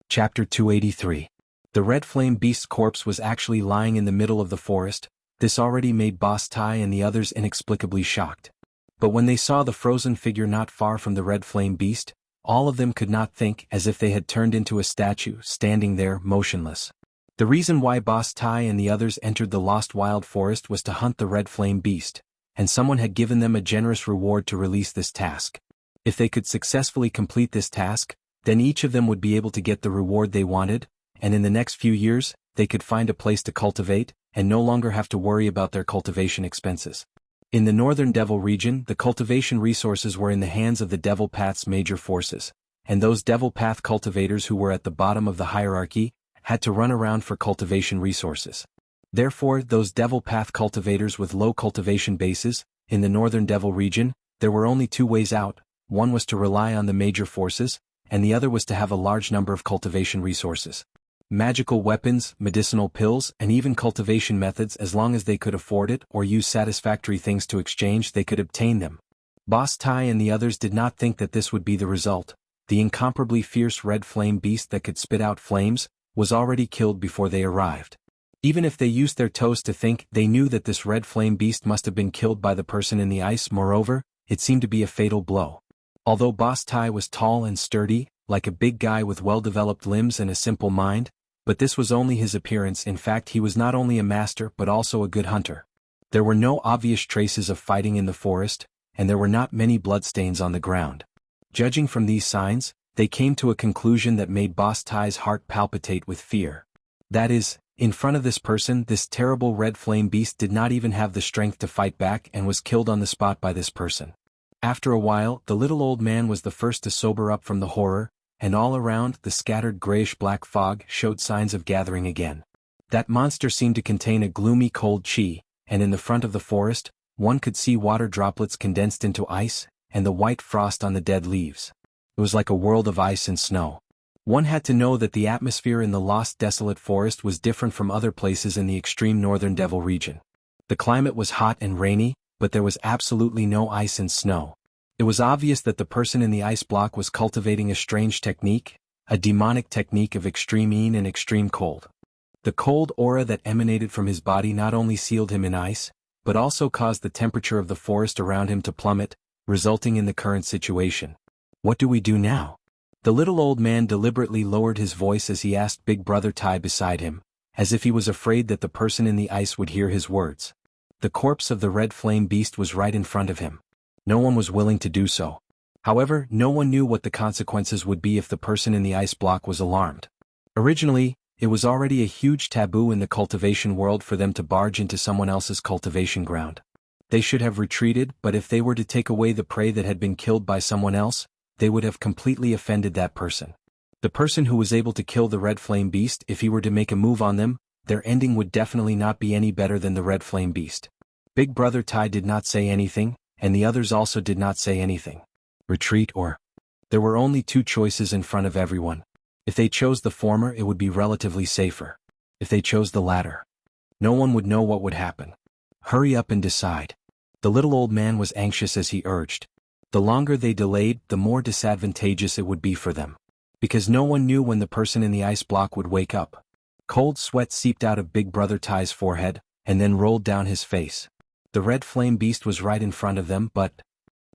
A: Chapter 283. The red flame beast's corpse was actually lying in the middle of the forest. This already made Boss Tai and the others inexplicably shocked. But when they saw the frozen figure not far from the red flame beast, all of them could not think, as if they had turned into a statue, standing there, motionless. The reason why Boss Tai and the others entered the lost wild forest was to hunt the red flame beast, and someone had given them a generous reward to release this task. If they could successfully complete this task, then each of them would be able to get the reward they wanted, and in the next few years, they could find a place to cultivate, and no longer have to worry about their cultivation expenses. In the Northern Devil region, the cultivation resources were in the hands of the Devil Path's major forces, and those Devil Path cultivators who were at the bottom of the hierarchy had to run around for cultivation resources. Therefore, those Devil Path cultivators with low cultivation bases, in the Northern Devil region, there were only 2 ways out. One was to rely on the major forces, and the other was to have a large number of cultivation resources. Magical weapons, medicinal pills, and even cultivation methods, as long as they could afford it or use satisfactory things to exchange, they could obtain them. Boss Tai and the others did not think that this would be the result. The incomparably fierce red flame beast that could spit out flames was already killed before they arrived. Even if they used their toes to think, they knew that this red flame beast must have been killed by the person in the ice. Moreover, it seemed to be a fatal blow. Although Boss Tai was tall and sturdy, like a big guy with well-developed limbs and a simple mind, but this was only his appearance. In fact, he was not only a master but also a good hunter. There were no obvious traces of fighting in the forest, and there were not many bloodstains on the ground. Judging from these signs, they came to a conclusion that made Boss Tai's heart palpitate with fear. That is, in front of this person, this terrible red flame beast did not even have the strength to fight back and was killed on the spot by this person. After a while, the little old man was the first to sober up from the horror, and all around, the scattered grayish-black fog showed signs of gathering again. That monster seemed to contain a gloomy cold chi, and in the front of the forest, one could see water droplets condensed into ice, and the white frost on the dead leaves. It was like a world of ice and snow. One had to know that the atmosphere in the lost desolate forest was different from other places in the extreme northern Devil region. The climate was hot and rainy, but there was absolutely no ice and snow. It was obvious that the person in the ice block was cultivating a strange technique, a demonic technique of extreme heat and extreme cold. The cold aura that emanated from his body not only sealed him in ice, but also caused the temperature of the forest around him to plummet, resulting in the current situation. What do we do now? The little old man deliberately lowered his voice as he asked Big Brother Tai beside him, as if he was afraid that the person in the ice would hear his words. The corpse of the red flame beast was right in front of him. No one was willing to do so. However, no one knew what the consequences would be if the person in the ice block was alarmed. Originally, it was already a huge taboo in the cultivation world for them to barge into someone else's cultivation ground. They should have retreated, but if they were to take away the prey that had been killed by someone else, they would have completely offended that person. The person who was able to kill the red flame beast, if he were to make a move on them, their ending would definitely not be any better than the red flame beast. Big Brother Tai did not say anything, and the others also did not say anything. Retreat or... There were only 2 choices in front of everyone. If they chose the former, it would be relatively safer. If they chose the latter, No one would know what would happen. Hurry up and decide. The little old man was anxious as he urged. The longer they delayed, the more disadvantageous it would be for them. Because no one knew when the person in the ice block would wake up. Cold sweat seeped out of Big Brother Ty's forehead, and then rolled down his face. The red flame beast was right in front of them, but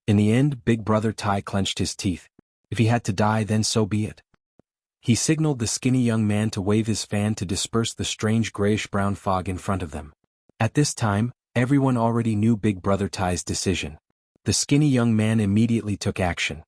A: in the end, Big Brother Ty clenched his teeth. If he had to die, then so be it. He signaled the skinny young man to wave his fan to disperse the strange grayish-brown fog in front of them. At this time, everyone already knew Big Brother Ty's decision. The skinny young man immediately took action.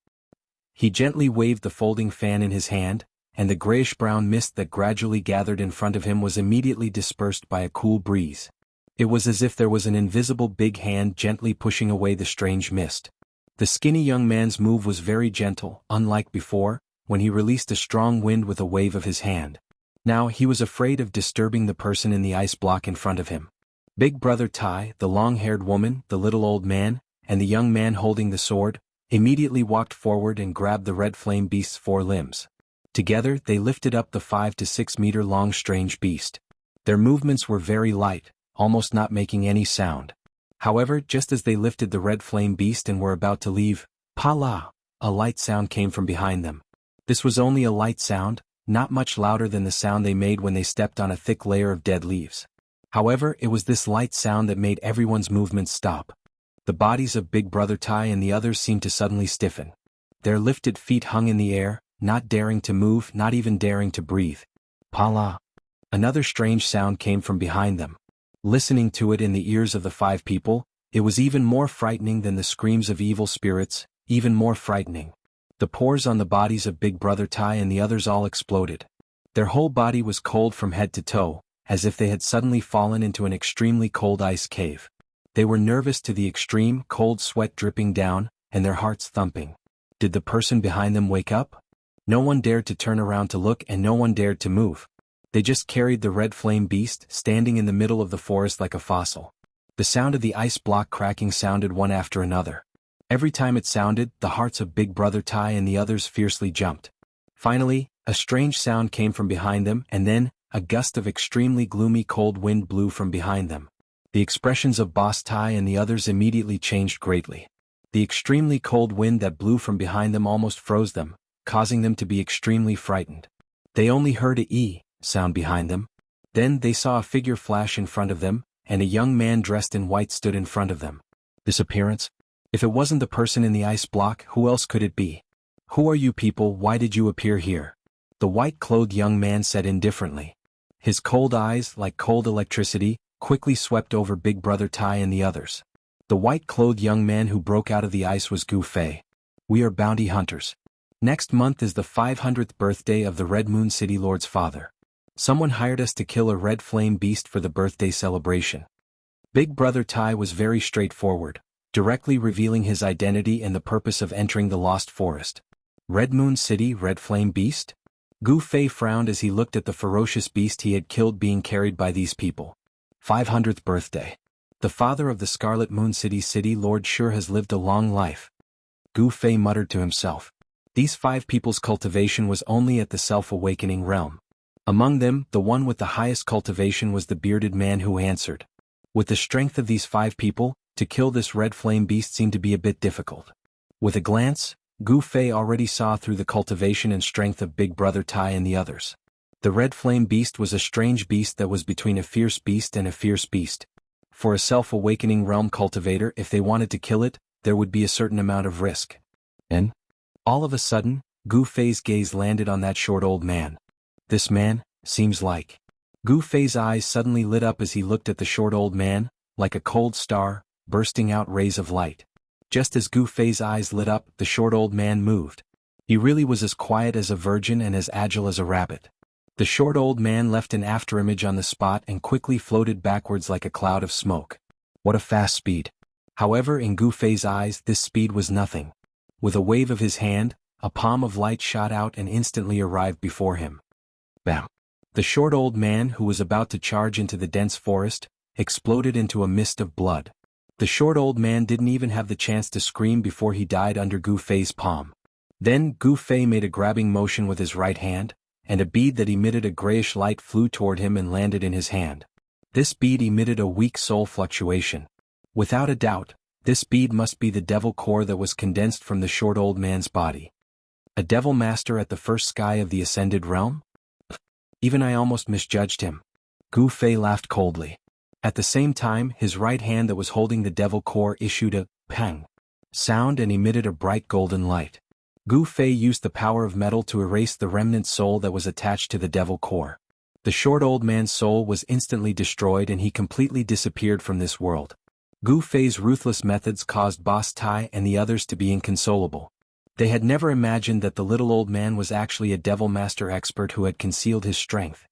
A: He gently waved the folding fan in his hand, and the grayish-brown mist that gradually gathered in front of him was immediately dispersed by a cool breeze. It was as if there was an invisible big hand gently pushing away the strange mist. The skinny young man's move was very gentle, unlike before, when he released a strong wind with a wave of his hand. Now he was afraid of disturbing the person in the ice block in front of him. Big Brother Ty, the long-haired woman, the little old man, and the young man holding the sword, immediately walked forward and grabbed the red flame beast's 4 limbs. Together they lifted up the 5 to 6 meter long strange beast. Their movements were very light, almost not making any sound. However, just as they lifted the red flame beast and were about to leave, "Pa-la!" a light sound came from behind them. This was only a light sound, not much louder than the sound they made when they stepped on a thick layer of dead leaves. However, it was this light sound that made everyone's movements stop. The bodies of Big Brother Ty and the others seemed to suddenly stiffen. Their lifted feet hung in the air, not daring to move, not even daring to breathe. "Pa-la!" Another strange sound came from behind them. Listening to it in the ears of the 5 people, it was even more frightening than the screams of evil spirits, even more frightening. The pores on the bodies of Big Brother Ty and the others all exploded. Their whole body was cold from head to toe, as if they had suddenly fallen into an extremely cold ice cave. They were nervous to the extreme, cold sweat dripping down, and their hearts thumping. Did the person behind them wake up? No one dared to turn around to look, and no one dared to move. They just carried the red flame beast, standing in the middle of the forest like a fossil. The sound of the ice block cracking sounded one after another. Every time it sounded, the hearts of Big Brother Ty and the others fiercely jumped. Finally, a strange sound came from behind them, and then, a gust of extremely gloomy cold wind blew from behind them. The expressions of Boss Ty and the others immediately changed greatly. The extremely cold wind that blew from behind them almost froze them, causing them to be extremely frightened. They only heard a "ee" sound behind them. Then they saw a figure flash in front of them, and a young man dressed in white stood in front of them. This appearance? If it wasn't the person in the ice block, who else could it be? "Who are you people? Why did you appear here?" The white-clothed young man said indifferently. His cold eyes, like cold electricity, quickly swept over Big Brother Ty and the others. The white-clothed young man who broke out of the ice was Gu Fei. "We are bounty hunters. Next month is the 500th birthday of the Red Moon City Lord's father. Someone hired us to kill a red flame beast for the birthday celebration." Big Brother Ty was very straightforward, directly revealing his identity and the purpose of entering the Lost Forest. Red Moon City, red flame beast? Gu Fei frowned as he looked at the ferocious beast he had killed being carried by these people. 500th birthday. The father of the Scarlet Moon City Lord sure has lived a long life. Gu Fei muttered to himself. These 5 people's cultivation was only at the self-awakening realm. Among them, the one with the highest cultivation was the bearded man who answered. With the strength of these 5 people, to kill this red flame beast seemed to be a bit difficult. With a glance, Gu Fei already saw through the cultivation and strength of Big Brother Ty and the others. The red flame beast was a strange beast that was between a fierce beast and a fierce beast. For a self-awakening realm cultivator, if they wanted to kill it, there would be a certain amount of risk. And all of a sudden, Gu Fei's gaze landed on that short old man. This man, seems like. Gu Fei's eyes suddenly lit up as he looked at the short old man, like a cold star, bursting out rays of light. Just as Gu Fei's eyes lit up, the short old man moved. He really was as quiet as a virgin and as agile as a rabbit. The short old man left an afterimage on the spot and quickly floated backwards like a cloud of smoke. What a fast speed. However, in Gu Fei's eyes, this speed was nothing. With a wave of his hand, a palm of light shot out and instantly arrived before him. Bam! The short old man, who was about to charge into the dense forest, exploded into a mist of blood. The short old man didn't even have the chance to scream before he died under Gu Fei's palm. Then Gu Fei made a grabbing motion with his right hand, and a bead that emitted a grayish light flew toward him and landed in his hand. This bead emitted a weak soul fluctuation. Without a doubt, this bead must be the devil core that was condensed from the short old man's body. A devil master at the first sky of the ascended realm? Even I almost misjudged him. Gu Fei laughed coldly. At the same time, his right hand that was holding the devil core issued a pang sound and emitted a bright golden light. Gu Fei used the power of metal to erase the remnant soul that was attached to the devil core. The short old man's soul was instantly destroyed and he completely disappeared from this world. Gu Fei's ruthless methods caused Boss Tai and the others to be inconsolable. They had never imagined that the little old man was actually a devil master expert who had concealed his strength.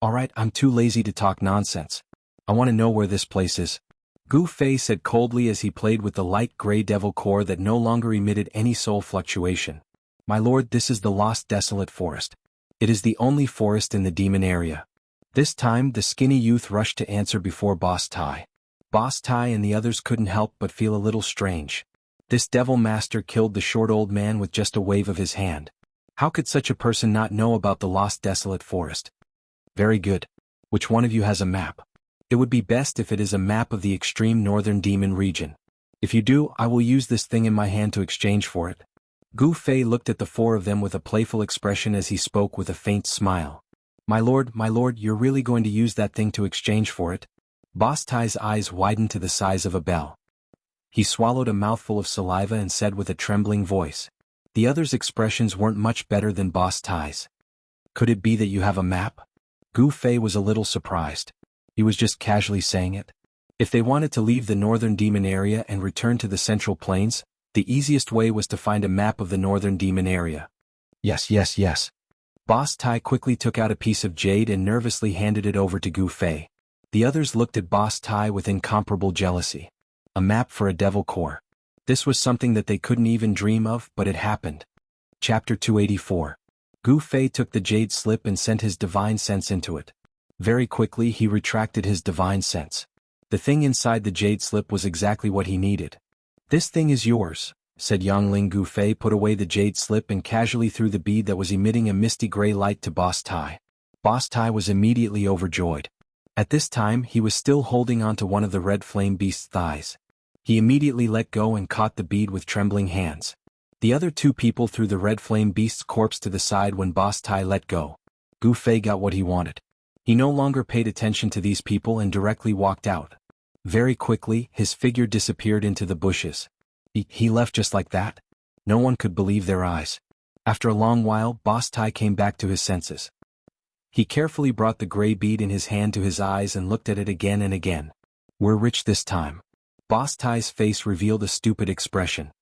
A: Alright, I'm too lazy to talk nonsense. I want to know where this place is. Gu Fei said coldly as he played with the light gray devil core that no longer emitted any soul fluctuation. My lord, this is the lost desolate forest. It is the only forest in the demon area. This time the skinny youth rushed to answer before Boss Tai. Boss Tai and the others couldn't help but feel a little strange. This devil master killed the short old man with just a wave of his hand. How could such a person not know about the lost desolate forest? Very good. Which one of you has a map? It would be best if it is a map of the extreme northern demon region. If you do, I will use this thing in my hand to exchange for it. Gu Fei looked at the four of them with a playful expression as he spoke with a faint smile. My lord, you're really going to use that thing to exchange for it? Boss Tai's eyes widened to the size of a bell. He swallowed a mouthful of saliva and said with a trembling voice. The others' expressions weren't much better than Boss Tai's. Could it be that you have a map? Gu Fei was a little surprised. He was just casually saying it. If they wanted to leave the northern demon area and return to the central plains, the easiest way was to find a map of the northern demon area. Yes. Boss Tai quickly took out a piece of jade and nervously handed it over to Gu Fei. The others looked at Boss Tai with incomparable jealousy. A map for a devil core. This was something that they couldn't even dream of, but it happened. Chapter 284. Gu Fei took the jade slip and sent his divine sense into it. Very quickly he retracted his divine sense. The thing inside the jade slip was exactly what he needed. This thing is yours, said Yangling. Gu Fei put away the jade slip and casually threw the bead that was emitting a misty gray light to Boss Tai. Boss Tai was immediately overjoyed. At this time he was still holding onto one of the red flame beast's thighs. He immediately let go and caught the bead with trembling hands. The other two people threw the red flame beast's corpse to the side when Boss Tai let go. Gu Fei got what he wanted. He no longer paid attention to these people and directly walked out. Very quickly, his figure disappeared into the bushes. He left just like that? No one could believe their eyes. After a long while, Boss Tai came back to his senses. He carefully brought the gray bead in his hand to his eyes and looked at it again and again. We're rich this time. Boss Tai's face revealed a stupid expression.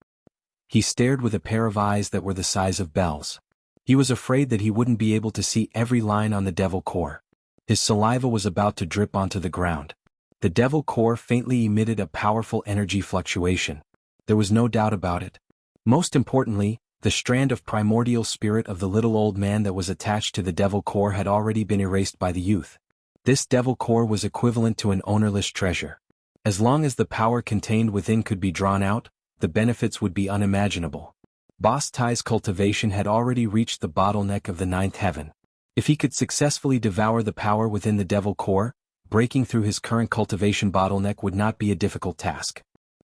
A: He stared with a pair of eyes that were the size of bells. He was afraid that he wouldn't be able to see every line on the devil core. His saliva was about to drip onto the ground. The devil core faintly emitted a powerful energy fluctuation. There was no doubt about it. Most importantly, the strand of primordial spirit of the little old man that was attached to the devil core had already been erased by the youth. This devil core was equivalent to an ownerless treasure. As long as the power contained within could be drawn out, the benefits would be unimaginable. Boss Tai's cultivation had already reached the bottleneck of the ninth heaven. If he could successfully devour the power within the devil core, breaking through his current cultivation bottleneck would not be a difficult task.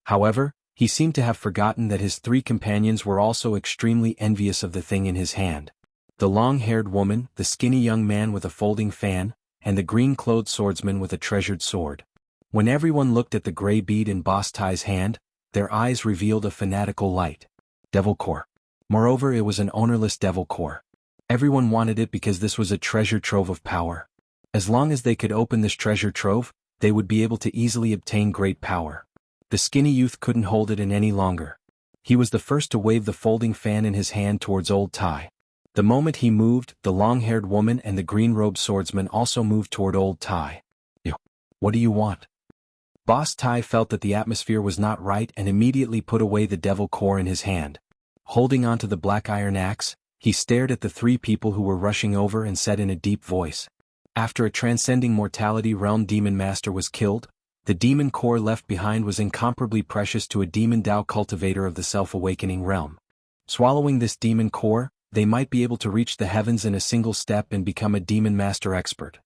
A: However, he seemed to have forgotten that his three companions were also extremely envious of the thing in his hand. The long-haired woman, the skinny young man with a folding fan, and the green-clothed swordsman with a treasured sword. When everyone looked at the gray bead in Boss Tai's hand, their eyes revealed a fanatical light. Devil core. Moreover, it was an ownerless devil core. Everyone wanted it because this was a treasure trove of power. As long as they could open this treasure trove, they would be able to easily obtain great power. The skinny youth couldn't hold it in any longer. He was the first to wave the folding fan in his hand towards old Tai. The moment he moved, the long-haired woman and the green-robed swordsman also moved toward old Tai. What do you want? Boss Tai felt that the atmosphere was not right and immediately put away the devil core in his hand. Holding onto the black iron axe, he stared at the three people who were rushing over and said in a deep voice. After a transcending mortality realm demon master was killed, the demon core left behind was incomparably precious to a demon Dao cultivator of the self-awakening realm. Swallowing this demon core, they might be able to reach the heavens in a single step and become a demon master expert.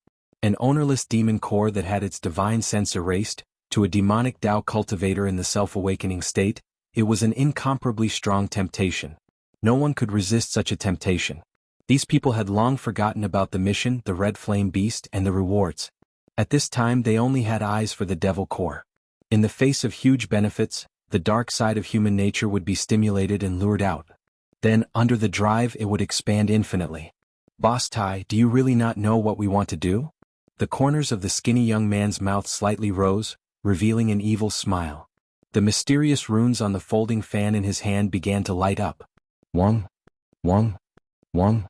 A: An ownerless demon core that had its divine sense erased, to a demonic Tao cultivator in the self-awakening state, it was an incomparably strong temptation. No one could resist such a temptation. These people had long forgotten about the mission, the red flame beast, and the rewards. At this time they only had eyes for the devil core. In the face of huge benefits, the dark side of human nature would be stimulated and lured out. Then, under the drive, it would expand infinitely. "Boss Tai, do you really not know what we want to do?" The corners of the skinny young man's mouth slightly rose, revealing an evil smile. The mysterious runes on the folding fan in his hand began to light up. Wong, Wong, Wong.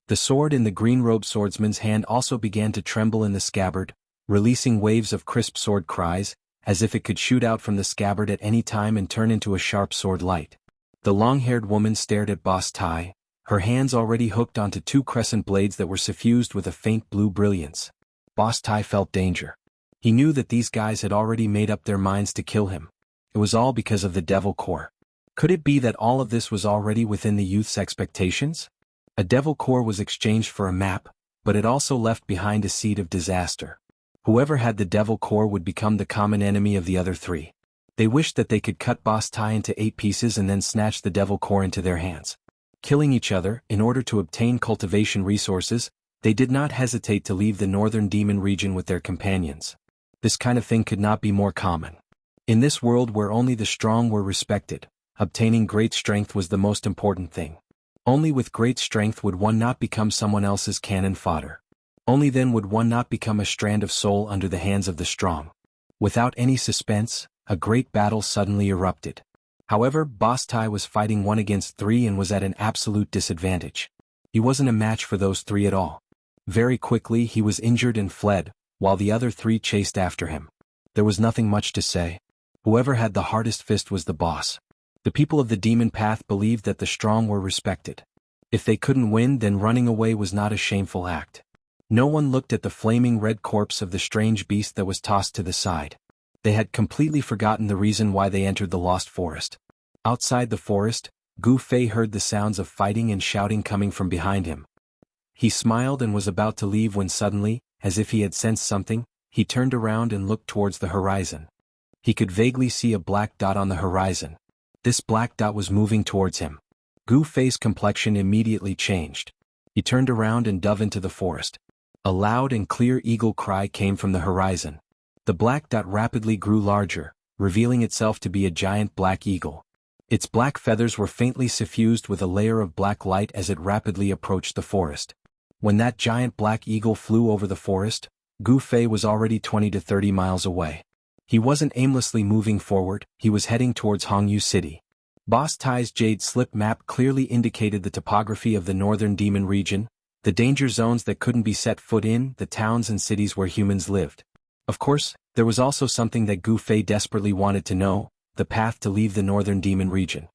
A: The sword in the green-robed swordsman's hand also began to tremble in the scabbard, releasing waves of crisp sword cries, as if it could shoot out from the scabbard at any time and turn into a sharp sword light. The long-haired woman stared at Boss Tai, her hands already hooked onto two crescent blades that were suffused with a faint blue brilliance. Boss Tai felt danger. He knew that these guys had already made up their minds to kill him. It was all because of the devil core. Could it be that all of this was already within the youth's expectations? A devil core was exchanged for a map, but it also left behind a seed of disaster. Whoever had the devil core would become the common enemy of the other three. They wished that they could cut Boss Tai into 8 pieces and then snatch the devil core into their hands. Killing each other, in order to obtain cultivation resources, they did not hesitate to leave the northern demon region with their companions. This kind of thing could not be more common. In this world where only the strong were respected, obtaining great strength was the most important thing. Only with great strength would one not become someone else's cannon fodder. Only then would one not become a strand of soul under the hands of the strong. Without any suspense, a great battle suddenly erupted. However, Boss Tai was fighting 1 against 3 and was at an absolute disadvantage. He wasn't a match for those 3 at all. Very quickly he was injured and fled, while the other 3 chased after him. There was nothing much to say. Whoever had the hardest fist was the boss. The people of the demon path believed that the strong were respected. If they couldn't win, then running away was not a shameful act. No one looked at the flaming red corpse of the strange beast that was tossed to the side. They had completely forgotten the reason why they entered the lost forest. Outside the forest, Gu Fei heard the sounds of fighting and shouting coming from behind him. He smiled and was about to leave when suddenly, as if he had sensed something, he turned around and looked towards the horizon. He could vaguely see a black dot on the horizon. This black dot was moving towards him. Gu Fei's complexion immediately changed. He turned around and dove into the forest. A loud and clear eagle cry came from the horizon. The black dot rapidly grew larger, revealing itself to be a giant black eagle. Its black feathers were faintly suffused with a layer of black light as it rapidly approached the forest. When that giant black eagle flew over the forest, Gu Fei was already 20 to 30 miles away. He wasn't aimlessly moving forward, he was heading towards Jianghu City. Boss Tai's jade slip map clearly indicated the topography of the northern demon region, the danger zones that couldn't be set foot in, the towns and cities where humans lived. Of course, there was also something that Gu Fei desperately wanted to know, the path to leave the northern demon region.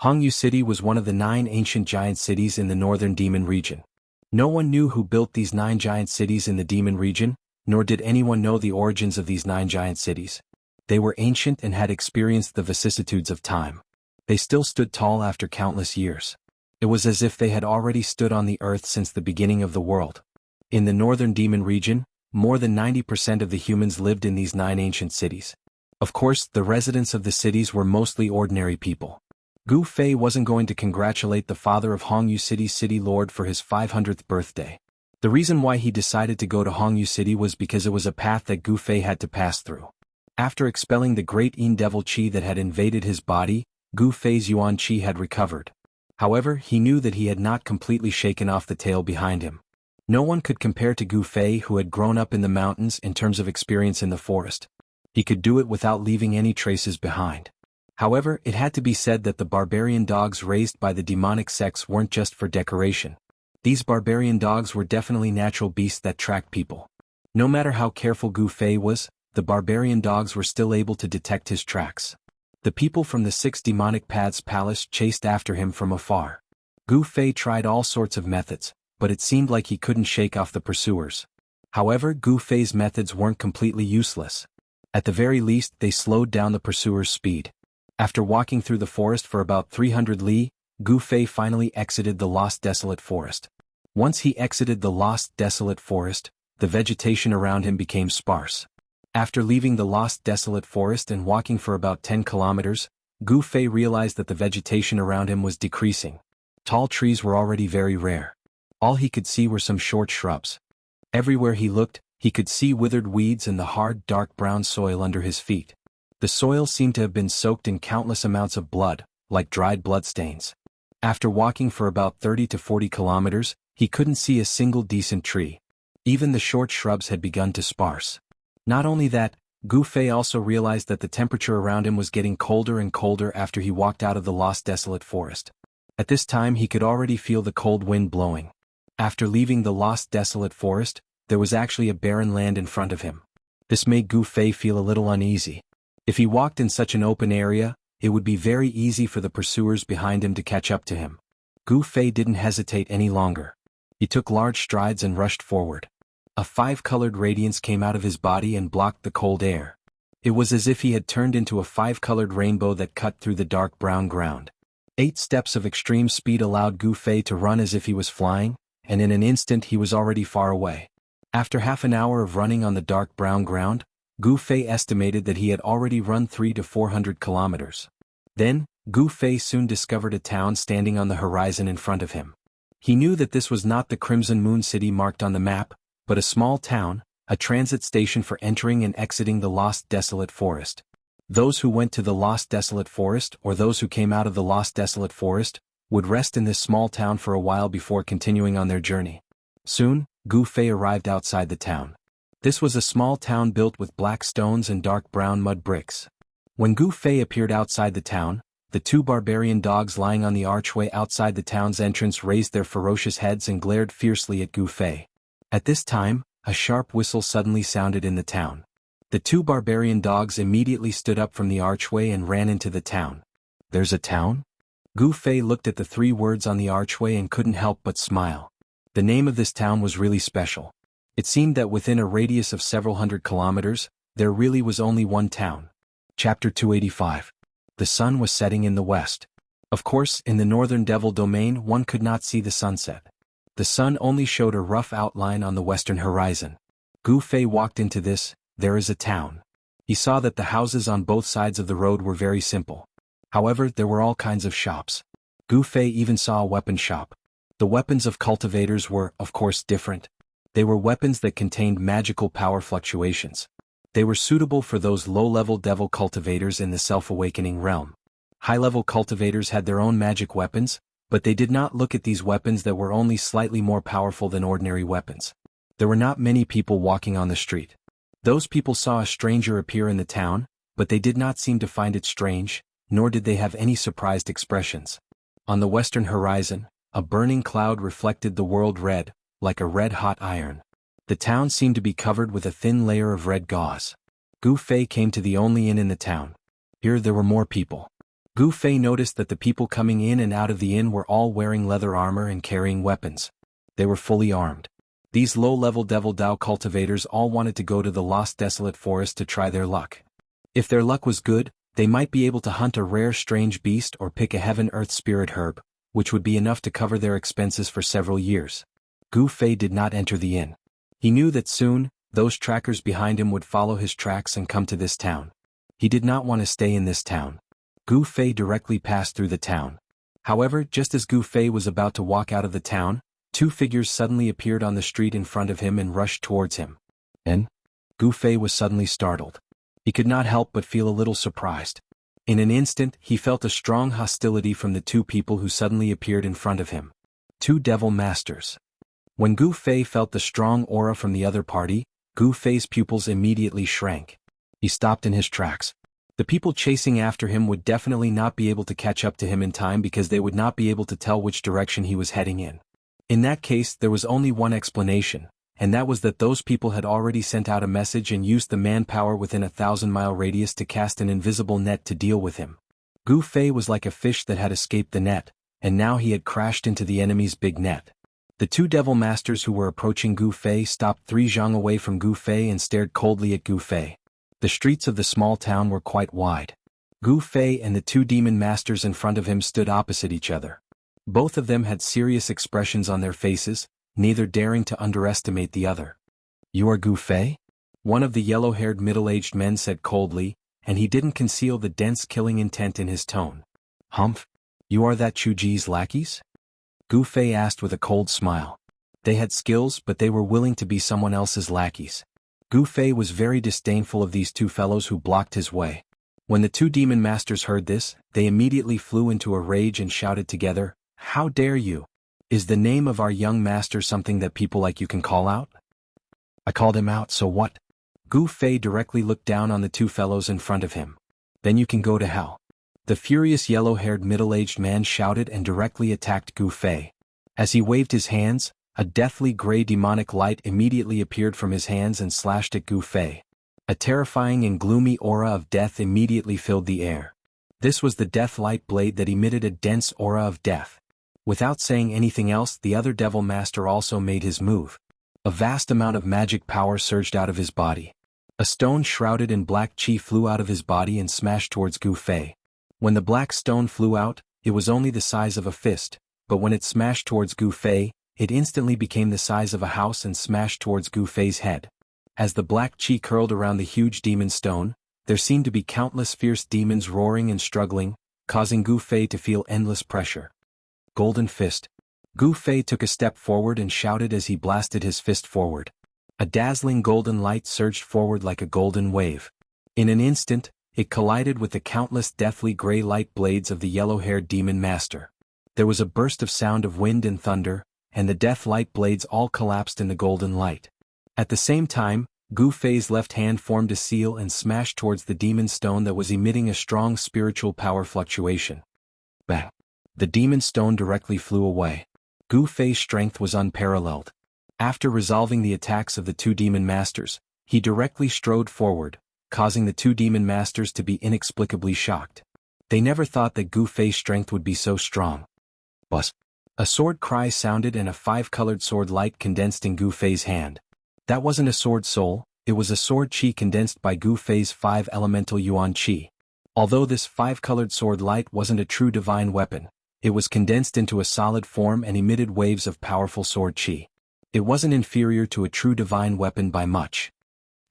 A: Jianghu City was one of the 9 ancient giant cities in the northern demon region. No one knew who built these 9 giant cities in the demon region, nor did anyone know the origins of these 9 giant cities. They were ancient and had experienced the vicissitudes of time. They still stood tall after countless years. It was as if they had already stood on the earth since the beginning of the world. In the northern demon region, more than 90% of the humans lived in these 9 ancient cities. Of course, the residents of the cities were mostly ordinary people. Gu Fei wasn't going to congratulate the father of Jianghu City's city lord for his 500th birthday. The reason why he decided to go to Jianghu City was because it was a path that Gu Fei had to pass through. After expelling the great Yin Devil Qi that had invaded his body, Gu Fei's Yuan Qi had recovered. However, he knew that he had not completely shaken off the tail behind him. No one could compare to Gu Fei, who had grown up in the mountains, in terms of experience in the forest. He could do it without leaving any traces behind. However, it had to be said that the barbarian dogs raised by the demonic sects weren't just for decoration. These barbarian dogs were definitely natural beasts that tracked people. No matter how careful Gu Fei was, the barbarian dogs were still able to detect his tracks. The people from the 6 demonic paths palace chased after him from afar. Gu Fei tried all sorts of methods, but it seemed like he couldn't shake off the pursuers. However, Gu Fei's methods weren't completely useless. At the very least, they slowed down the pursuers' speed. After walking through the forest for about 300 li, Gu Fei finally exited the lost desolate forest. Once he exited the lost desolate forest, the vegetation around him became sparse. After leaving the lost desolate forest and walking for about 10 kilometers, Gu Fei realized that the vegetation around him was decreasing. Tall trees were already very rare. All he could see were some short shrubs. Everywhere he looked, he could see withered weeds and the hard, dark brown soil under his feet. The soil seemed to have been soaked in countless amounts of blood, like dried bloodstains. After walking for about 30 to 40 kilometers, he couldn't see a single decent tree. Even the short shrubs had begun to sparse. Not only that, Gu Fei also realized that the temperature around him was getting colder and colder after he walked out of the lost desolate forest. At this time he could already feel the cold wind blowing. After leaving the lost desolate forest, there was actually a barren land in front of him. This made Gu Fei feel a little uneasy. If he walked in such an open area, it would be very easy for the pursuers behind him to catch up to him. Gu Fei didn't hesitate any longer. He took large strides and rushed forward. A five-colored radiance came out of his body and blocked the cold air. It was as if he had turned into a five-colored rainbow that cut through the dark brown ground. 8 steps of extreme speed allowed Gu Fei to run as if he was flying, and in an instant he was already far away. After half an hour of running on the dark brown ground, Gu Fei estimated that he had already run 300 to 400 kilometers. Then, Gu Fei soon discovered a town standing on the horizon in front of him. He knew that this was not the Crimson Moon City marked on the map, but a small town, a transit station for entering and exiting the lost desolate forest. Those who went to the lost desolate forest or those who came out of the lost desolate forest would rest in this small town for a while before continuing on their journey. Soon, Gu Fei arrived outside the town. This was a small town built with black stones and dark brown mud bricks. When Gu Fei appeared outside the town, the 2 barbarian dogs lying on the archway outside the town's entrance raised their ferocious heads and glared fiercely at Gu Fei. At this time, a sharp whistle suddenly sounded in the town. The 2 barbarian dogs immediately stood up from the archway and ran into the town. "There's a town?" Gu Fei looked at the 3 words on the archway and couldn't help but smile. The name of this town was really special. It seemed that within a radius of several hundred kilometers, there really was only one town. Chapter 285. The sun was setting in the west. Of course, in the northern Devil Domain one could not see the sunset. The sun only showed a rough outline on the western horizon. Gu Fei walked into this, "There is a town." He saw that the houses on both sides of the road were very simple. However, there were all kinds of shops. Gu Fei even saw a weapon shop. The weapons of cultivators were, of course, different. They were weapons that contained magical power fluctuations. They were suitable for those low-level devil cultivators in the self-awakening realm. High-level cultivators had their own magic weapons, but they did not look at these weapons that were only slightly more powerful than ordinary weapons. There were not many people walking on the street. Those people saw a stranger appear in the town, but they did not seem to find it strange, nor did they have any surprised expressions. On the western horizon, a burning cloud reflected the world red, like a red-hot iron. The town seemed to be covered with a thin layer of red gauze. Gu Fei came to the only inn in the town. Here there were more people. Gu Fei noticed that the people coming in and out of the inn were all wearing leather armor and carrying weapons. They were fully armed. These low-level Devil Dao cultivators all wanted to go to the lost desolate forest to try their luck. If their luck was good, they might be able to hunt a rare strange beast or pick a heaven-earth spirit herb, which would be enough to cover their expenses for several years. Gu Fei did not enter the inn. He knew that soon, those trackers behind him would follow his tracks and come to this town. He did not want to stay in this town. Gu Fei directly passed through the town. However, just as Gu Fei was about to walk out of the town, 2 figures suddenly appeared on the street in front of him and rushed towards him. And? Gu Fei was suddenly startled. He could not help but feel a little surprised. In an instant, he felt a strong hostility from the 2 people who suddenly appeared in front of him. 2 devil masters. When Gu Fei felt the strong aura from the other party, Gu Fei's pupils immediately shrank. He stopped in his tracks. The people chasing after him would definitely not be able to catch up to him in time because they would not be able to tell which direction he was heading in. In that case, there was only one explanation, and that was that those people had already sent out a message and used the manpower within a 1,000-mile radius to cast an invisible net to deal with him. Gu Fei was like a fish that had escaped the net, and now he had crashed into the enemy's big net. The 2 devil masters who were approaching Gu Fei stopped 3 zhang away from Gu Fei and stared coldly at Gu Fei. The streets of the small town were quite wide. Gu Fei and the 2 demon masters in front of him stood opposite each other. Both of them had serious expressions on their faces, neither daring to underestimate the other. You are Gu Fei? One of the yellow-haired middle-aged men said coldly, and he didn't conceal the dense killing intent in his tone. Humph? You are that Chu Ji's lackeys? Gu Fei asked with a cold smile. They had skills, but they were willing to be someone else's lackeys. Gu Fei was very disdainful of these two fellows who blocked his way. When the two demon masters heard this, they immediately flew into a rage and shouted together, "How dare you? Is the name of our young master something that people like you can call out?" I called him out, so what? Gu Fei directly looked down on the two fellows in front of him. Then you can go to hell. The furious yellow-haired middle-aged man shouted and directly attacked Gu Fei. As he waved his hands, a deathly gray demonic light immediately appeared from his hands and slashed at Gu Fei. A terrifying and gloomy aura of death immediately filled the air. This was the death light blade that emitted a dense aura of death. Without saying anything else, the other devil master also made his move. A vast amount of magic power surged out of his body. A stone shrouded in black chi flew out of his body and smashed towards Gu Fei. When the black stone flew out, it was only the size of a fist, but when it smashed towards Gu Fei, it instantly became the size of a house and smashed towards Gu Fei's head. As the black chi curled around the huge demon stone, there seemed to be countless fierce demons roaring and struggling, causing Gu Fei to feel endless pressure. Golden Fist. Gu Fei took a step forward and shouted as he blasted his fist forward. A dazzling golden light surged forward like a golden wave. In an instant, it collided with the countless deathly gray light blades of the yellow-haired demon master. There was a burst of sound of wind and thunder, and the death light blades all collapsed in the golden light. At the same time, Gu Fei's left hand formed a seal and smashed towards the demon stone that was emitting a strong spiritual power fluctuation. Bang! The demon stone directly flew away. Gu Fei's strength was unparalleled. After resolving the attacks of the two demon masters, he directly strode forward, causing the two demon masters to be inexplicably shocked. They never thought that Gu Fei's strength would be so strong. Buzz! A sword cry sounded and a five-colored sword light condensed in Gu Fei's hand. That wasn't a sword soul, it was a sword chi condensed by Gu Fei's 5 elemental yuan chi. Although this five-colored sword light wasn't a true divine weapon, it was condensed into a solid form and emitted waves of powerful sword chi. It wasn't inferior to a true divine weapon by much.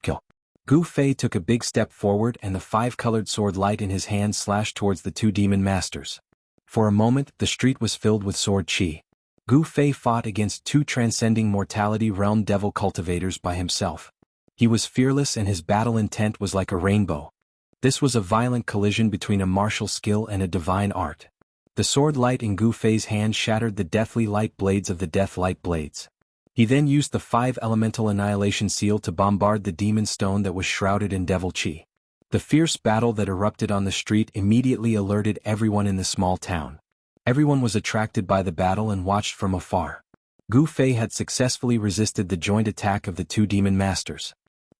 A: Kill. Gu Fei took a big step forward and the five-colored sword light in his hand slashed towards the two demon masters. For a moment, the street was filled with sword chi. Gu Fei fought against two transcending mortality realm devil cultivators by himself. He was fearless and his battle intent was like a rainbow. This was a violent collision between a martial skill and a divine art. The sword light in Gu Fei's hand shattered the deathly light blades of the death light blades. He then used the 5 elemental annihilation seal to bombard the demon stone that was shrouded in devil chi. The fierce battle that erupted on the street immediately alerted everyone in the small town. Everyone was attracted by the battle and watched from afar. Gu Fei had successfully resisted the joint attack of the two demon masters.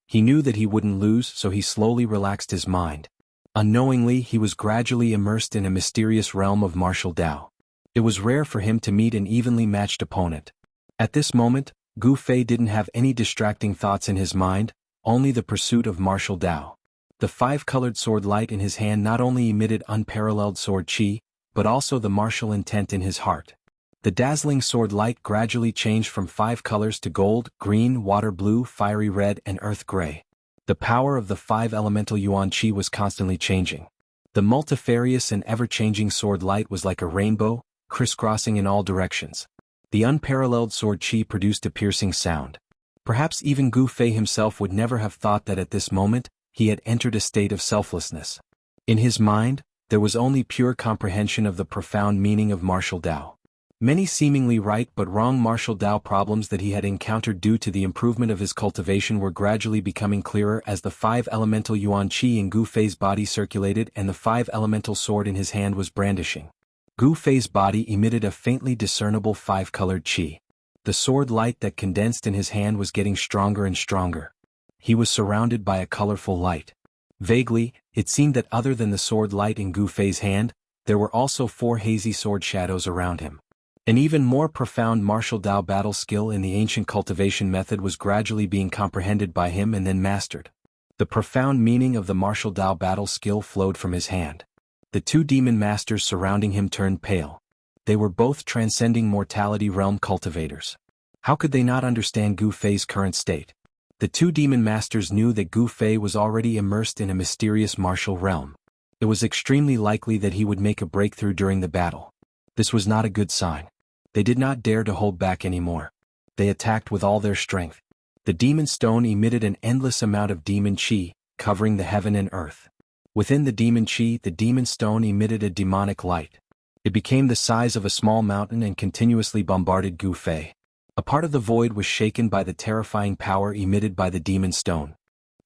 A: He knew that he wouldn't lose, so he slowly relaxed his mind. Unknowingly, he was gradually immersed in a mysterious realm of martial Dao. It was rare for him to meet an evenly matched opponent. At this moment, Gu Fei didn't have any distracting thoughts in his mind, only the pursuit of martial Dao. The 5-colored sword light in his hand not only emitted unparalleled sword chi, but also the martial intent in his heart. The dazzling sword light gradually changed from 5 colors to gold, green, water blue, fiery red, and earth gray. The power of the 5 elemental yuan chi was constantly changing. The multifarious and ever-changing sword light was like a rainbow, crisscrossing in all directions. The unparalleled sword chi produced a piercing sound. Perhaps even Gu Fei himself would never have thought that at this moment, he had entered a state of selflessness. In his mind, there was only pure comprehension of the profound meaning of martial Dao. Many seemingly right but wrong martial Dao problems that he had encountered due to the improvement of his cultivation were gradually becoming clearer as the 5 elemental yuan chi in Gu Fei's body circulated and the 5 elemental sword in his hand was brandishing. Gu Fei's body emitted a faintly discernible 5-colored chi. The sword light that condensed in his hand was getting stronger and stronger. He was surrounded by a colorful light. Vaguely, it seemed that other than the sword light in Gu Fei's hand, there were also 4 hazy sword shadows around him. An even more profound martial Dao battle skill in the ancient cultivation method was gradually being comprehended by him and then mastered. The profound meaning of the martial Dao battle skill flowed from his hand. The two demon masters surrounding him turned pale. They were both transcending mortality realm cultivators. How could they not understand Gu Fei's current state? The two demon masters knew that Gu Fei was already immersed in a mysterious martial realm. It was extremely likely that he would make a breakthrough during the battle. This was not a good sign. They did not dare to hold back anymore. They attacked with all their strength. The demon stone emitted an endless amount of demon qi, covering the heaven and earth. Within the demon qi, the demon stone emitted a demonic light. It became the size of a small mountain and continuously bombarded Gu Fei. A part of the void was shaken by the terrifying power emitted by the demon stone.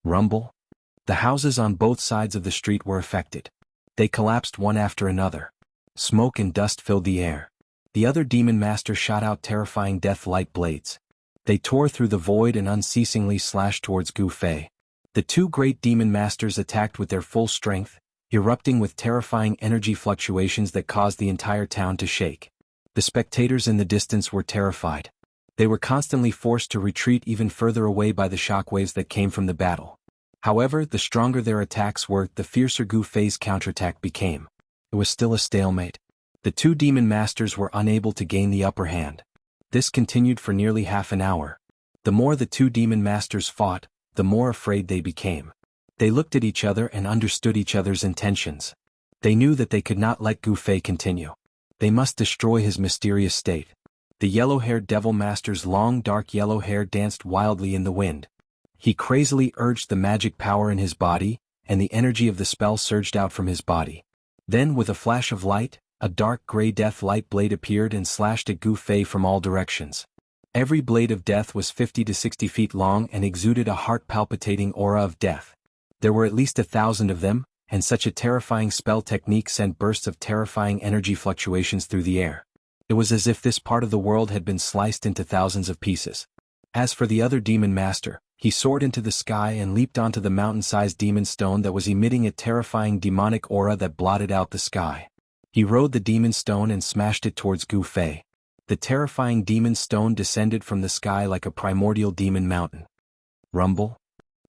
A: Rumble. The houses on both sides of the street were affected. They collapsed one after another. Smoke and dust filled the air. The other demon master shot out terrifying death light blades. They tore through the void and unceasingly slashed towards Gu Fei. The two great demon masters attacked with their full strength, erupting with terrifying energy fluctuations that caused the entire town to shake. The spectators in the distance were terrified. They were constantly forced to retreat even further away by the shockwaves that came from the battle. However, the stronger their attacks were, the fiercer Gu Fei's counterattack became. It was still a stalemate. The two demon masters were unable to gain the upper hand. This continued for nearly half an hour. The more the two demon masters fought, the more afraid they became. They looked at each other and understood each other's intentions. They knew that they could not let Gu Fei continue. They must destroy his mysterious state. The yellow-haired devil master's long dark yellow hair danced wildly in the wind. He crazily urged the magic power in his body, and the energy of the spell surged out from his body. Then, with a flash of light, a dark gray death light blade appeared and slashed at Gu Fei from all directions. Every blade of death was 50 to 60 feet long and exuded a heart-palpitating aura of death. There were at least 1,000 of them, and such a terrifying spell technique sent bursts of terrifying energy fluctuations through the air. It was as if this part of the world had been sliced into thousands of pieces. As for the other demon master, he soared into the sky and leaped onto the mountain-sized demon stone that was emitting a terrifying demonic aura that blotted out the sky. He rode the demon stone and smashed it towards Gu Fei. The terrifying demon stone descended from the sky like a primordial demon mountain. Rumble.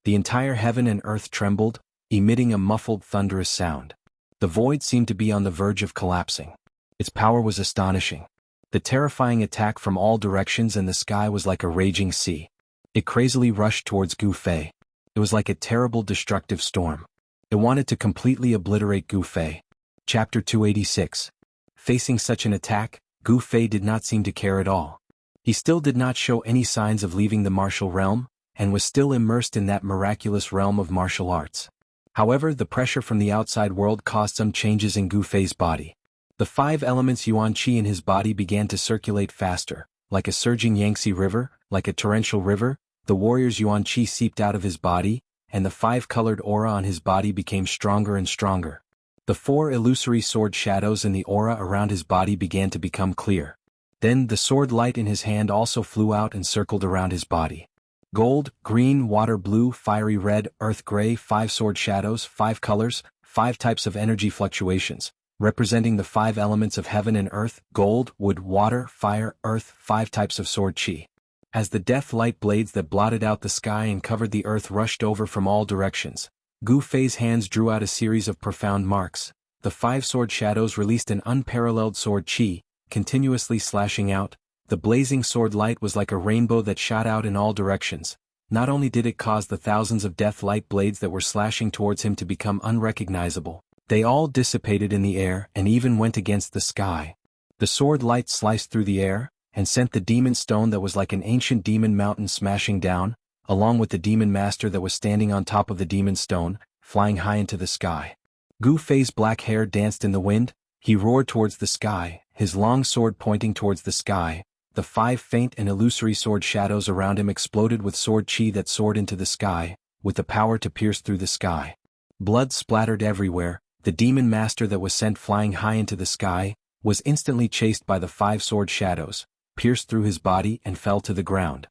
A: The entire heaven and earth trembled, emitting a muffled thunderous sound. The void seemed to be on the verge of collapsing. Its power was astonishing. The terrifying attack from all directions and the sky was like a raging sea. It crazily rushed towards Gu Fei. It was like a terrible destructive storm. It wanted to completely obliterate Gu Fei. Chapter 286. Facing such an attack, Gu Fei did not seem to care at all. He still did not show any signs of leaving the martial realm, and was still immersed in that miraculous realm of martial arts. However, the pressure from the outside world caused some changes in Gu Fei's body. The 5 elements yuan qi in his body began to circulate faster, like a surging Yangtze river, like a torrential river. The warrior's yuan qi seeped out of his body, and the 5-colored aura on his body became stronger and stronger. The 4 illusory sword shadows in the aura around his body began to become clear. Then the sword light in his hand also flew out and circled around his body. Gold, green, water blue, fiery red, earth gray, 5 sword shadows, 5 colors, 5 types of energy fluctuations, representing the 5 elements of heaven and earth: gold, wood, water, fire, earth, 5 types of sword qi. As the death light blades that blotted out the sky and covered the earth rushed over from all directions, Gu Fei's hands drew out a series of profound marks. The 5 sword shadows released an unparalleled sword qi, continuously slashing out. The blazing sword light was like a rainbow that shot out in all directions. Not only did it cause the thousands of death light blades that were slashing towards him to become unrecognizable, they all dissipated in the air and even went against the sky. The sword light sliced through the air, and sent the demon stone that was like an ancient demon mountain smashing down, along with the demon master that was standing on top of the demon stone, flying high into the sky. Gu Fei's black hair danced in the wind. He roared towards the sky, his long sword pointing towards the sky. The 5 faint and illusory sword shadows around him exploded with sword qi that soared into the sky, with the power to pierce through the sky. Blood splattered everywhere. The demon master that was sent flying high into the sky was instantly chased by the 5 sword shadows, pierced through his body and fell to the ground.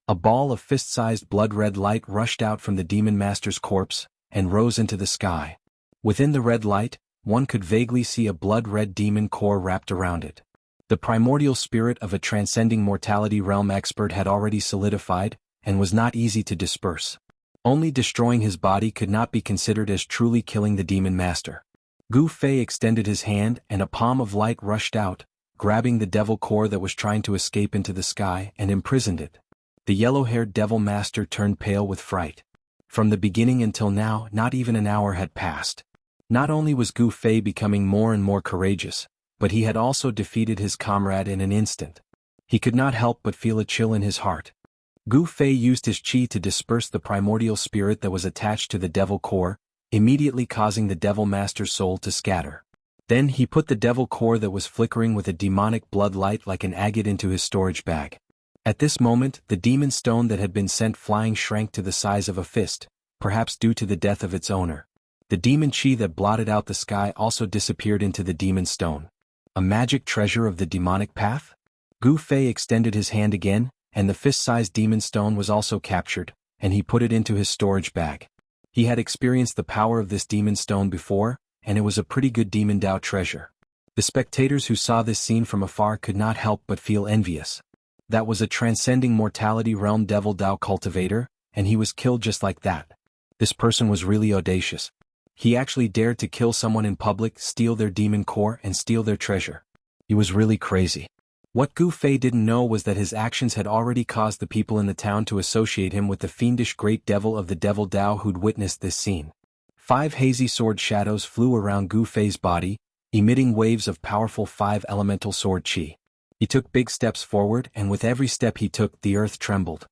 A: A ball of fist-sized blood-red light rushed out from the demon master's corpse and rose into the sky. Within the red light, one could vaguely see a blood-red demon core wrapped around it. The primordial spirit of a transcending mortality realm expert had already solidified, and was not easy to disperse. Only destroying his body could not be considered as truly killing the demon master. Gu Fei extended his hand and a palm of light rushed out, grabbing the devil core that was trying to escape into the sky and imprisoned it. The yellow-haired devil master turned pale with fright. From the beginning until now, not even an hour had passed. Not only was Gu Fei becoming more and more courageous, but he had also defeated his comrade in an instant. He could not help but feel a chill in his heart. Gu Fei used his qi to disperse the primordial spirit that was attached to the devil core, immediately causing the devil master's soul to scatter. Then he put the devil core that was flickering with a demonic blood light like an agate into his storage bag. At this moment, the demon stone that had been sent flying shrank to the size of a fist, perhaps due to the death of its owner. The demon qi that blotted out the sky also disappeared into the demon stone. A magic treasure of the demonic path? Gu Fei extended his hand again, and the fist-sized demon stone was also captured, and he put it into his storage bag. He had experienced the power of this demon stone before, and it was a pretty good demon Dao treasure. The spectators who saw this scene from afar could not help but feel envious. That was a transcending mortality realm devil Dao cultivator, and he was killed just like that. This person was really audacious. He actually dared to kill someone in public, steal their demon core, and steal their treasure. He was really crazy. What Gu Fei didn't know was that his actions had already caused the people in the town to associate him with the fiendish great devil of the devil Dao who'd witnessed this scene. 5 hazy sword shadows flew around Gu Fei's body, emitting waves of powerful 5 elemental sword qi. He took big steps forward, and with every step he took, the earth trembled.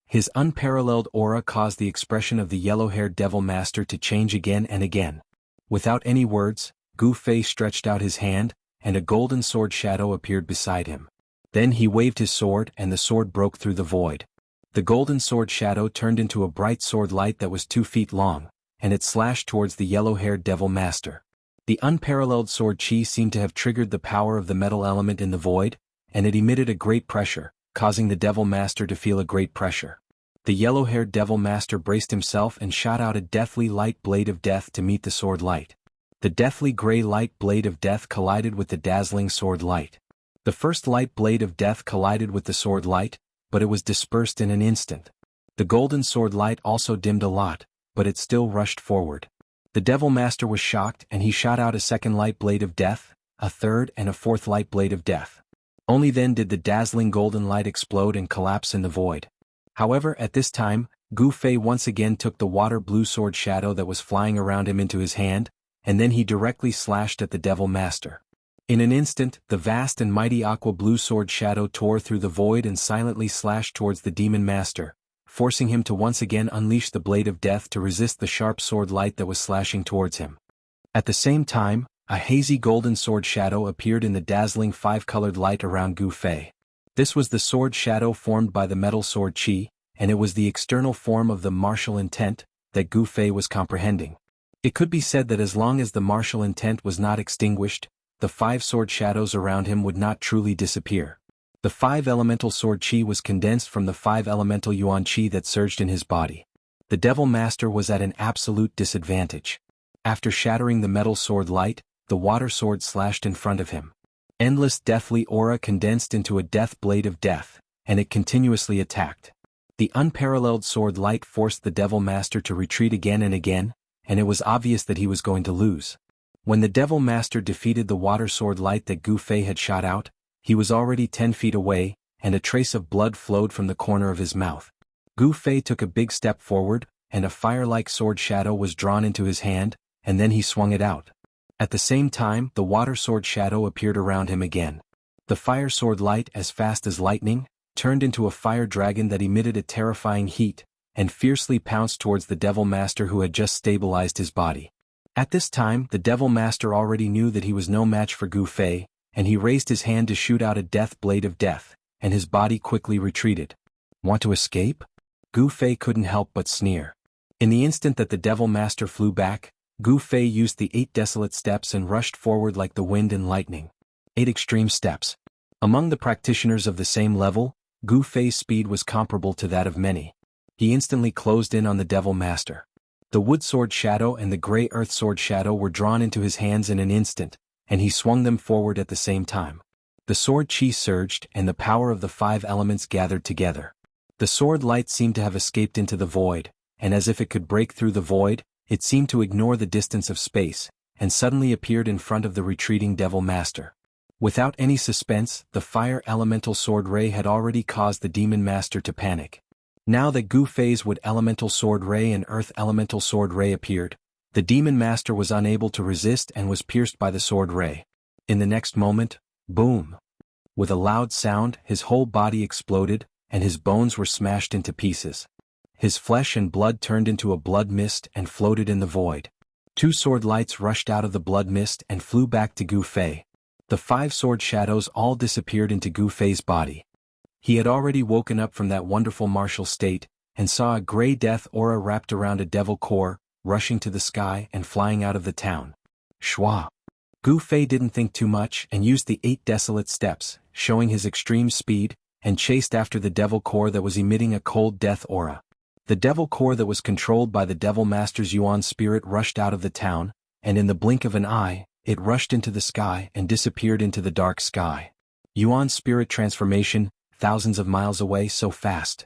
A: His unparalleled aura caused the expression of the yellow-haired devil master to change again and again. Without any words, Gu Fei stretched out his hand, and a golden sword shadow appeared beside him. Then he waved his sword, and the sword broke through the void. The golden sword shadow turned into a bright sword light that was 2 feet long, and it slashed towards the yellow-haired devil master. The unparalleled sword qi seemed to have triggered the power of the metal element in the void, and it emitted a great pressure, causing the devil master to feel a great pressure. The yellow-haired devil master braced himself and shot out a deathly light blade of death to meet the sword light. The deathly gray light blade of death collided with the dazzling sword light. The first light blade of death collided with the sword light, but it was dispersed in an instant. The golden sword light also dimmed a lot, but it still rushed forward. The devil master was shocked, and he shot out a second light blade of death, a third and a fourth light blade of death. Only then did the dazzling golden light explode and collapse in the void. However, at this time, Gu Fei once again took the water blue sword shadow that was flying around him into his hand, and then he directly slashed at the devil master. In an instant, the vast and mighty aqua blue sword shadow tore through the void and silently slashed towards the demon master, forcing him to once again unleash the blade of death to resist the sharp sword light that was slashing towards him. At the same time, a hazy golden sword shadow appeared in the dazzling 5-colored light around Gu Fei. This was the sword shadow formed by the metal sword qi, and it was the external form of the martial intent that Gu Fei was comprehending. It could be said that as long as the martial intent was not extinguished, the 5 sword shadows around him would not truly disappear. The 5 elemental sword qi was condensed from the 5 elemental yuan qi that surged in his body. The devil master was at an absolute disadvantage. After shattering the metal sword light, the water sword slashed in front of him. Endless deathly aura condensed into a death blade of death, and it continuously attacked. The unparalleled sword light forced the devil master to retreat again and again, and it was obvious that he was going to lose. When the devil master defeated the water sword light that Gu Fei had shot out, he was already 10 feet away, and a trace of blood flowed from the corner of his mouth. Gu Fei took a big step forward, and a fire-like sword shadow was drawn into his hand, and then he swung it out. At the same time, the water sword shadow appeared around him again. The fire sword light, as fast as lightning, turned into a fire dragon that emitted a terrifying heat, and fiercely pounced towards the devil master who had just stabilized his body. At this time, the devil master already knew that he was no match for Gu Fei, and he raised his hand to shoot out a death blade of death, and his body quickly retreated. Want to escape? Gu Fei couldn't help but sneer. In the instant that the devil master flew back, Gu Fei used the 8 desolate steps and rushed forward like the wind and lightning. 8 extreme steps. Among the practitioners of the same level, Gu Fei's speed was comparable to that of many. He instantly closed in on the devil master. The wood sword shadow and the gray earth sword shadow were drawn into his hands in an instant, and he swung them forward at the same time. The sword qi surged, and the power of the 5 elements gathered together. The sword light seemed to have escaped into the void, and as if it could break through the void, it seemed to ignore the distance of space, and suddenly appeared in front of the retreating devil master. Without any suspense, the fire elemental sword ray had already caused the demon master to panic. Now that Gu Fei's wood elemental sword ray and earth elemental sword ray appeared, the demon master was unable to resist and was pierced by the sword ray. In the next moment, boom! With a loud sound, his whole body exploded, and his bones were smashed into pieces. His flesh and blood turned into a blood mist and floated in the void. 2 sword lights rushed out of the blood mist and flew back to Gu Fei. The 5 sword shadows all disappeared into Gu Fei's body. He had already woken up from that wonderful martial state, and saw a gray death aura wrapped around a devil core, rushing to the sky and flying out of the town. Shwa! Gu Fei didn't think too much and used the 8 desolate steps, showing his extreme speed, and chased after the devil core that was emitting a cold death aura. The devil core that was controlled by the devil master's Yuan spirit rushed out of the town, and in the blink of an eye, it rushed into the sky and disappeared into the dark sky. Yuan spirit transformation, thousands of miles away so fast.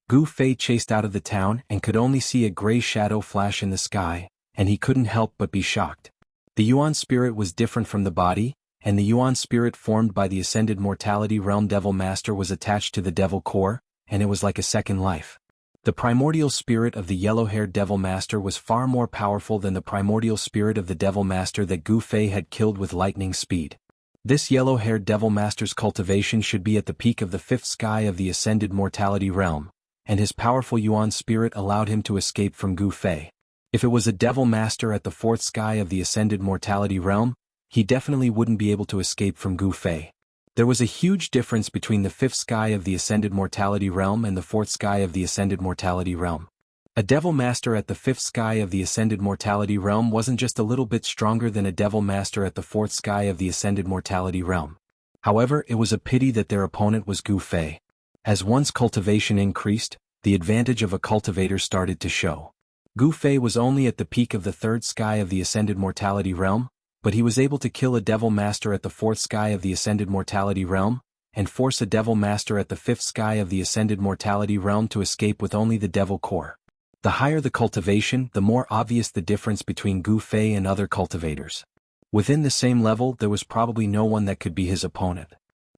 A: Gu Fei chased out of the town and could only see a gray shadow flash in the sky, and he couldn't help but be shocked. The Yuan spirit was different from the body, and the Yuan spirit formed by the ascended mortality realm devil master was attached to the devil core, and it was like a second life. The primordial spirit of the yellow-haired devil master was far more powerful than the primordial spirit of the devil master that Gu Fei had killed with lightning speed. This yellow-haired devil master's cultivation should be at the peak of the 5th sky of the ascended mortality realm, and his powerful Yuan spirit allowed him to escape from Gu Fei. If it was a devil master at the 4th sky of the ascended mortality realm, he definitely wouldn't be able to escape from Gu Fei. There was a huge difference between the 5th sky of the ascended mortality realm and the 4th sky of the ascended mortality realm. A devil master at the 5th sky of the ascended mortality realm wasn't just a little bit stronger than a devil master at the 4th sky of the ascended mortality realm. However, it was a pity that their opponent was Gu Fei. As one's cultivation increased, the advantage of a cultivator started to show. Gu Fei was only at the peak of the 3rd sky of the ascended mortality realm, but he was able to kill a devil master at the 4th sky of the ascended mortality realm, and force a devil master at the 5th sky of the ascended mortality realm to escape with only the devil core. The higher the cultivation, the more obvious the difference between Gu Fei and other cultivators. Within the same level, there was probably no one that could be his opponent.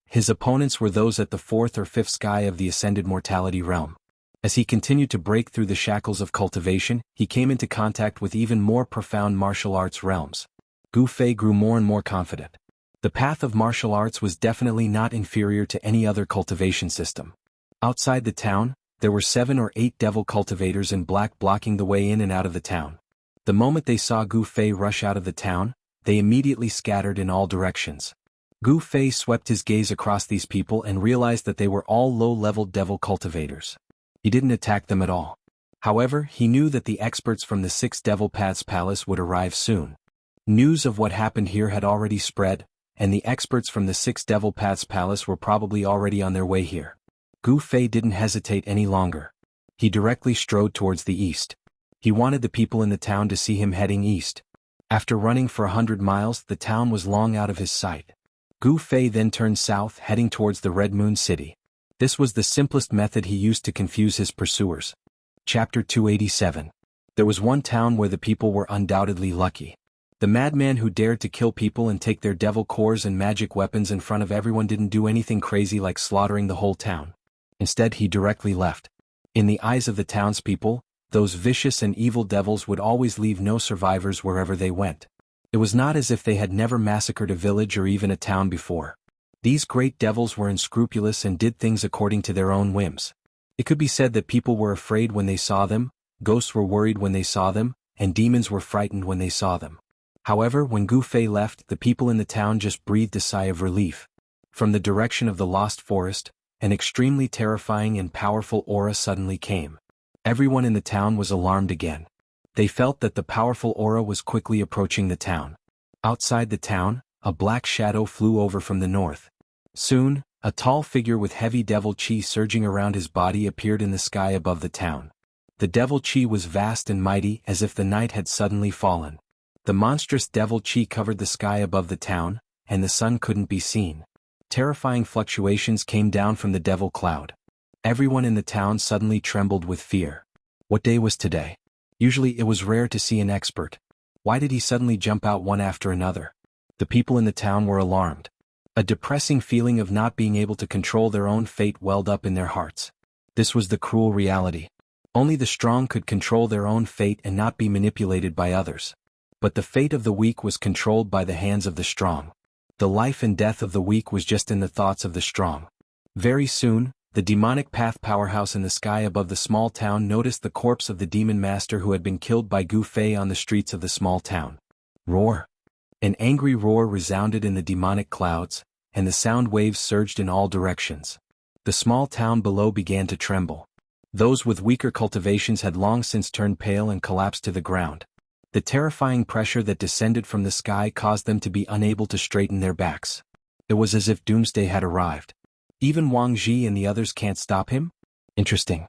A: His opponents were those at the 4th or 5th sky of the ascended mortality realm. As he continued to break through the shackles of cultivation, he came into contact with even more profound martial arts realms. Gu Fei grew more and more confident. The path of martial arts was definitely not inferior to any other cultivation system. Outside the town, there were 7 or 8 devil cultivators in black blocking the way in and out of the town. The moment they saw Gu Fei rush out of the town, they immediately scattered in all directions. Gu Fei swept his gaze across these people and realized that they were all low-level devil cultivators. He didn't attack them at all. However, he knew that the experts from the 6 Devil Paths Palace would arrive soon. News of what happened here had already spread, and the experts from the 6 Devil Paths Palace were probably already on their way here. Gu Fei didn't hesitate any longer. He directly strode towards the east. He wanted the people in the town to see him heading east. After running for 100 miles, the town was long out of his sight. Gu Fei then turned south, heading towards the Red Moon City. This was the simplest method he used to confuse his pursuers. Chapter 287. There was one town where the people were undoubtedly lucky. The madman who dared to kill people and take their devil cores and magic weapons in front of everyone didn't do anything crazy like slaughtering the whole town. Instead, he directly left. In the eyes of the townspeople, those vicious and evil devils would always leave no survivors wherever they went. It was not as if they had never massacred a village or even a town before. These great devils were unscrupulous and did things according to their own whims. It could be said that people were afraid when they saw them, ghosts were worried when they saw them, and demons were frightened when they saw them. However, when Gu Fei left, the people in the town just breathed a sigh of relief. From the direction of the Lost Forest, an extremely terrifying and powerful aura suddenly came. Everyone in the town was alarmed again. They felt that the powerful aura was quickly approaching the town. Outside the town, a black shadow flew over from the north. Soon, a tall figure with heavy devil chi surging around his body appeared in the sky above the town. The devil chi was vast and mighty, as if the night had suddenly fallen. The monstrous devil chi covered the sky above the town, and the sun couldn't be seen. Terrifying fluctuations came down from the devil cloud. Everyone in the town suddenly trembled with fear. What day was today? Usually it was rare to see an expert. Why did he suddenly jump out one after another? The people in the town were alarmed. A depressing feeling of not being able to control their own fate welled up in their hearts. This was the cruel reality. Only the strong could control their own fate and not be manipulated by others. But the fate of the weak was controlled by the hands of the strong. The life and death of the weak was just in the thoughts of the strong. Very soon, the demonic path powerhouse in the sky above the small town noticed the corpse of the demon master who had been killed by Gu Fei on the streets of the small town. Roar! An angry roar resounded in the demonic clouds, and the sound waves surged in all directions. The small town below began to tremble. Those with weaker cultivations had long since turned pale and collapsed to the ground. The terrifying pressure that descended from the sky caused them to be unable to straighten their backs. It was as if doomsday had arrived. Even Wang Ji and the others can't stop him? Interesting.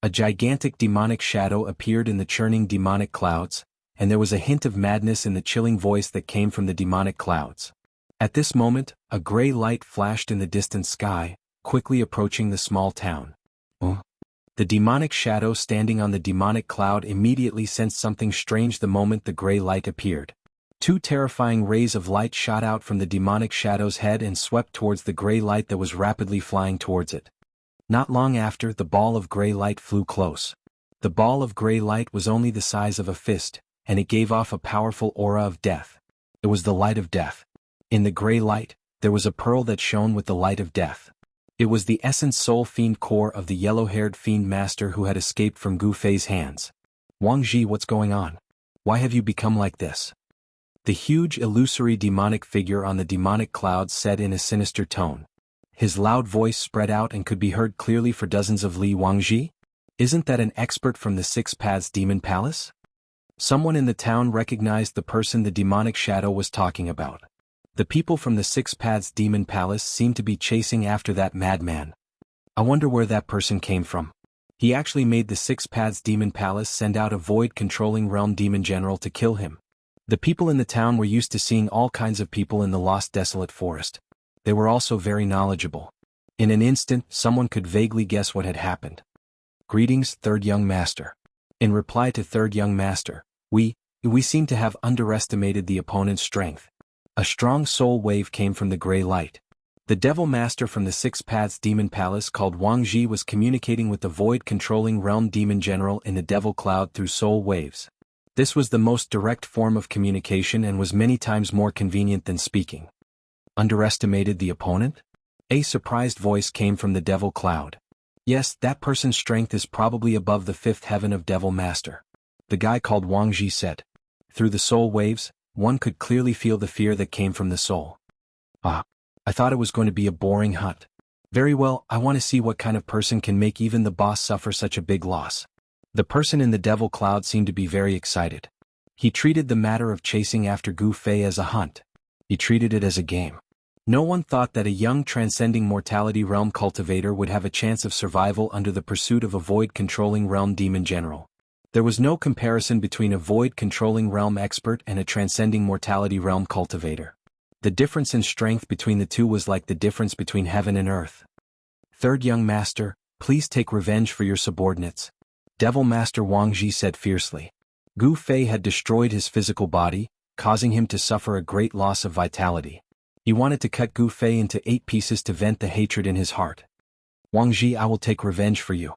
A: A gigantic demonic shadow appeared in the churning demonic clouds, and there was a hint of madness in the chilling voice that came from the demonic clouds. At this moment, a gray light flashed in the distant sky, quickly approaching the small town. The demonic shadow standing on the demonic cloud immediately sensed something strange the moment the gray light appeared. Two terrifying rays of light shot out from the demonic shadow's head and swept towards the gray light that was rapidly flying towards it. Not long after, the ball of gray light flew close. The ball of gray light was only the size of a fist, and it gave off a powerful aura of death. It was the light of death. In the gray light, there was a pearl that shone with the light of death. It was the essence soul fiend core of the yellow-haired fiend master who had escaped from Gu Fei's hands. Wang Ji, what's going on? Why have you become like this? The huge illusory demonic figure on the demonic clouds said in a sinister tone. His loud voice spread out and could be heard clearly for dozens of li. Wang Ji? Isn't that an expert from the Six Paths Demon Palace? Someone in the town recognized the person the demonic shadow was talking about. The people from the Six Paths Demon Palace seemed to be chasing after that madman. I wonder where that person came from. He actually made the Six Paths Demon Palace send out a void-controlling realm demon general to kill him. The people in the town were used to seeing all kinds of people in the lost desolate forest. They were also very knowledgeable. In an instant, someone could vaguely guess what had happened. Greetings, Third Young Master. In reply to Third Young Master, we seem to have underestimated the opponent's strength. A strong soul wave came from the gray light. The Devil Master from the Six Paths Demon Palace called Wang Ji was communicating with the void-controlling realm demon general in the Devil Cloud through soul waves. This was the most direct form of communication and was many times more convenient than speaking. Underestimated the opponent? A surprised voice came from the Devil Cloud. Yes, that person's strength is probably above the fifth heaven of Devil Master. The guy called Wang Ji said. Through the soul waves, one could clearly feel the fear that came from the soul. I thought it was going to be a boring hunt. Very well, I want to see what kind of person can make even the boss suffer such a big loss. The person in the Devil Cloud seemed to be very excited. He treated the matter of chasing after Gu Fei as a hunt. He treated it as a game. No one thought that a young transcending mortality realm cultivator would have a chance of survival under the pursuit of a void-controlling realm demon general. There was no comparison between a void-controlling realm expert and a transcending mortality realm cultivator. The difference in strength between the two was like the difference between heaven and earth. Third Young Master, please take revenge for your subordinates. Devil Master Wang Ji said fiercely. Gu Fei had destroyed his physical body, causing him to suffer a great loss of vitality. He wanted to cut Gu Fei into 8 pieces to vent the hatred in his heart. Wang Ji, I will take revenge for you.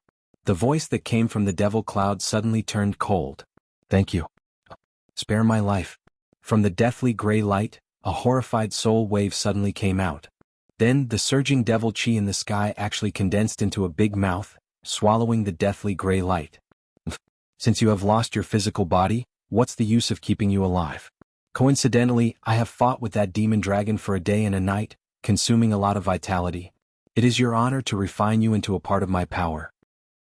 A: The voice that came from the Devil Cloud suddenly turned cold. Thank you. Spare my life. From the deathly gray light, a horrified soul wave suddenly came out. Then, the surging devil chi in the sky actually condensed into a big mouth, swallowing the deathly gray light. Since you have lost your physical body, what's the use of keeping you alive? Coincidentally, I have fought with that demon dragon for a day and a night, consuming a lot of vitality. It is your honor to refine you into a part of my power.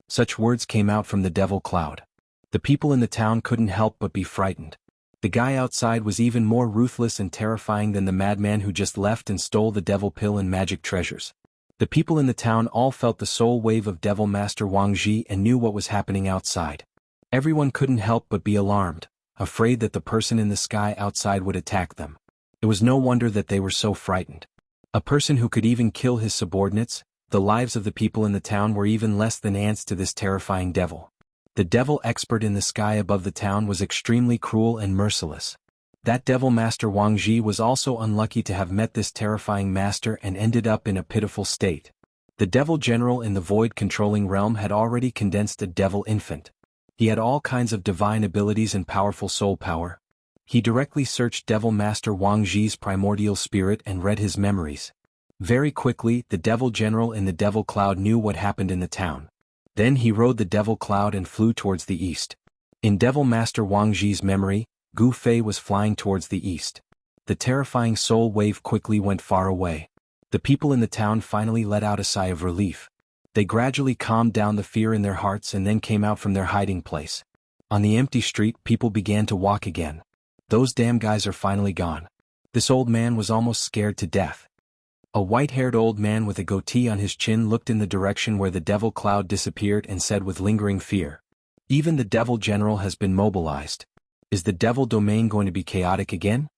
A: Such words came out from the Devil Cloud. The people in the town couldn't help but be frightened. The guy outside was even more ruthless and terrifying than the madman who just left and stole the devil pill and magic treasures. The people in the town all felt the soul wave of Devil Master Wang Ji and knew what was happening outside. Everyone couldn't help but be alarmed, afraid that the person in the sky outside would attack them. It was no wonder that they were so frightened. A person who could even kill his subordinates, the lives of the people in the town were even less than ants to this terrifying devil. The devil expert in the sky above the town was extremely cruel and merciless. That devil master Wang Ji was also unlucky to have met this terrifying master and ended up in a pitiful state. The devil general in the void-controlling realm had already condensed a devil infant. He had all kinds of divine abilities and powerful soul power. He directly searched devil master Wang Ji's primordial spirit and read his memories. Very quickly, the devil general in the devil cloud knew what happened in the town. Then he rode the devil cloud and flew towards the east. In devil master Wang Ji's memory, Gu Fei was flying towards the east. The terrifying soul wave quickly went far away. The people in the town finally let out a sigh of relief. They gradually calmed down the fear in their hearts and then came out from their hiding place. On the empty street, people began to walk again. Those damn guys are finally gone. This old man was almost scared to death. A white-haired old man with a goatee on his chin looked in the direction where the devil cloud disappeared and said with lingering fear, "Even the devil general has been mobilized. Is the devil domain going to be chaotic again?"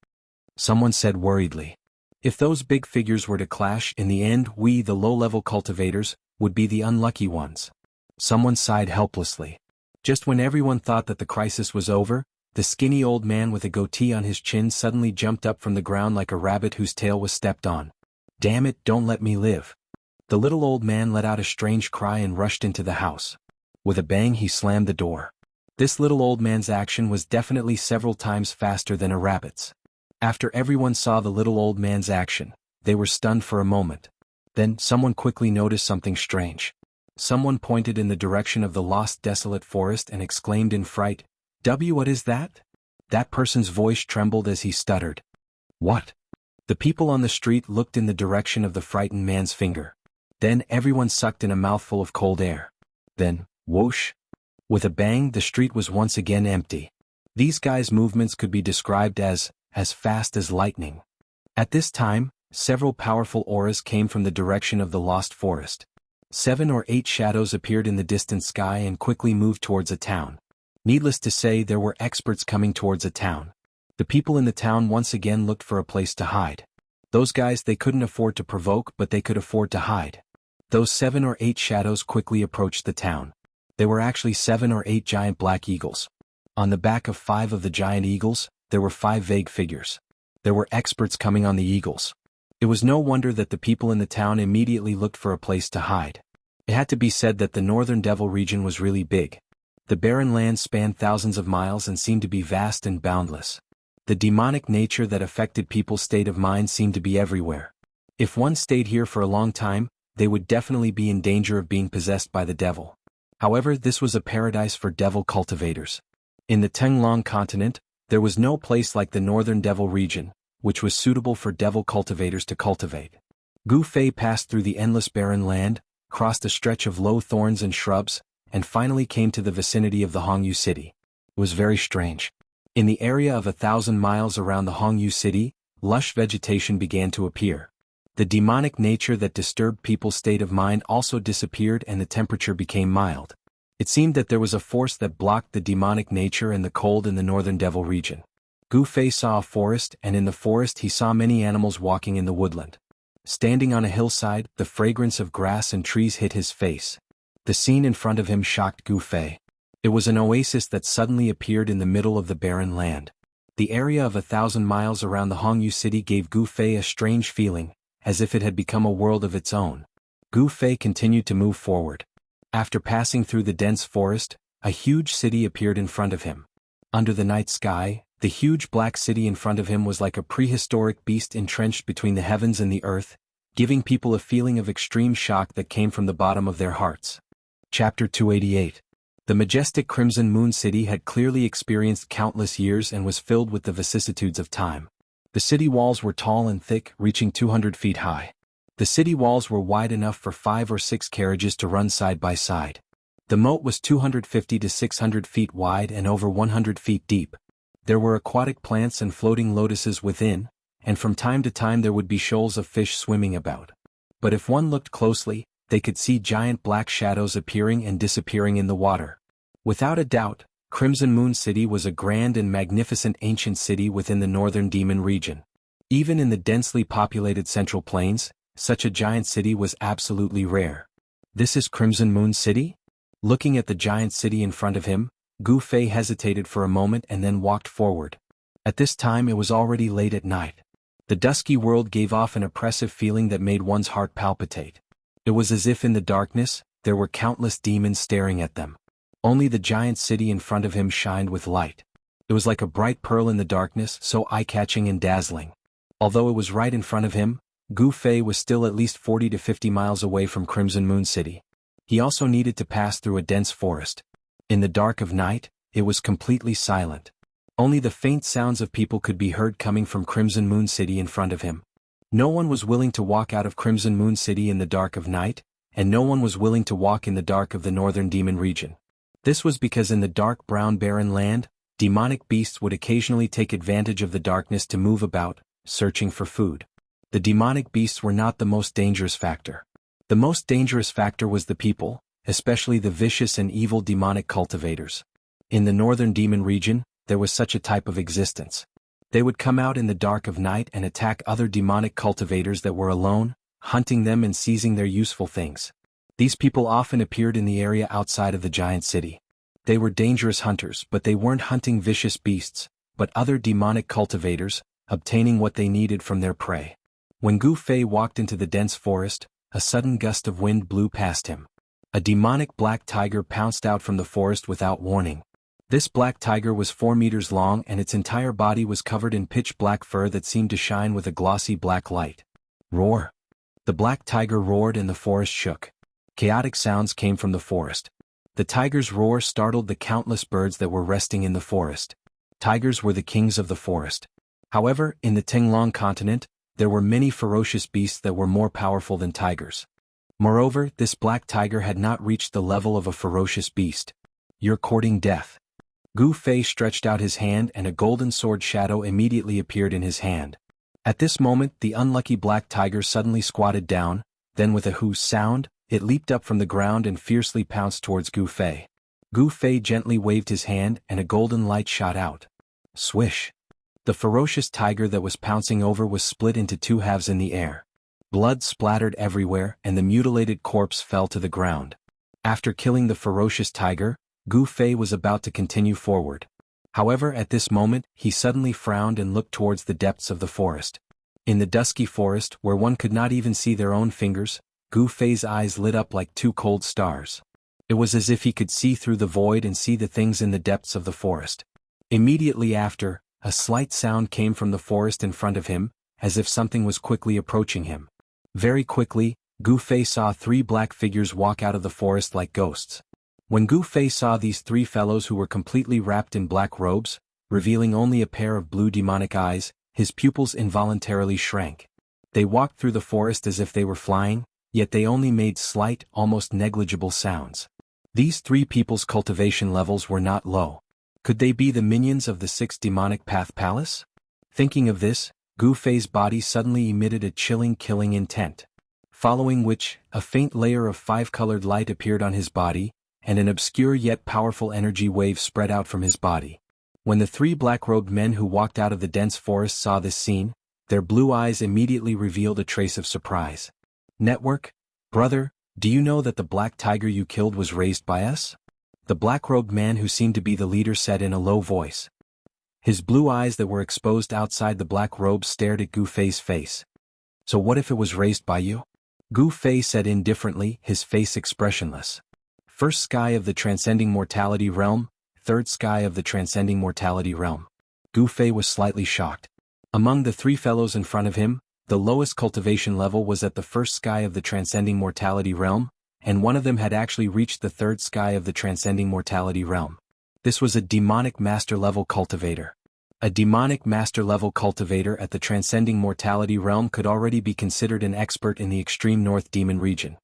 A: Someone said worriedly. If those big figures were to clash in the end, we, the low-level cultivators, would be the unlucky ones. Someone sighed helplessly. Just when everyone thought that the crisis was over, the skinny old man with a goatee on his chin suddenly jumped up from the ground like a rabbit whose tail was stepped on. "Damn it, don't let me live." The little old man let out a strange cry and rushed into the house. With a bang he slammed the door. This little old man's action was definitely several times faster than a rabbit's. After everyone saw the little old man's action, they were stunned for a moment. Then someone quickly noticed something strange. Someone pointed in the direction of the lost desolate forest and exclaimed in fright, What is that?" That person's voice trembled as he stuttered. "What?" The people on the street looked in the direction of the frightened man's finger. Then everyone sucked in a mouthful of cold air. Then, whoosh! With a bang, the street was once again empty. These guys' movements could be described as fast as lightning. At this time, several powerful auras came from the direction of the lost forest. 7 or 8 shadows appeared in the distant sky and quickly moved towards a town. Needless to say, there were experts coming towards a town. The people in the town once again looked for a place to hide. Those guys they couldn't afford to provoke, but they could afford to hide. Those 7 or 8 shadows quickly approached the town. They were actually 7 or 8 giant black eagles. On the back of 5 of the giant eagles, there were 5 vague figures. There were experts coming on the eagles. It was no wonder that the people in the town immediately looked for a place to hide. It had to be said that the northern devil region was really big. The barren lands spanned thousands of miles and seemed to be vast and boundless. The demonic nature that affected people's state of mind seemed to be everywhere. If one stayed here for a long time, they would definitely be in danger of being possessed by the devil. However, this was a paradise for devil cultivators. In the Tenglong continent, there was no place like the northern devil region, which was suitable for devil cultivators to cultivate. Gu Fei passed through the endless barren land, crossed a stretch of low thorns and shrubs, and finally came to the vicinity of the Hongyu city. It was very strange. In the area of 1,000 miles around the Hongyu city, lush vegetation began to appear. The demonic nature that disturbed people's state of mind also disappeared and the temperature became mild. It seemed that there was a force that blocked the demonic nature and the cold in the northern devil region. Gu Fei saw a forest, and in the forest he saw many animals walking in the woodland. Standing on a hillside, the fragrance of grass and trees hit his face. The scene in front of him shocked Gu Fei. It was an oasis that suddenly appeared in the middle of the barren land. The area of 1,000 miles around the Hongyu city gave Gu Fei a strange feeling, as if it had become a world of its own. Gu Fei continued to move forward. After passing through the dense forest, a huge city appeared in front of him. Under the night sky, the huge black city in front of him was like a prehistoric beast entrenched between the heavens and the earth, giving people a feeling of extreme shock that came from the bottom of their hearts. Chapter 288. The majestic Crimson Moon City had clearly experienced countless years and was filled with the vicissitudes of time. The city walls were tall and thick, reaching 200 feet high. The city walls were wide enough for 5 or 6 carriages to run side by side. The moat was 250 to 600 feet wide and over 100 feet deep. There were aquatic plants and floating lotuses within, and from time to time there would be shoals of fish swimming about. But if one looked closely, they could see giant black shadows appearing and disappearing in the water. Without a doubt, Crimson Moon City was a grand and magnificent ancient city within the northern demon region. Even in the densely populated Central Plains, such a giant city was absolutely rare. This is Crimson Moon City? Looking at the giant city in front of him, Gu Fei hesitated for a moment and then walked forward. At this time it was already late at night. The dusky world gave off an oppressive feeling that made one's heart palpitate. It was as if in the darkness, there were countless demons staring at them. Only the giant city in front of him shined with light. It was like a bright pearl in the darkness, so eye-catching and dazzling. Although it was right in front of him, Gu Fei was still at least 40 to 50 miles away from Crimson Moon City. He also needed to pass through a dense forest. In the dark of night, it was completely silent. Only the faint sounds of people could be heard coming from Crimson Moon City in front of him. No one was willing to walk out of Crimson Moon City in the dark of night, and no one was willing to walk in the dark of the northern demon region. This was because in the dark brown barren land, demonic beasts would occasionally take advantage of the darkness to move about, searching for food. The demonic beasts were not the most dangerous factor. The most dangerous factor was the people, especially the vicious and evil demonic cultivators. In the northern demon region, there was such a type of existence. They would come out in the dark of night and attack other demonic cultivators that were alone, hunting them and seizing their useful things. These people often appeared in the area outside of the giant city. They were dangerous hunters, but they weren't hunting vicious beasts, but other demonic cultivators, obtaining what they needed from their prey. When Gu Fei walked into the dense forest, a sudden gust of wind blew past him. A demonic black tiger pounced out from the forest without warning. This black tiger was 4 meters long and its entire body was covered in pitch-black fur that seemed to shine with a glossy black light. Roar! The black tiger roared and the forest shook. Chaotic sounds came from the forest. The tiger's roar startled the countless birds that were resting in the forest. Tigers were the kings of the forest. However, in the Tinglong continent, there were many ferocious beasts that were more powerful than tigers. Moreover, this black tiger had not reached the level of a ferocious beast. You're courting death. Gu Fei stretched out his hand and a golden sword shadow immediately appeared in his hand. At this moment the unlucky black tiger suddenly squatted down, then with a whoosh sound, it leaped up from the ground and fiercely pounced towards Gu Fei. Gu Fei gently waved his hand and a golden light shot out. Swish! The ferocious tiger that was pouncing over was split into 2 halves in the air. Blood splattered everywhere and the mutilated corpse fell to the ground. After killing the ferocious tiger, Gu Fei was about to continue forward. However, at this moment, he suddenly frowned and looked towards the depths of the forest. In the dusky forest, where one could not even see their own fingers, Gu Fei's eyes lit up like 2 cold stars. It was as if he could see through the void and see the things in the depths of the forest. Immediately after, a slight sound came from the forest in front of him, as if something was quickly approaching him. Very quickly, Gu Fei saw 3 black figures walk out of the forest like ghosts. When Gu Fei saw these 3 fellows who were completely wrapped in black robes, revealing only a pair of blue demonic eyes, his pupils involuntarily shrank. They walked through the forest as if they were flying, yet they only made slight, almost negligible sounds. These 3 people's cultivation levels were not low. Could they be the minions of the 6th demonic path palace? Thinking of this, Gu Fei's body suddenly emitted a chilling killing intent. Following which, a faint layer of 5-colored light appeared on his body, and an obscure yet powerful energy wave spread out from his body. When the 3 black-robed men who walked out of the dense forest saw this scene, their blue eyes immediately revealed a trace of surprise. Network, brother, do you know that the black tiger you killed was raised by us? The black-robed man who seemed to be the leader said in a low voice. His blue eyes that were exposed outside the black robe stared at Gu Fei's face. So what if it was raised by you? Gu Fei said indifferently, his face expressionless. First sky of the transcending mortality realm, 3rd sky of the transcending mortality realm. Gu Fei was slightly shocked. Among the 3 fellows in front of him, the lowest cultivation level was at the 1st sky of the transcending mortality realm, and one of them had actually reached the 3rd sky of the transcending mortality realm. This was a demonic master level cultivator. A demonic master level cultivator at the transcending mortality realm could already be considered an expert in the extreme north demon region.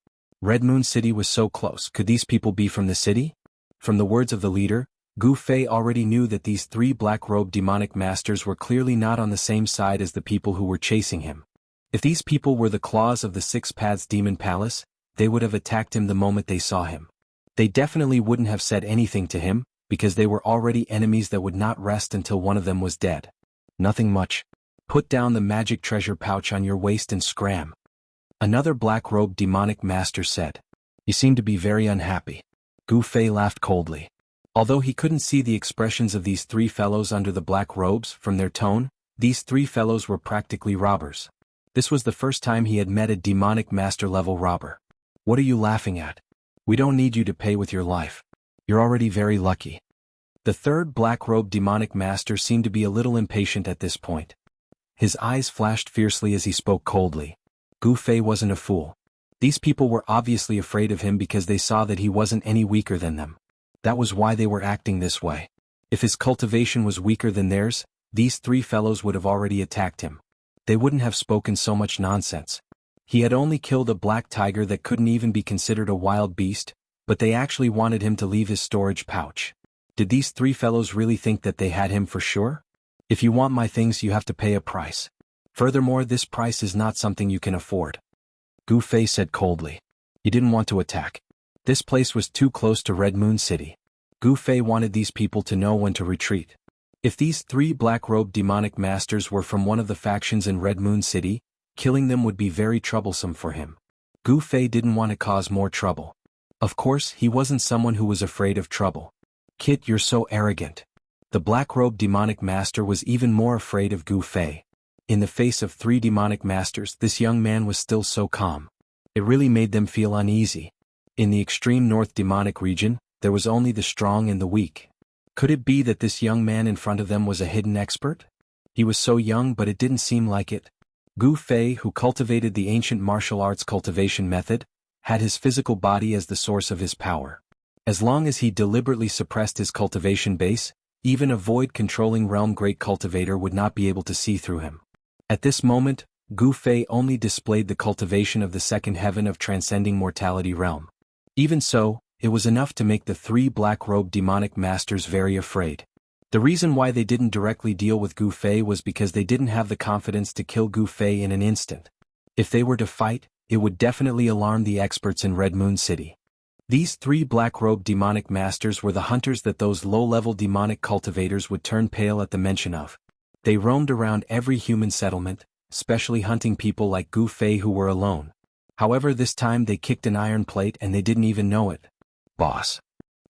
A: Red Moon City was so close. Could these people be from the city? From the words of the leader, Gu Fei already knew that these 3 black-robed demonic masters were clearly not on the same side as the people who were chasing him. If these people were the claws of the 6 Paths Demon Palace, they would have attacked him the moment they saw him. They definitely wouldn't have said anything to him, because they were already enemies that would not rest until one of them was dead. Nothing much. Put down the magic treasure pouch on your waist and scram. Another black-robed demonic master said. You seem to be very unhappy. Gu Fei laughed coldly. Although he couldn't see the expressions of these three fellows under the black robes from their tone, these three fellows were practically robbers. This was the first time he had met a demonic master-level robber. "What are you laughing at? We don't need you to pay with your life. You're already very lucky." The third black-robed demonic master seemed to be a little impatient at this point. His eyes flashed fiercely as he spoke coldly. Gu Fei wasn't a fool. These people were obviously afraid of him because they saw that he wasn't any weaker than them. That was why they were acting this way. If his cultivation was weaker than theirs, these three fellows would have already attacked him. They wouldn't have spoken so much nonsense. He had only killed a black tiger that couldn't even be considered a wild beast, but they actually wanted him to leave his storage pouch. Did these three fellows really think that they had him for sure? "If you want my things, you have to pay a price. Furthermore, this price is not something you can afford," Gu Fei said coldly. He didn't want to attack. This place was too close to Red Moon City. Gu Fei wanted these people to know when to retreat. If these three black-robed demonic masters were from one of the factions in Red Moon City, killing them would be very troublesome for him. Gu Fei didn't want to cause more trouble. Of course, he wasn't someone who was afraid of trouble. "Kid, you're so arrogant." The black-robed demonic master was even more afraid of Gu Fei. In the face of three demonic masters, this young man was still so calm. It really made them feel uneasy. In the extreme north demonic region, there was only the strong and the weak. Could it be that this young man in front of them was a hidden expert? He was so young, but it didn't seem like it. Gu Fei, who cultivated the ancient martial arts cultivation method, had his physical body as the source of his power. As long as he deliberately suppressed his cultivation base, even a void-controlling realm great cultivator would not be able to see through him. At this moment, Gu Fei only displayed the cultivation of the second heaven of transcending mortality realm. Even so, it was enough to make the three black-robed demonic masters very afraid. The reason why they didn't directly deal with Gu Fei was because they didn't have the confidence to kill Gu Fei in an instant. If they were to fight, it would definitely alarm the experts in Red Moon City. These three black-robed demonic masters were the hunters that those low-level demonic cultivators would turn pale at the mention of. They roamed around every human settlement, especially hunting people like Gu Fei who were alone. However, this time they kicked an iron plate and they didn't even know it. "Boss."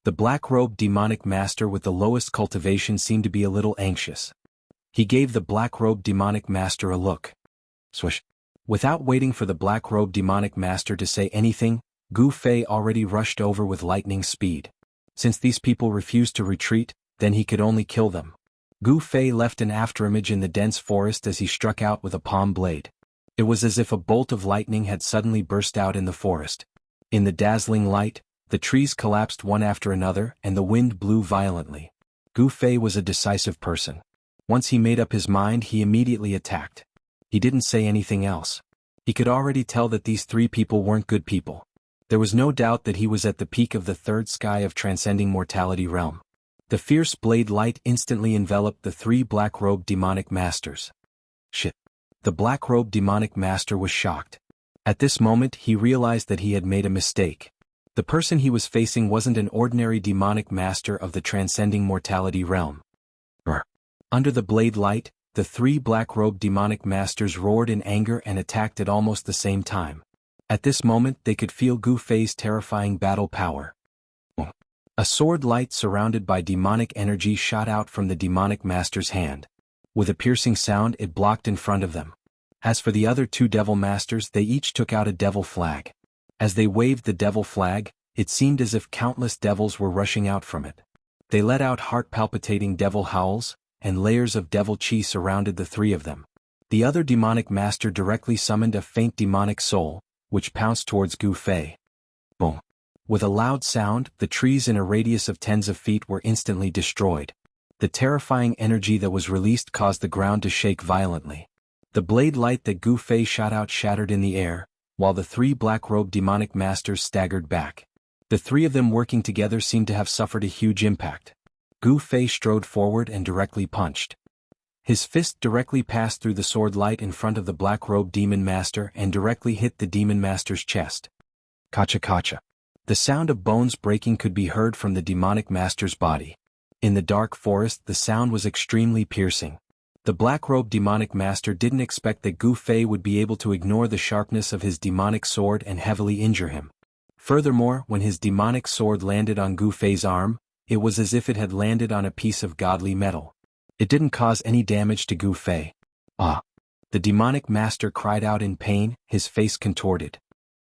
A: The black-robed demonic master with the lowest cultivation seemed to be a little anxious. He gave the black-robed demonic master a look. Swish. Without waiting for the black-robed demonic master to say anything, Gu Fei already rushed over with lightning speed. Since these people refused to retreat, then he could only kill them. Gu Fei left an afterimage in the dense forest as he struck out with a palm blade. It was as if a bolt of lightning had suddenly burst out in the forest. In the dazzling light, the trees collapsed one after another and the wind blew violently. Gu Fei was a decisive person. Once he made up his mind, he immediately attacked. He didn't say anything else. He could already tell that these three people weren't good people. There was no doubt that he was at the peak of the third sky of transcending mortality realm. The fierce blade light instantly enveloped the three black-robed demonic masters. Shit. The black-robed demonic master was shocked. At this moment he realized that he had made a mistake. The person he was facing wasn't an ordinary demonic master of the transcending mortality realm. Under the blade light, the three black-robed demonic masters roared in anger and attacked at almost the same time. At this moment they could feel Gu Fei's terrifying battle power. A sword light surrounded by demonic energy shot out from the demonic master's hand. With a piercing sound it blocked in front of them. As for the other two devil masters, they each took out a devil flag. As they waved the devil flag, it seemed as if countless devils were rushing out from it. They let out heart-palpitating devil howls, and layers of devil chi surrounded the three of them. The other demonic master directly summoned a faint demonic soul, which pounced towards Gu Fei. Boom. With a loud sound, the trees in a radius of tens of feet were instantly destroyed. The terrifying energy that was released caused the ground to shake violently. The blade light that Gu Fei shot out shattered in the air, while the three black-robed demonic masters staggered back. The three of them working together seemed to have suffered a huge impact. Gu Fei strode forward and directly punched. His fist directly passed through the sword light in front of the black-robed demon master and directly hit the demon master's chest. Kacha-kacha. The sound of bones breaking could be heard from the demonic master's body. In the dark forest the sound was extremely piercing. The black-robed demonic master didn't expect that Gu Fei would be able to ignore the sharpness of his demonic sword and heavily injure him. Furthermore, when his demonic sword landed on Gu Fei's arm, it was as if it had landed on a piece of godly metal. It didn't cause any damage to Gu Fei. Ah! The demonic master cried out in pain, his face contorted.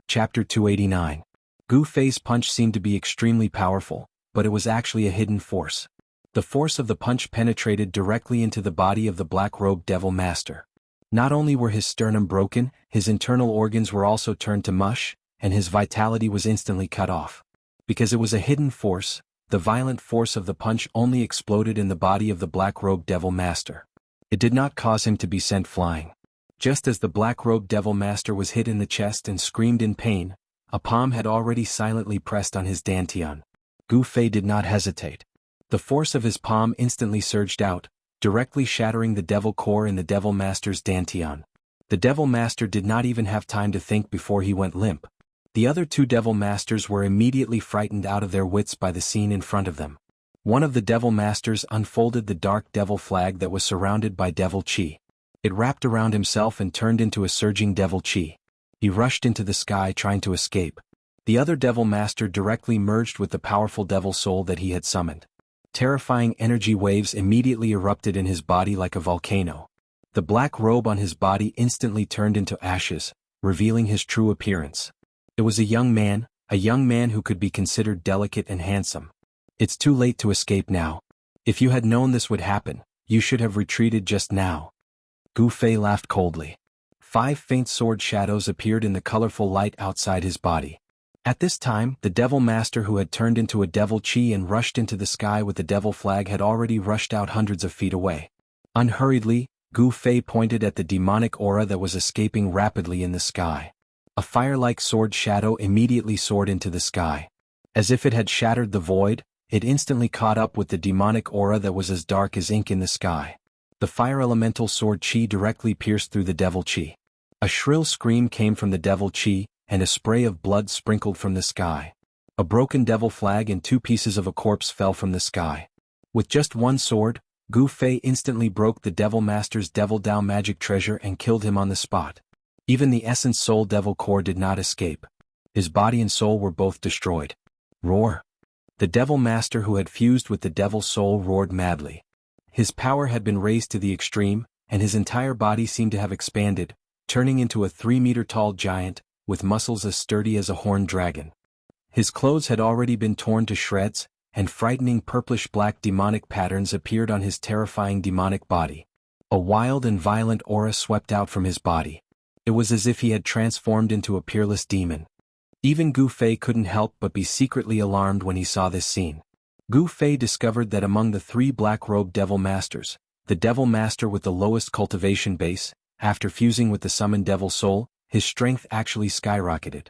A: Chapter 289. Gu Fei's punch seemed to be extremely powerful, but it was actually a hidden force. The force of the punch penetrated directly into the body of the black-robed devil master. Not only were his sternum broken, his internal organs were also turned to mush, and his vitality was instantly cut off. Because it was a hidden force, the violent force of the punch only exploded in the body of the black-robed devil master. It did not cause him to be sent flying. Just as the black-robed devil master was hit in the chest and screamed in pain, a palm had already silently pressed on his dantian. Gu Fei did not hesitate. The force of his palm instantly surged out, directly shattering the devil core in the devil master's dantian. The devil master did not even have time to think before he went limp. The other two devil masters were immediately frightened out of their wits by the scene in front of them. One of the devil masters unfolded the dark devil flag that was surrounded by devil chi. It wrapped around himself and turned into a surging devil chi. He rushed into the sky trying to escape. The other devil master directly merged with the powerful devil soul that he had summoned. Terrifying energy waves immediately erupted in his body like a volcano. The black robe on his body instantly turned into ashes, revealing his true appearance. It was a young man who could be considered delicate and handsome. It's too late to escape now. If you had known this would happen, you should have retreated just now. Gu Fei laughed coldly. 5 faint sword shadows appeared in the colorful light outside his body. At this time, the devil master who had turned into a devil chi and rushed into the sky with the devil flag had already rushed out hundreds of feet away. Unhurriedly, Gu Fei pointed at the demonic aura that was escaping rapidly in the sky. A fire-like sword shadow immediately soared into the sky. As if it had shattered the void, it instantly caught up with the demonic aura that was as dark as ink in the sky. The fire elemental sword chi directly pierced through the devil chi. A shrill scream came from the devil chi, and a spray of blood sprinkled from the sky. A broken devil flag and 2 pieces of a corpse fell from the sky. With just one sword, Gu Fei instantly broke the devil master's devil Dao magic treasure and killed him on the spot. Even the essence soul devil core did not escape. His body and soul were both destroyed. Roar! The devil master who had fused with the devil soul roared madly. His power had been raised to the extreme, and his entire body seemed to have expanded, turning into a 3-meter-tall giant, with muscles as sturdy as a horned dragon. His clothes had already been torn to shreds, and frightening purplish-black demonic patterns appeared on his terrifying demonic body. A wild and violent aura swept out from his body. It was as if he had transformed into a peerless demon. Even Gu Fei couldn't help but be secretly alarmed when he saw this scene. Gu Fei discovered that among the 3 black-robed devil masters, the devil master with the lowest cultivation base, after fusing with the summoned devil soul, his strength actually skyrocketed.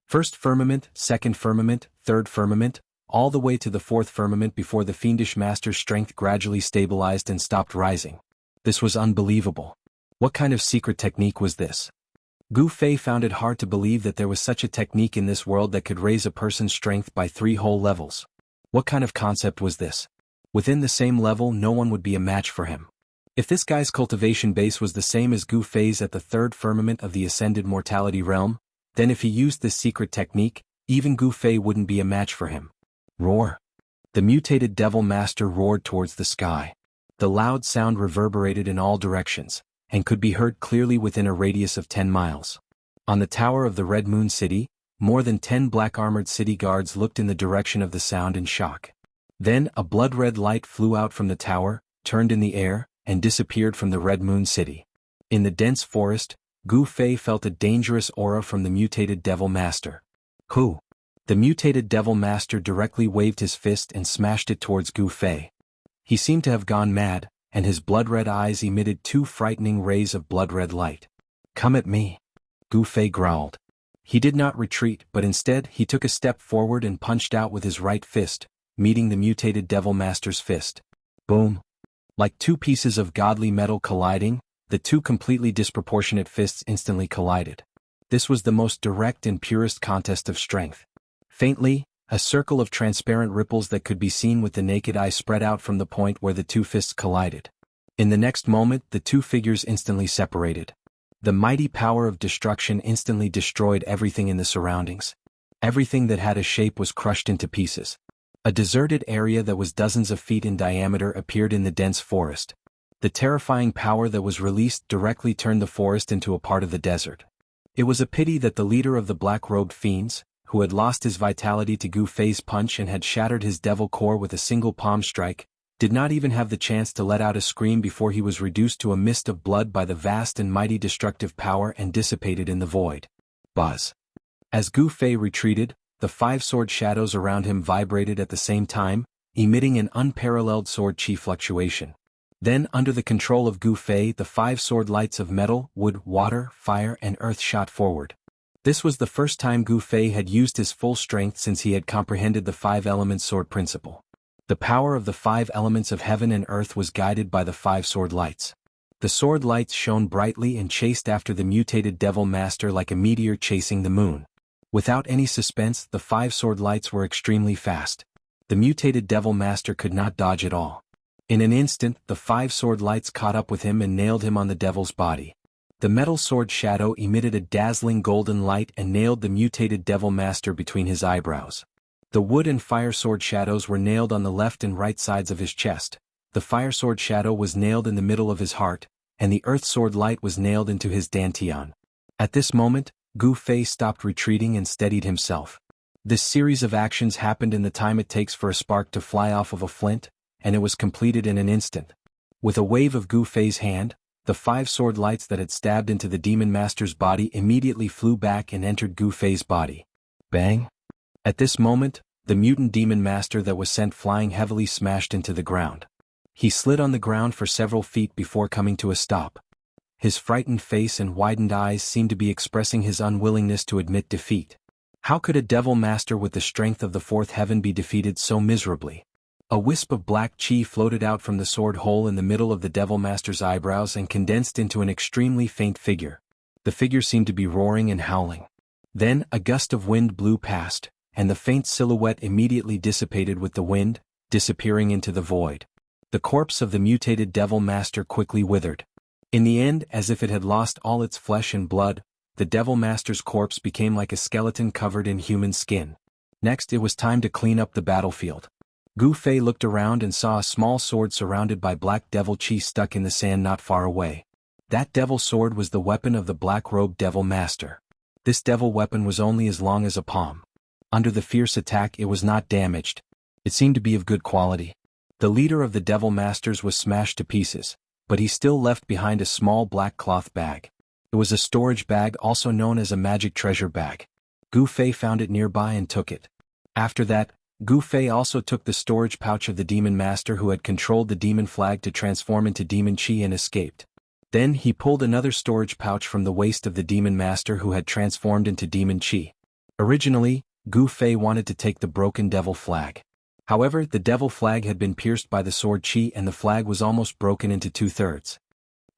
A: First firmament, second firmament, third firmament, all the way to the 4th firmament before the fiendish master's strength gradually stabilized and stopped rising. This was unbelievable. What kind of secret technique was this? Gu Fei found it hard to believe that there was such a technique in this world that could raise a person's strength by 3 whole levels. What kind of concept was this? Within the same level, no one would be a match for him. If this guy's cultivation base was the same as Gu Fei's at the 3rd firmament of the ascended mortality realm, then if he used this secret technique, even Gu Fei wouldn't be a match for him. Roar! The mutated devil master roared towards the sky. The loud sound reverberated in all directions, and could be heard clearly within a radius of 10 miles. On the tower of the Red Moon City, more than 10 black-armored city guards looked in the direction of the sound in shock. Then a blood-red light flew out from the tower, turned in the air, and disappeared from the Red Moon City. In the dense forest, Gu Fei felt a dangerous aura from the mutated devil master. Who? The mutated devil master directly waved his fist and smashed it towards Gu Fei. He seemed to have gone mad, and his blood-red eyes emitted 2 frightening rays of blood-red light. Come at me! Gu Fei growled. He did not retreat, but instead he took a step forward and punched out with his right fist, meeting the mutated devil master's fist. Boom! Like 2 pieces of godly metal colliding, the 2 completely disproportionate fists instantly collided. This was the most direct and purest contest of strength. Faintly, a circle of transparent ripples that could be seen with the naked eye spread out from the point where the 2 fists collided. In the next moment, the 2 figures instantly separated. The mighty power of destruction instantly destroyed everything in the surroundings. Everything that had a shape was crushed into pieces. A deserted area that was dozens of feet in diameter appeared in the dense forest. The terrifying power that was released directly turned the forest into a part of the desert. It was a pity that the leader of the black-robed fiends, who had lost his vitality to Gu Fei's punch and had shattered his devil core with a single palm strike, did not even have the chance to let out a scream before he was reduced to a mist of blood by the vast and mighty destructive power and dissipated in the void. Buzz. As Gu Fei retreated, the 5 sword shadows around him vibrated at the same time, emitting an unparalleled sword chi fluctuation. Then, under the control of Gu Fei, the 5 sword lights of metal, wood, water, fire, and earth shot forward. This was the first time Gu Fei had used his full strength since he had comprehended the 5 elements sword principle. The power of the 5 elements of heaven and earth was guided by the 5 sword lights. The sword lights shone brightly and chased after the mutated devil master like a meteor chasing the moon. Without any suspense, the 5 sword lights were extremely fast. The mutated devil master could not dodge at all. In an instant, the 5 sword lights caught up with him and nailed him on the devil's body. The metal sword shadow emitted a dazzling golden light and nailed the mutated devil master between his eyebrows. The wood and fire sword shadows were nailed on the left and right sides of his chest. The fire sword shadow was nailed in the middle of his heart, and the earth sword light was nailed into his dantian. At this moment, Gu Fei stopped retreating and steadied himself. This series of actions happened in the time it takes for a spark to fly off of a flint, and it was completed in an instant. With a wave of Gu Fei's hand, the 5 sword lights that had stabbed into the demon master's body immediately flew back and entered Gu Fei's body. Bang! At this moment, the mutant demon master that was sent flying heavily smashed into the ground. He slid on the ground for several feet before coming to a stop. His frightened face and widened eyes seemed to be expressing his unwillingness to admit defeat. How could a devil master with the strength of the 4th heaven be defeated so miserably? A wisp of black chi floated out from the sword hole in the middle of the devil master's eyebrows and condensed into an extremely faint figure. The figure seemed to be roaring and howling. Then, a gust of wind blew past, and the faint silhouette immediately dissipated with the wind, disappearing into the void. The corpse of the mutated devil master quickly withered. In the end, as if it had lost all its flesh and blood, the devil master's corpse became like a skeleton covered in human skin. Next, it was time to clean up the battlefield. Gu Fei looked around and saw a small sword surrounded by black devil chi stuck in the sand not far away. That devil sword was the weapon of the black-robed devil master. This devil weapon was only as long as a palm. Under the fierce attack it was not damaged. It seemed to be of good quality. The leader of the devil masters was smashed to pieces, but he still left behind a small black cloth bag. It was a storage bag also known as a magic treasure bag. Gu Fei found it nearby and took it. After that, Gu Fei also took the storage pouch of the demon master who had controlled the demon flag to transform into demon chi and escaped. Then he pulled another storage pouch from the waist of the demon master who had transformed into demon chi. Originally, Gu Fei wanted to take the broken devil flag. However, the devil flag had been pierced by the sword chi and the flag was almost broken into 2/3.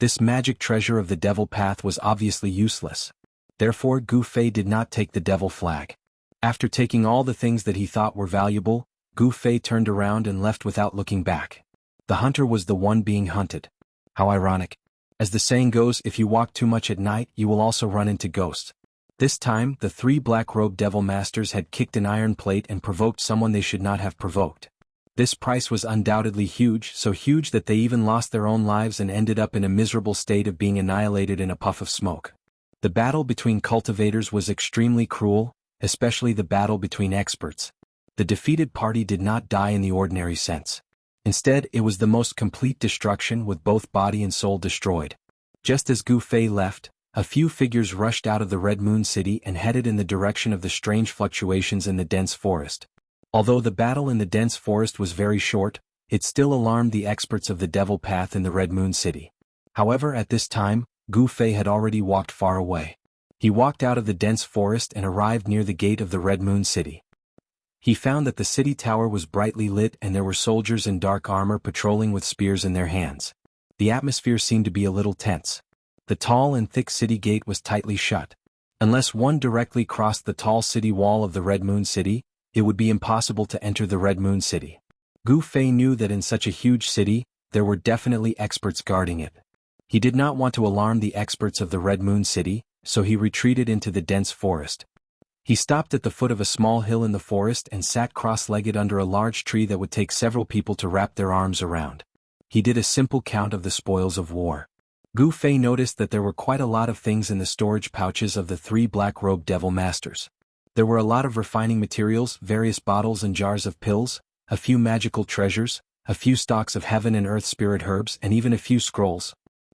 A: This magic treasure of the devil path was obviously useless. Therefore, Gu Fei did not take the devil flag. After taking all the things that he thought were valuable, Gu Fei turned around and left without looking back. The hunter was the one being hunted. How ironic. As the saying goes, if you walk too much at night, you will also run into ghosts. This time, the 3 black-robed devil masters had kicked an iron plate and provoked someone they should not have provoked. This price was undoubtedly huge, so huge that they even lost their own lives and ended up in a miserable state of being annihilated in a puff of smoke. The battle between cultivators was extremely cruel, especially the battle between experts. The defeated party did not die in the ordinary sense. Instead, it was the most complete destruction with both body and soul destroyed. Just as Gu Fei left, a few figures rushed out of the Red Moon City and headed in the direction of the strange fluctuations in the dense forest. Although the battle in the dense forest was very short, it still alarmed the experts of the Devil Path in the Red Moon City. However, at this time, Gu Fei had already walked far away. He walked out of the dense forest and arrived near the gate of the Red Moon City. He found that the city tower was brightly lit and there were soldiers in dark armor patrolling with spears in their hands. The atmosphere seemed to be a little tense. The tall and thick city gate was tightly shut. Unless one directly crossed the tall city wall of the Red Moon City, it would be impossible to enter the Red Moon City. Gu Fei knew that in such a huge city, there were definitely experts guarding it. He did not want to alarm the experts of the Red Moon City, so he retreated into the dense forest. He stopped at the foot of a small hill in the forest and sat cross-legged under a large tree that would take several people to wrap their arms around. He did a simple count of the spoils of war. Gu Fei noticed that there were quite a lot of things in the storage pouches of the 3 black-robed devil masters. There were a lot of refining materials, various bottles and jars of pills, a few magical treasures, a few stalks of heaven and earth spirit herbs, and even a few scrolls.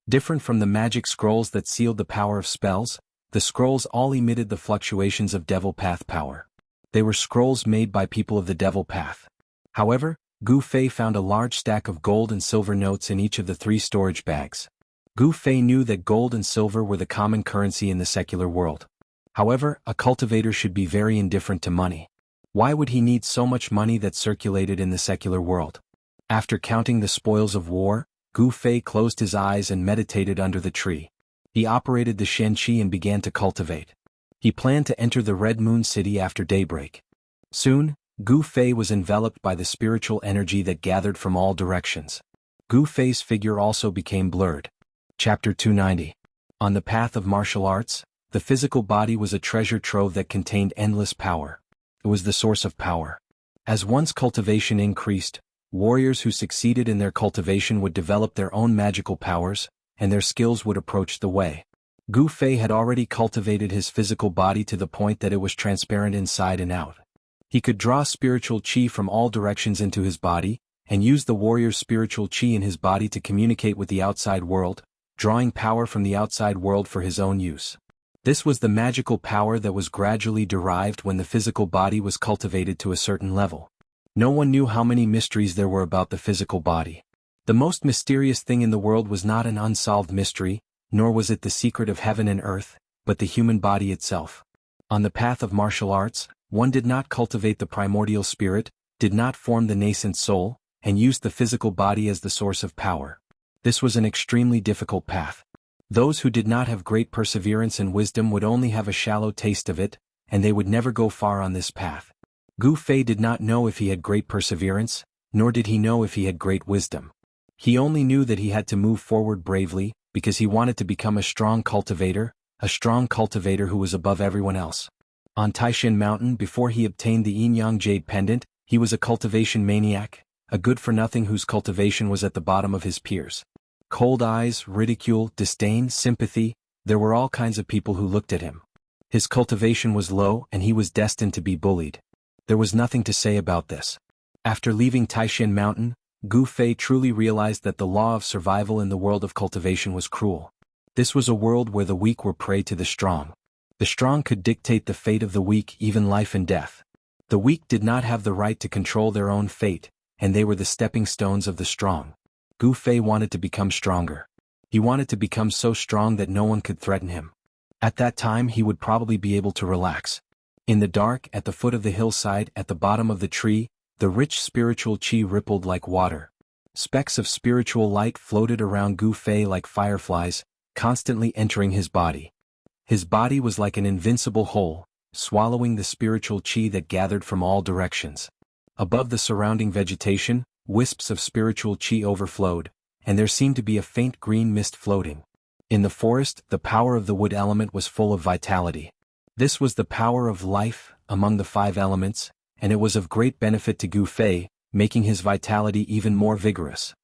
A: Different from the magic scrolls that sealed the power of spells, the scrolls all emitted the fluctuations of devil path power. They were scrolls made by people of the devil path. However, Gu Fei found a large stack of gold and silver notes in each of the 3 storage bags. Gu Fei knew that gold and silver were the common currency in the secular world. However, a cultivator should be very indifferent to money. Why would he need so much money that circulated in the secular world? After counting the spoils of war, Gu Fei closed his eyes and meditated under the tree. He operated the Shenqi and began to cultivate. He planned to enter the Red Moon City after daybreak. Soon, Gu Fei was enveloped by the spiritual energy that gathered from all directions. Gu Fei's figure also became blurred. Chapter 290. On the path of martial arts, the physical body was a treasure trove that contained endless power. It was the source of power. As one's cultivation increased, warriors who succeeded in their cultivation would develop their own magical powers, and their skills would approach the way. Gu Fei had already cultivated his physical body to the point that it was transparent inside and out. He could draw spiritual qi from all directions into his body, and use the warrior's spiritual qi in his body to communicate with the outside world, drawing power from the outside world for his own use. This was the magical power that was gradually derived when the physical body was cultivated to a certain level. No one knew how many mysteries there were about the physical body. The most mysterious thing in the world was not an unsolved mystery, nor was it the secret of heaven and earth, but the human body itself. On the path of martial arts, one did not cultivate the primordial spirit, did not form the nascent soul, and used the physical body as the source of power. This was an extremely difficult path. Those who did not have great perseverance and wisdom would only have a shallow taste of it, and they would never go far on this path. Gu Fei did not know if he had great perseverance, nor did he know if he had great wisdom. He only knew that he had to move forward bravely, because he wanted to become a strong cultivator who was above everyone else. On Taishan Mountain, before he obtained the Yin-Yang Jade Pendant, he was a cultivation maniac, a good-for-nothing whose cultivation was at the bottom of his peers. Cold eyes, ridicule, disdain, sympathy, there were all kinds of people who looked at him. His cultivation was low and he was destined to be bullied. There was nothing to say about this. After leaving Taishan Mountain, Gu Fei truly realized that the law of survival in the world of cultivation was cruel. This was a world where the weak were prey to the strong. The strong could dictate the fate of the weak, even life and death. The weak did not have the right to control their own fate, and they were the stepping stones of the strong. Gu Fei wanted to become stronger. He wanted to become so strong that no one could threaten him. At that time he would probably be able to relax. In the dark, at the foot of the hillside, at the bottom of the tree, the rich spiritual qi rippled like water. Specks of spiritual light floated around Gu Fei like fireflies, constantly entering his body. His body was like an invincible whole, swallowing the spiritual qi that gathered from all directions. Above the surrounding vegetation, wisps of spiritual qi overflowed, and there seemed to be a faint green mist floating. In the forest, the power of the wood element was full of vitality. This was the power of life among the 5 elements, and it was of great benefit to Gu Fei, making his vitality even more vigorous.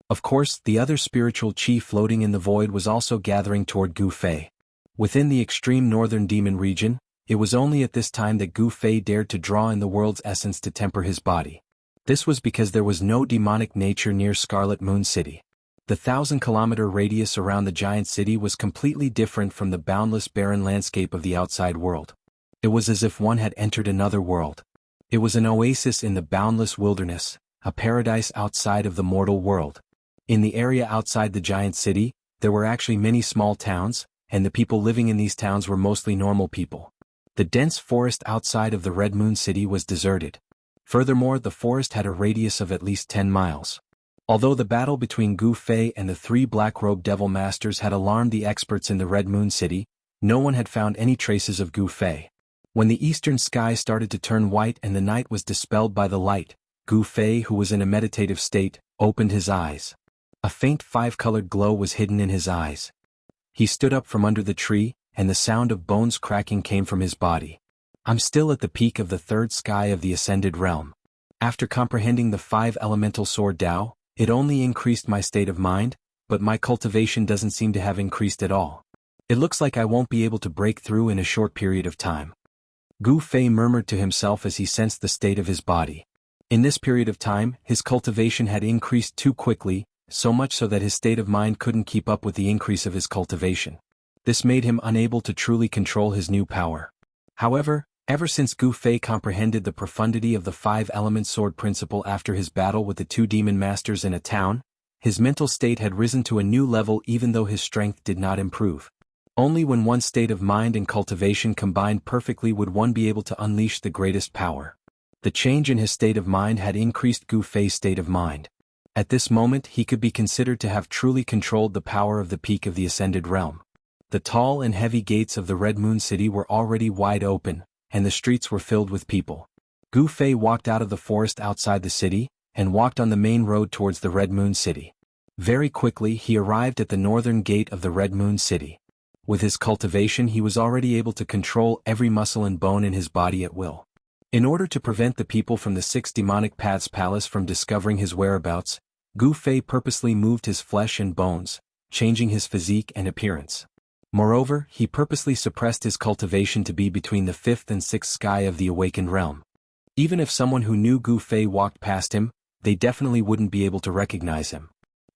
A: Of course, the other spiritual qi floating in the void was also gathering toward Gu Fei. Within the extreme northern demon region, it was only at this time that Gu Fei dared to draw in the world's essence to temper his body. This was because there was no demonic nature near Scarlet Moon City. The 1,000-kilometer radius around the giant city was completely different from the boundless barren landscape of the outside world. It was as if one had entered another world. It was an oasis in the boundless wilderness, a paradise outside of the mortal world. In the area outside the giant city, there were actually many small towns, and the people living in these towns were mostly normal people. The dense forest outside of the Red Moon City was deserted. Furthermore, the forest had a radius of at least 10 miles. Although the battle between Gu Fei and the 3 black-robed devil masters had alarmed the experts in the Red Moon City, no one had found any traces of Gu Fei. When the eastern sky started to turn white and the night was dispelled by the light, Gu Fei, who was in a meditative state, opened his eyes. A faint 5-colored glow was hidden in his eyes. He stood up from under the tree, and the sound of bones cracking came from his body. I'm still at the peak of the third sky of the Ascended Realm. After comprehending the 5 elemental sword Tao, it only increased my state of mind, but my cultivation doesn't seem to have increased at all. It looks like I won't be able to break through in a short period of time. Gu Fei murmured to himself as he sensed the state of his body. In this period of time, his cultivation had increased too quickly, so much so that his state of mind couldn't keep up with the increase of his cultivation. This made him unable to truly control his new power. However, ever since Gu Fei comprehended the profundity of the 5-element sword principle after his battle with the 2 demon masters in a town, his mental state had risen to a new level even though his strength did not improve. Only when one's state of mind and cultivation combined perfectly would one be able to unleash the greatest power. The change in his state of mind had increased Gu Fei's state of mind. At this moment he could be considered to have truly controlled the power of the peak of the Ascended Realm. The tall and heavy gates of the Red Moon City were already wide open, and the streets were filled with people. Gu Fei walked out of the forest outside the city, and walked on the main road towards the Red Moon City. Very quickly he arrived at the northern gate of the Red Moon City. With his cultivation he was already able to control every muscle and bone in his body at will. In order to prevent the people from the 6 demonic paths palace from discovering his whereabouts, Gu Fei purposely moved his flesh and bones, changing his physique and appearance. Moreover, he purposely suppressed his cultivation to be between the 5th and 6th sky of the awakened realm. Even if someone who knew Gu Fei walked past him, they definitely wouldn't be able to recognize him.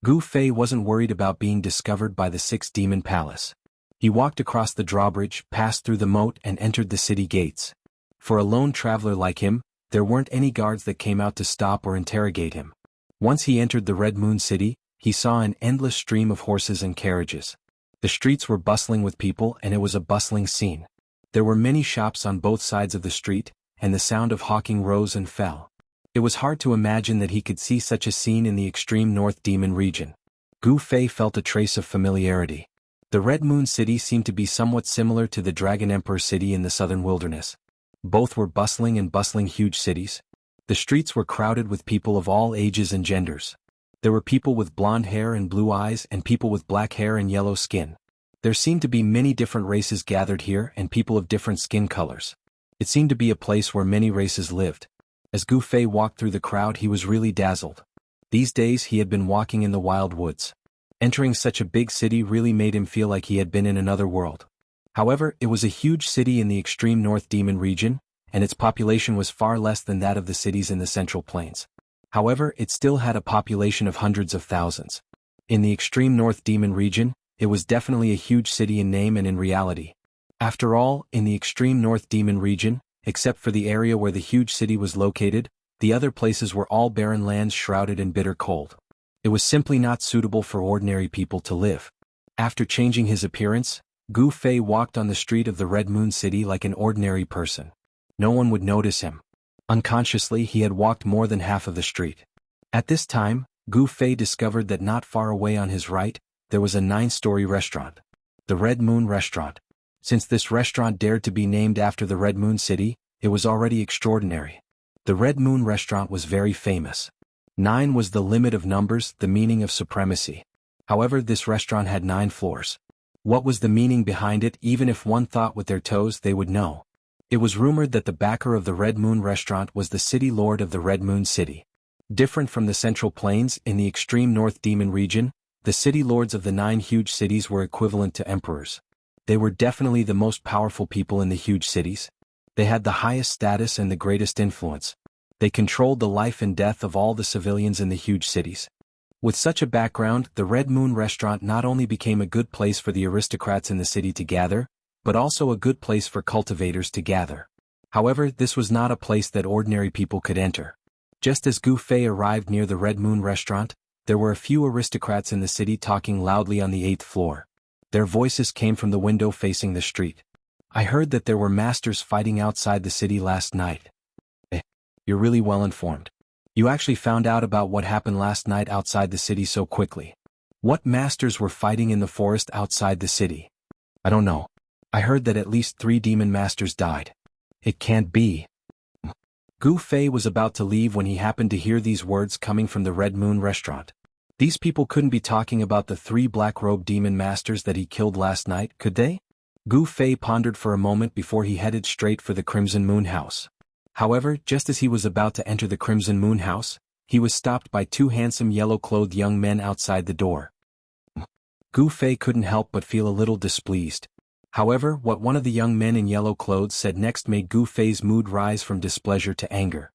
A: Gu Fei wasn't worried about being discovered by the 6th demon palace. He walked across the drawbridge, passed through the moat and entered the city gates. For a lone traveler like him, there weren't any guards that came out to stop or interrogate him. Once he entered the Red Moon City, he saw an endless stream of horses and carriages. The streets were bustling with people and it was a bustling scene. There were many shops on both sides of the street, and the sound of hawking rose and fell. It was hard to imagine that he could see such a scene in the extreme North Demon region. Gu Fei felt a trace of familiarity. The Red Moon City seemed to be somewhat similar to the Dragon Emperor City in the southern wilderness. Both were bustling huge cities. The streets were crowded with people of all ages and genders. There were people with blonde hair and blue eyes and people with black hair and yellow skin. There seemed to be many different races gathered here and people of different skin colors. It seemed to be a place where many races lived. As Gu Fei walked through the crowd he was really dazzled. These days he had been walking in the wild woods. Entering such a big city really made him feel like he had been in another world. However, it was a huge city in the extreme North Demon region, and its population was far less than that of the cities in the Central Plains. However, it still had a population of hundreds of thousands. In the extreme North Demon region, it was definitely a huge city in name and in reality. After all, in the extreme North Demon region, except for the area where the huge city was located, the other places were all barren lands shrouded in bitter cold. It was simply not suitable for ordinary people to live. After changing his appearance, Gu Fei walked on the street of the Red Moon City like an ordinary person. No one would notice him. Unconsciously he had walked more than half of the street. At this time, Gu Fei discovered that not far away on his right, there was a 9-story restaurant. The Red Moon Restaurant. Since this restaurant dared to be named after the Red Moon City, it was already extraordinary. The Red Moon Restaurant was very famous. 9 was the limit of numbers, the meaning of supremacy. However, this restaurant had 9 floors. What was the meaning behind it? Even if one thought with their toes they would know. It was rumored that the backer of the Red Moon Restaurant was the city lord of the Red Moon City. Different from the Central Plains, in the extreme North Demon region, the city lords of the 9 huge cities were equivalent to emperors. They were definitely the most powerful people in the huge cities. They had the highest status and the greatest influence. They controlled the life and death of all the civilians in the huge cities. With such a background, the Red Moon Restaurant not only became a good place for the aristocrats in the city to gather, but also a good place for cultivators to gather. However, this was not a place that ordinary people could enter. Just as Gu Fei arrived near the Red Moon Restaurant, there were a few aristocrats in the city talking loudly on the 8th floor. Their voices came from the window facing the street. I heard that there were masters fighting outside the city last night. You're really well informed. You actually found out about what happened last night outside the city so quickly. What masters were fighting in the forest outside the city? I don't know. I heard that at least 3 demon masters died. It can't be. Gu Fei was about to leave when he happened to hear these words coming from the Red Moon Restaurant. These people couldn't be talking about the 3 black-robed demon masters that he killed last night, could they? Gu Fei pondered for a moment before he headed straight for the Crimson Moon House. However, just as he was about to enter the Crimson Moon House, he was stopped by two handsome yellow-clothed young men outside the door. Gu Fei couldn't help but feel a little displeased. However, what one of the young men in yellow clothes said next made Gu Fei's mood rise from displeasure to anger.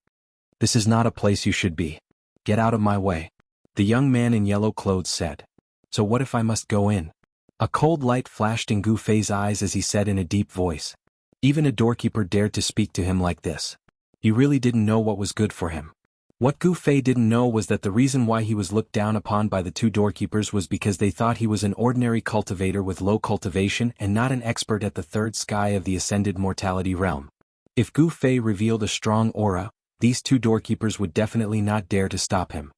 A: "This is not a place you should be. Get out of my way," the young man in yellow clothes said. "So what if I must go in?" A cold light flashed in Gu Fei's eyes as he said in a deep voice. Even a doorkeeper dared to speak to him like this. He really didn't know what was good for him. What Gu Fei didn't know was that the reason why he was looked down upon by the two doorkeepers was because they thought he was an ordinary cultivator with low cultivation and not an expert at the third sky of the ascended mortality realm. If Gu Fei revealed a strong aura, these two doorkeepers would definitely not dare to stop him.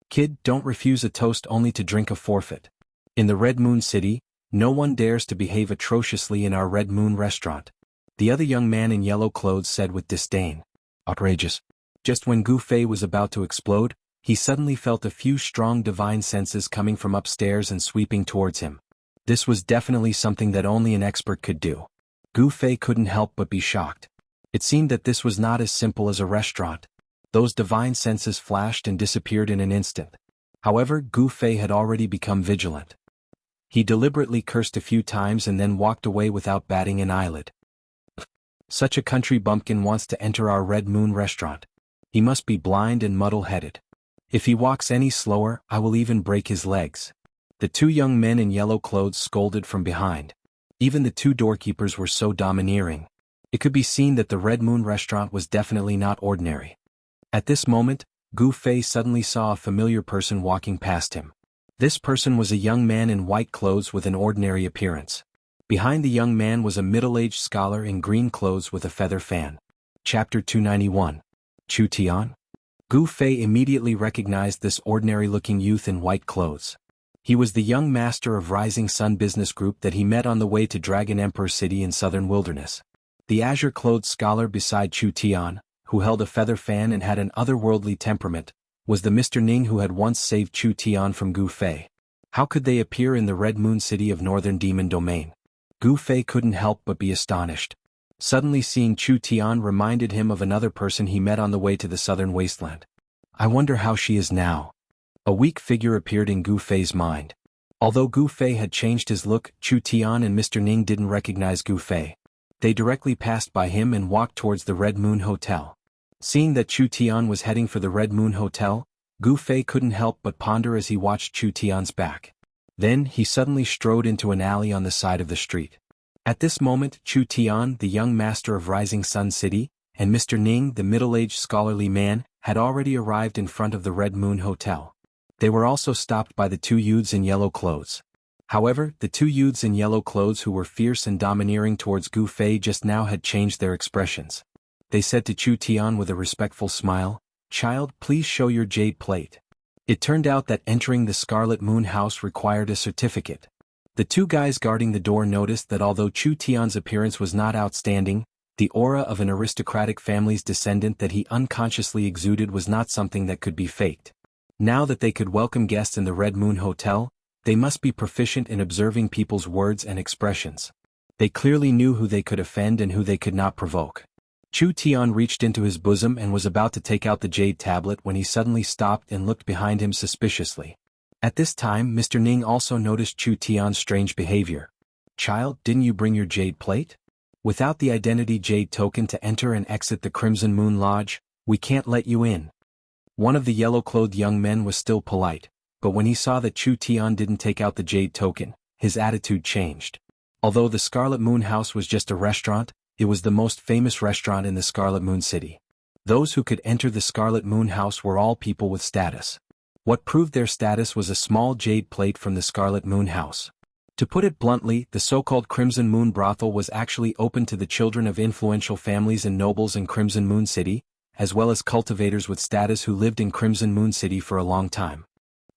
A: "Kid, don't refuse a toast only to drink a forfeit. In the Red Moon City, no one dares to behave atrociously in our Red Moon restaurant," the other young man in yellow clothes said with disdain. "Outrageous." Just when Gu Fei was about to explode, he suddenly felt a few strong divine senses coming from upstairs and sweeping towards him. This was definitely something that only an expert could do. Gu Fei couldn't help but be shocked. It seemed that this was not as simple as a restaurant. Those divine senses flashed and disappeared in an instant. However, Gu Fei had already become vigilant. He deliberately cursed a few times and then walked away without batting an eyelid. "Such a country bumpkin wants to enter our Red Moon restaurant. He must be blind and muddle-headed. If he walks any slower, I will even break his legs," the two young men in yellow clothes scolded from behind. Even the two doorkeepers were so domineering. It could be seen that the Red Moon restaurant was definitely not ordinary. At this moment, Gu Fei suddenly saw a familiar person walking past him. This person was a young man in white clothes with an ordinary appearance. Behind the young man was a middle-aged scholar in green clothes with a feather fan. Chapter 291. Chu Tian? Gu Fei immediately recognized this ordinary-looking youth in white clothes. He was the young master of Rising Sun Business Group that he met on the way to Dragon Emperor City in southern wilderness. The azure-clothed scholar beside Chu Tian, who held a feather fan and had an otherworldly temperament, was the Mr. Ning who had once saved Chu Tian from Gu Fei. How could they appear in the Red Moon City of Northern Demon Domain? Gu Fei couldn't help but be astonished. Suddenly seeing Chu Tian reminded him of another person he met on the way to the southern wasteland. I wonder how she is now. A weak figure appeared in Gu Fei's mind. Although Gu Fei had changed his look, Chu Tian and Mr. Ning didn't recognize Gu Fei. They directly passed by him and walked towards the Red Moon Hotel. Seeing that Chu Tian was heading for the Red Moon Hotel, Gu Fei couldn't help but ponder as he watched Chu Tian's back. Then he suddenly strode into an alley on the side of the street. At this moment, Chu Tian, the young master of Rising Sun City, and Mr. Ning, the middle-aged scholarly man, had already arrived in front of the Red Moon Hotel. They were also stopped by the two youths in yellow clothes. However, the two youths in yellow clothes who were fierce and domineering towards Gu Fei just now had changed their expressions. They said to Chu Tian with a respectful smile, "Child, please show your jade plate." It turned out that entering the Scarlet Moon House required a certificate. The two guys guarding the door noticed that although Chu Tian's appearance was not outstanding, the aura of an aristocratic family's descendant that he unconsciously exuded was not something that could be faked. Now that they could welcome guests in the Red Moon Hotel, they must be proficient in observing people's words and expressions. They clearly knew who they could offend and who they could not provoke. Chu Tian reached into his bosom and was about to take out the jade tablet when he suddenly stopped and looked behind him suspiciously. At this time, Mr. Ning also noticed Chu Tian's strange behavior. "Child, didn't you bring your jade plate? Without the identity jade token to enter and exit the Crimson Moon Lodge, we can't let you in." One of the yellow-clothed young men was still polite, but when he saw that Chu Tian didn't take out the jade token, his attitude changed. Although the Scarlet Moon House was just a restaurant, it was the most famous restaurant in the Scarlet Moon City. Those who could enter the Scarlet Moon House were all people with status. What proved their status was a small jade plate from the Scarlet Moon House. To put it bluntly, the so-called Crimson Moon Brothel was actually open to the children of influential families and nobles in Crimson Moon City, as well as cultivators with status who lived in Crimson Moon City for a long time.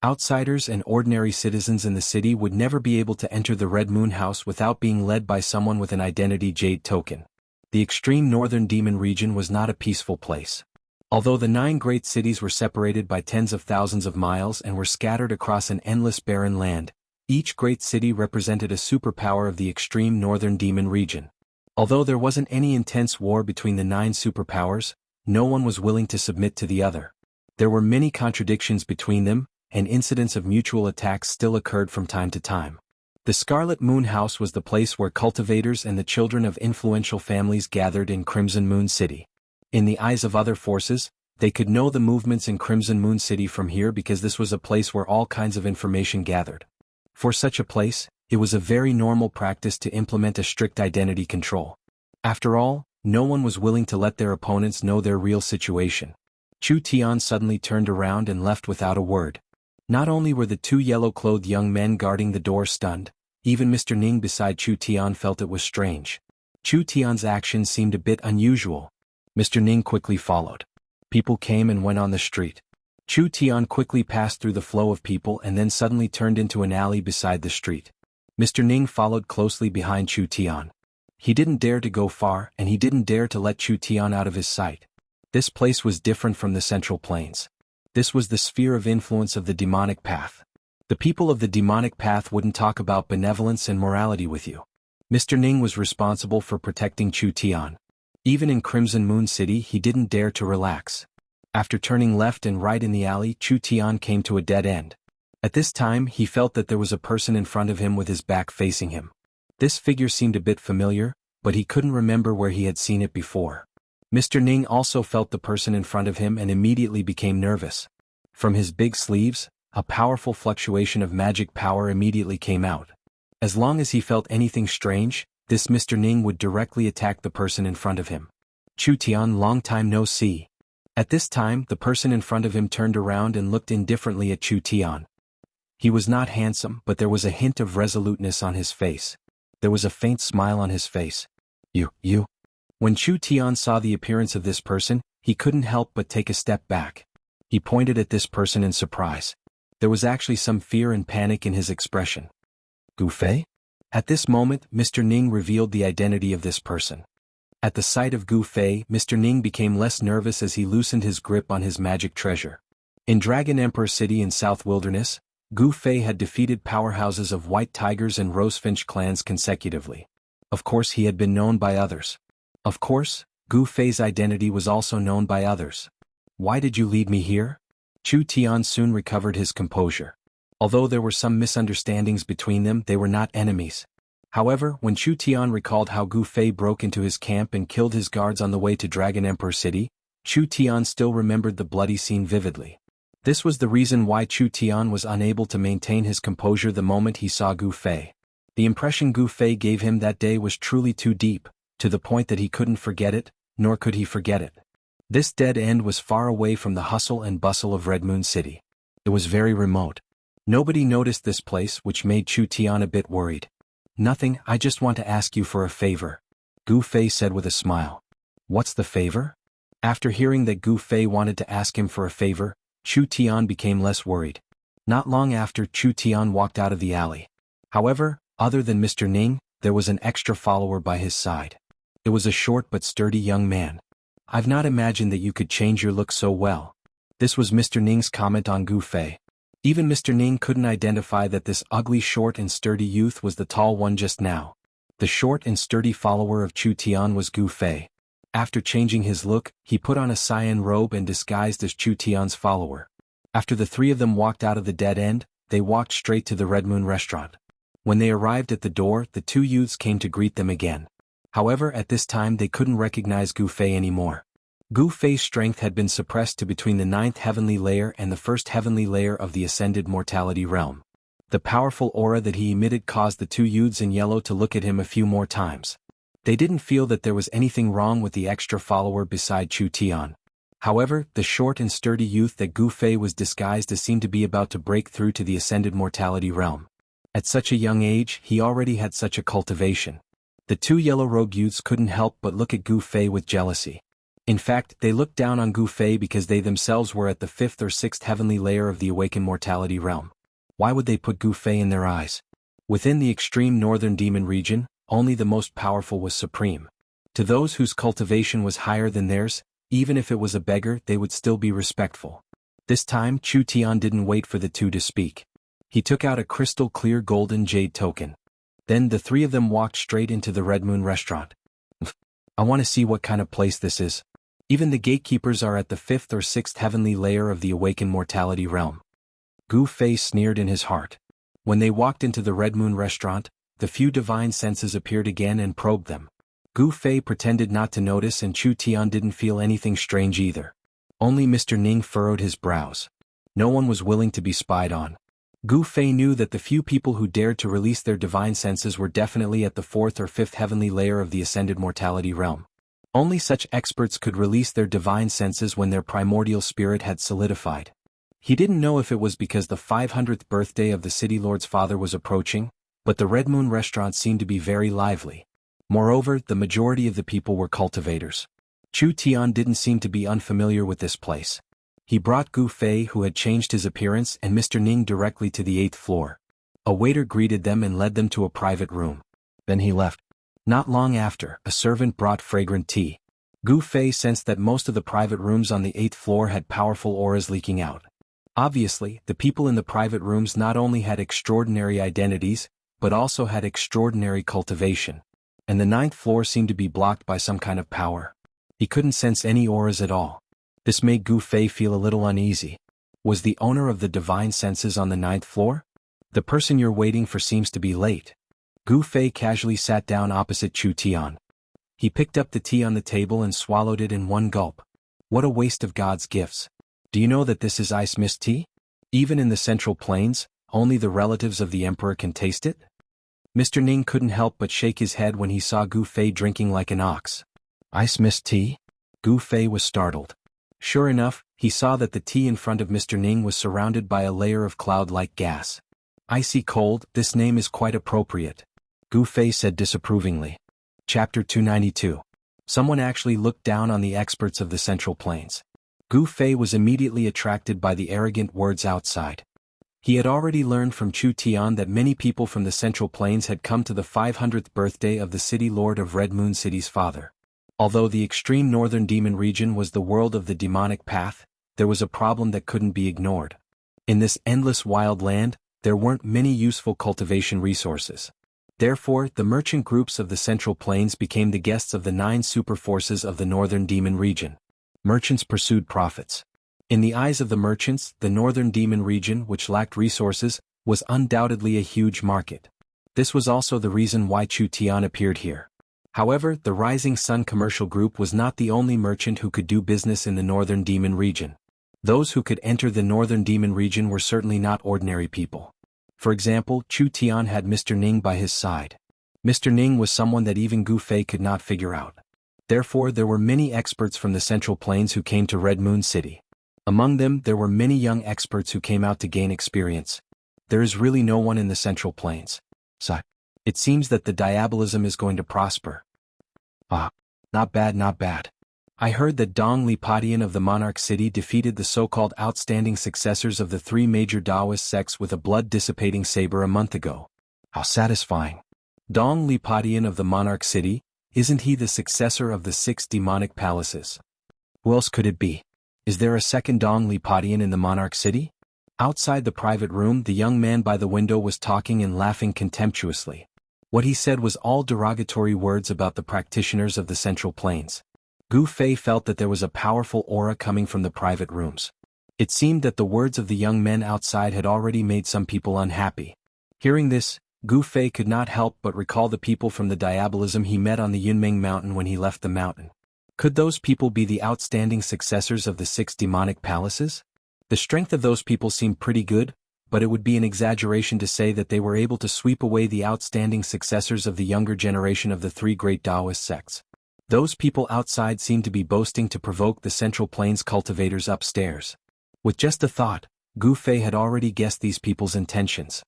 A: Outsiders and ordinary citizens in the city would never be able to enter the Red Moon House without being led by someone with an identity jade token. The extreme northern demon region was not a peaceful place. Although the 9 great cities were separated by tens of thousands of miles and were scattered across an endless barren land, Each great city represented a superpower of the extreme northern demon region. Although there wasn't any intense war between the 9 superpowers, no one was willing to submit to the other. There were many contradictions between them, and incidents of mutual attacks still occurred from time to time. The Scarlet Moon House was the place where cultivators and the children of influential families gathered in Crimson Moon City. In the eyes of other forces, they could know the movements in Crimson Moon City from here because this was a place where all kinds of information gathered. For such a place, it was a very normal practice to implement a strict identity control. After all, no one was willing to let their opponents know their real situation. Chu Tian suddenly turned around and left without a word. Not only were the 2 yellow-clothed young men guarding the door stunned, even Mr. Ning beside Chu Tian felt it was strange. Chu Tian's actions seemed a bit unusual. Mr. Ning quickly followed. People came and went on the street. Chu Tian quickly passed through the flow of people and then suddenly turned into an alley beside the street. Mr. Ning followed closely behind Chu Tian. He didn't dare to go far and he didn't dare to let Chu Tian out of his sight. This place was different from the Central Plains. This was the sphere of influence of the demonic path. The people of the demonic path wouldn't talk about benevolence and morality with you. Mr. Ning was responsible for protecting Chu Tian. Even in Crimson Moon City he didn't dare to relax. After turning left and right in the alley, Chu Tian came to a dead end. At this time he felt that there was a person in front of him with his back facing him. This figure seemed a bit familiar, but he couldn't remember where he had seen it before. Mr. Ning also felt the person in front of him and immediately became nervous. From his big sleeves, a powerful fluctuation of magic power immediately came out. As long as he felt anything strange, this Mr. Ning would directly attack the person in front of him. Chu Tian, long time no see. At this time the person in front of him turned around and looked indifferently at Chu Tian. He was not handsome, but there was a hint of resoluteness on his face. There was a faint smile on his face. You. When Chu Tian saw the appearance of this person, he couldn't help but take a step back. He pointed at this person in surprise. There was actually some fear and panic in his expression. Gu Fei? At this moment, Mr. Ning revealed the identity of this person. At the sight of Gu Fei, Mr. Ning became less nervous as he loosened his grip on his magic treasure. In Dragon Emperor City in South Wilderness, Gu Fei had defeated powerhouses of White Tigers and Rosefinch clans consecutively. Of course he had been known by others. Of course, Gu Fei's identity was also known by others. Why did you lead me here? Chu Tian soon recovered his composure. Although there were some misunderstandings between them, they were not enemies. However, when Chu Tian recalled how Gu Fei broke into his camp and killed his guards on the way to Dragon Emperor City, Chu Tian still remembered the bloody scene vividly. This was the reason why Chu Tian was unable to maintain his composure the moment he saw Gu Fei. The impression Gu Fei gave him that day was truly too deep, to the point that he couldn't forget it, nor could he forget it. This dead end was far away from the hustle and bustle of Red Moon City. It was very remote. Nobody noticed this place, which made Chu Tian a bit worried. Nothing, I just want to ask you for a favor, Gu Fei said with a smile. What's the favor? After hearing that Gu Fei wanted to ask him for a favor, Chu Tian became less worried. Not long after, Chu Tian walked out of the alley. However, other than Mr. Ning, there was an extra follower by his side. It was a short but sturdy young man. I've not imagined that you could change your look so well. This was Mr. Ning's comment on Gu Fei. Even Mr. Ning couldn't identify that this ugly short and sturdy youth was the tall one just now. The short and sturdy follower of Chu Tian was Gu Fei. After changing his look, he put on a cyan robe and disguised as Chu Tian's follower. After the 3 of them walked out of the dead end, they walked straight to the Red Moon restaurant. When they arrived at the door, the 2 youths came to greet them again. However, at this time they couldn't recognize Gu Fei anymore. Gu Fei's strength had been suppressed to between the 9th heavenly layer and the 1st heavenly layer of the ascended mortality realm. The powerful aura that he emitted caused the 2 youths in yellow to look at him a few more times. They didn't feel that there was anything wrong with the extra follower beside Chu Tian. However, the short and sturdy youth that Gu Fei was disguised as seemed to be about to break through to the ascended mortality realm. At such a young age, he already had such a cultivation. The 2 yellow-robed youths couldn't help but look at Gu Fei with jealousy. In fact, they looked down on Gu Fei because they themselves were at the 5th or 6th heavenly layer of the awakened mortality realm. Why would they put Gu Fei in their eyes? Within the extreme northern demon region, only the most powerful was supreme. To those whose cultivation was higher than theirs, even if it was a beggar, they would still be respectful. This time, Chu Tian didn't wait for the 2 to speak. He took out a crystal-clear golden jade token. Then the three of them walked straight into the Red Moon restaurant. I want to see what kind of place this is. Even the gatekeepers are at the 5th or 6th heavenly layer of the awakened mortality realm. Gu Fei sneered in his heart. When they walked into the Red Moon restaurant, the few divine senses appeared again and probed them. Gu Fei pretended not to notice, and Chu Tian didn't feel anything strange either. Only Mr. Ning furrowed his brows. No one was willing to be spied on. Gu Fei knew that the few people who dared to release their divine senses were definitely at the 4th or 5th heavenly layer of the ascended mortality realm. Only such experts could release their divine senses when their primordial spirit had solidified. He didn't know if it was because the 500th birthday of the City Lord's father was approaching, but the Red Moon restaurant seemed to be very lively. Moreover, the majority of the people were cultivators. Chu Tian didn't seem to be unfamiliar with this place. He brought Gu Fei, who had changed his appearance, and Mr. Ning directly to the 8th floor. A waiter greeted them and led them to a private room. Then he left. Not long after, a servant brought fragrant tea. Gu Fei sensed that most of the private rooms on the 8th floor had powerful auras leaking out. Obviously, the people in the private rooms not only had extraordinary identities, but also had extraordinary cultivation. And the 9th floor seemed to be blocked by some kind of power. He couldn't sense any auras at all. This made Gu Fei feel a little uneasy. Was the owner of the divine senses on the 9th floor? The person you're waiting for seems to be late. Gu Fei casually sat down opposite Chu Tian. He picked up the tea on the table and swallowed it in one gulp. What a waste of God's gifts. Do you know that this is ice mist tea? Even in the Central Plains, only the relatives of the emperor can taste it? Mr. Ning couldn't help but shake his head when he saw Gu Fei drinking like an ox. Ice mist tea? Gu Fei was startled. Sure enough, he saw that the tea in front of Mr. Ning was surrounded by a layer of cloud-like gas. Icy cold, this name is quite appropriate. Gu Fei said disapprovingly. Chapter 292. Someone actually looked down on the experts of the Central Plains. Gu Fei was immediately attracted by the arrogant words outside. He had already learned from Chu Tian that many people from the Central Plains had come to the 500th birthday of the City Lord of Red Moon City's father. Although the extreme northern demon region was the world of the demonic path, there was a problem that couldn't be ignored. In this endless wild land, there weren't many useful cultivation resources. Therefore, the merchant groups of the Central Plains became the guests of the 9 super forces of the northern demon region. Merchants pursued profits. In the eyes of the merchants, the northern demon region, which lacked resources, was undoubtedly a huge market. This was also the reason why Chu Tian appeared here. However, the Rising Sun Commercial Group was not the only merchant who could do business in the northern demon region. Those who could enter the northern demon region were certainly not ordinary people. For example, Chu Tian had Mr. Ning by his side. Mr. Ning was someone that even Gu Fei could not figure out. Therefore, there were many experts from the Central Plains who came to Red Moon City. Among them, there were many young experts who came out to gain experience. There is really no one in the Central Plains. So, it seems that the diabolism is going to prosper. Ah, not bad, not bad. I heard that Dong Lipatian of the Monarch City defeated the so-called outstanding successors of the 3 major Taoist sects with a blood-dissipating saber a month ago. How satisfying. Dong Lipatian of the Monarch City, isn't he the successor of the 6 demonic palaces? Who else could it be? Is there a second Dong Lipatian in the Monarch City? Outside the private room, the young man by the window was talking and laughing contemptuously. What he said was all derogatory words about the practitioners of the Central Plains. Gu Fei felt that there was a powerful aura coming from the private rooms. It seemed that the words of the young men outside had already made some people unhappy. Hearing this, Gu Fei could not help but recall the people from the diabolism he met on the Yunmeng Mountain when he left the mountain. Could those people be the outstanding successors of the 6 demonic palaces? The strength of those people seemed pretty good, but it would be an exaggeration to say that they were able to sweep away the outstanding successors of the younger generation of the 3 great Taoist sects. Those people outside seemed to be boasting to provoke the Central Plains cultivators upstairs. With just a thought, Gu Fei had already guessed these people's intentions.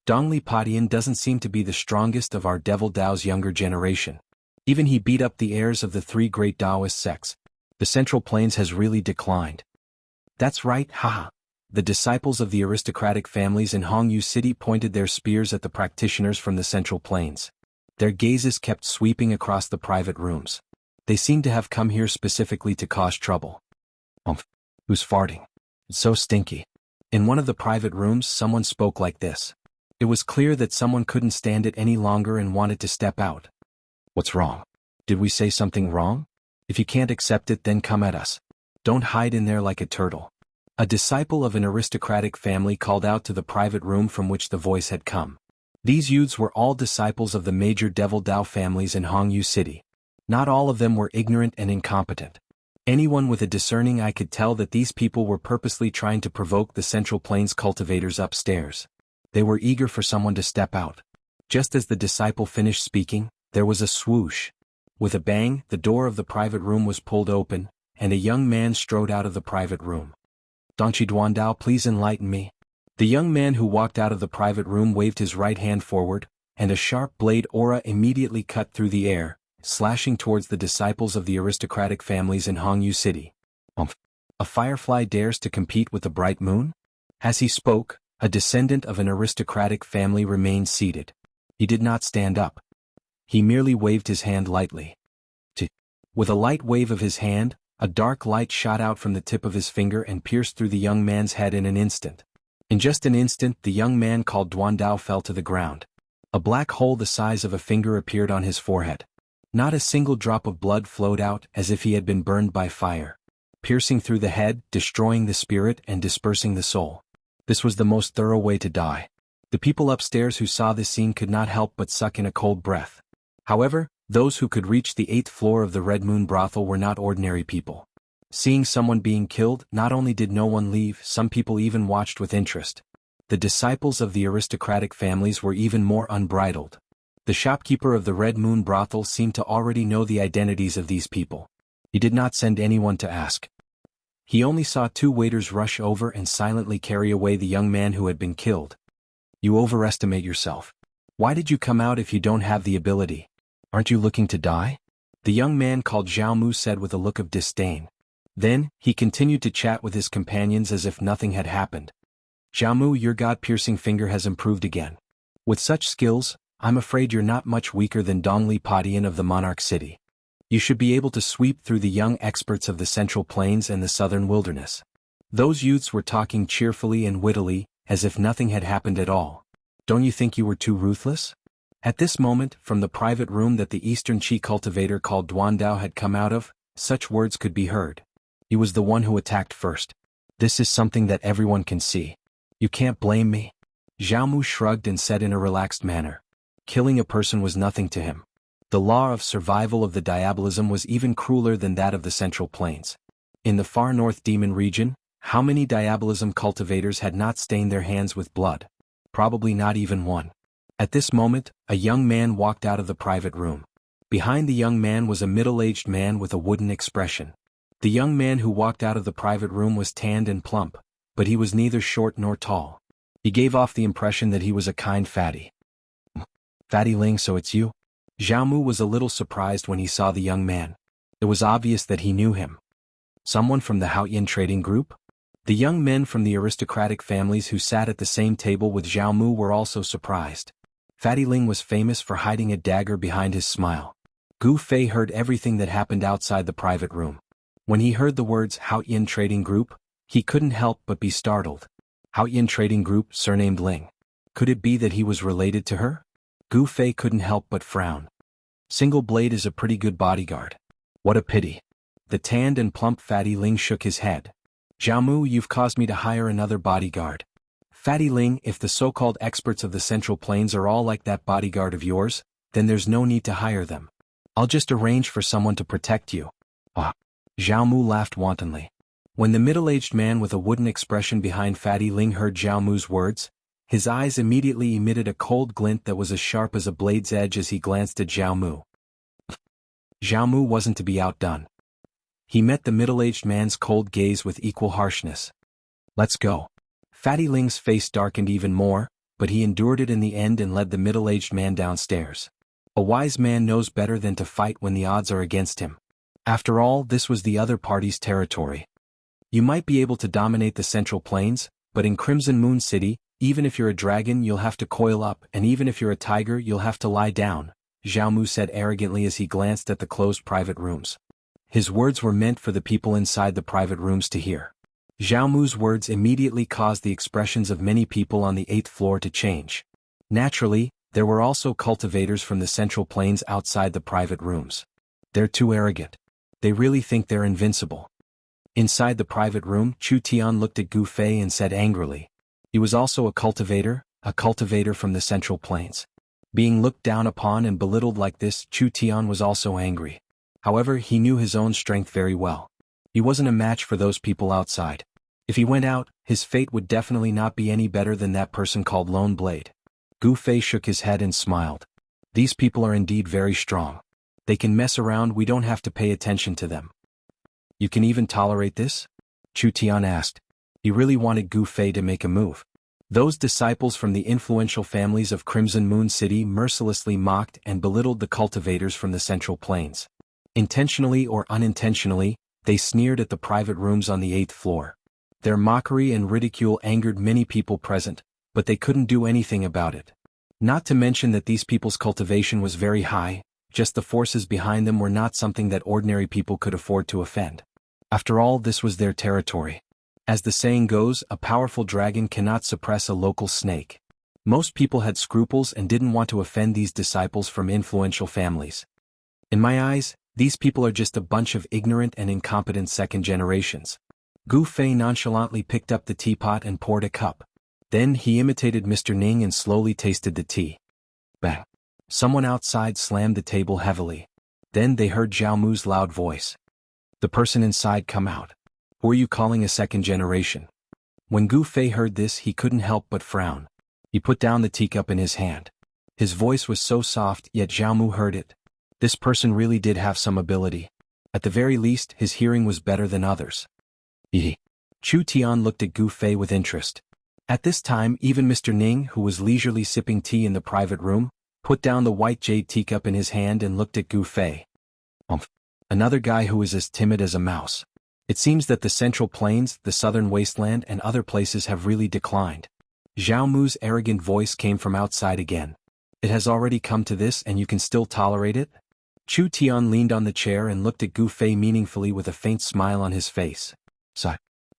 A: Dong Lipatian doesn't seem to be the strongest of our Devil Dao's younger generation. Even he beat up the heirs of the 3 great Taoist sects. The Central Plains has really declined. That's right, haha. The disciples of the aristocratic families in Hongyu City pointed their spears at the practitioners from the Central Plains. Their gazes kept sweeping across the private rooms. They seemed to have come here specifically to cause trouble. Who's farting? It's so stinky. In one of the private rooms, someone spoke like this. It was clear that someone couldn't stand it any longer and wanted to step out. What's wrong? Did we say something wrong? If you can't accept it, then come at us. Don't hide in there like a turtle. A disciple of an aristocratic family called out to the private room from which the voice had come. These youths were all disciples of the major Devil Dao families in Jianghu City. Not all of them were ignorant and incompetent. Anyone with a discerning eye could tell that these people were purposely trying to provoke the Central Plains cultivators upstairs. They were eager for someone to step out. Just as the disciple finished speaking, there was a swoosh. With a bang, the door of the private room was pulled open, and a young man strode out of the private room. Dongqi Duandao, please enlighten me. The young man who walked out of the private room waved his right hand forward, and a sharp blade aura immediately cut through the air, slashing towards the disciples of the aristocratic families in Jianghu City. A firefly dares to compete with the bright moon? As he spoke, a descendant of an aristocratic family remained seated. He did not stand up. He merely waved his hand lightly. With a light wave of his hand, a dark light shot out from the tip of his finger and pierced through the young man's head in an instant. In just an instant, the young man called Duandao fell to the ground. A black hole the size of a finger appeared on his forehead. Not a single drop of blood flowed out, as if he had been burned by fire, piercing through the head, destroying the spirit and dispersing the soul. This was the most thorough way to die. The people upstairs who saw this scene could not help but suck in a cold breath. However, those who could reach the 8th floor of the Red Moon brothel were not ordinary people. Seeing someone being killed, not only did no one leave, some people even watched with interest. The disciples of the aristocratic families were even more unbridled. The shopkeeper of the Red Moon brothel seemed to already know the identities of these people. He did not send anyone to ask. He only saw 2 waiters rush over and silently carry away the young man who had been killed. You overestimate yourself. Why did you come out if you don't have the ability? Aren't you looking to die? The young man called Jianghu said with a look of disdain. Then, he continued to chat with his companions as if nothing had happened. Jianghu, your god-piercing finger has improved again. With such skills, I'm afraid you're not much weaker than Dongli Padian of the Monarch City. You should be able to sweep through the young experts of the Central Plains and the Southern Wilderness. Those youths were talking cheerfully and wittily, as if nothing had happened at all. Don't you think you were too ruthless? At this moment, from the private room that the Eastern Qi cultivator called Duandao had come out of, such words could be heard. He was the one who attacked first. This is something that everyone can see. You can't blame me. Jianghu shrugged and said in a relaxed manner. Killing a person was nothing to him. The law of survival of the diabolism was even crueler than that of the Central Plains. In the far north demon region, how many diabolism cultivators had not stained their hands with blood? Probably not even one. At this moment, a young man walked out of the private room. Behind the young man was a middle-aged man with a wooden expression. The young man who walked out of the private room was tanned and plump, but he was neither short nor tall. He gave off the impression that he was a kind fatty. Fatty Ling, so it's you? Jianghu was a little surprised when he saw the young man. It was obvious that he knew him. Someone from the Haoyan trading group? The young men from the aristocratic families who sat at the same table with Jianghu were also surprised. Fatty Ling was famous for hiding a dagger behind his smile. Gu Fei heard everything that happened outside the private room. When he heard the words Haoyan Trading Group, he couldn't help but be startled. Haoyan Trading Group, surnamed Ling. Could it be that he was related to her? Gu Fei couldn't help but frown. Single Blade is a pretty good bodyguard. What a pity. The tanned and plump Fatty Ling shook his head. Jianghu, you've caused me to hire another bodyguard. Fatty Ling, if the so-called experts of the Central Plains are all like that bodyguard of yours, then there's no need to hire them. I'll just arrange for someone to protect you. Ah. Jianghu laughed wantonly. When the middle-aged man with a wooden expression behind Fatty Ling heard Jianghu's words, his eyes immediately emitted a cold glint that was as sharp as a blade's edge as he glanced at Jianghu. Jianghu wasn't to be outdone. He met the middle-aged man's cold gaze with equal harshness. Let's go. Fatty Ling's face darkened even more, but he endured it in the end and led the middle-aged man downstairs. A wise man knows better than to fight when the odds are against him. After all, this was the other party's territory. You might be able to dominate the Central Plains, but in Crimson Moon City, even if you're a dragon you'll have to coil up, and even if you're a tiger you'll have to lie down, Jianghu said arrogantly as he glanced at the closed private rooms. His words were meant for the people inside the private rooms to hear. Jianghu's words immediately caused the expressions of many people on the 8th floor to change. Naturally, there were also cultivators from the central plains outside the private rooms. They're too arrogant. They really think they're invincible. Inside the private room, Chu Tian looked at Gu Fei and said angrily. He was also a cultivator from the central plains. Being looked down upon and belittled like this, Chu Tian was also angry. However, he knew his own strength very well. He wasn't a match for those people outside. If he went out, his fate would definitely not be any better than that person called Lone Blade. Gu Fei shook his head and smiled. These people are indeed very strong. They can mess around, we don't have to pay attention to them. You can even tolerate this? Chu Tian asked. He really wanted Gu Fei to make a move. Those disciples from the influential families of Crimson Moon City mercilessly mocked and belittled the cultivators from the Central Plains. Intentionally or unintentionally, they sneered at the private rooms on the 8th floor. Their mockery and ridicule angered many people present, but they couldn't do anything about it. Not to mention that these people's cultivation was very high, just the forces behind them were not something that ordinary people could afford to offend. After all, this was their territory. As the saying goes, a powerful dragon cannot suppress a local snake. Most people had scruples and didn't want to offend these disciples from influential families. In my eyes, these people are just a bunch of ignorant and incompetent second generations. Gu Fei nonchalantly picked up the teapot and poured a cup. Then he imitated Mr. Ning and slowly tasted the tea. Bang! Someone outside slammed the table heavily. Then they heard Zhao Mu's loud voice. The person inside come out. Who are you calling a second generation? When Gu Fei heard this, he couldn't help but frown. He put down the teacup in his hand. His voice was so soft, yet Zhao Mu heard it. This person really did have some ability. At the very least, his hearing was better than others. Chu Tian looked at Gu Fei with interest. At this time, even Mr. Ning, who was leisurely sipping tea in the private room, put down the white jade teacup in his hand and looked at Gu Fei. Another guy who is as timid as a mouse. It seems that the Central Plains, the Southern Wasteland and other places have really declined. Zhao Mu's arrogant voice came from outside again. It has already come to this and you can still tolerate it? Chu Tian leaned on the chair and looked at Gu Fei meaningfully with a faint smile on his face.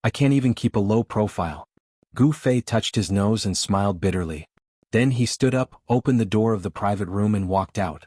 A: I can't even keep a low profile. Gu Fei touched his nose and smiled bitterly. Then he stood up, opened the door of the private room and walked out.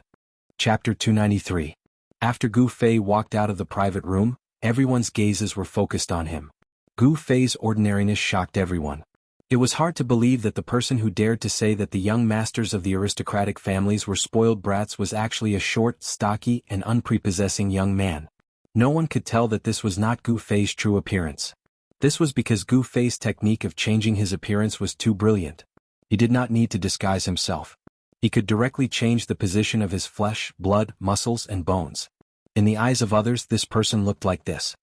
A: Chapter 293. After Gu Fei walked out of the private room, everyone's gazes were focused on him. Gu Fei's ordinariness shocked everyone. It was hard to believe that the person who dared to say that the young masters of the aristocratic families were spoiled brats was actually a short, stocky, and unprepossessing young man. No one could tell that this was not Gu Fei's true appearance. This was because Gu Fei's technique of changing his appearance was too brilliant. He did not need to disguise himself. He could directly change the position of his flesh, blood, muscles, and bones. In the eyes of others, this person looked like this.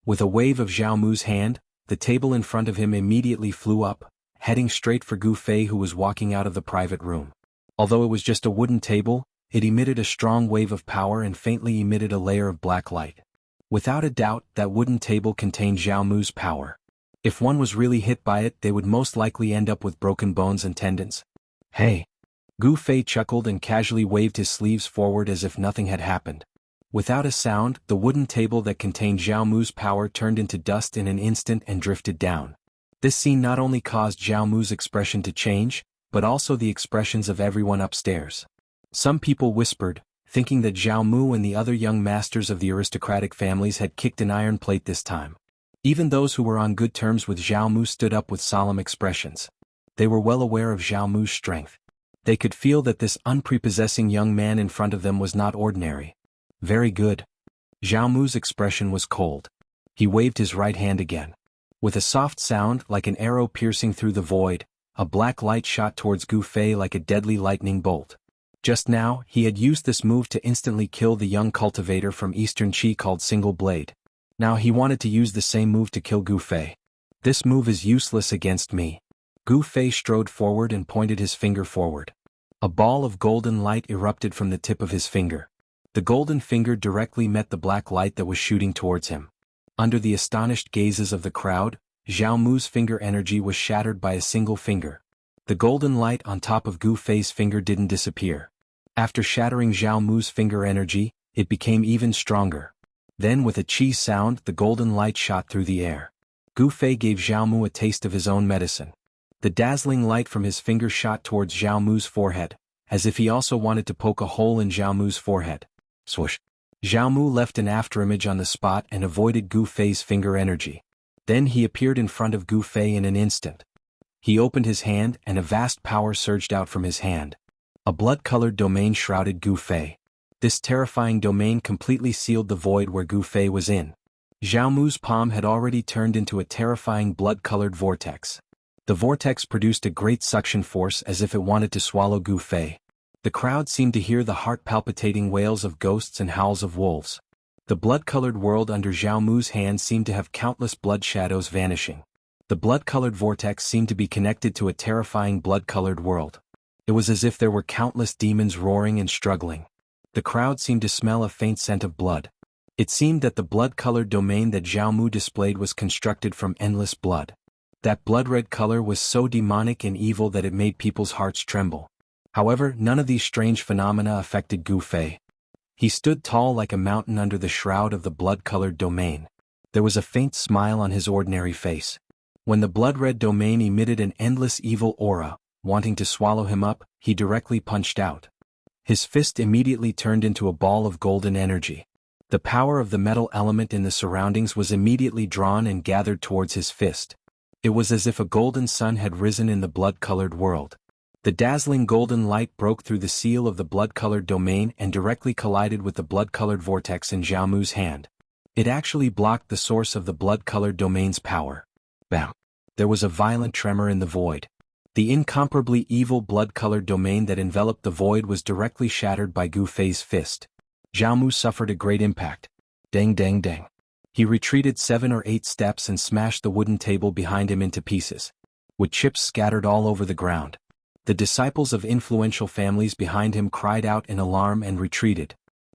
A: With a wave of Zhao Mu's hand, the table in front of him immediately flew up, heading straight for Gu Fei, who was walking out of the private room. Although it was just a wooden table, it emitted a strong wave of power and faintly emitted a layer of black light. Without a doubt, that wooden table contained Zhao Mu's power. If one was really hit by it, they would most likely end up with broken bones and tendons. Hey! Gu Fei chuckled and casually waved his sleeves forward as if nothing had happened. Without a sound, the wooden table that contained Zhao Mu's power turned into dust in an instant and drifted down. This scene not only caused Zhao Mu's expression to change, but also the expressions of everyone upstairs. Some people whispered, thinking that Zhao Mu and the other young masters of the aristocratic families had kicked an iron plate this time. Even those who were on good terms with Zhao Mu stood up with solemn expressions. They were well aware of Zhao Mu's strength. They could feel that this unprepossessing young man in front of them was not ordinary. Very good. Zhao Mu's expression was cold. He waved his right hand again. With a soft sound like an arrow piercing through the void, a black light shot towards Gu Fei like a deadly lightning bolt. Just now, he had used this move to instantly kill the young cultivator from Eastern Qi called Single Blade. Now he wanted to use the same move to kill Gu Fei. This move is useless against me. Gu Fei strode forward and pointed his finger forward. A ball of golden light erupted from the tip of his finger. The golden finger directly met the black light that was shooting towards him. Under the astonished gazes of the crowd, Zhao Mu's finger energy was shattered by a single finger. The golden light on top of Gu Fei's finger didn't disappear. After shattering Zhao Mu's finger energy, it became even stronger. Then with a chi sound, the golden light shot through the air. Gu Fei gave Jianghu a taste of his own medicine. The dazzling light from his finger shot towards Jianghu's forehead, as if he also wanted to poke a hole in Jianghu's forehead. Swoosh. Jianghu left an afterimage on the spot and avoided Gu Fei's finger energy. Then he appeared in front of Gu Fei in an instant. He opened his hand and a vast power surged out from his hand. A blood-colored domain shrouded Gu Fei. This terrifying domain completely sealed the void where Gu Fei was in. Jianghu's palm had already turned into a terrifying blood-colored vortex. The vortex produced a great suction force as if it wanted to swallow Gu Fei. The crowd seemed to hear the heart-palpitating wails of ghosts and howls of wolves. The blood-colored world under Jianghu's hand seemed to have countless blood shadows vanishing. The blood-colored vortex seemed to be connected to a terrifying blood-colored world. It was as if there were countless demons roaring and struggling. The crowd seemed to smell a faint scent of blood. It seemed that the blood-colored domain that Jianghu displayed was constructed from endless blood. That blood-red color was so demonic and evil that it made people's hearts tremble. However, none of these strange phenomena affected Gu Fei. He stood tall like a mountain under the shroud of the blood-colored domain. There was a faint smile on his ordinary face. When the blood-red domain emitted an endless evil aura, wanting to swallow him up, he directly punched out. His fist immediately turned into a ball of golden energy. The power of the metal element in the surroundings was immediately drawn and gathered towards his fist. It was as if a golden sun had risen in the blood-colored world. The dazzling golden light broke through the seal of the blood-colored domain and directly collided with the blood-colored vortex in Jianghu's hand. It actually blocked the source of the blood-colored domain's power. Bam! There was a violent tremor in the void. The incomparably evil blood-colored domain that enveloped the void was directly shattered by Gu Fei's fist. Jianghu suffered a great impact. Dang dang dang. He retreated 7 or 8 steps and smashed the wooden table behind him into pieces, with chips scattered all over the ground. The disciples of influential families behind him cried out in alarm and retreated.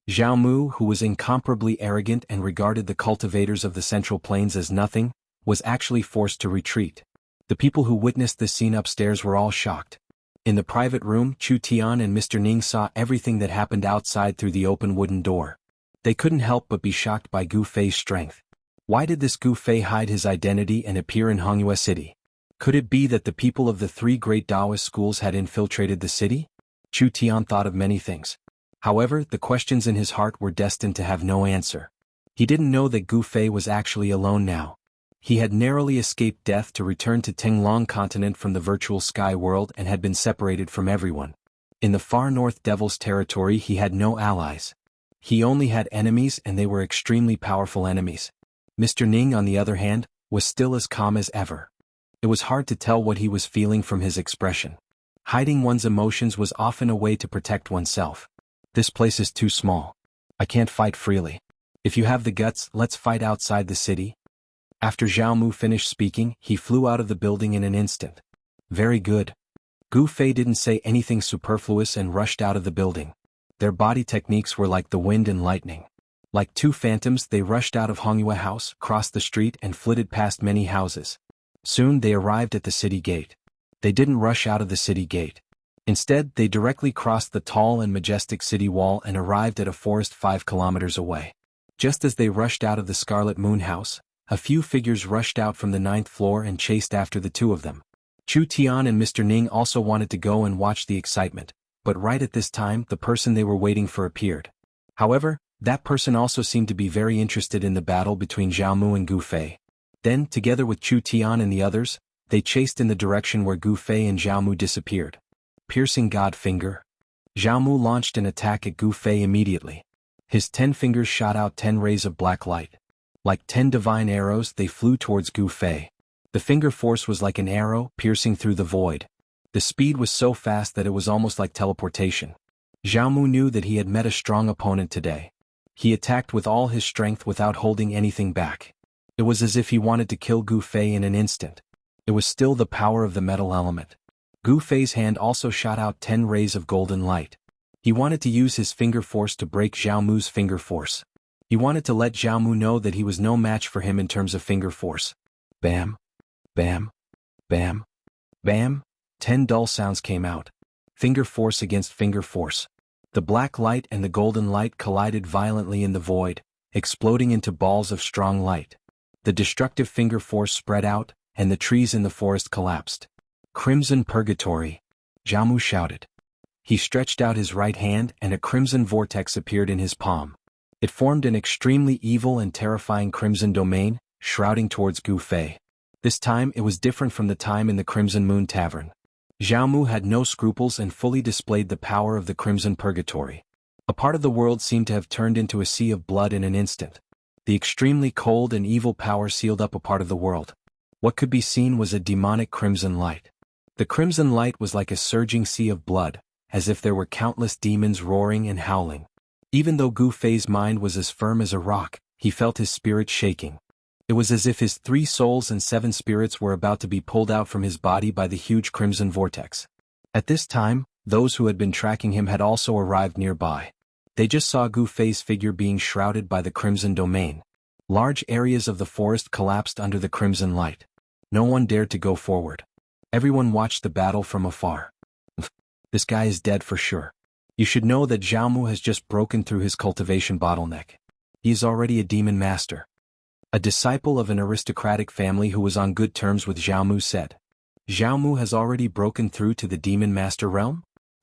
A: Jianghu, who was incomparably arrogant and regarded the cultivators of the Central Plains as nothing, was actually forced to retreat. The people who witnessed this scene upstairs were all shocked. In the private room, Chu Tian and Mr. Ning saw everything that happened outside through the open wooden door. They couldn't help but be shocked by Gu Fei's strength. Why did this Gu Fei hide his identity and appear in Hongyue City? Could it be that the people of the 3 great Taoist schools had infiltrated the city? Chu Tian thought of many things. However, the questions in his heart were destined to have no answer. He didn't know that Gu Fei was actually alone now. He had narrowly escaped death to return to Tinglong continent from the virtual sky world and had been separated from everyone. In the far north Devil's territory he had no allies. He only had enemies, and they were extremely powerful enemies. Mr. Ning, on the other hand, was still as calm as ever. It was hard to tell what he was feeling from his expression. Hiding one's emotions was often a way to protect oneself. This place is too small. I can't fight freely. If you have the guts, let's fight outside the city. After Jianghu finished speaking, he flew out of the building in an instant. Very good. Gu Fei didn't say anything superfluous and rushed out of the building. Their body techniques were like the wind and lightning. Like 2 phantoms, they rushed out of Hongyue House, crossed the street and flitted past many houses. Soon they arrived at the city gate. They didn't rush out of the city gate. Instead, they directly crossed the tall and majestic city wall and arrived at a forest 5 kilometers away. Just as they rushed out of the Scarlet Moon House, a few figures rushed out from the 9th floor and chased after the 2 of them. Chu Tian and Mr. Ning also wanted to go and watch the excitement, but right at this time the person they were waiting for appeared. However, that person also seemed to be very interested in the battle between Jianghu and Gu Fei. Then, together with Chu Tian and the others, they chased in the direction where Gu Fei and Jianghu disappeared. Piercing God Finger. Jianghu launched an attack at Gu Fei immediately. His 10 fingers shot out 10 rays of black light. Like 10 divine arrows, they flew towards Gu Fei. The finger force was like an arrow, piercing through the void. The speed was so fast that it was almost like teleportation. Jianghu knew that he had met a strong opponent today. He attacked with all his strength without holding anything back. It was as if he wanted to kill Gu Fei in an instant. It was still the power of the metal element. Gu Fei's hand also shot out 10 rays of golden light. He wanted to use his finger force to break Jianghu's finger force. He wanted to let Jianghu know that he was no match for him in terms of finger force. Bam! Bam! Bam! Bam! 10 dull sounds came out. Finger force against finger force. The black light and the golden light collided violently in the void, exploding into balls of strong light. The destructive finger force spread out, and the trees in the forest collapsed. Crimson Purgatory, Jianghu shouted. He stretched out his right hand and a crimson vortex appeared in his palm. It formed an extremely evil and terrifying crimson domain, shrouding towards Gu Fei. This time it was different from the time in the Crimson Moon Tavern. Jianghu had no scruples and fully displayed the power of the Crimson Purgatory. A part of the world seemed to have turned into a sea of blood in an instant. The extremely cold and evil power sealed up a part of the world. What could be seen was a demonic crimson light. The crimson light was like a surging sea of blood, as if there were countless demons roaring and howling. Even though Gu Fei's mind was as firm as a rock, he felt his spirit shaking. It was as if his 3 souls and 7 spirits were about to be pulled out from his body by the huge crimson vortex. At this time, those who had been tracking him had also arrived nearby. They just saw Gu Fei's figure being shrouded by the crimson domain. Large areas of the forest collapsed under the crimson light. No one dared to go forward. Everyone watched the battle from afar. This guy is dead for sure. You should know that Jianghu has just broken through his cultivation bottleneck. He is already a demon master. A disciple of an aristocratic family who was on good terms with Jianghu said. Jianghu has already broken through to the demon master realm?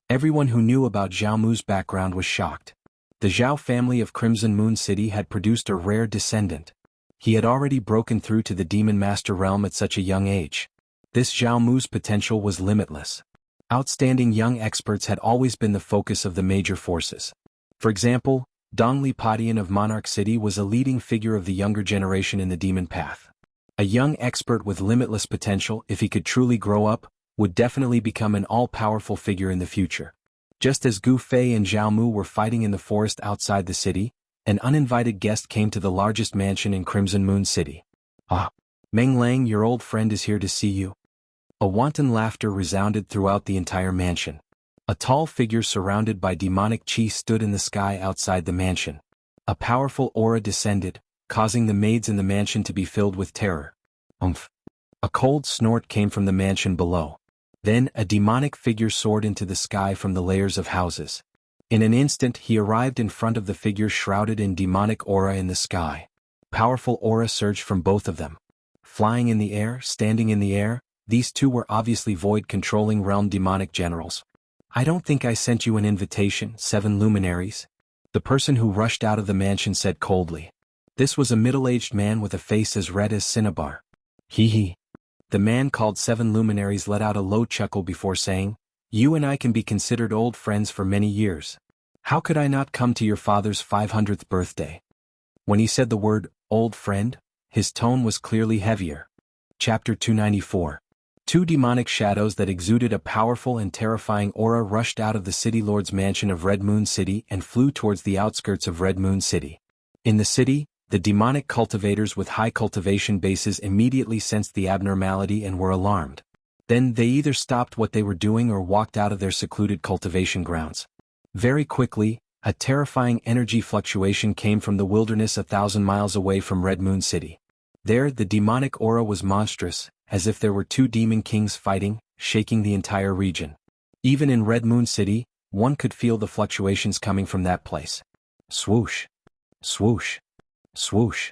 A: Everyone who knew about Jianghu's background was shocked. The Zhao family of Crimson Moon City had produced a rare descendant. He had already broken through to the demon master realm at such a young age. This Jianghu's potential was limitless. Outstanding young experts had always been the focus of the major forces. For example, Dong Li Padian of Monarch City was a leading figure of the younger generation in the demon path. A young expert with limitless potential, if he could truly grow up, would definitely become an all-powerful figure in the future. Just as Gu Fei and Jianghu were fighting in the forest outside the city, an uninvited guest came to the largest mansion in Crimson Moon City. Ah, Meng Lang, your old friend is here to see you. A wanton laughter resounded throughout the entire mansion. A tall figure surrounded by demonic chi stood in the sky outside the mansion. A powerful aura descended, causing the maids in the mansion to be filled with terror. Umph! A cold snort came from the mansion below. Then a demonic figure soared into the sky from the layers of houses. In an instant he arrived in front of the figure shrouded in demonic aura in the sky. Powerful aura surged from both of them. Flying in the air, standing in the air, these two were obviously void-controlling realm demonic generals. I don't think I sent you an invitation, 7 luminaries. The person who rushed out of the mansion said coldly. This was a middle-aged man with a face as red as cinnabar. Hee hee. The man called 7 luminaries let out a low chuckle before saying, You and I can be considered old friends for many years. How could I not come to your father's 500th birthday? When he said the word, old friend, his tone was clearly heavier. Chapter 294. 2 demonic shadows that exuded a powerful and terrifying aura rushed out of the city lord's mansion of Red Moon City and flew towards the outskirts of Red Moon City. In the city, the demonic cultivators with high cultivation bases immediately sensed the abnormality and were alarmed. Then they either stopped what they were doing or walked out of their secluded cultivation grounds. Very quickly, a terrifying energy fluctuation came from the wilderness 1,000 miles away from Red Moon City. There, the demonic aura was monstrous, as if there were 2 demon kings fighting, shaking the entire region. Even in Red Moon City, one could feel the fluctuations coming from that place. Swoosh! Swoosh! Swoosh!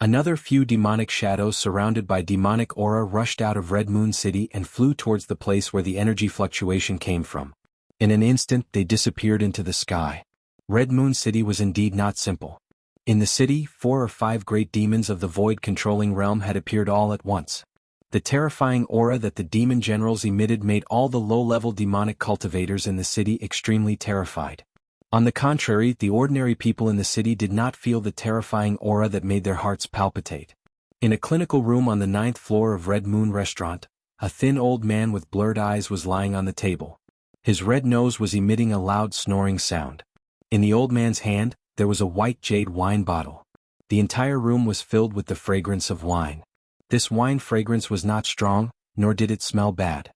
A: Another few demonic shadows surrounded by demonic aura rushed out of Red Moon City and flew towards the place where the energy fluctuation came from. In an instant they disappeared into the sky. Red Moon City was indeed not simple. In the city, 4 or 5 great demons of the void-controlling realm had appeared all at once. The terrifying aura that the demon generals emitted made all the low-level demonic cultivators in the city extremely terrified. On the contrary, the ordinary people in the city did not feel the terrifying aura that made their hearts palpitate. In a clinical room on the 9th floor of Red Moon Restaurant, a thin old man with blurred eyes was lying on the table. His red nose was emitting a loud snoring sound. In the old man's hand, there was a white jade wine bottle. The entire room was filled with the fragrance of wine. This wine fragrance was not strong, nor did it smell bad.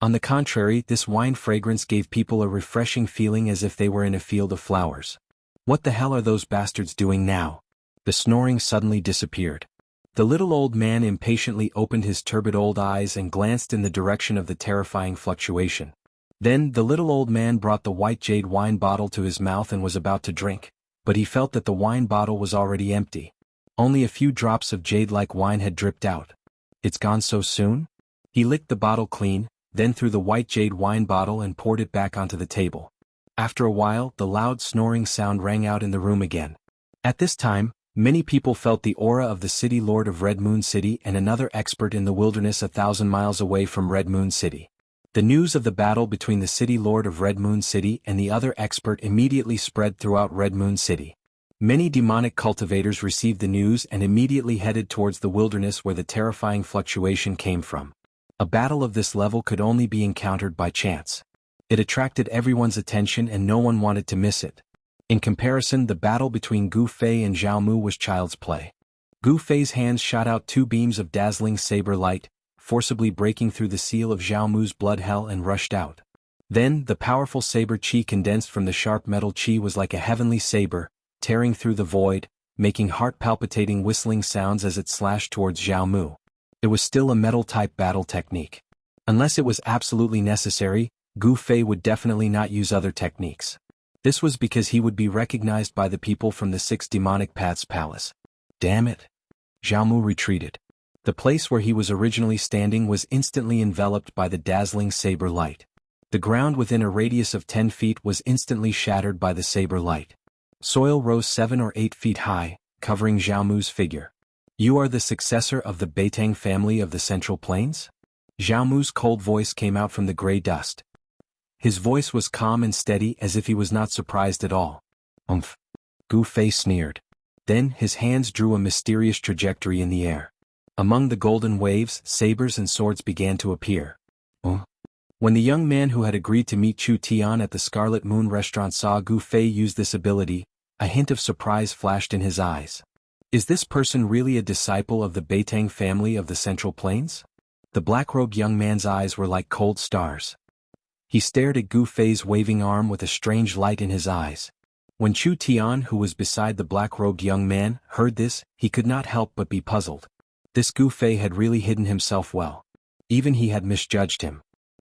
A: On the contrary, this wine fragrance gave people a refreshing feeling as if they were in a field of flowers. What the hell are those bastards doing now? The snoring suddenly disappeared. The little old man impatiently opened his turbid old eyes and glanced in the direction of the terrifying fluctuation. Then the little old man brought the white jade wine bottle to his mouth and was about to drink, but he felt that the wine bottle was already empty. Only a few drops of jade-like wine had dripped out. It's gone so soon? He licked the bottle clean, then threw the white jade wine bottle and poured it back onto the table. After a while, the loud snoring sound rang out in the room again. At this time, many people felt the aura of the city lord of Red Moon City and another expert in the wilderness 1,000 miles away from Red Moon City. The news of the battle between the city lord of Red Moon City and the other expert immediately spread throughout Red Moon City. Many demonic cultivators received the news and immediately headed towards the wilderness where the terrifying fluctuation came from. A battle of this level could only be encountered by chance. It attracted everyone's attention and no one wanted to miss it. In comparison, the battle between Gu Fei and Jianghu was child's play. Gu Fei's hands shot out 2 beams of dazzling saber light, forcibly breaking through the seal of Jianghu's blood hell and rushed out. Then, the powerful saber chi condensed from the sharp metal chi was like a heavenly saber, tearing through the void, making heart-palpitating whistling sounds as it slashed towards Jianghu. It was still a metal-type battle technique. Unless it was absolutely necessary, Gu Fei would definitely not use other techniques. This was because he would be recognized by the people from the 6 Demonic Paths Palace. Damn it! Jianghu retreated. The place where he was originally standing was instantly enveloped by the dazzling saber light. The ground within a radius of 10 feet was instantly shattered by the saber light. Soil rose 7 or 8 feet high, covering Jianghu's figure. You are the successor of the Beitang family of the Central Plains? Jianghu's cold voice came out from the gray dust. His voice was calm and steady as if he was not surprised at all. Umph. Gu Fei sneered. Then his hands drew a mysterious trajectory in the air. Among the golden waves, sabers and swords began to appear. When the young man who had agreed to meet Chu Tian at the Scarlet Moon restaurant saw Gu Fei use this ability, a hint of surprise flashed in his eyes. Is this person really a disciple of the Beitang family of the Central Plains? The black-robed young man's eyes were like cold stars. He stared at Gu Fei's waving arm with a strange light in his eyes. When Chu Tian, who was beside the black-robed young man, heard this, he could not help but be puzzled. This Gu Fei had really hidden himself well. Even he had misjudged him.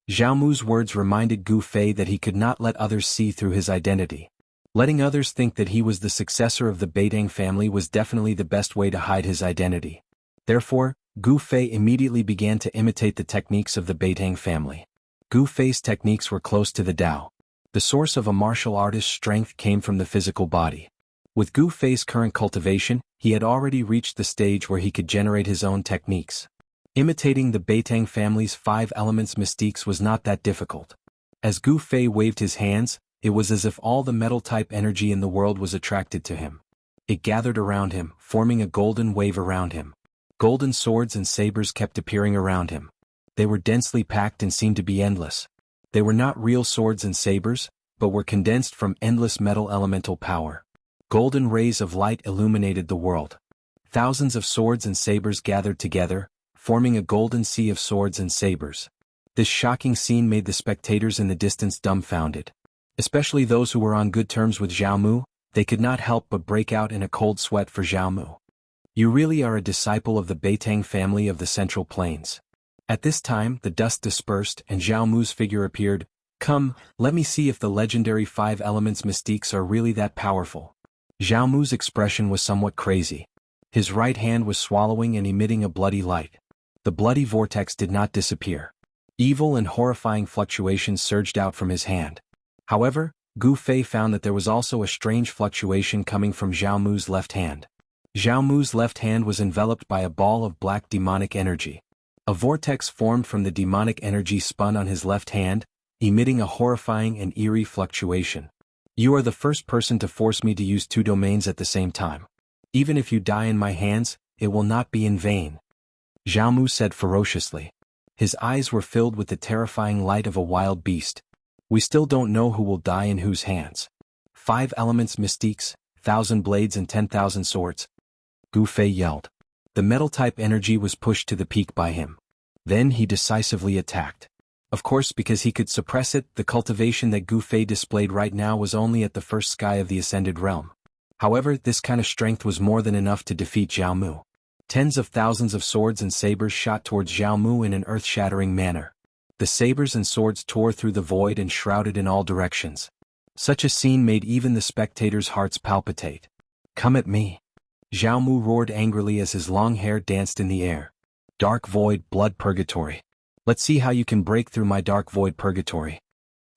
A: Jianghu's words reminded Gu Fei that he could not let others see through his identity. Letting others think that he was the successor of the Beitang family was definitely the best way to hide his identity. Therefore, Gu Fei immediately began to imitate the techniques of the Beitang family. Gu Fei's techniques were close to the Tao. The source of a martial artist's strength came from the physical body. With Gu Fei's current cultivation, he had already reached the stage where he could generate his own techniques. Imitating the Beitang family's 5 elements mystiques was not that difficult. As Gu Fei waved his hands, it was as if all the metal-type energy in the world was attracted to him. It gathered around him, forming a golden wave around him. Golden swords and sabers kept appearing around him. They were densely packed and seemed to be endless. They were not real swords and sabers, but were condensed from endless metal elemental power. Golden rays of light illuminated the world. Thousands of swords and sabers gathered together, forming a golden sea of swords and sabers. This shocking scene made the spectators in the distance dumbfounded. Especially those who were on good terms with Jianghu, they could not help but break out in a cold sweat for Jianghu. You really are a disciple of the Beitang family of the Central Plains. At this time, the dust dispersed and Jianghu's figure appeared. Come, let me see if the legendary 5 elements mystiques are really that powerful. Jianghu's expression was somewhat crazy. His right hand was swallowing and emitting a bloody light. The bloody vortex did not disappear. Evil and horrifying fluctuations surged out from his hand. However, Gu Fei found that there was also a strange fluctuation coming from Jianghu's left hand. Jianghu's left hand was enveloped by a ball of black demonic energy. A vortex formed from the demonic energy spun on his left hand, emitting a horrifying and eerie fluctuation. You are the first person to force me to use 2 domains at the same time. Even if you die in my hands, it will not be in vain. Jianghu said ferociously. His eyes were filled with the terrifying light of a wild beast. We still don't know who will die in whose hands. 5 elements mystiques, 1,000 blades and 10,000 swords. Gu Fei yelled. The metal-type energy was pushed to the peak by him. Then he decisively attacked. Of course, because he could suppress it, the cultivation that Gu Fei displayed right now was only at the first sky of the ascended realm. However, this kind of strength was more than enough to defeat Jianghu. Tens of thousands of swords and sabers shot towards Jianghu in an earth-shattering manner. The sabers and swords tore through the void and shrouded in all directions. Such a scene made even the spectators' hearts palpitate. Come at me. Jianghu roared angrily as his long hair danced in the air. Dark void, blood purgatory. Let's see how you can break through my dark void purgatory.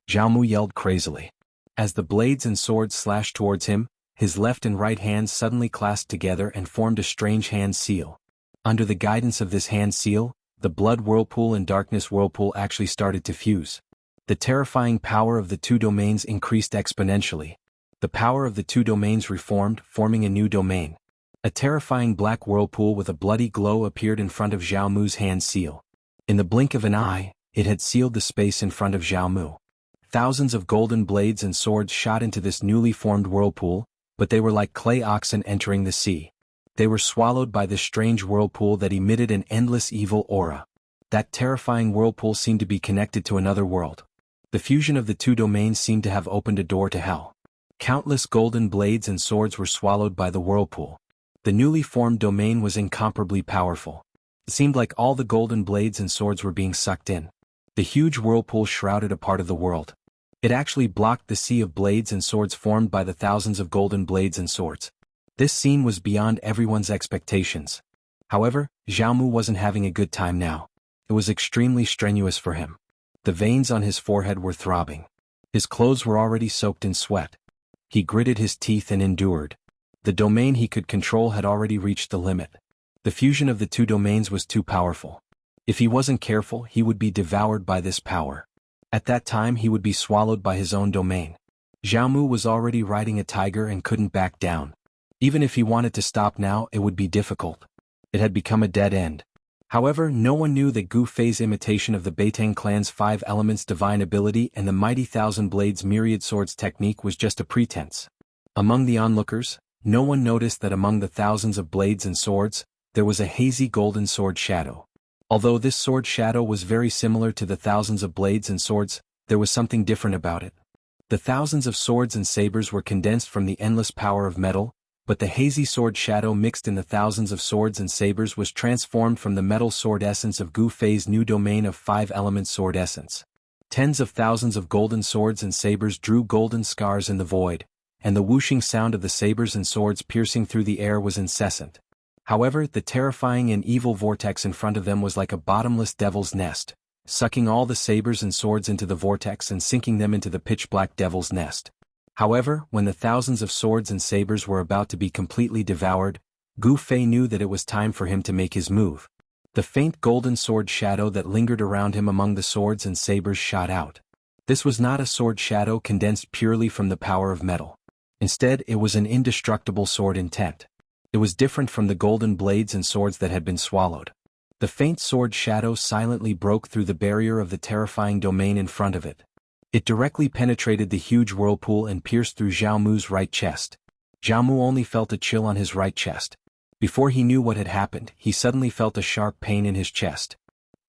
A: Jianghu yelled crazily. As the blades and swords slashed towards him, his left and right hands suddenly clasped together and formed a strange hand seal. Under the guidance of this hand seal, the blood whirlpool and darkness whirlpool actually started to fuse. The terrifying power of the two domains increased exponentially. The power of the two domains reformed, forming a new domain. A terrifying black whirlpool with a bloody glow appeared in front of Jianghu's hand seal. In the blink of an eye, it had sealed the space in front of Jianghu. Thousands of golden blades and swords shot into this newly formed whirlpool, but they were like clay oxen entering the sea. They were swallowed by this strange whirlpool that emitted an endless evil aura. That terrifying whirlpool seemed to be connected to another world. The fusion of the two domains seemed to have opened a door to hell. Countless golden blades and swords were swallowed by the whirlpool. The newly formed domain was incomparably powerful. It seemed like all the golden blades and swords were being sucked in. The huge whirlpool shrouded a part of the world. It actually blocked the sea of blades and swords formed by the thousands of golden blades and swords. This scene was beyond everyone's expectations. However, Jianghu wasn't having a good time now. It was extremely strenuous for him. The veins on his forehead were throbbing. His clothes were already soaked in sweat. He gritted his teeth and endured. The domain he could control had already reached the limit. The fusion of the two domains was too powerful. If he wasn't careful, he would be devoured by this power. At that time he would be swallowed by his own domain. Jianghu was already riding a tiger and couldn't back down. Even if he wanted to stop now, it would be difficult. It had become a dead end. However, no one knew that Gu Fei's imitation of the Beitang clan's 5 elements divine ability and the mighty thousand blades myriad swords technique was just a pretense. Among the onlookers, no one noticed that among the thousands of blades and swords, there was a hazy golden sword shadow. Although this sword shadow was very similar to the thousands of blades and swords, there was something different about it. The thousands of swords and sabers were condensed from the endless power of metal, but the hazy sword shadow mixed in the thousands of swords and sabers was transformed from the metal sword essence of Gu Fei's new domain of 5-element sword essence. Tens of thousands of golden swords and sabers drew golden scars in the void, and the whooshing sound of the sabers and swords piercing through the air was incessant. However, the terrifying and evil vortex in front of them was like a bottomless devil's nest, sucking all the sabers and swords into the vortex and sinking them into the pitch-black devil's nest. However, when the thousands of swords and sabers were about to be completely devoured, Gu Fei knew that it was time for him to make his move. The faint golden sword shadow that lingered around him among the swords and sabers shot out. This was not a sword shadow condensed purely from the power of metal. Instead, it was an indestructible sword intent. It was different from the golden blades and swords that had been swallowed. The faint sword shadow silently broke through the barrier of the terrifying domain in front of it. It directly penetrated the huge whirlpool and pierced through Jianghu's right chest. Jianghu only felt a chill on his right chest. Before he knew what had happened, he suddenly felt a sharp pain in his chest.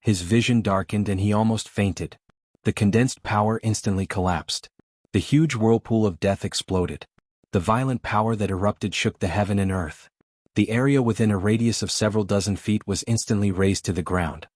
A: His vision darkened and he almost fainted. The condensed power instantly collapsed. The huge whirlpool of death exploded. The violent power that erupted shook the heaven and earth. The area within a radius of several dozen feet was instantly razed to the ground.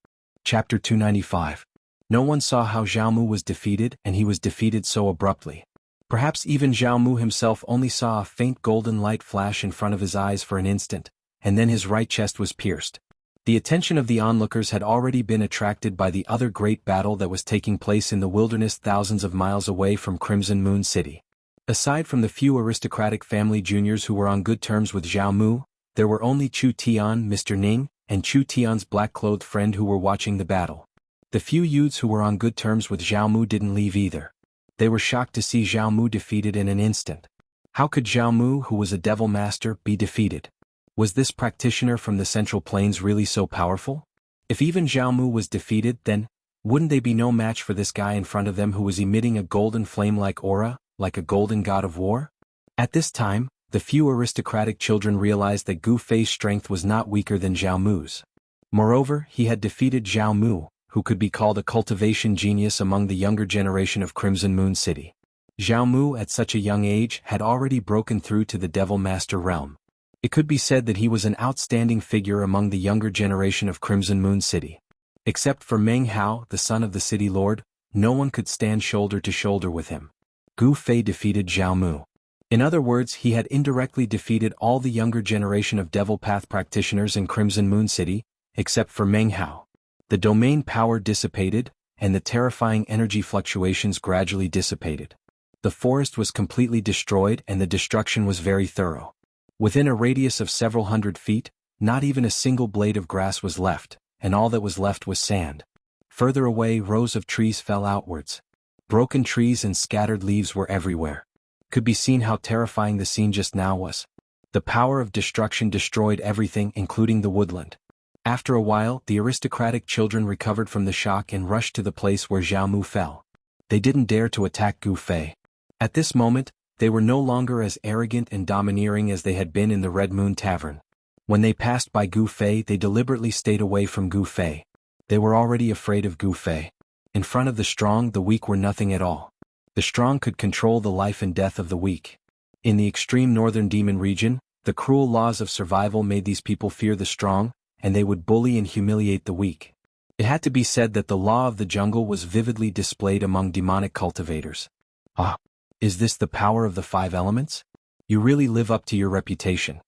A: Chapter 295. No one saw how Jianghu was defeated, and he was defeated so abruptly. Perhaps even Jianghu himself only saw a faint golden light flash in front of his eyes for an instant, and then his right chest was pierced. The attention of the onlookers had already been attracted by the other great battle that was taking place in the wilderness thousands of miles away from Crimson Moon City. Aside from the few aristocratic family juniors who were on good terms with Jianghu, there were only Chu Tian, Mr. Ning, and Chu Tian's black-clothed friend who were watching the battle. The few youths who were on good terms with Jianghu didn't leave either. They were shocked to see Jianghu defeated in an instant. How could Jianghu, who was a devil master, be defeated? Was this practitioner from the Central Plains really so powerful? If even Jianghu was defeated, then wouldn't they be no match for this guy in front of them who was emitting a golden flame-like aura, like a golden god of war? At this time, the few aristocratic children realized that Gu Fei's strength was not weaker than Jianghu's. Moreover, he had defeated Jianghu, who could be called a cultivation genius among the younger generation of Crimson Moon City. Jianghu at such a young age had already broken through to the Devil Master realm. It could be said that he was an outstanding figure among the younger generation of Crimson Moon City. Except for Meng Hao, the son of the city lord, no one could stand shoulder to shoulder with him. Gu Fei defeated Jianghu. In other words, he had indirectly defeated all the younger generation of Devil Path practitioners in Crimson Moon City, except for Meng Hao. The domain power dissipated, and the terrifying energy fluctuations gradually dissipated. The forest was completely destroyed and the destruction was very thorough. Within a radius of several hundred feet, not even a single blade of grass was left, and all that was left was sand. Further away, rows of trees fell outwards. Broken trees and scattered leaves were everywhere. Could be seen how terrifying the scene just now was. The power of destruction destroyed everything, including the woodland. After a while, the aristocratic children recovered from the shock and rushed to the place where Jianghu fell. They didn't dare to attack Gu Fei. At this moment, they were no longer as arrogant and domineering as they had been in the Red Moon Tavern. When they passed by Gu Fei, they deliberately stayed away from Gu Fei. They were already afraid of Gu Fei. In front of the strong, the weak were nothing at all. The strong could control the life and death of the weak. In the extreme northern demon region, the cruel laws of survival made these people fear the strong, and they would bully and humiliate the weak. It had to be said that the law of the jungle was vividly displayed among demonic cultivators. Ah, is this the power of the 5 elements? You really live up to your reputation.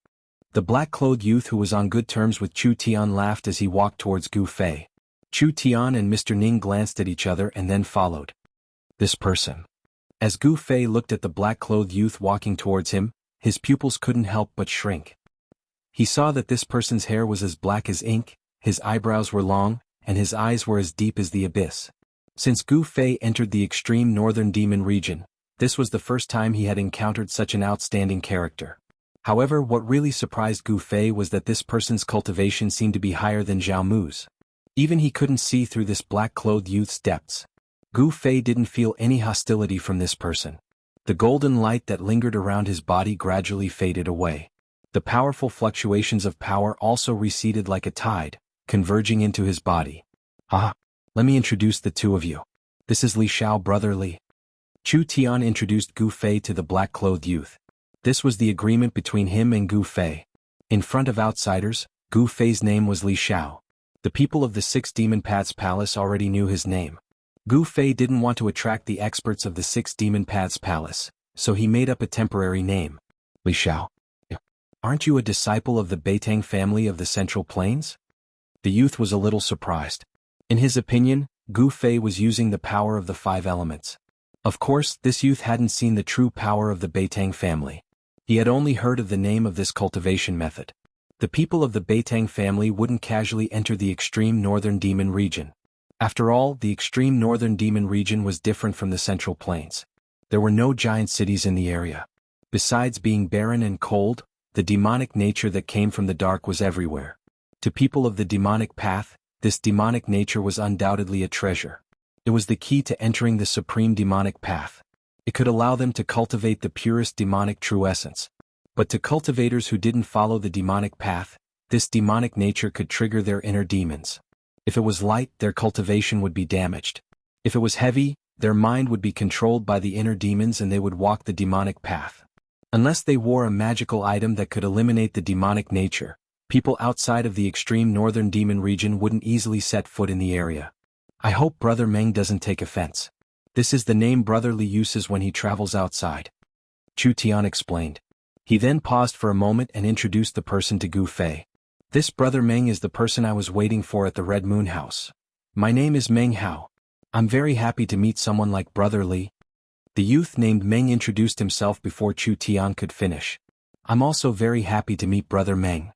A: The black-clothed youth who was on good terms with Chu Tian laughed as he walked towards Gu Fei. Chu Tian and Mr. Ning glanced at each other and then followed. This person. As Gu Fei looked at the black-clothed youth walking towards him, his pupils couldn't help but shrink. He saw that this person's hair was as black as ink, his eyebrows were long, and his eyes were as deep as the abyss. Since Gu Fei entered the extreme northern demon region, this was the first time he had encountered such an outstanding character. However, what really surprised Gu Fei was that this person's cultivation seemed to be higher than Zhao Mu's. Even he couldn't see through this black-clothed youth's depths. Gu Fei didn't feel any hostility from this person. The golden light that lingered around his body gradually faded away. The powerful fluctuations of power also receded like a tide, converging into his body. Ah, let me introduce the two of you. This is Li Xiao, brother Li. Chu Tian introduced Gu Fei to the black-clothed youth. This was the agreement between him and Gu Fei. In front of outsiders, Gu Fei's name was Li Xiao. The people of the 6 Demon Paths Palace already knew his name. Gu Fei didn't want to attract the experts of the 6 Demon Paths Palace, so he made up a temporary name. Li Xiao. Aren't you a disciple of the Beitang family of the Central Plains? The youth was a little surprised. In his opinion, Gu Fei was using the power of the 5 elements. Of course, this youth hadn't seen the true power of the Beitang family. He had only heard of the name of this cultivation method. The people of the Beitang family wouldn't casually enter the extreme northern demon region. After all, the extreme northern demon region was different from the Central Plains. There were no giant cities in the area. Besides being barren and cold, the demonic nature that came from the dark was everywhere. To people of the demonic path, this demonic nature was undoubtedly a treasure. It was the key to entering the supreme demonic path. It could allow them to cultivate the purest demonic true essence. But to cultivators who didn't follow the demonic path, this demonic nature could trigger their inner demons. If it was light, their cultivation would be damaged. If it was heavy, their mind would be controlled by the inner demons and they would walk the demonic path. Unless they wore a magical item that could eliminate the demonic nature, people outside of the extreme northern demon region wouldn't easily set foot in the area. I hope Brother Meng doesn't take offense. This is the name Brother Li uses when he travels outside. Chu Tian explained. He then paused for a moment and introduced the person to Gu Fei. This Brother Meng is the person I was waiting for at the Red Moon House. My name is Meng Hao. I'm very happy to meet someone like Brother Li. The youth named Meng introduced himself before Chu Tian could finish. I'm also very happy to meet Brother Meng,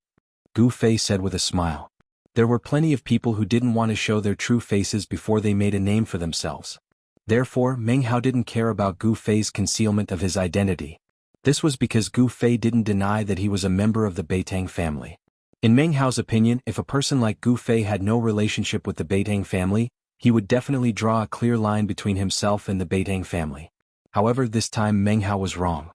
A: Gu Fei said with a smile. There were plenty of people who didn't want to show their true faces before they made a name for themselves. Therefore, Meng Hao didn't care about Gu Fei's concealment of his identity. This was because Gu Fei didn't deny that he was a member of the Beitang family. In Meng Hao's opinion, if a person like Gu Fei had no relationship with the Beitang family, he would definitely draw a clear line between himself and the Beitang family. However, this time Meng Hao was wrong.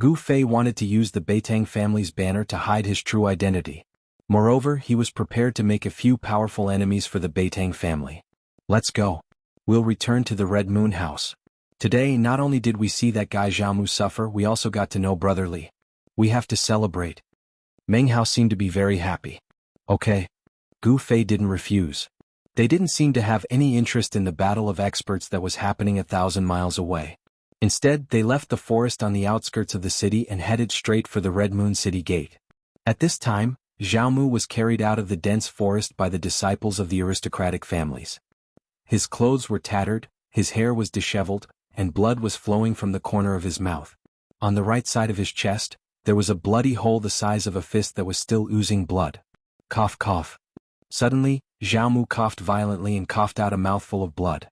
A: Gu Fei wanted to use the Beitang family's banner to hide his true identity. Moreover, he was prepared to make a few powerful enemies for the Beitang family. Let's go. We'll return to the Red Moon House. Today, not only did we see that guy Jianghu suffer, we also got to know Brother Li. We have to celebrate. Meng Hao seemed to be very happy. Okay. Gu Fei didn't refuse. They didn't seem to have any interest in the battle of experts that was happening 1,000 miles away. Instead, they left the forest on the outskirts of the city and headed straight for the Red Moon City gate. At this time, Jianghu was carried out of the dense forest by the disciples of the aristocratic families. His clothes were tattered, his hair was disheveled, and blood was flowing from the corner of his mouth. On the right side of his chest, there was a bloody hole the size of a fist that was still oozing blood. Cough, cough. Suddenly, Jianghu coughed violently and coughed out a mouthful of blood.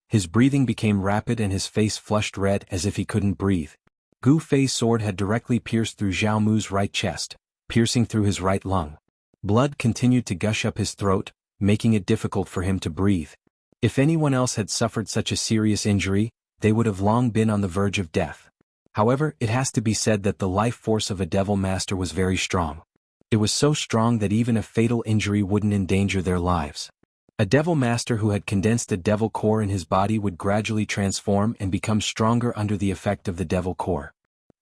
A: His breathing became rapid and his face flushed red as if he couldn't breathe. Gu Fei's sword had directly pierced through Jianghu's right chest, piercing through his right lung. Blood continued to gush up his throat, making it difficult for him to breathe. If anyone else had suffered such a serious injury, they would have long been on the verge of death. However, it has to be said that the life force of a devil master was very strong. It was so strong that even a fatal injury wouldn't endanger their lives. A devil master who had condensed a devil core in his body would gradually transform and become stronger under the effect of the devil core.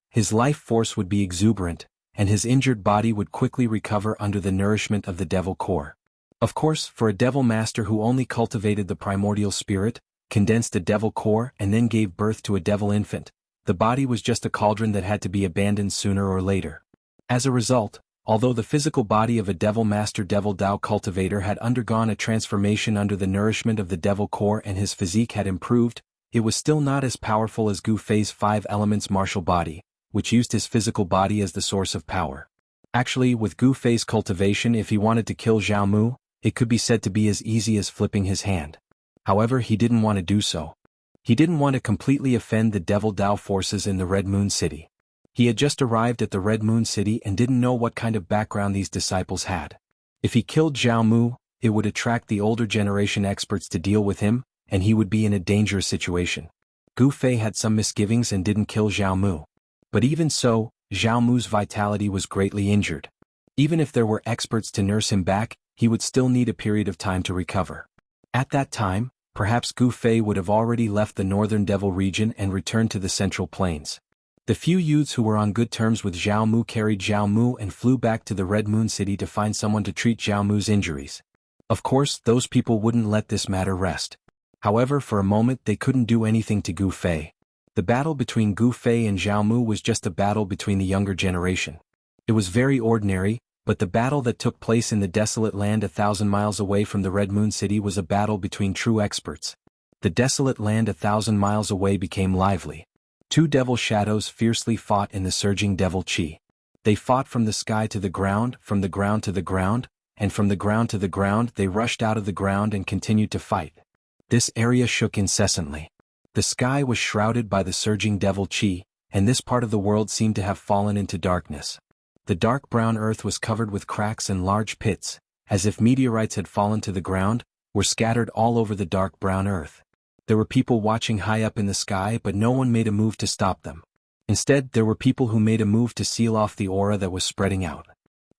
A: His life force would be exuberant, and his injured body would quickly recover under the nourishment of the devil core. Of course, for a devil master who only cultivated the primordial spirit, condensed a devil core and then gave birth to a devil infant, the body was just a cauldron that had to be abandoned sooner or later. As a result, although the physical body of a devil master devil Dao cultivator had undergone a transformation under the nourishment of the devil core and his physique had improved, it was still not as powerful as Gu Fei's 5 elements martial body, which used his physical body as the source of power. Actually, with Gu Fei's cultivation, if he wanted to kill Jianghu, it could be said to be as easy as flipping his hand. However, he didn't want to do so. He didn't want to completely offend the devil Dao forces in the Red Moon City. He had just arrived at the Red Moon City and didn't know what kind of background these disciples had. If he killed Jianghu, it would attract the older generation experts to deal with him, and he would be in a dangerous situation. Gu Fei had some misgivings and didn't kill Jianghu. But even so, Jianghu's vitality was greatly injured. Even if there were experts to nurse him back, he would still need a period of time to recover. At that time, perhaps Gu Fei would have already left the northern devil region and returned to the central plains. The few youths who were on good terms with Jianghu carried Jianghu and flew back to the Red Moon City to find someone to treat Jianghu's injuries. Of course, those people wouldn't let this matter rest. However, for a moment they couldn't do anything to Gu Fei. The battle between Gu Fei and Jianghu was just a battle between the younger generation. It was very ordinary, but the battle that took place in the desolate land 1,000 miles away from the Red Moon City was a battle between true experts. The desolate land 1,000 miles away became lively. 2 devil shadows fiercely fought in the surging devil chi. They fought from the sky to the ground, from the ground to the ground, and from the ground to the ground they rushed out of the ground and continued to fight. This area shook incessantly. The sky was shrouded by the surging devil chi, and this part of the world seemed to have fallen into darkness. The dark brown earth was covered with cracks and large pits, as if meteorites had fallen to the ground, were scattered all over the dark brown earth. There were people watching high up in the sky, but no one made a move to stop them. Instead, there were people who made a move to seal off the aura that was spreading out.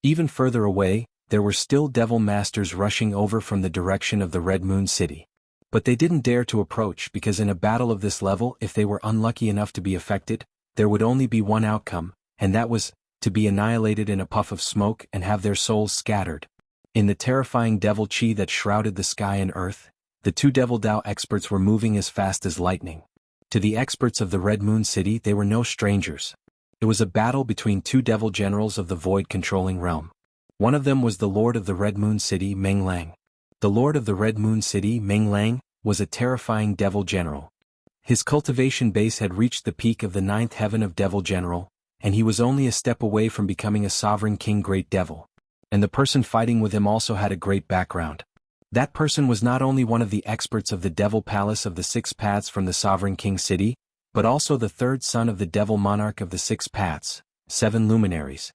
A: Even further away, there were still devil masters rushing over from the direction of the Red Moon City. But they didn't dare to approach because in a battle of this level, if they were unlucky enough to be affected, there would only be one outcome, and that was to be annihilated in a puff of smoke and have their souls scattered. In the terrifying devil chi that shrouded the sky and earth, the 2 devil Dao experts were moving as fast as lightning. To the experts of the Red Moon City they were no strangers. It was a battle between 2 devil generals of the void-controlling realm. One of them was the Lord of the Red Moon City, Meng Lang. The Lord of the Red Moon City, Meng Lang, was a terrifying devil general. His cultivation base had reached the peak of the 9th heaven of devil general, and he was only a step away from becoming a sovereign king great devil. And the person fighting with him also had a great background. That person was not only one of the experts of the Devil Palace of the 6 Paths from the Sovereign King City, but also the 3rd son of the Devil Monarch of the 6 Paths, 7 luminaries.